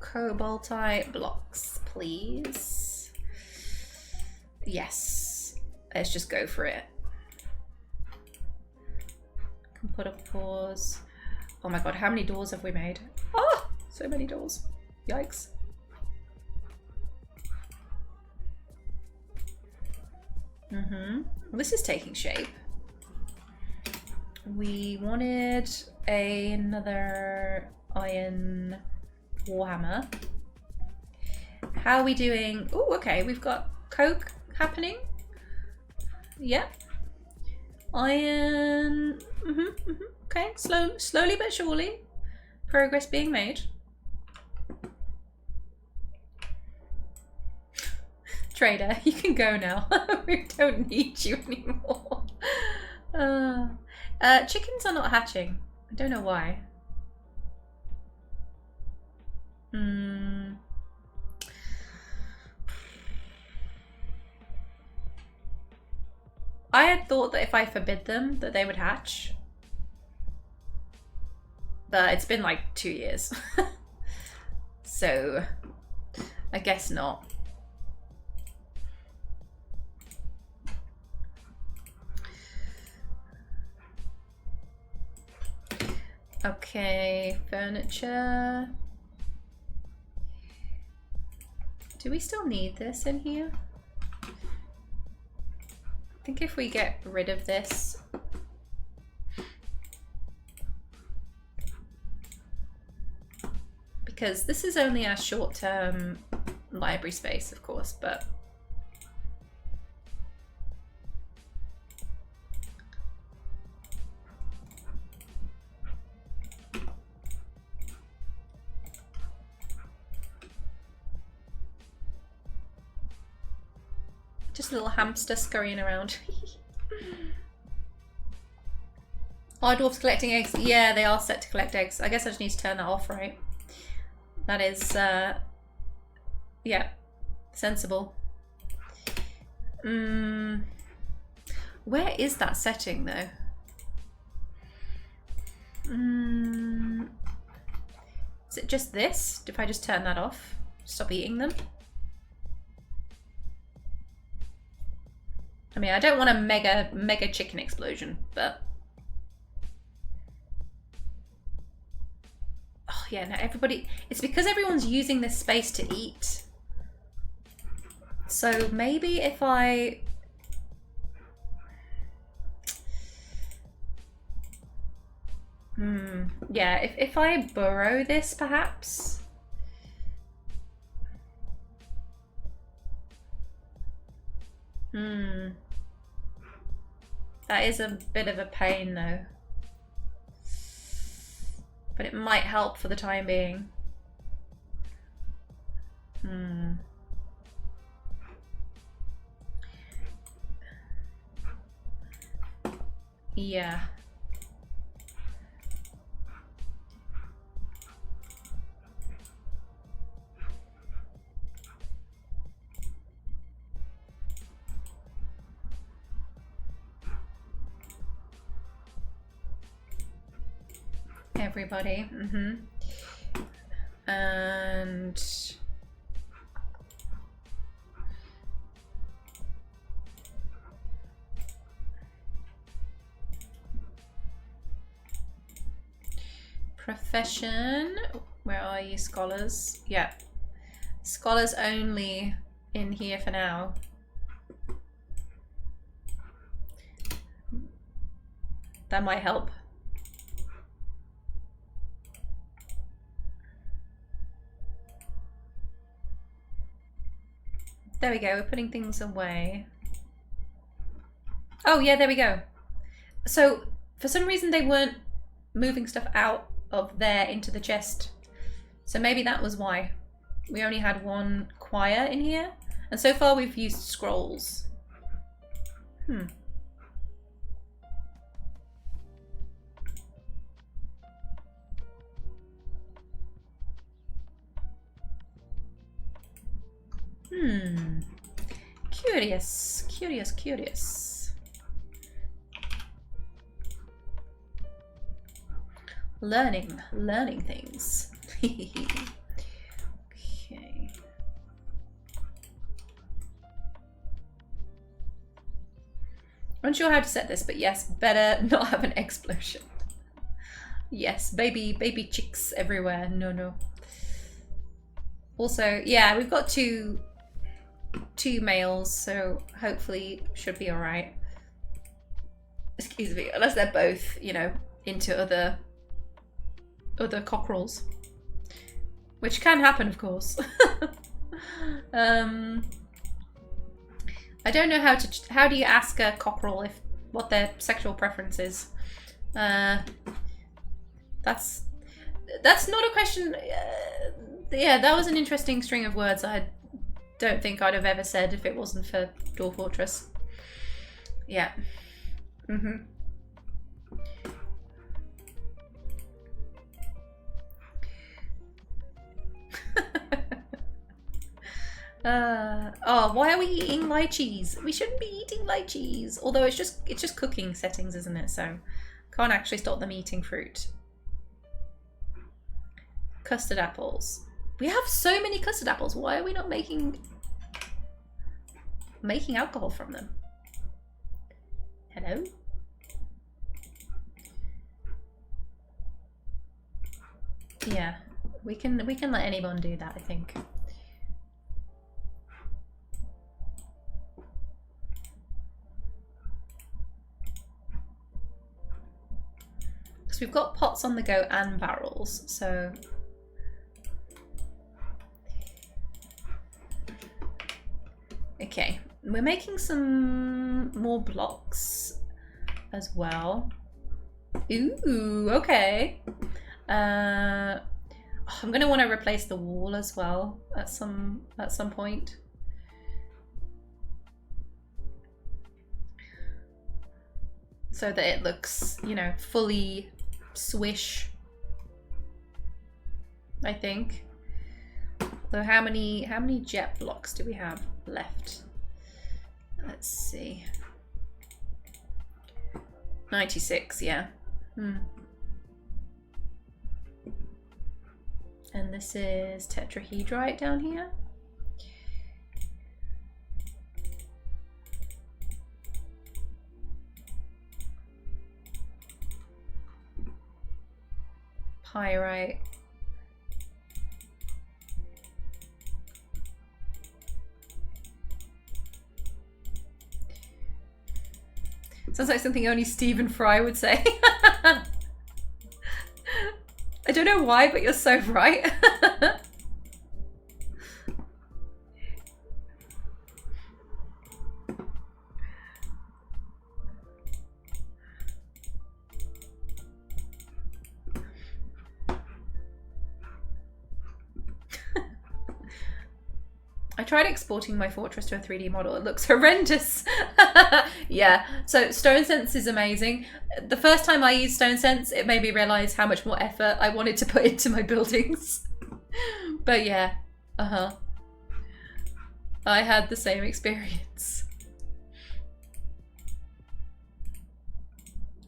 Cobaltite blocks, please. Yes. Let's just go for it. Can put a pause. Oh my god, how many doors have we made? Oh, so many doors. Yikes. Well, this is taking shape. We wanted another iron warhammer. How are we doing? Oh, okay, we've got coke happening. Yep. Iron. Okay, slowly but surely, progress being made. Trader, you can go now. We don't need you anymore. Chickens are not hatching. I don't know why. I had thought that if I forbid them, that they would hatch. But it's been like 2 years. So, I guess not. Okay, furniture. Do we still need this in here? I think if we get rid of this. Because this is only our short-term library space, of course, but just a little hamster scurrying around. Are dwarves collecting eggs? Yeah, they are set to collect eggs. I guess I just need to turn that off, right? That is, yeah, sensible. Where is that setting, though? Is it just this? If I just turn that off, stop eating them? I mean, I don't want a mega chicken explosion, but... Oh yeah, no, everybody... It's because everyone's using this space to eat. So maybe if I... Yeah, if I burrow this, perhaps... That is a bit of a pain, though. But it might help for the time being. Yeah. Everybody. And profession. Where are you, scholars? Yeah. Scholars only in here for now. That might help. There we go, we're putting things away. Oh yeah, there we go. So, for some reason they weren't moving stuff out of there into the chest. So maybe that was why. We only had one choir in here. And so far we've used scrolls. Curious, curious, curious. Learning things. Okay. I'm unsure how to set this, but yes, better not have an explosion. Yes, baby chicks everywhere. No. Also, yeah, we've got two males, so hopefully should be all right. Excuse me, unless they're both, you know, into other cockerels, which can happen, of course. I don't know how do you ask a cockerel what their sexual preference is. That's not a question. Yeah, that was an interesting string of words I don't think I'd have ever said if it wasn't for Dwarf Fortress. Yeah. Oh, why are we eating lychees? We shouldn't be eating lychees. Although it's just cooking settings, isn't it? So can't actually stop them eating fruit. Custard apples. We have so many custard apples. Why are we not making alcohol from them? Hello? Yeah, we can let anyone do that, I think. Because we've got pots on the go and barrels, so okay, we're making some more blocks as well. Ooh, okay. I'm gonna want to replace the wall as well at some point. So that it looks, you know, fully swish, I think. So how many jet blocks do we have left? Let's see. 96, yeah. And this is tetrahedrite down here. Pyrite. Sounds like something only Stephen Fry would say. I don't know why, but you're so right. I tried exporting my fortress to a 3D model. It looks horrendous. Yeah, so Stone Sense is amazing. The first time I used Stone Sense, it made me realise how much more effort I wanted to put into my buildings. But yeah, I had the same experience.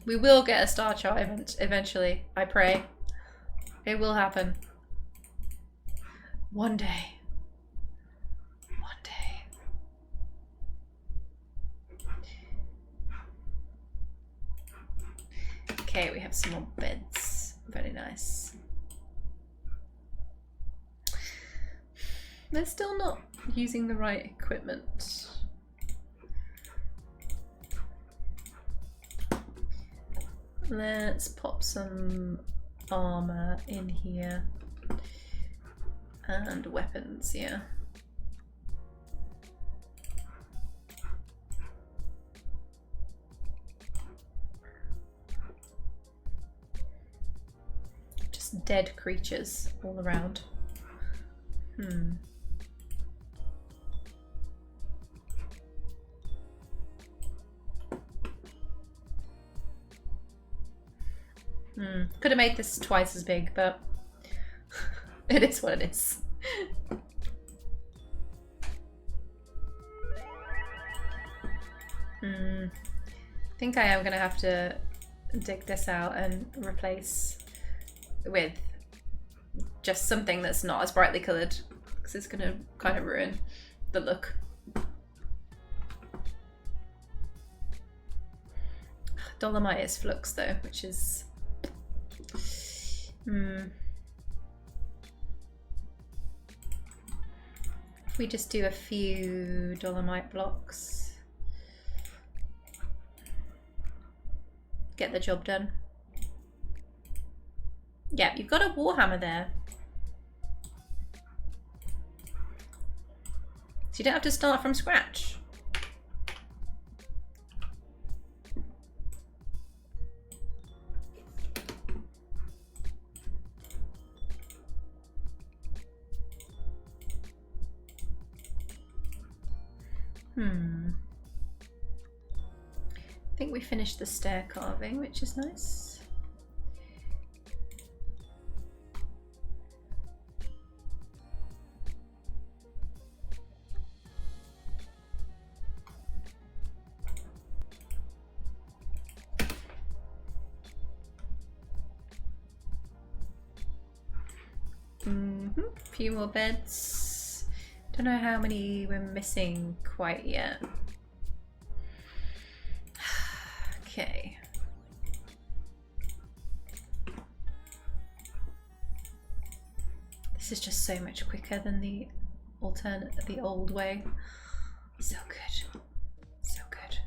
We will get a star chart eventually, I pray. It will happen. One day. Okay, we have some more beds. Very nice. They're still not using the right equipment. Let's pop some armor in here. And weapons, yeah. Dead creatures all around. Could have made this twice as big, but it is what it is. I think I am gonna have to dig this out and replace with just something that's not as brightly coloured, because it's going to kind of ruin the look. Dolomite is flux though, which is if we just do a few dolomite blocks, get the job done. Yeah, you've got a warhammer there. So you don't have to start from scratch. I think we finished the stair carving, which is nice. Few more beds. Don't know how many we're missing quite yet. Okay. This is just so much quicker than the old way. So good. So good.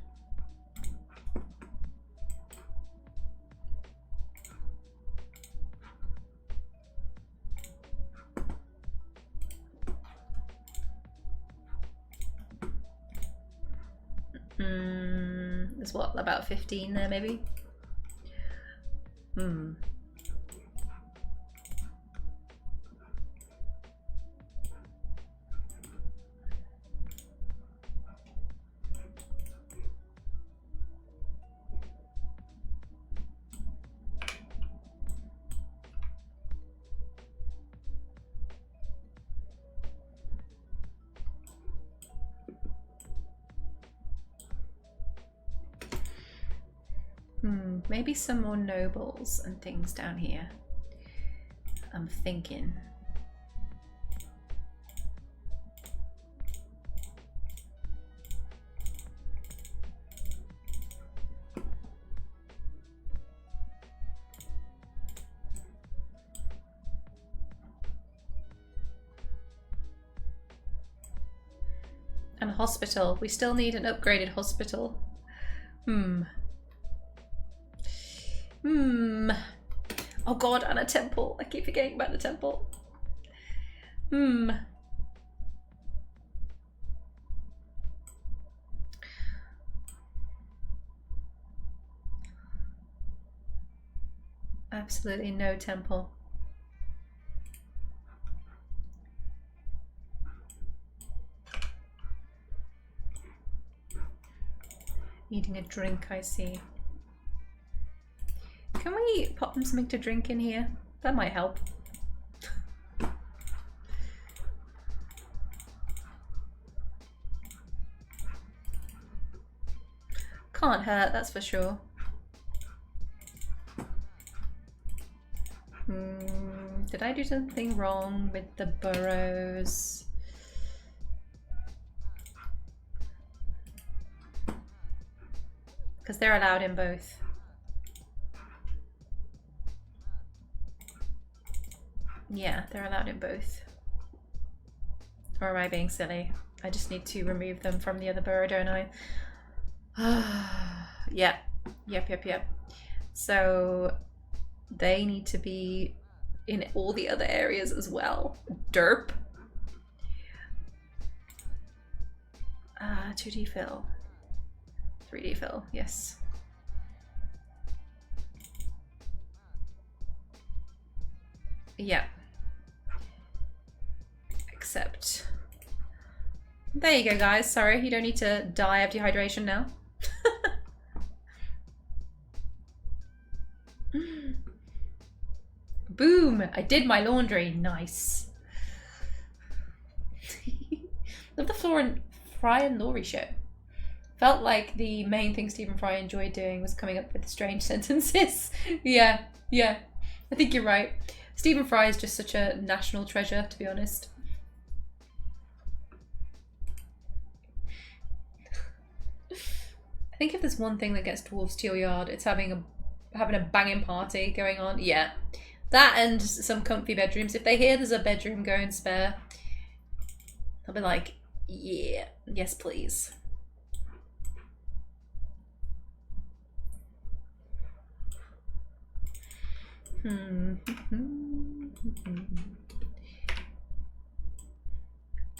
There's what, about 15 there maybe? Maybe some more nobles and things down here. I'm thinking. And a hospital. We still need an upgraded hospital. Oh god, and a temple. I keep forgetting about the temple. Absolutely no temple. Needing a drink, I see. Can we pop them something to drink in here? That might help. Can't hurt, that's for sure. Did I do something wrong with the burrows? Because they're allowed in both. Yeah, they're allowed in both. Or am I being silly? I just need to remove them from the other burrow, don't I? Yeah. Yep. So they need to be in all the other areas as well. Derp. 2D fill. 3D fill, yes. Yeah. Except. There you go, guys. Sorry, you don't need to die of dehydration now. Boom! I did my laundry. Nice. Love the Fry and Laurie show. Felt like the main thing Stephen Fry enjoyed doing was coming up with strange sentences. Yeah. I think you're right. Stephen Fry is just such a national treasure, to be honest. I think if there's one thing that gets dwarves to your yard, it's having a banging party going on. Yeah. That and some comfy bedrooms. If they hear there's a bedroom going spare, they'll be like, yeah, yes please.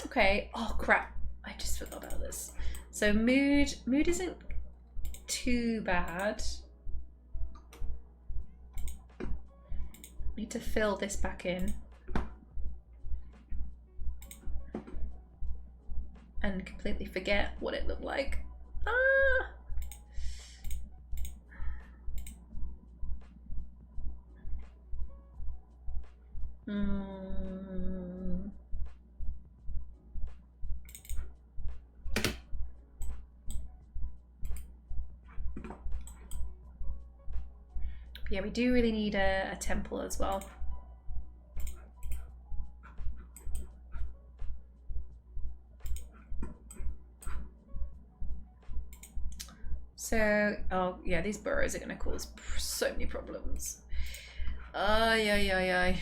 Okay. Oh crap. I just forgot about this. So mood isn't too bad. Need to fill this back in. And completely forget what it looked like. Ah! Yeah, we do really need a temple as well. So, oh yeah, these burrows are going to cause so many problems. Ay, ay, ay, ay.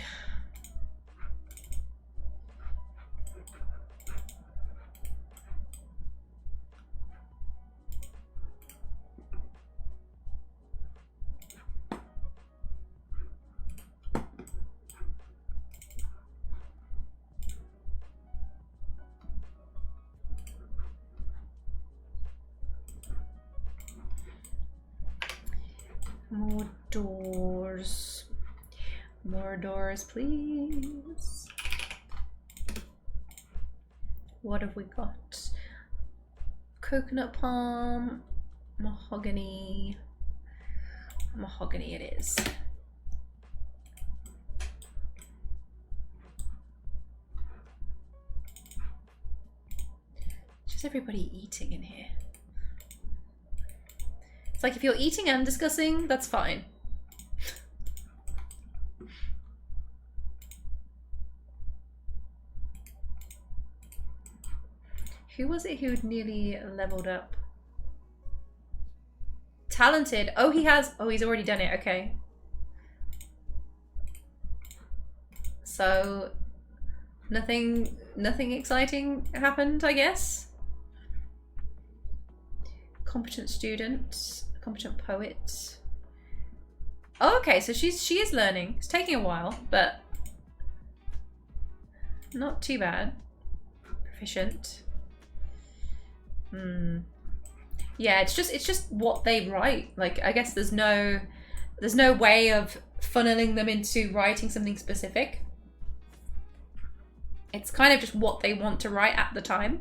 More doors. More doors, please. What have we got? Coconut palm, mahogany. Mahogany it is. Just everybody eating in here. It's like if you're eating and discussing, that's fine. Who was it who nearly leveled up? Talented. Oh, he has. Oh, he's already done it. Okay. So nothing exciting happened, I guess. Competent student, competent poet. Oh, okay, so she is learning. It's taking a while, but not too bad. Proficient. Yeah, it's just what they write. Like, I guess there's no way of funneling them into writing something specific. It's kind of just what they want to write at the time.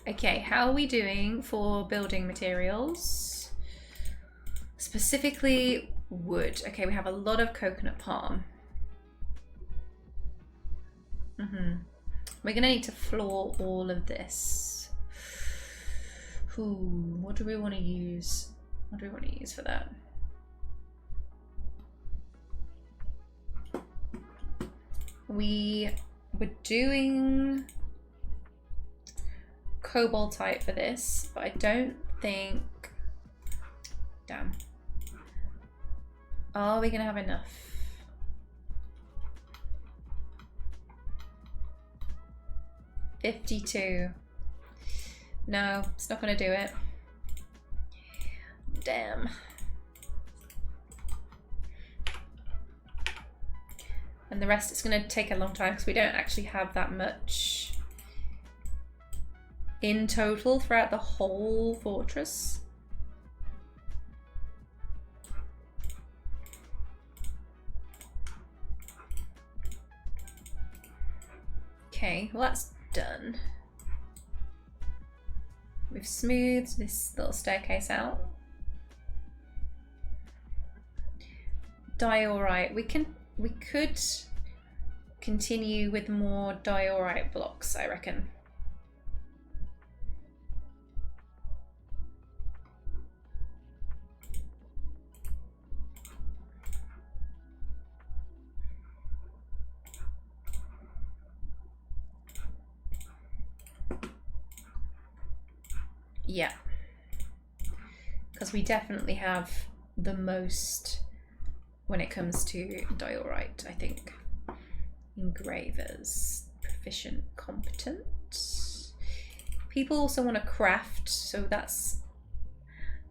Okay, how are we doing for building materials? Specifically wood. Okay, we have a lot of coconut palm. We're gonna need to floor all of this. Ooh, what do we want to use? What do we want to use for that? We were doing cobaltite for this, but I don't think... Damn. Are we gonna have enough? $52. No, it's not gonna do it. Damn. And the rest is gonna take a long time because we don't actually have that much in total throughout the whole fortress. Okay, well that's done. We've smoothed this little staircase out. Diorite. We could continue with more diorite blocks, I reckon. Yeah, because we definitely have the most when it comes to diorite, I think. Engravers, proficient, competent. People also want to craft, so that's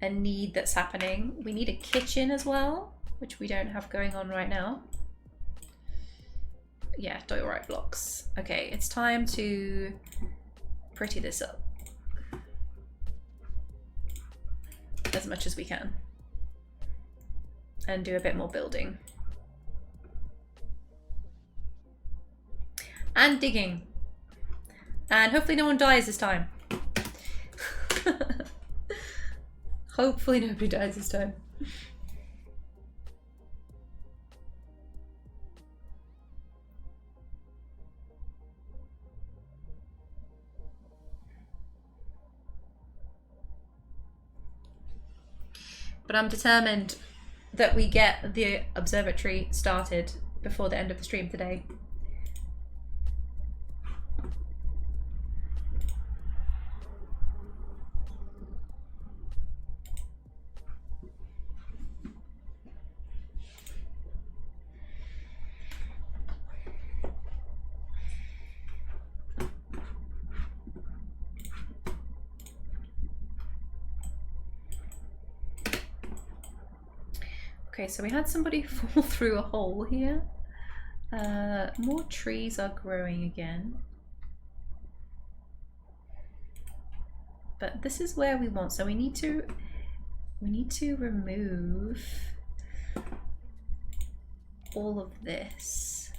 a need that's happening. We need a kitchen as well, which we don't have going on right now. Yeah, diorite blocks. Okay, it's time to pretty this up as much as we can and do a bit more building and digging, and hopefully no one dies this time. Hopefully nobody dies this time. But I'm determined that we get the observatory started before the end of the stream today. Okay, so we had somebody fall through a hole here. More trees are growing again. But this is where we want, so we need to remove all of this.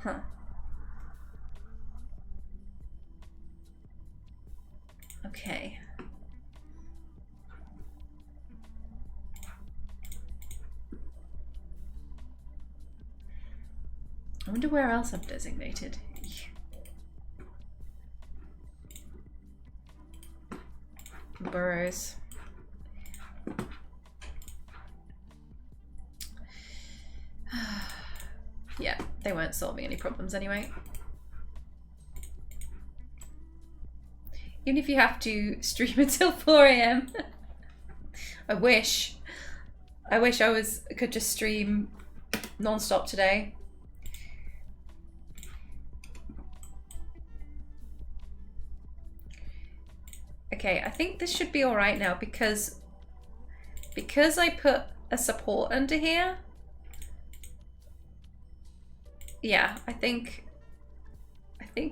Huh. Okay. I wonder where else I've designated. Burrows. Yeah, they weren't solving any problems anyway. Even if you have to stream until 4 AM. I wish I could just stream non-stop today. Okay, I think this should be all right now because I put a support under here. Yeah, I think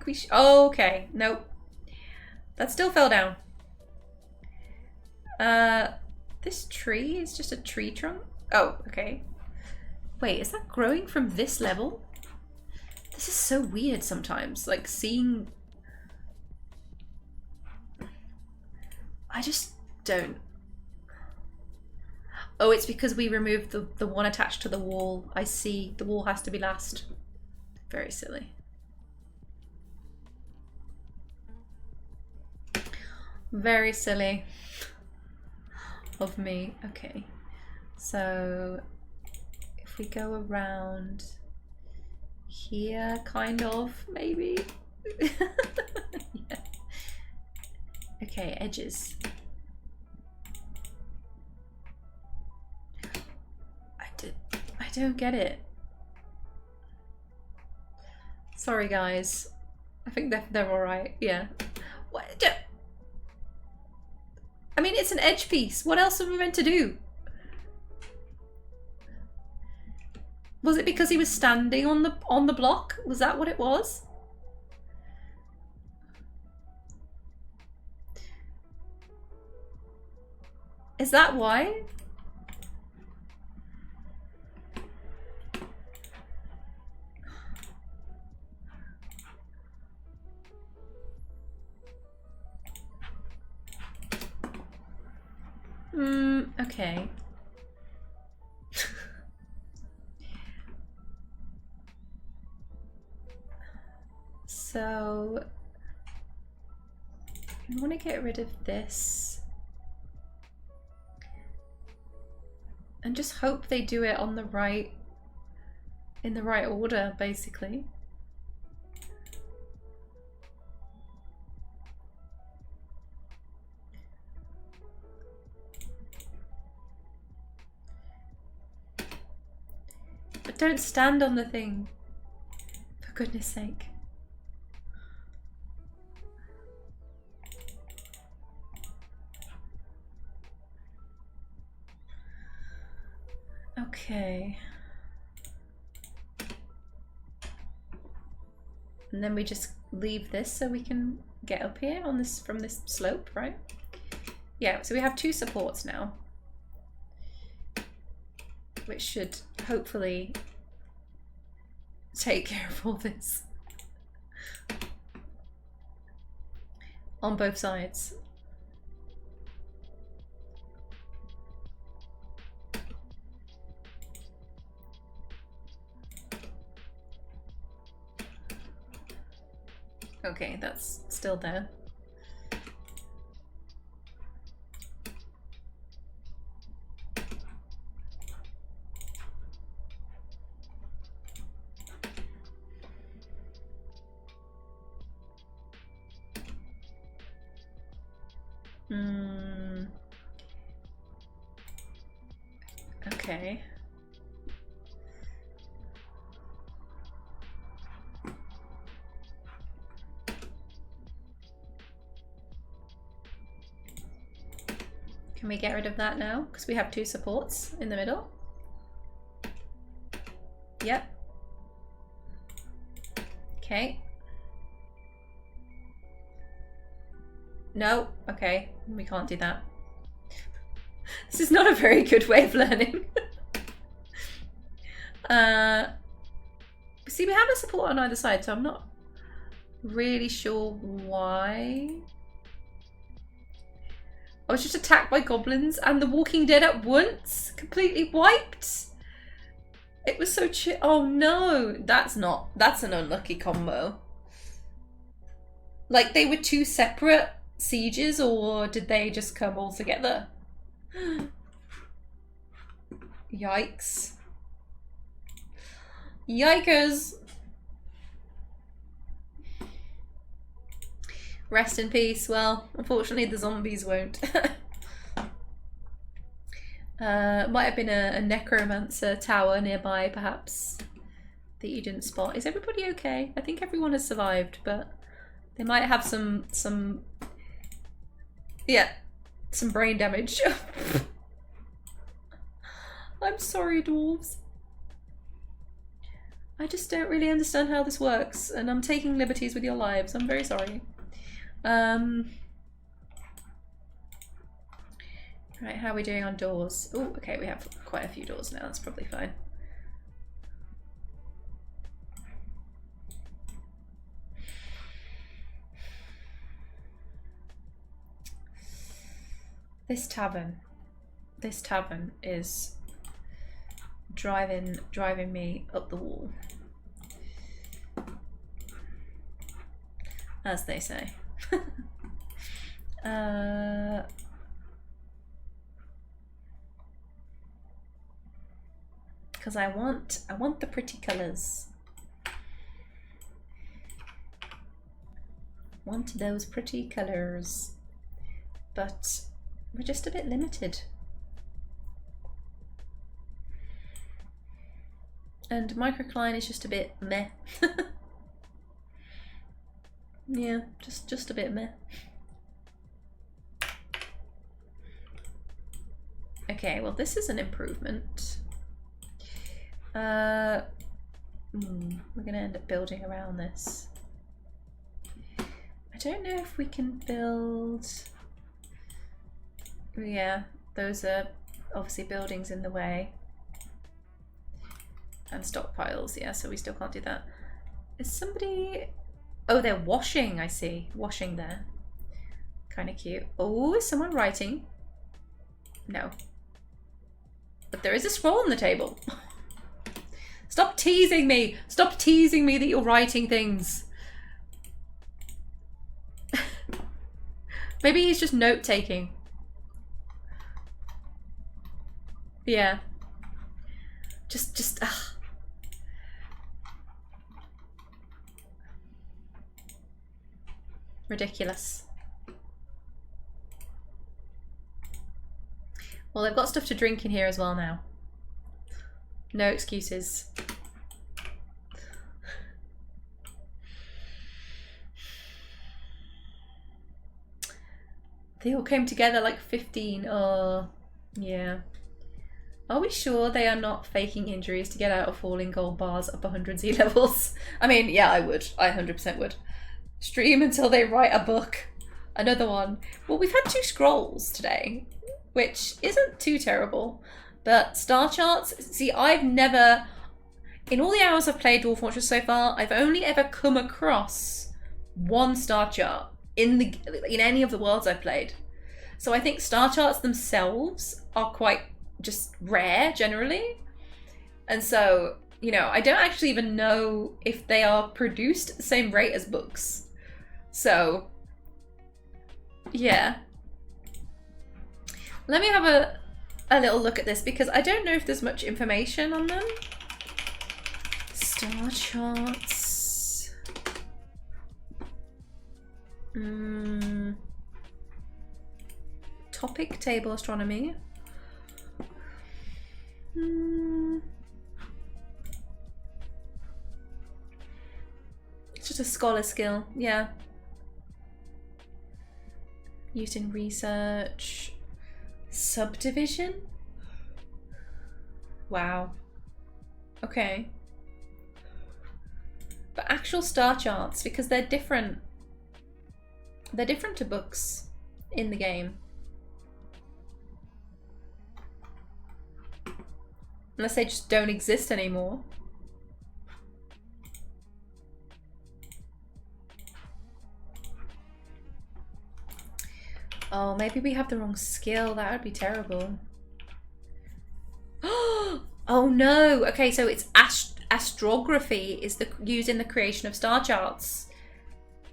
we should. Oh, okay. Nope. That still fell down. This tree is just a tree trunk. Oh, okay. Wait, is that growing from this level? This is so weird sometimes, like seeing. I just don't. Oh, it's because we removed the one attached to the wall. I see. The wall has to be last. Very silly. Very silly of me. Okay. So if we go around here, kind of, maybe. Yeah. Okay, edges. I don't get it. Sorry, guys. I think they're all right. Yeah. What? I mean, it's an edge piece. What else are we meant to do? Was it because he was standing on the block? Was that what it was? Is that why? Okay. So I want to get rid of this and just hope they do it on the right, in the right order, basically. But don't stand on the thing, for goodness sake. Okay. And then we just leave this so we can get up here on this, from this slope, right? Yeah, so we have 2 supports now, which should hopefully take care of all this on both sides. Okay, that's still there. Okay. Can we get rid of that now? Because we have 2 supports in the middle. Yep. Okay. No. Okay. We can't do that. This is not a very good way of learning. See, we have a support on either side, so I'm not really sure why. I was just attacked by goblins and the Walking Dead at once. Completely wiped. It was so chill. Oh no, that's an unlucky combo. Like, they were 2 separate sieges, or did they just come all together? Yikes. Yikers. Rest in peace. Well, unfortunately the zombies won't. Might have been a necromancer tower nearby, perhaps, that you didn't spot. Is everybody okay? I think everyone has survived, but they might have some brain damage. I'm sorry, dwarves. I just don't really understand how this works, and I'm taking liberties with your lives. I'm very sorry. Right, how are we doing on doors? Oh, okay, we have quite a few doors now. That's probably fine. This tavern is driving me up the wall, as they say. Because I want the pretty colours. Want those pretty colours, but we're just a bit limited. And microcline is just a bit meh. Yeah, just a bit meh. Okay, well this is an improvement. We're gonna end up building around this. I don't know if we can build... Yeah, those are obviously buildings in the way. And stockpiles, yeah, so we still can't do that. Is somebody... Oh, they're washing, I see. Washing there. Kind of cute. Oh, is someone writing? No. But there is a scroll on the table. Stop teasing me! Stop teasing me that you're writing things. Maybe he's just note-taking. Yeah. Just, ugh. Ridiculous. Well, they've got stuff to drink in here as well now. No excuses. They all came together like 15. Oh, yeah. Are we sure they are not faking injuries to get out of falling gold bars up 100 Z levels? I mean, yeah, I would. I 100% would. Stream until they write a book. Another one. Well, we've had 2 scrolls today, which isn't too terrible. But star charts, see, I've never, in all the hours I've played Dwarf Fortress so far, I've only ever come across 1 star chart in any of the worlds I've played. So I think star charts themselves are quite just rare generally. And so, you know, I don't actually even know if they are produced at the same rate as books. So, yeah. Let me have a little look at this because I don't know if there's much information on them. Star charts. topic table astronomy. It's just a scholar skill, yeah. Used in research. Subdivision? Wow. Okay. But actual star charts, because they're different. They're different to books in the game. Unless they just don't exist anymore. Oh, maybe we have the wrong skill. That would be terrible. Oh no! Okay, so it's astrography is used in the creation of star charts.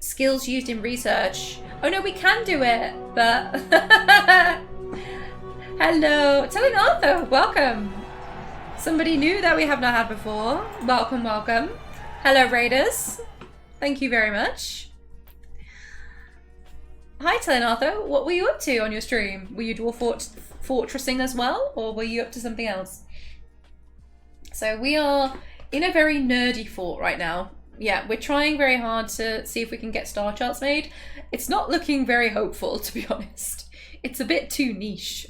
Skills used in research. Oh no, we can do it, but... Hello! Telling Arthur, welcome! Somebody new that we have not had before. Welcome, welcome. Hello, Raiders. Thank you very much. Hi, Telling Arthur. What were you up to on your stream? Were you Dwarf Fortressing as well, or were you up to something else? So we are in a very nerdy fort right now. Yeah, we're trying very hard to see if we can get star charts made. It's not looking very hopeful, to be honest. It's a bit too niche.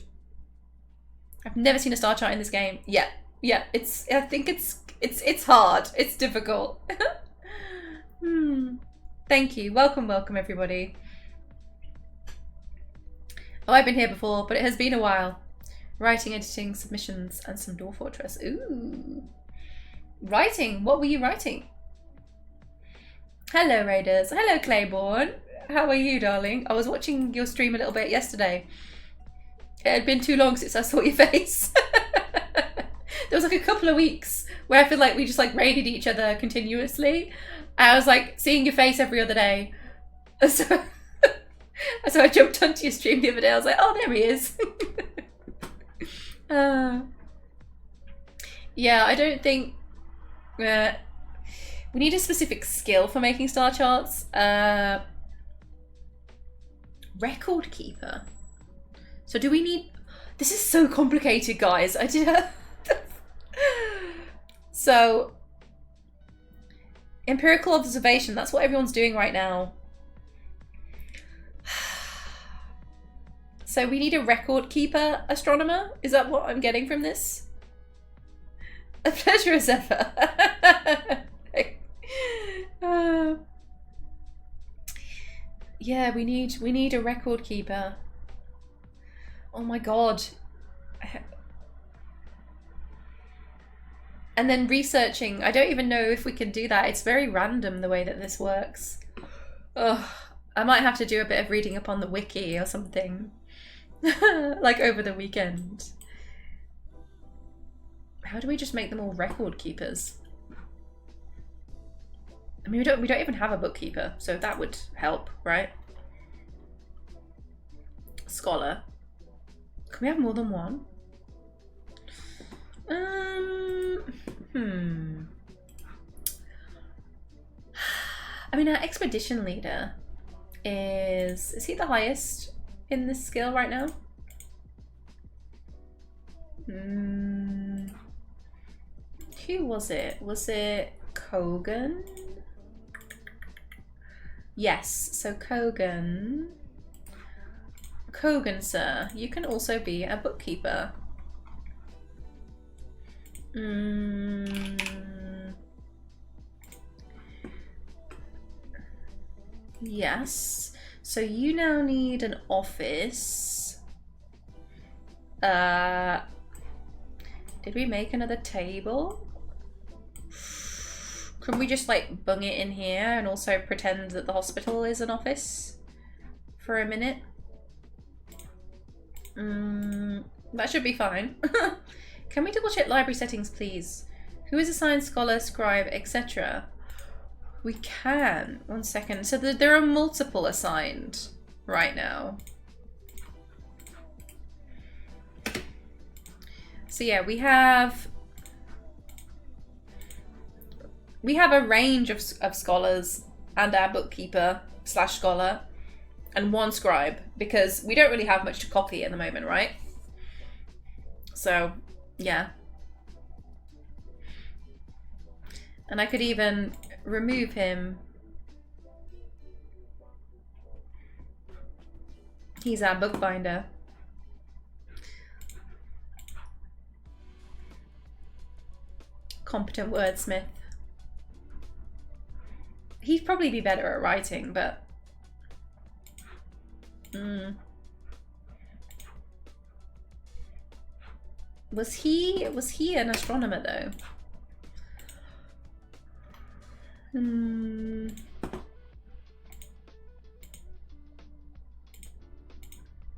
I've never seen a star chart in this game. Yeah, I think it's hard. It's difficult. Thank you. Welcome, everybody. Oh, I've been here before, but it has been a while. Writing, editing, submissions, and some Dwarf Fortress. Ooh. Writing. What were you writing? Hello, Raiders. Hello, Claiborne. How are you, darling? I was watching your stream a little bit yesterday. It had been too long since I saw your face. There was like a couple of weeks where I feel like we just like raided each other continuously. I was like seeing your face every other day. So I jumped onto your stream the other day. I was like, oh, there he is. Yeah, I don't think... we need a specific skill for making star charts. Record keeper. So do we need... This is so complicated, guys. I did... So, empirical observation. That's what everyone's doing right now. So we need a record keeper astronomer? Is that what I'm getting from this? A pleasure as ever. Yeah, we need a record keeper. Oh my god. And then researching. I don't even know if we can do that. It's very random the way that this works. Ugh. I might have to do a bit of reading up on the wiki or something. Like over the weekend. How do we just make them all record keepers? I mean, we don't even have a bookkeeper, so that would help, right? Scholar. Can we have more than one? I mean, our expedition leader is he the highest in this skill right now? Who was it? Was it Kogan? Yes, so Kogan, sir, you can also be a bookkeeper. Yes, so you now need an office. Did we make another table? Can we just like bung it in here and also pretend that the hospital is an office for a minute? That should be fine. Can we double check library settings, please? Who is assigned scholar, scribe, etc.? We can. 1 second. So there are multiple assigned right now. So yeah, we have a range of scholars and our bookkeeper / scholar. and 1 scribe, because we don't really have much to copy at the moment, right? So, yeah. And I could even remove him. He's our bookbinder. Competent wordsmith. He'd probably be better at writing, but... Was he an astronomer though?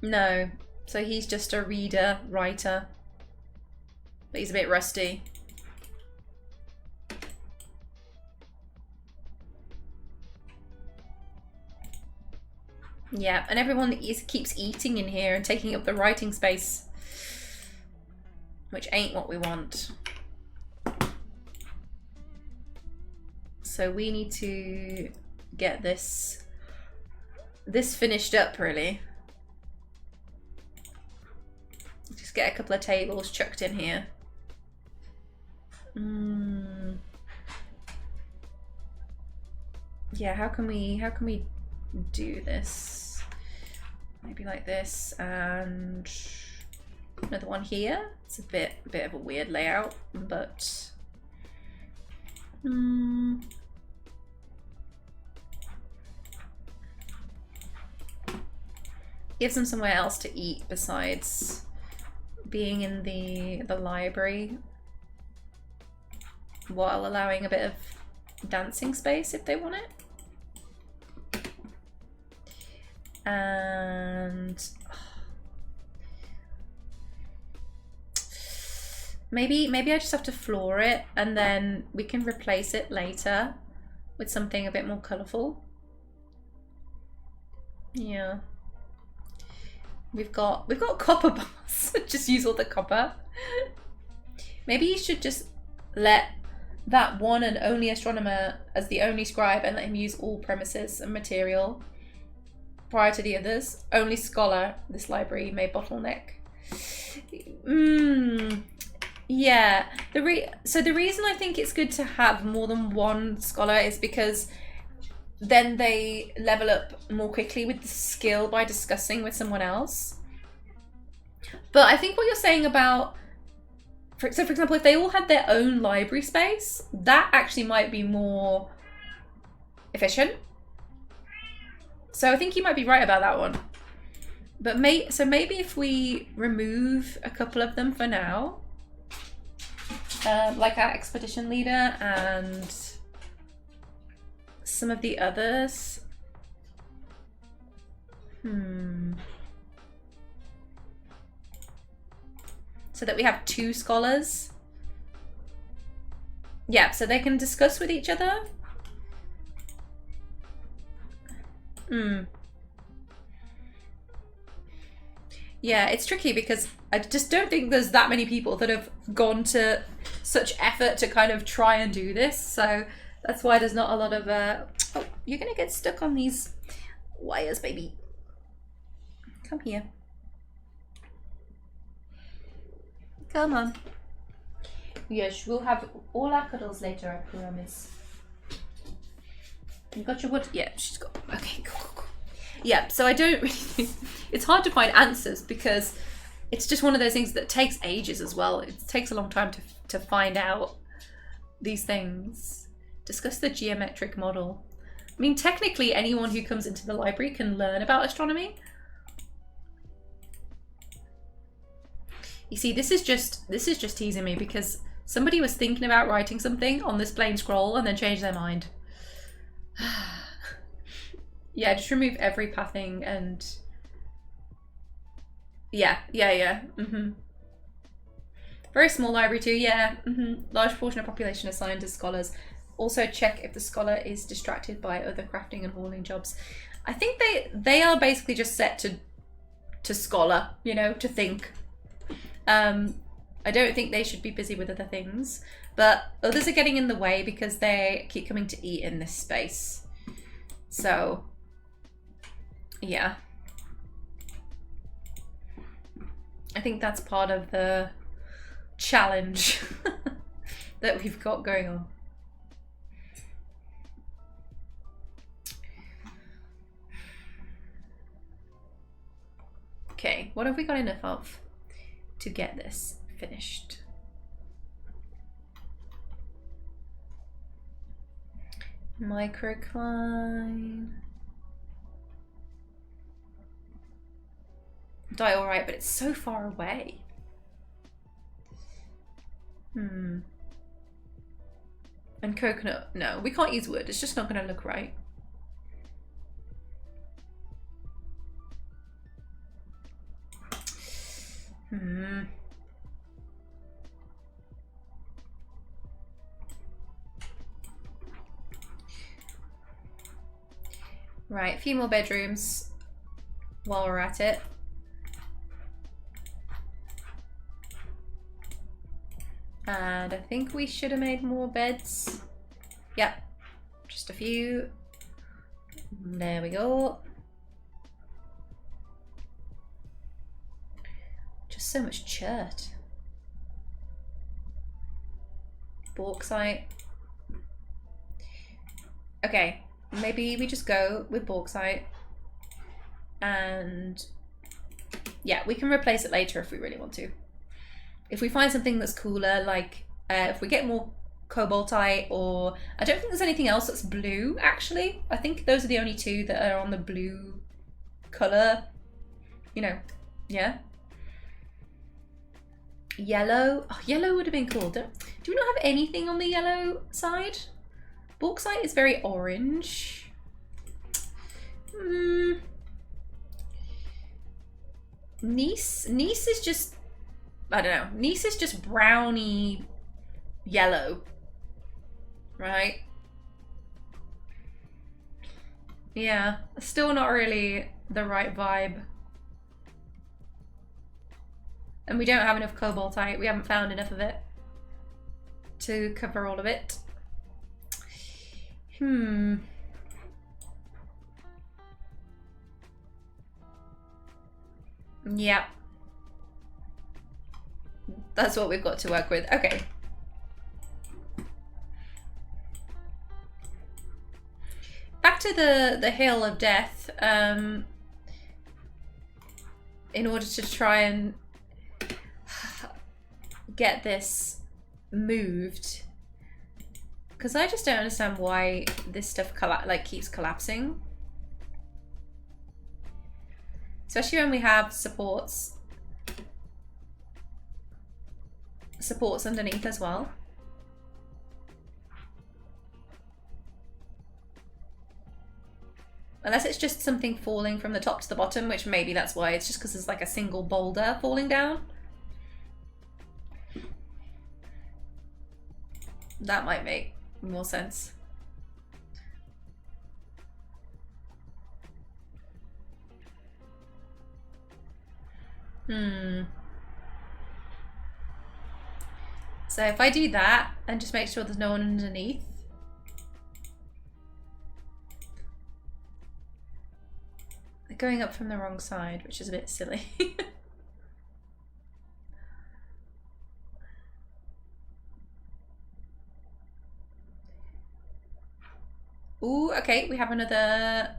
No. So he's just a reader, writer. But he's a bit rusty. Yeah, and everyone keeps eating in here and taking up the writing space, which ain't what we want. So we need to get this finished up, really. Just get a couple of tables chucked in here. Yeah, how can we do this? Maybe like this, and another one here. It's a bit of a weird layout, but gives them somewhere else to eat besides being in the library, while allowing a bit of dancing space if they want it. And maybe I just have to floor it, and then we can replace it later with something a bit more colourful. Yeah. We've got copper bars. Just use all the copper. Maybe you should just let that one and only astronomer as the only scribe and let him use all premises and material prior to the others. Only scholar this library may bottleneck. Yeah. So the reason I think it's good to have more than one scholar is because then they level up more quickly with the skill by discussing with someone else. But I think what you're saying about, for example, if they all had their own library space, that actually might be more efficient. So I think you might be right about that one. But maybe if we remove a couple of them for now, like our expedition leader and some of the others. So that we have 2 scholars. Yeah, so they can discuss with each other. Yeah, it's tricky because I just don't think there's that many people that have gone to such effort to kind of try and do this. So that's why there's not a lot of... Oh, you're going to get stuck on these wires, baby. Come here. Come on. Yes, we'll have all our cuddles later, I promise. You got your wood? Yeah, she's got... Okay, cool. Yeah, so I don't really think... It's hard to find answers because it's just one of those things that takes ages as well. It takes a long time to find out these things. Discuss the geometric model. I mean, technically anyone who comes into the library can learn about astronomy. You see, this is just teasing me because somebody was thinking about writing something on this plain scroll and then changed their mind. Yeah, just remove every pathing and... Yeah. Very small library too, yeah. Large portion of population assigned as scholars. Also check if the scholar is distracted by other crafting and hauling jobs. I think they are basically just set to scholar, you know, to think. I don't think they should be busy with other things, but others are getting in the way because they keep coming to eat in this space. So Yeah. I think that's part of the challenge that we've got going on. Okay, what have we got enough of to get this finished? Microcline. Die alright, but it's so far away. And coconut. No, we can't use wood. It's just not going to look right. Right, a few more bedrooms while we're at it. And I think we should have made more beds. Yep, just a few. There we go. Just so much chert. Bauxite. Okay, maybe we just go with bauxite. And yeah, we can replace it later if we really want to. If we find something that's cooler, like if we get more cobaltite, or I don't think there's anything else that's blue, actually. I think those are the only two that are on the blue color, you know, yeah. Yellow. Oh, yellow would have been cool. Do we not have anything on the yellow side? Bauxite is very orange. Nice is just, I don't know. Nice is just browny yellow, right? Yeah, still not really the right vibe. And we don't have enough cobaltite. We haven't found enough of it to cover all of it. Yep. That's what we've got to work with. Okay. Back to the Hill of Death. In order to try and get this moved. Because I just don't understand why this stuff keeps collapsing. Especially when we have supports underneath as well. Unless it's just something falling from the top to the bottom, which maybe that's why. It's just because there's like a single boulder falling down. That might make more sense. So if I do that and just make sure there's no one underneath. They're going up from the wrong side, which is a bit silly. Ooh, okay, we have another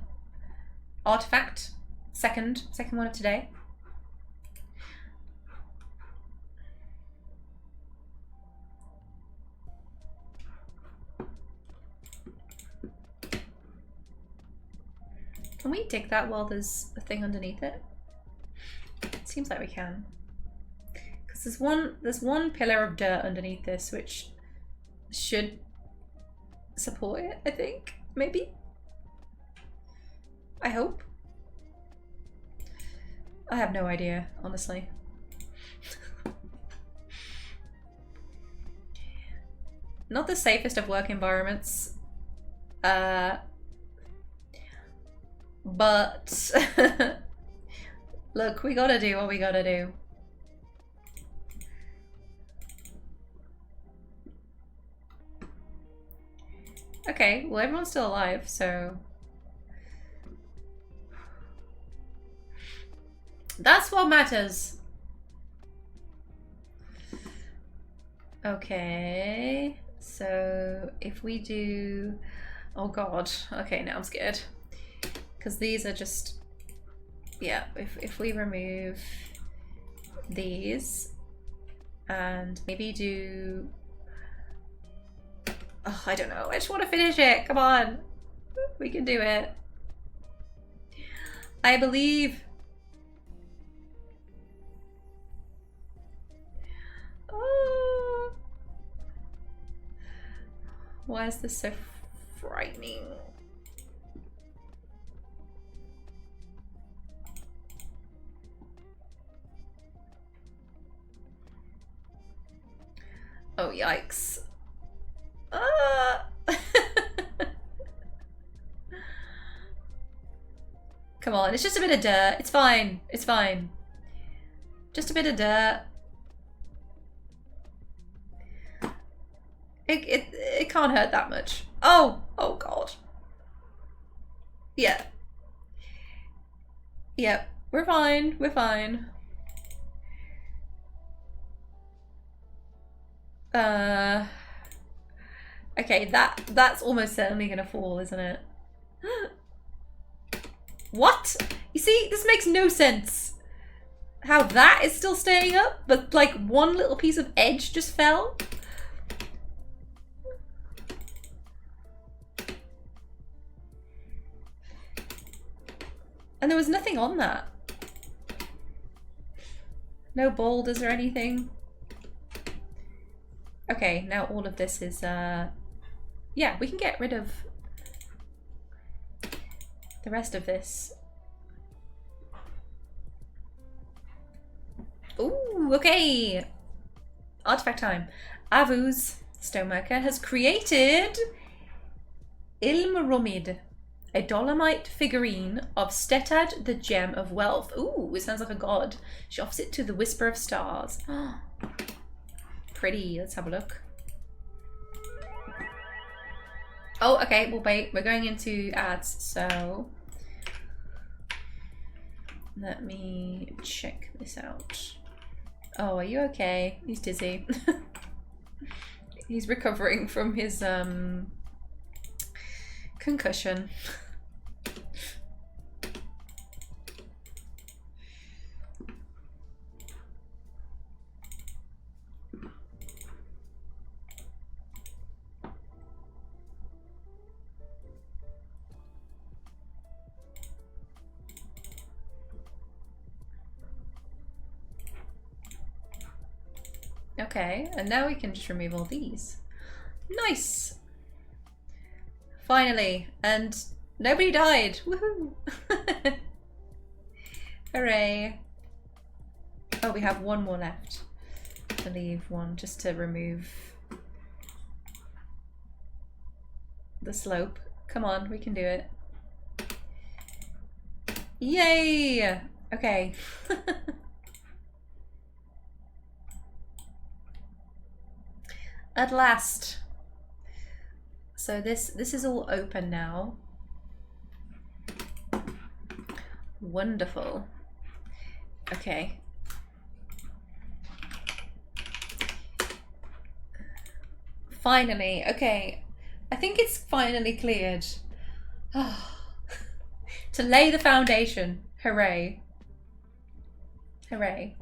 artifact. Second one of today. Can we dig that while there's a thing underneath it? It seems like we can. Because there's one pillar of dirt underneath this which should support it, I think. Maybe? I hope. I have no idea, honestly. Not the safest of work environments. But look, we gotta do what we gotta do. Okay, well everyone's still alive, so That's what matters. Okay, so if we do... Oh god, okay, now I'm scared. Because these are just... Yeah, if we remove these and maybe do... Oh, I don't know, I just want to finish it, come on. We can do it. I believe. Oh. Why is this so frightening? Oh, yikes. Come on, it's just a bit of dirt. It's fine. It's fine. Just a bit of dirt. It can't hurt that much. Oh! Oh god. Yeah. Yep. We're fine. We're fine. Okay, that's almost certainly gonna fall, isn't it? What? You see, this makes no sense. How that is still staying up, but like one little piece of edge just fell. And there was nothing on that. No boulders or anything. Okay, now all of this is, yeah, we can get rid of the rest of this. Ooh, okay. Artifact time. Avu's stoneworker has created Ilmromid, a Dolomite figurine of Stetad, the Gem of Wealth. Ooh, it sounds like a god. She offers it to the Whisper of Stars. Pretty. Let's have a look. Oh, okay. Well, wait. We're going into ads, so let me check this out. Oh, are you okay? He's dizzy. He's recovering from his concussion. Okay, and now we can just remove all these. Nice! Finally, and nobody died. Woohoo! Hooray! Oh, we have one more left. To leave one just to remove the slope. Come on, we can do it. Yay! Okay. At last. So this is all open now. Wonderful. Okay. Finally. Okay. I think it's finally cleared. To lay the foundation. Hooray. Hooray.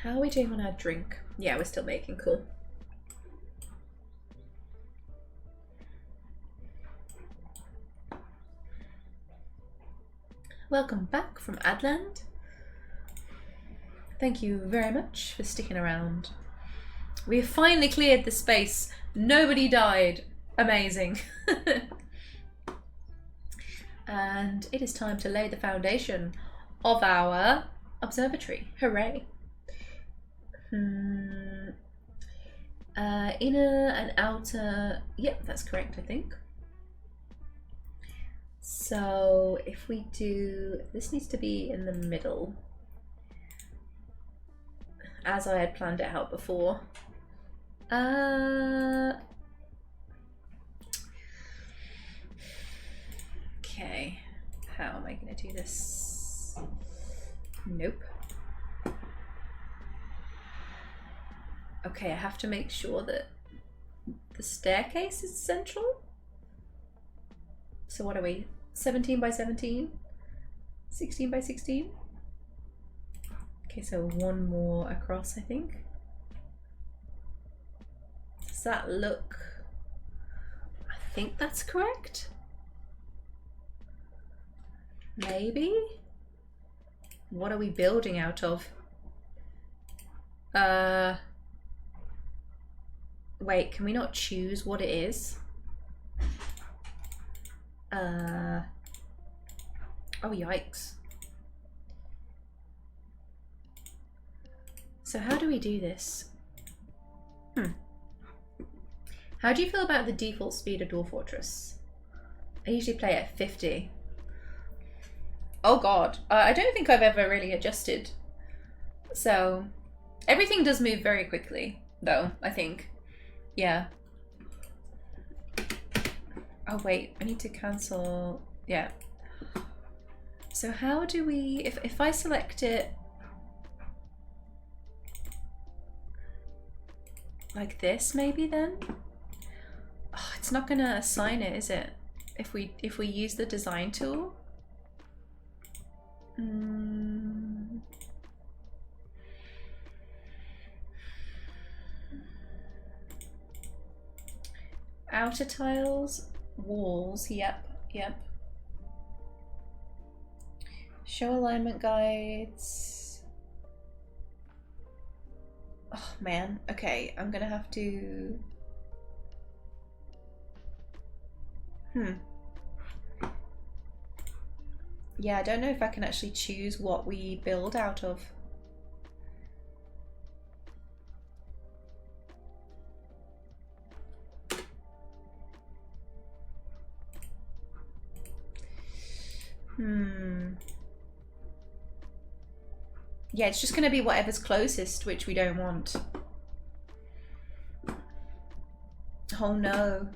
How are we doing on our drink? Yeah, we're still making. Cool. Welcome back from Adland. Thank you very much for sticking around. We have finally cleared the space. Nobody died. Amazing. And it is time to lay the foundation of our observatory. Hooray. Inner and outer, yep, that's correct, I think. So if we do, this needs to be in the middle, as I had planned it out before. Okay, how am I going to do this? Nope. Okay, I have to make sure that the staircase is central. So what are we? 17 by 17? 16 by 16? Okay, so one more across, I think. Does that look... I think that's correct? Maybe? What are we building out of? Wait, can we not choose what it is? Oh, yikes. So how do we do this? How do you feel about the default speed of Dwarf Fortress? I usually play at 50. Oh god, I don't think I've ever really adjusted. So, everything does move very quickly, though, I think. Yeah. Oh wait, I need to cancel. Yeah. So how do we, if I select it like this, maybe then? Oh, it's not gonna assign it, is it? If we use the design tool. Outer tiles, walls, yep. Show alignment guides. Oh man, okay, I'm gonna have to... Yeah, I don't know if I can actually choose what we build out of. Yeah, it's just going to be whatever's closest, which we don't want. Oh no.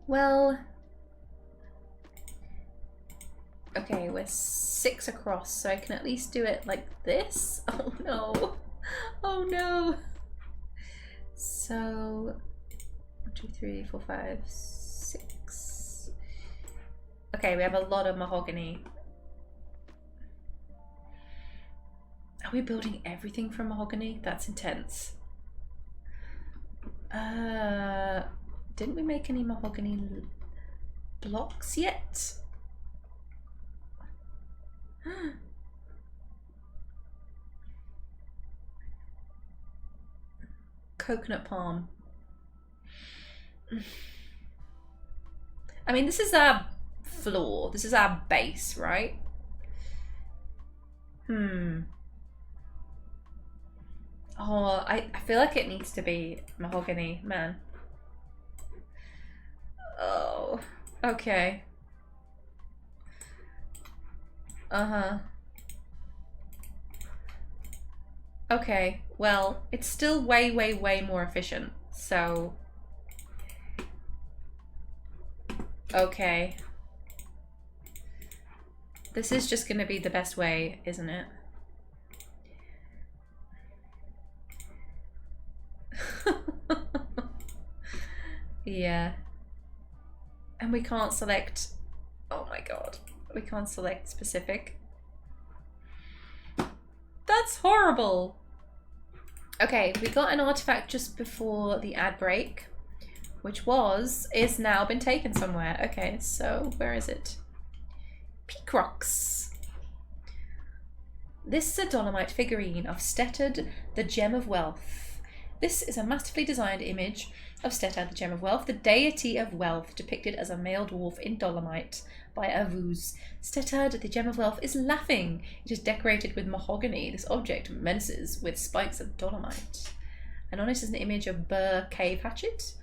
Well... Okay, we're 6 across, so I can at least do it like this. Oh no. Oh no. So... 1, 2, 3, 4, 5, 6. Okay, we have a lot of mahogany. Are we building everything from mahogany? That's intense. Didn't we make any mahogany blocks yet? Coconut palm. I mean, this is our floor. This is our base, right? Oh, I feel like it needs to be mahogany, man. Oh, okay. Okay, well, it's still way, way, way more efficient, so... Okay. This is just gonna be the best way, isn't it? Yeah. And we can't select... Oh my god. We can't select specific. That's horrible! Okay, we got an artifact just before the ad break, which is now been taken somewhere. Okay, so where is it? Peacrocks. This is a dolomite figurine of Stettard, the Gem of Wealth. This is a masterfully designed image of Stettard, the Gem of Wealth, the deity of wealth, depicted as a male dwarf in dolomite by Avuz. Stettard, the Gem of Wealth, is laughing. It is decorated with mahogany. This object menaces with spikes of dolomite. And on it is an image of Burr Cave Hatchet.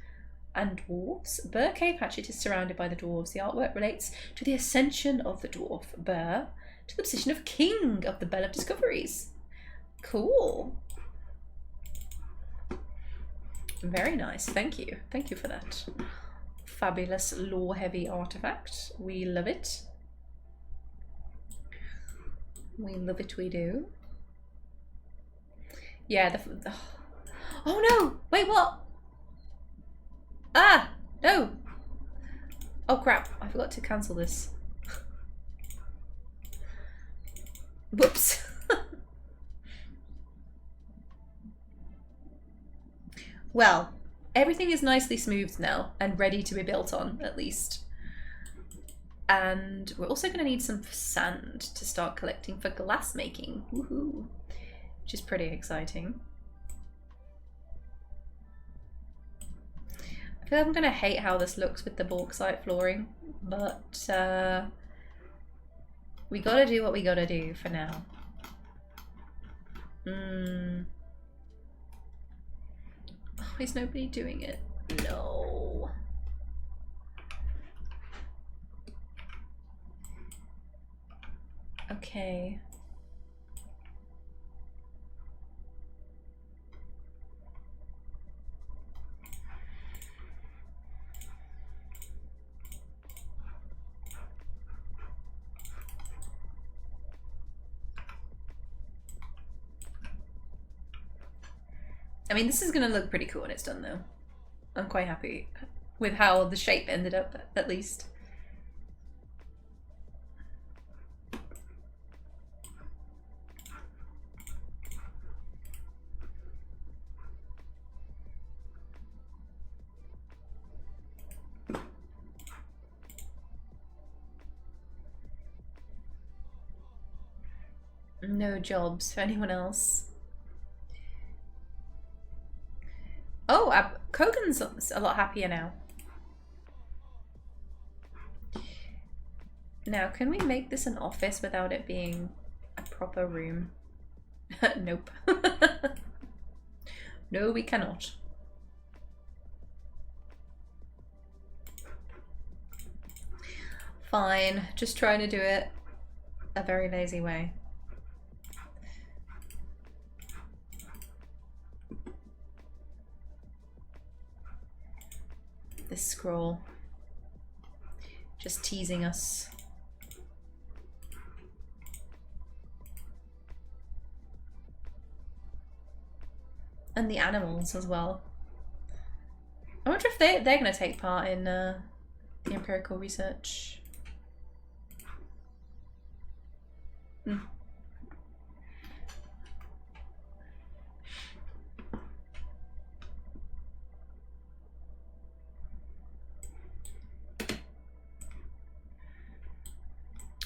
and dwarves. Burr Cave Hatchet is surrounded by the dwarves. The artwork relates to the ascension of the dwarf Burr to the position of king of the Bell of Discoveries. Cool. Very nice. Thank you. Thank you for that fabulous lore-heavy artifact. We love it. We love it, we do. Yeah, oh no! Wait, what? Ah! No! Oh crap, I forgot to cancel this. Whoops. Well, everything is nicely smoothed now and ready to be built on, at least. And we're also going to need some sand to start collecting for glass making. Woohoo! Which is pretty exciting. I feel like I'm going to hate how this looks with the bauxite flooring, but we got to do what we got to do for now. Oh, is nobody doing it? No. Okay. I mean, this is going to look pretty cool when it's done, though. I'm quite happy with how the shape ended up, at least. No jobs for anyone else. Oh, Kogan's a lot happier now. Now, can we make this an office without it being a proper room? Nope. No, we cannot. Fine, just trying to do it a very lazy way. This scroll just teasing us. And the animals as well. I wonder if they're going to take part in the empirical research.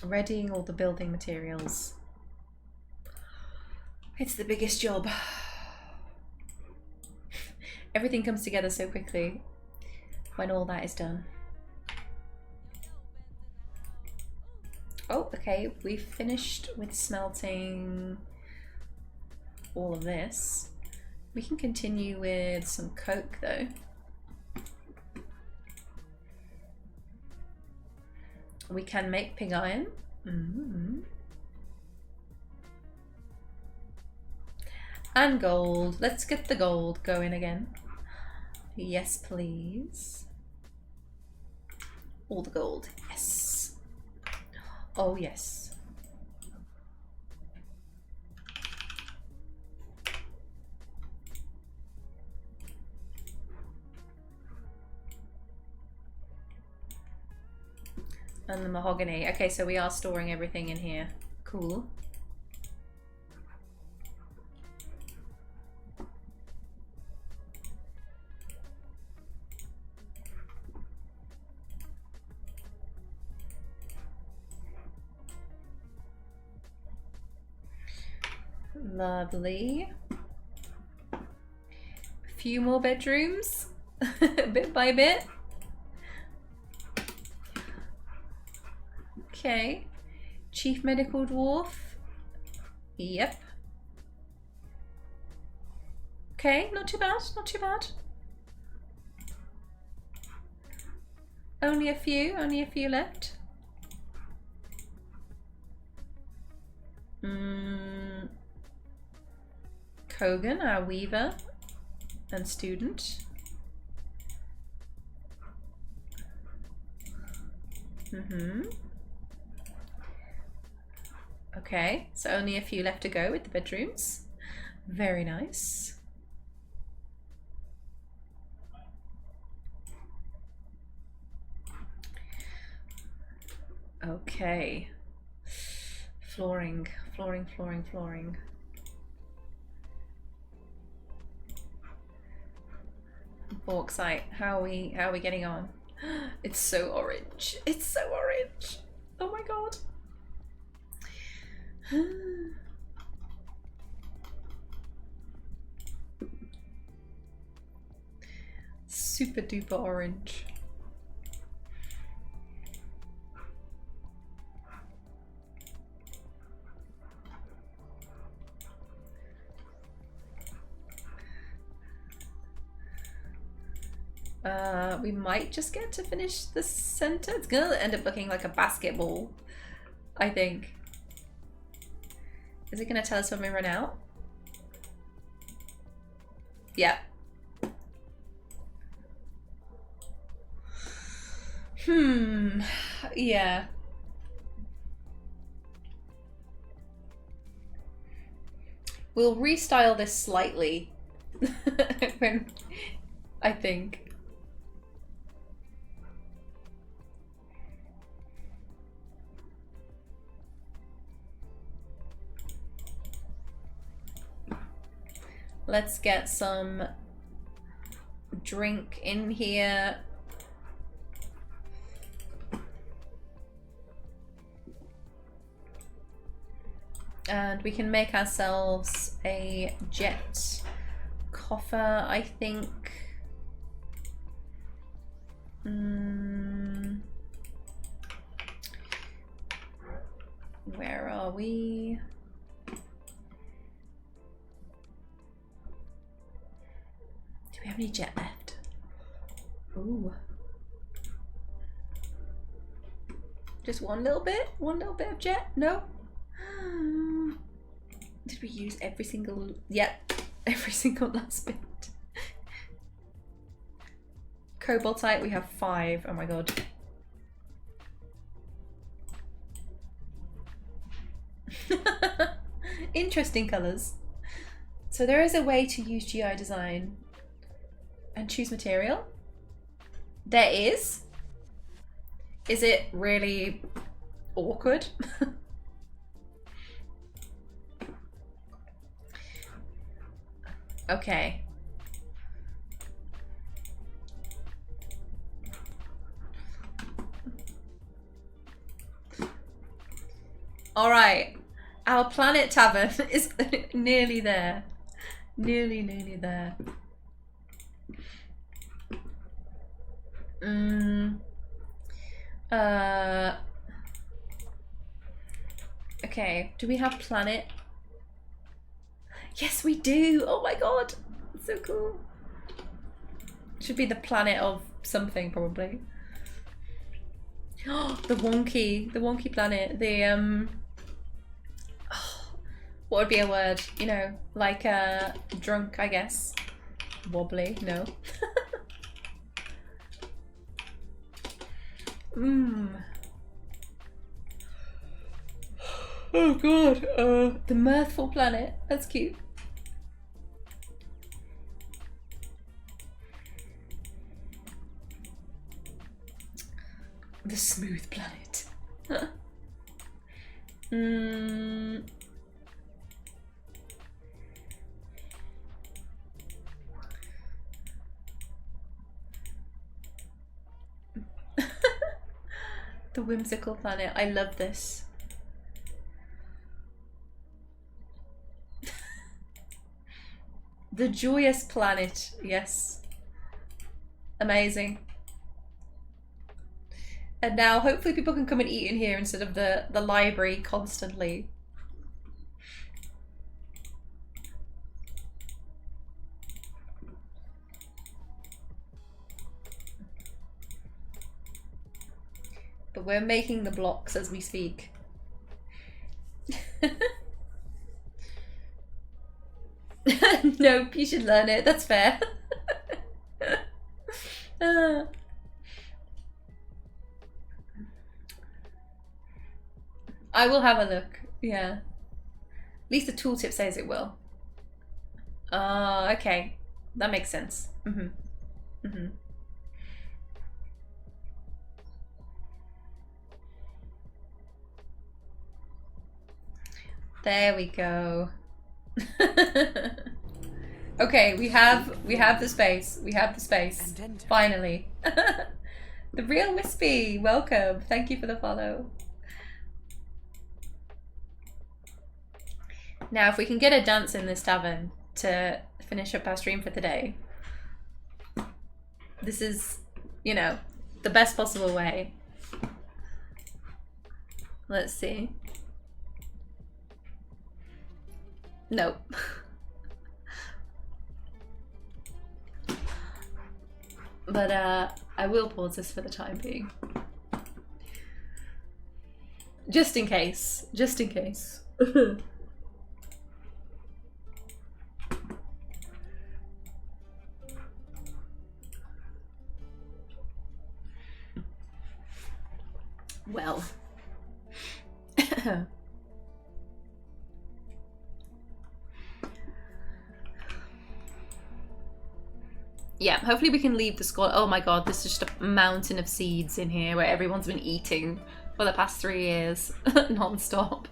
Readying all the building materials. It's the biggest job. Everything comes together so quickly when all that is done. Oh, okay, we've finished with smelting all of this. We can continue with some coke though. We can make pig iron. And gold. Let's get the gold going again. Yes, please. All the gold. Yes. Oh, yes. And the mahogany. Okay, so we are storing everything in here. Cool. Lovely. A few more bedrooms, bit by bit. Okay, Chief Medical Dwarf. Yep. Okay, not too bad, not too bad. Only a few left. Kogan, our weaver and student. Okay, so only a few left to go with the bedrooms. Very nice. Okay. Flooring. Bauxite. How are we getting on? It's so orange. It's so orange. Oh my god. Super duper orange. We might just get to finish the center. It's gonna end up looking like a basketball, I think. Is it gonna tell us when we run out? Yeah. Yeah. We'll restyle this slightly when I think. Let's get some drink in here. And we can make ourselves a jet coffer, I think. Where are we? Do we have any jet left? Ooh. Just one little bit of jet? No? Did we use every single... Yep, every single last bit. Cobaltite, we have 5. Oh my god. Interesting colours. So there is a way to use GI design and choose material. There is. Is it really awkward? Okay. All right. Our planet Tavern is nearly there. Nearly there. Okay, do we have planet? Yes, we do. Oh my god, so cool. Should be the planet of something, probably. Oh, the wonky planet. The oh, what would be a word? You know, like drunk, I guess. Wobbly, no. Oh god, the mirthful planet. That's cute. The smooth planet. The whimsical planet. I love this. The joyous planet. Yes. Amazing. And now hopefully people can come and eat in here instead of the library constantly. we're making the blocks as we speak. Nope, you should learn it. That's fair. I will have a look. Yeah. At least the tooltip says it will. Okay. That makes sense. There we go. Okay, we have the space. We have the space. Finally. The real Wispy, welcome. Thank you for the follow. Now, if we can get a dance in this tavern to finish up our stream for today, this is, you know, the best possible way. Let's see. Nope. But I will pause this for the time being. Just in case. Just in case. Well. Yeah, hopefully we can leave the school. Oh my god, there's just a mountain of seeds in here where everyone's been eating for the past 3 years non-stop.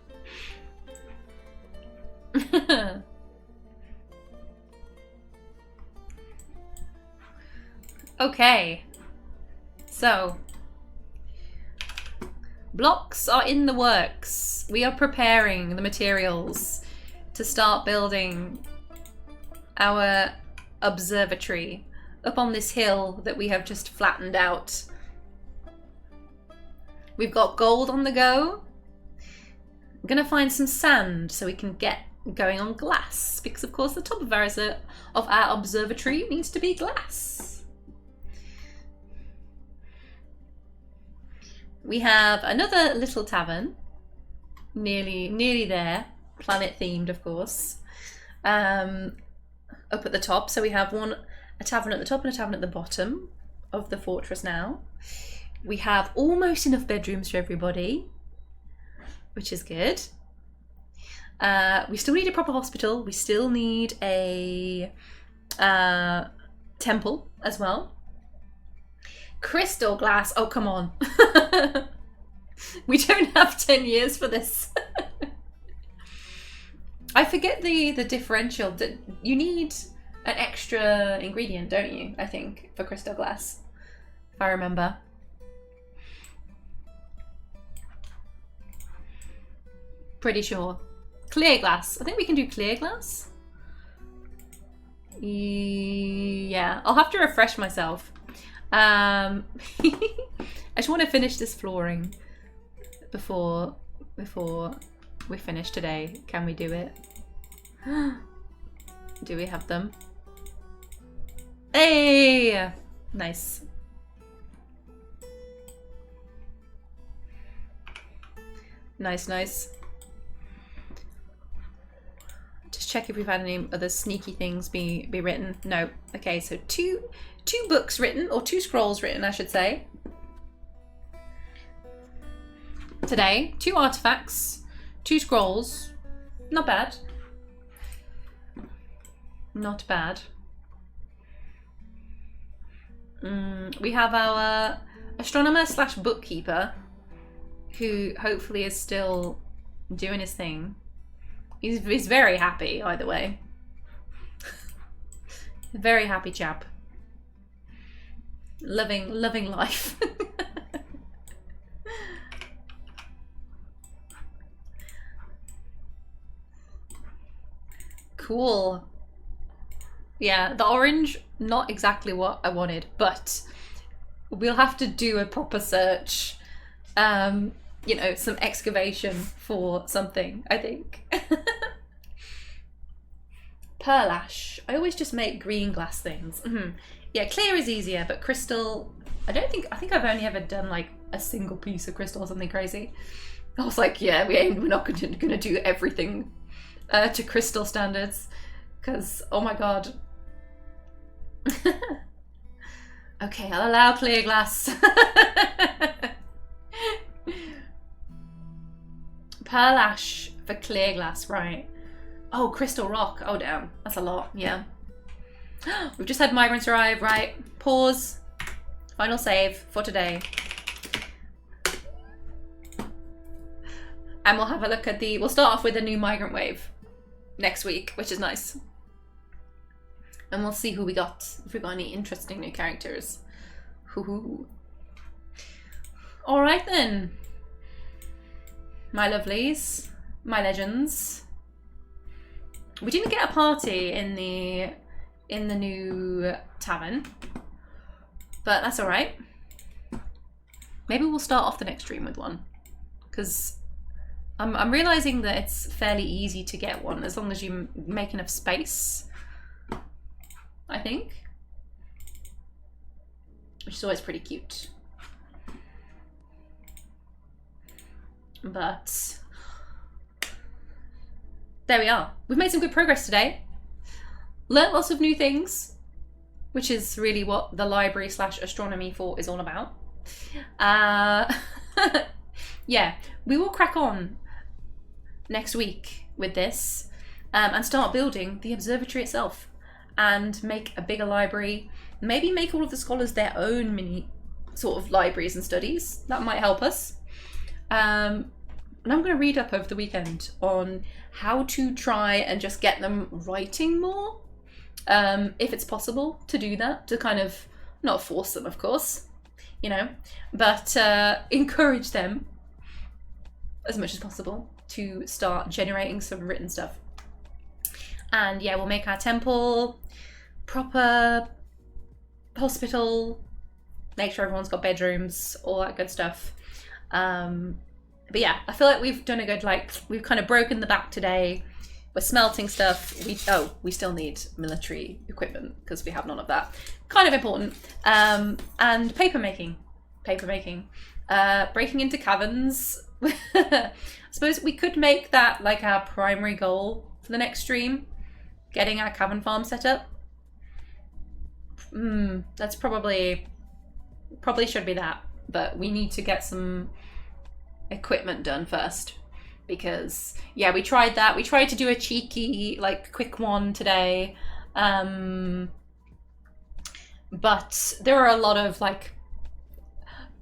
Okay, so blocks are in the works. We are preparing the materials to start building our observatory up on this hill that we have just flattened out. We've got gold on the go. I'm gonna find some sand so we can get going on glass, because of course the top of our observatory needs to be glass. We have another little tavern, nearly there, planet themed of course, up at the top. So we have a tavern at the top and a tavern at the bottom of the fortress now. We have almost enough bedrooms for everybody, which is good. We still need a proper hospital. We still need a temple as well. Crystal glass. Oh, come on. We don't have 10 years for this. I forget the differential. You need an extra ingredient, don't you? I think, for crystal glass, if I remember. Pretty sure. Clear glass. I think we can do clear glass. Yeah, I'll have to refresh myself. I just want to finish this flooring before we finish today. Can we do it? Do we have them? Hey! Nice. Nice. Just check if we've had any other sneaky things be written. No. Okay, so two books written, or 2 scrolls written, I should say. Today, 2 artifacts, 2 scrolls. Not bad. Not bad. We have our astronomer / bookkeeper, who hopefully is still doing his thing. He's very happy, either way. Very happy chap. Loving life. Cool. Yeah, the orange, not exactly what I wanted, but we'll have to do a proper search. You know, some excavation for something, I think. Pearl ash. I always just make green glass things. Yeah, clear is easier, but crystal I think I've only ever done like a single piece of crystal or something crazy. I was like, yeah, we're not gonna do everything to crystal standards, because oh my god. Okay, I'll allow clear glass. Pearl ash for clear glass, right? Oh, crystal rock. Oh damn, that's a lot. Yeah. We've just had migrants arrive, right? Pause. Final save for today. And we'll have a look at we'll start off with a new migrant wave next week, which is nice. And we'll see who we got, if we got any interesting new characters. Hoo-hoo. All right then. My lovelies, my legends. We didn't get a party in the new tavern, but that's all right. Maybe we'll start off the next stream with one, because I'm realizing that it's fairly easy to get one as long as you make enough space, I think, which is always pretty cute. But there we are. We've made some good progress today. Learned lots of new things, which is really what the library / astronomy fort is all about. Yeah, we will crack on next week with this and start building the observatory itself and make a bigger library. Maybe make all of the scholars their own mini sort of libraries and studies. That might help us. And I'm going to read up over the weekend on how to try and just get them writing more, if it's possible to do that, to kind of not force them, of course, you know, but encourage them as much as possible to start generating some written stuff. And yeah, we'll make our temple proper hospital, make sure everyone's got bedrooms, all that good stuff. But yeah, I feel like we've done a good, we've kind of broken the back today. We're smelting stuff. We still need military equipment because we have none of that. Kind of important. And paper making. Breaking into caverns. I suppose we could make that like our primary goal for the next stream. Getting our cavern farm set up. That's probably should be that. But we need to get some equipment done first, because yeah, we tried that. We tried to do a cheeky quick one today, but there are a lot of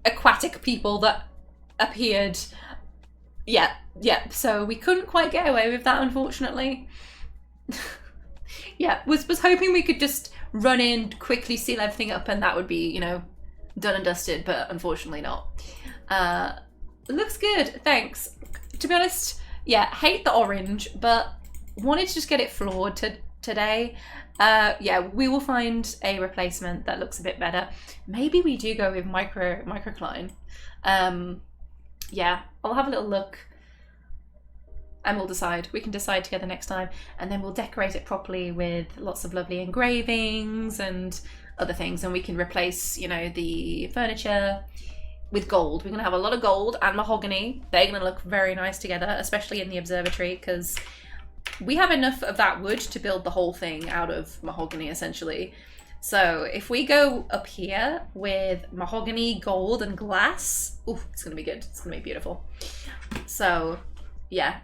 aquatic people that appeared. Yeah, so we couldn't quite get away with that, unfortunately. Yeah, was hoping we could just run in, quickly seal everything up, and that would be, done and dusted, but unfortunately not. Looks good, thanks. To be honest, yeah, hate the orange, but wanted to just get it floored today. Yeah, we will find a replacement that looks a bit better. Maybe we do go with microcline. Yeah, I'll have a little look and we'll decide. We can decide together next time, and then we'll decorate it properly with lots of lovely engravings and other things, and we can replace, the furniture with gold. We're going to have a lot of gold and mahogany. They're going to look very nice together, especially in the observatory, because we have enough of that wood to build the whole thing out of mahogany, essentially. So if we go up here with mahogany, gold, and glass, ooh, it's going to be good. It's going to be beautiful. So, yeah.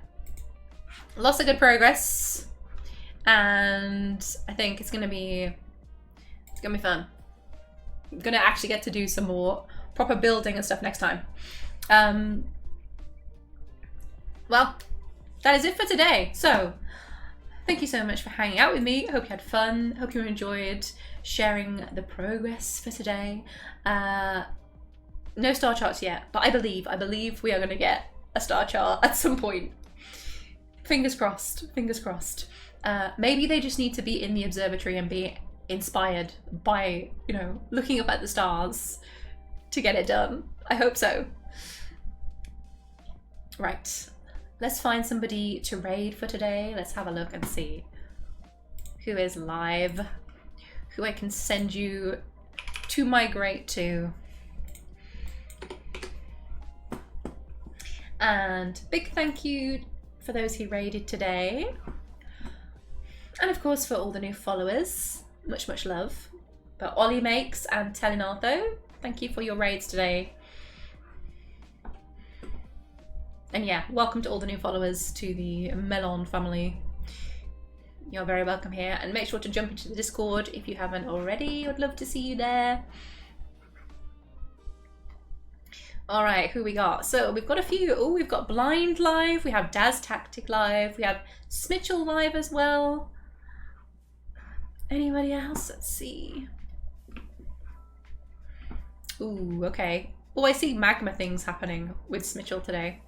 Lots of good progress. And I think it's going to be fun. I'm going to actually get to do some more proper building and stuff next time. Well, that is it for today. So, thank you so much for hanging out with me. Hope you had fun. Hope you enjoyed sharing the progress for today. No star charts yet, but I believe we are going to get a star chart at some point. Fingers crossed. Maybe they just need to be in the observatory and be inspired by, looking up at the stars to get it done. I hope so. Right. Let's find somebody to raid for today. Let's have a look and see who is live, who I can send you to migrate to. And big thank you for those who raided today. And of course for all the new followers. Much love. But Ollie Makes and Telenartho, thank you for your raids today. And yeah, welcome to all the new followers to the Melon family. You're very welcome here. And make sure to jump into the Discord if you haven't already. I'd love to see you there. All right, who we got? So we've got a few. Oh, we've got Blind live. We have Daz Tactic live. We have Smitchell live as well. Anybody else? Let's see. Ooh, okay. Oh, I see magma things happening with Smitchell today.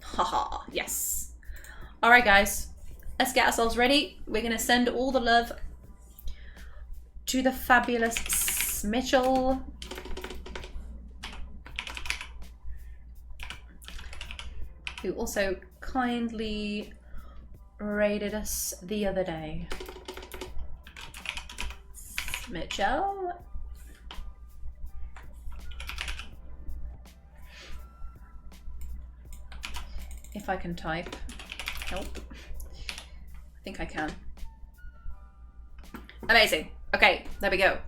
Haha, yes. All right, guys. Let's get ourselves ready. We're going to send all the love to the fabulous Smitchell. Who also kindly raided us the other day. Mitchell. If I can type. Help. I think I can. Amazing. Okay, there we go.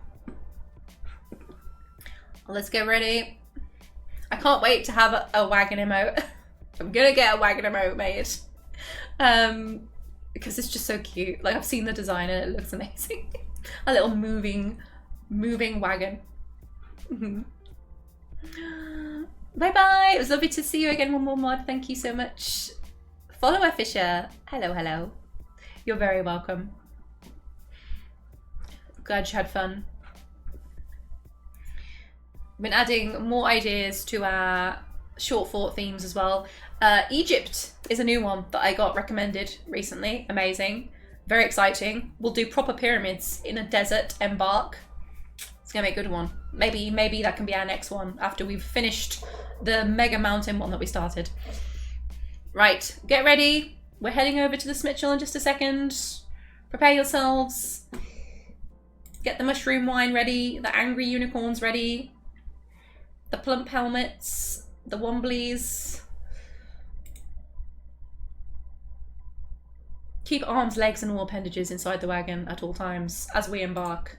Let's get ready. I can't wait to have a wagon emote. I'm gonna get a wagon emote made. Because it's just so cute. Like, I've seen the design and it looks amazing. A little moving wagon. Bye bye. It was lovely to see you again, one more mod. Thank you so much. Follower Fisher. Hello. You're very welcome. Glad you had fun. Been adding more ideas to our short fort themes as well. Egypt is a new one that I got recommended recently. Amazing. Very exciting. We'll do proper pyramids in a desert embark. It's gonna be a good one. Maybe that can be our next one after we've finished the mega mountain one that we started. Right, get ready. We're heading over to the Smitchell in just a second. Prepare yourselves. Get the mushroom wine ready, the angry unicorns ready, the plump helmets, the womblies. Keep arms, legs and all appendages inside the wagon at all times as we embark.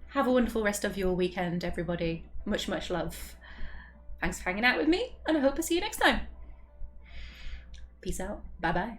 Have a wonderful rest of your weekend, everybody. Much love. Thanks for hanging out with me, and I hope I see you next time. Peace out. Bye-bye.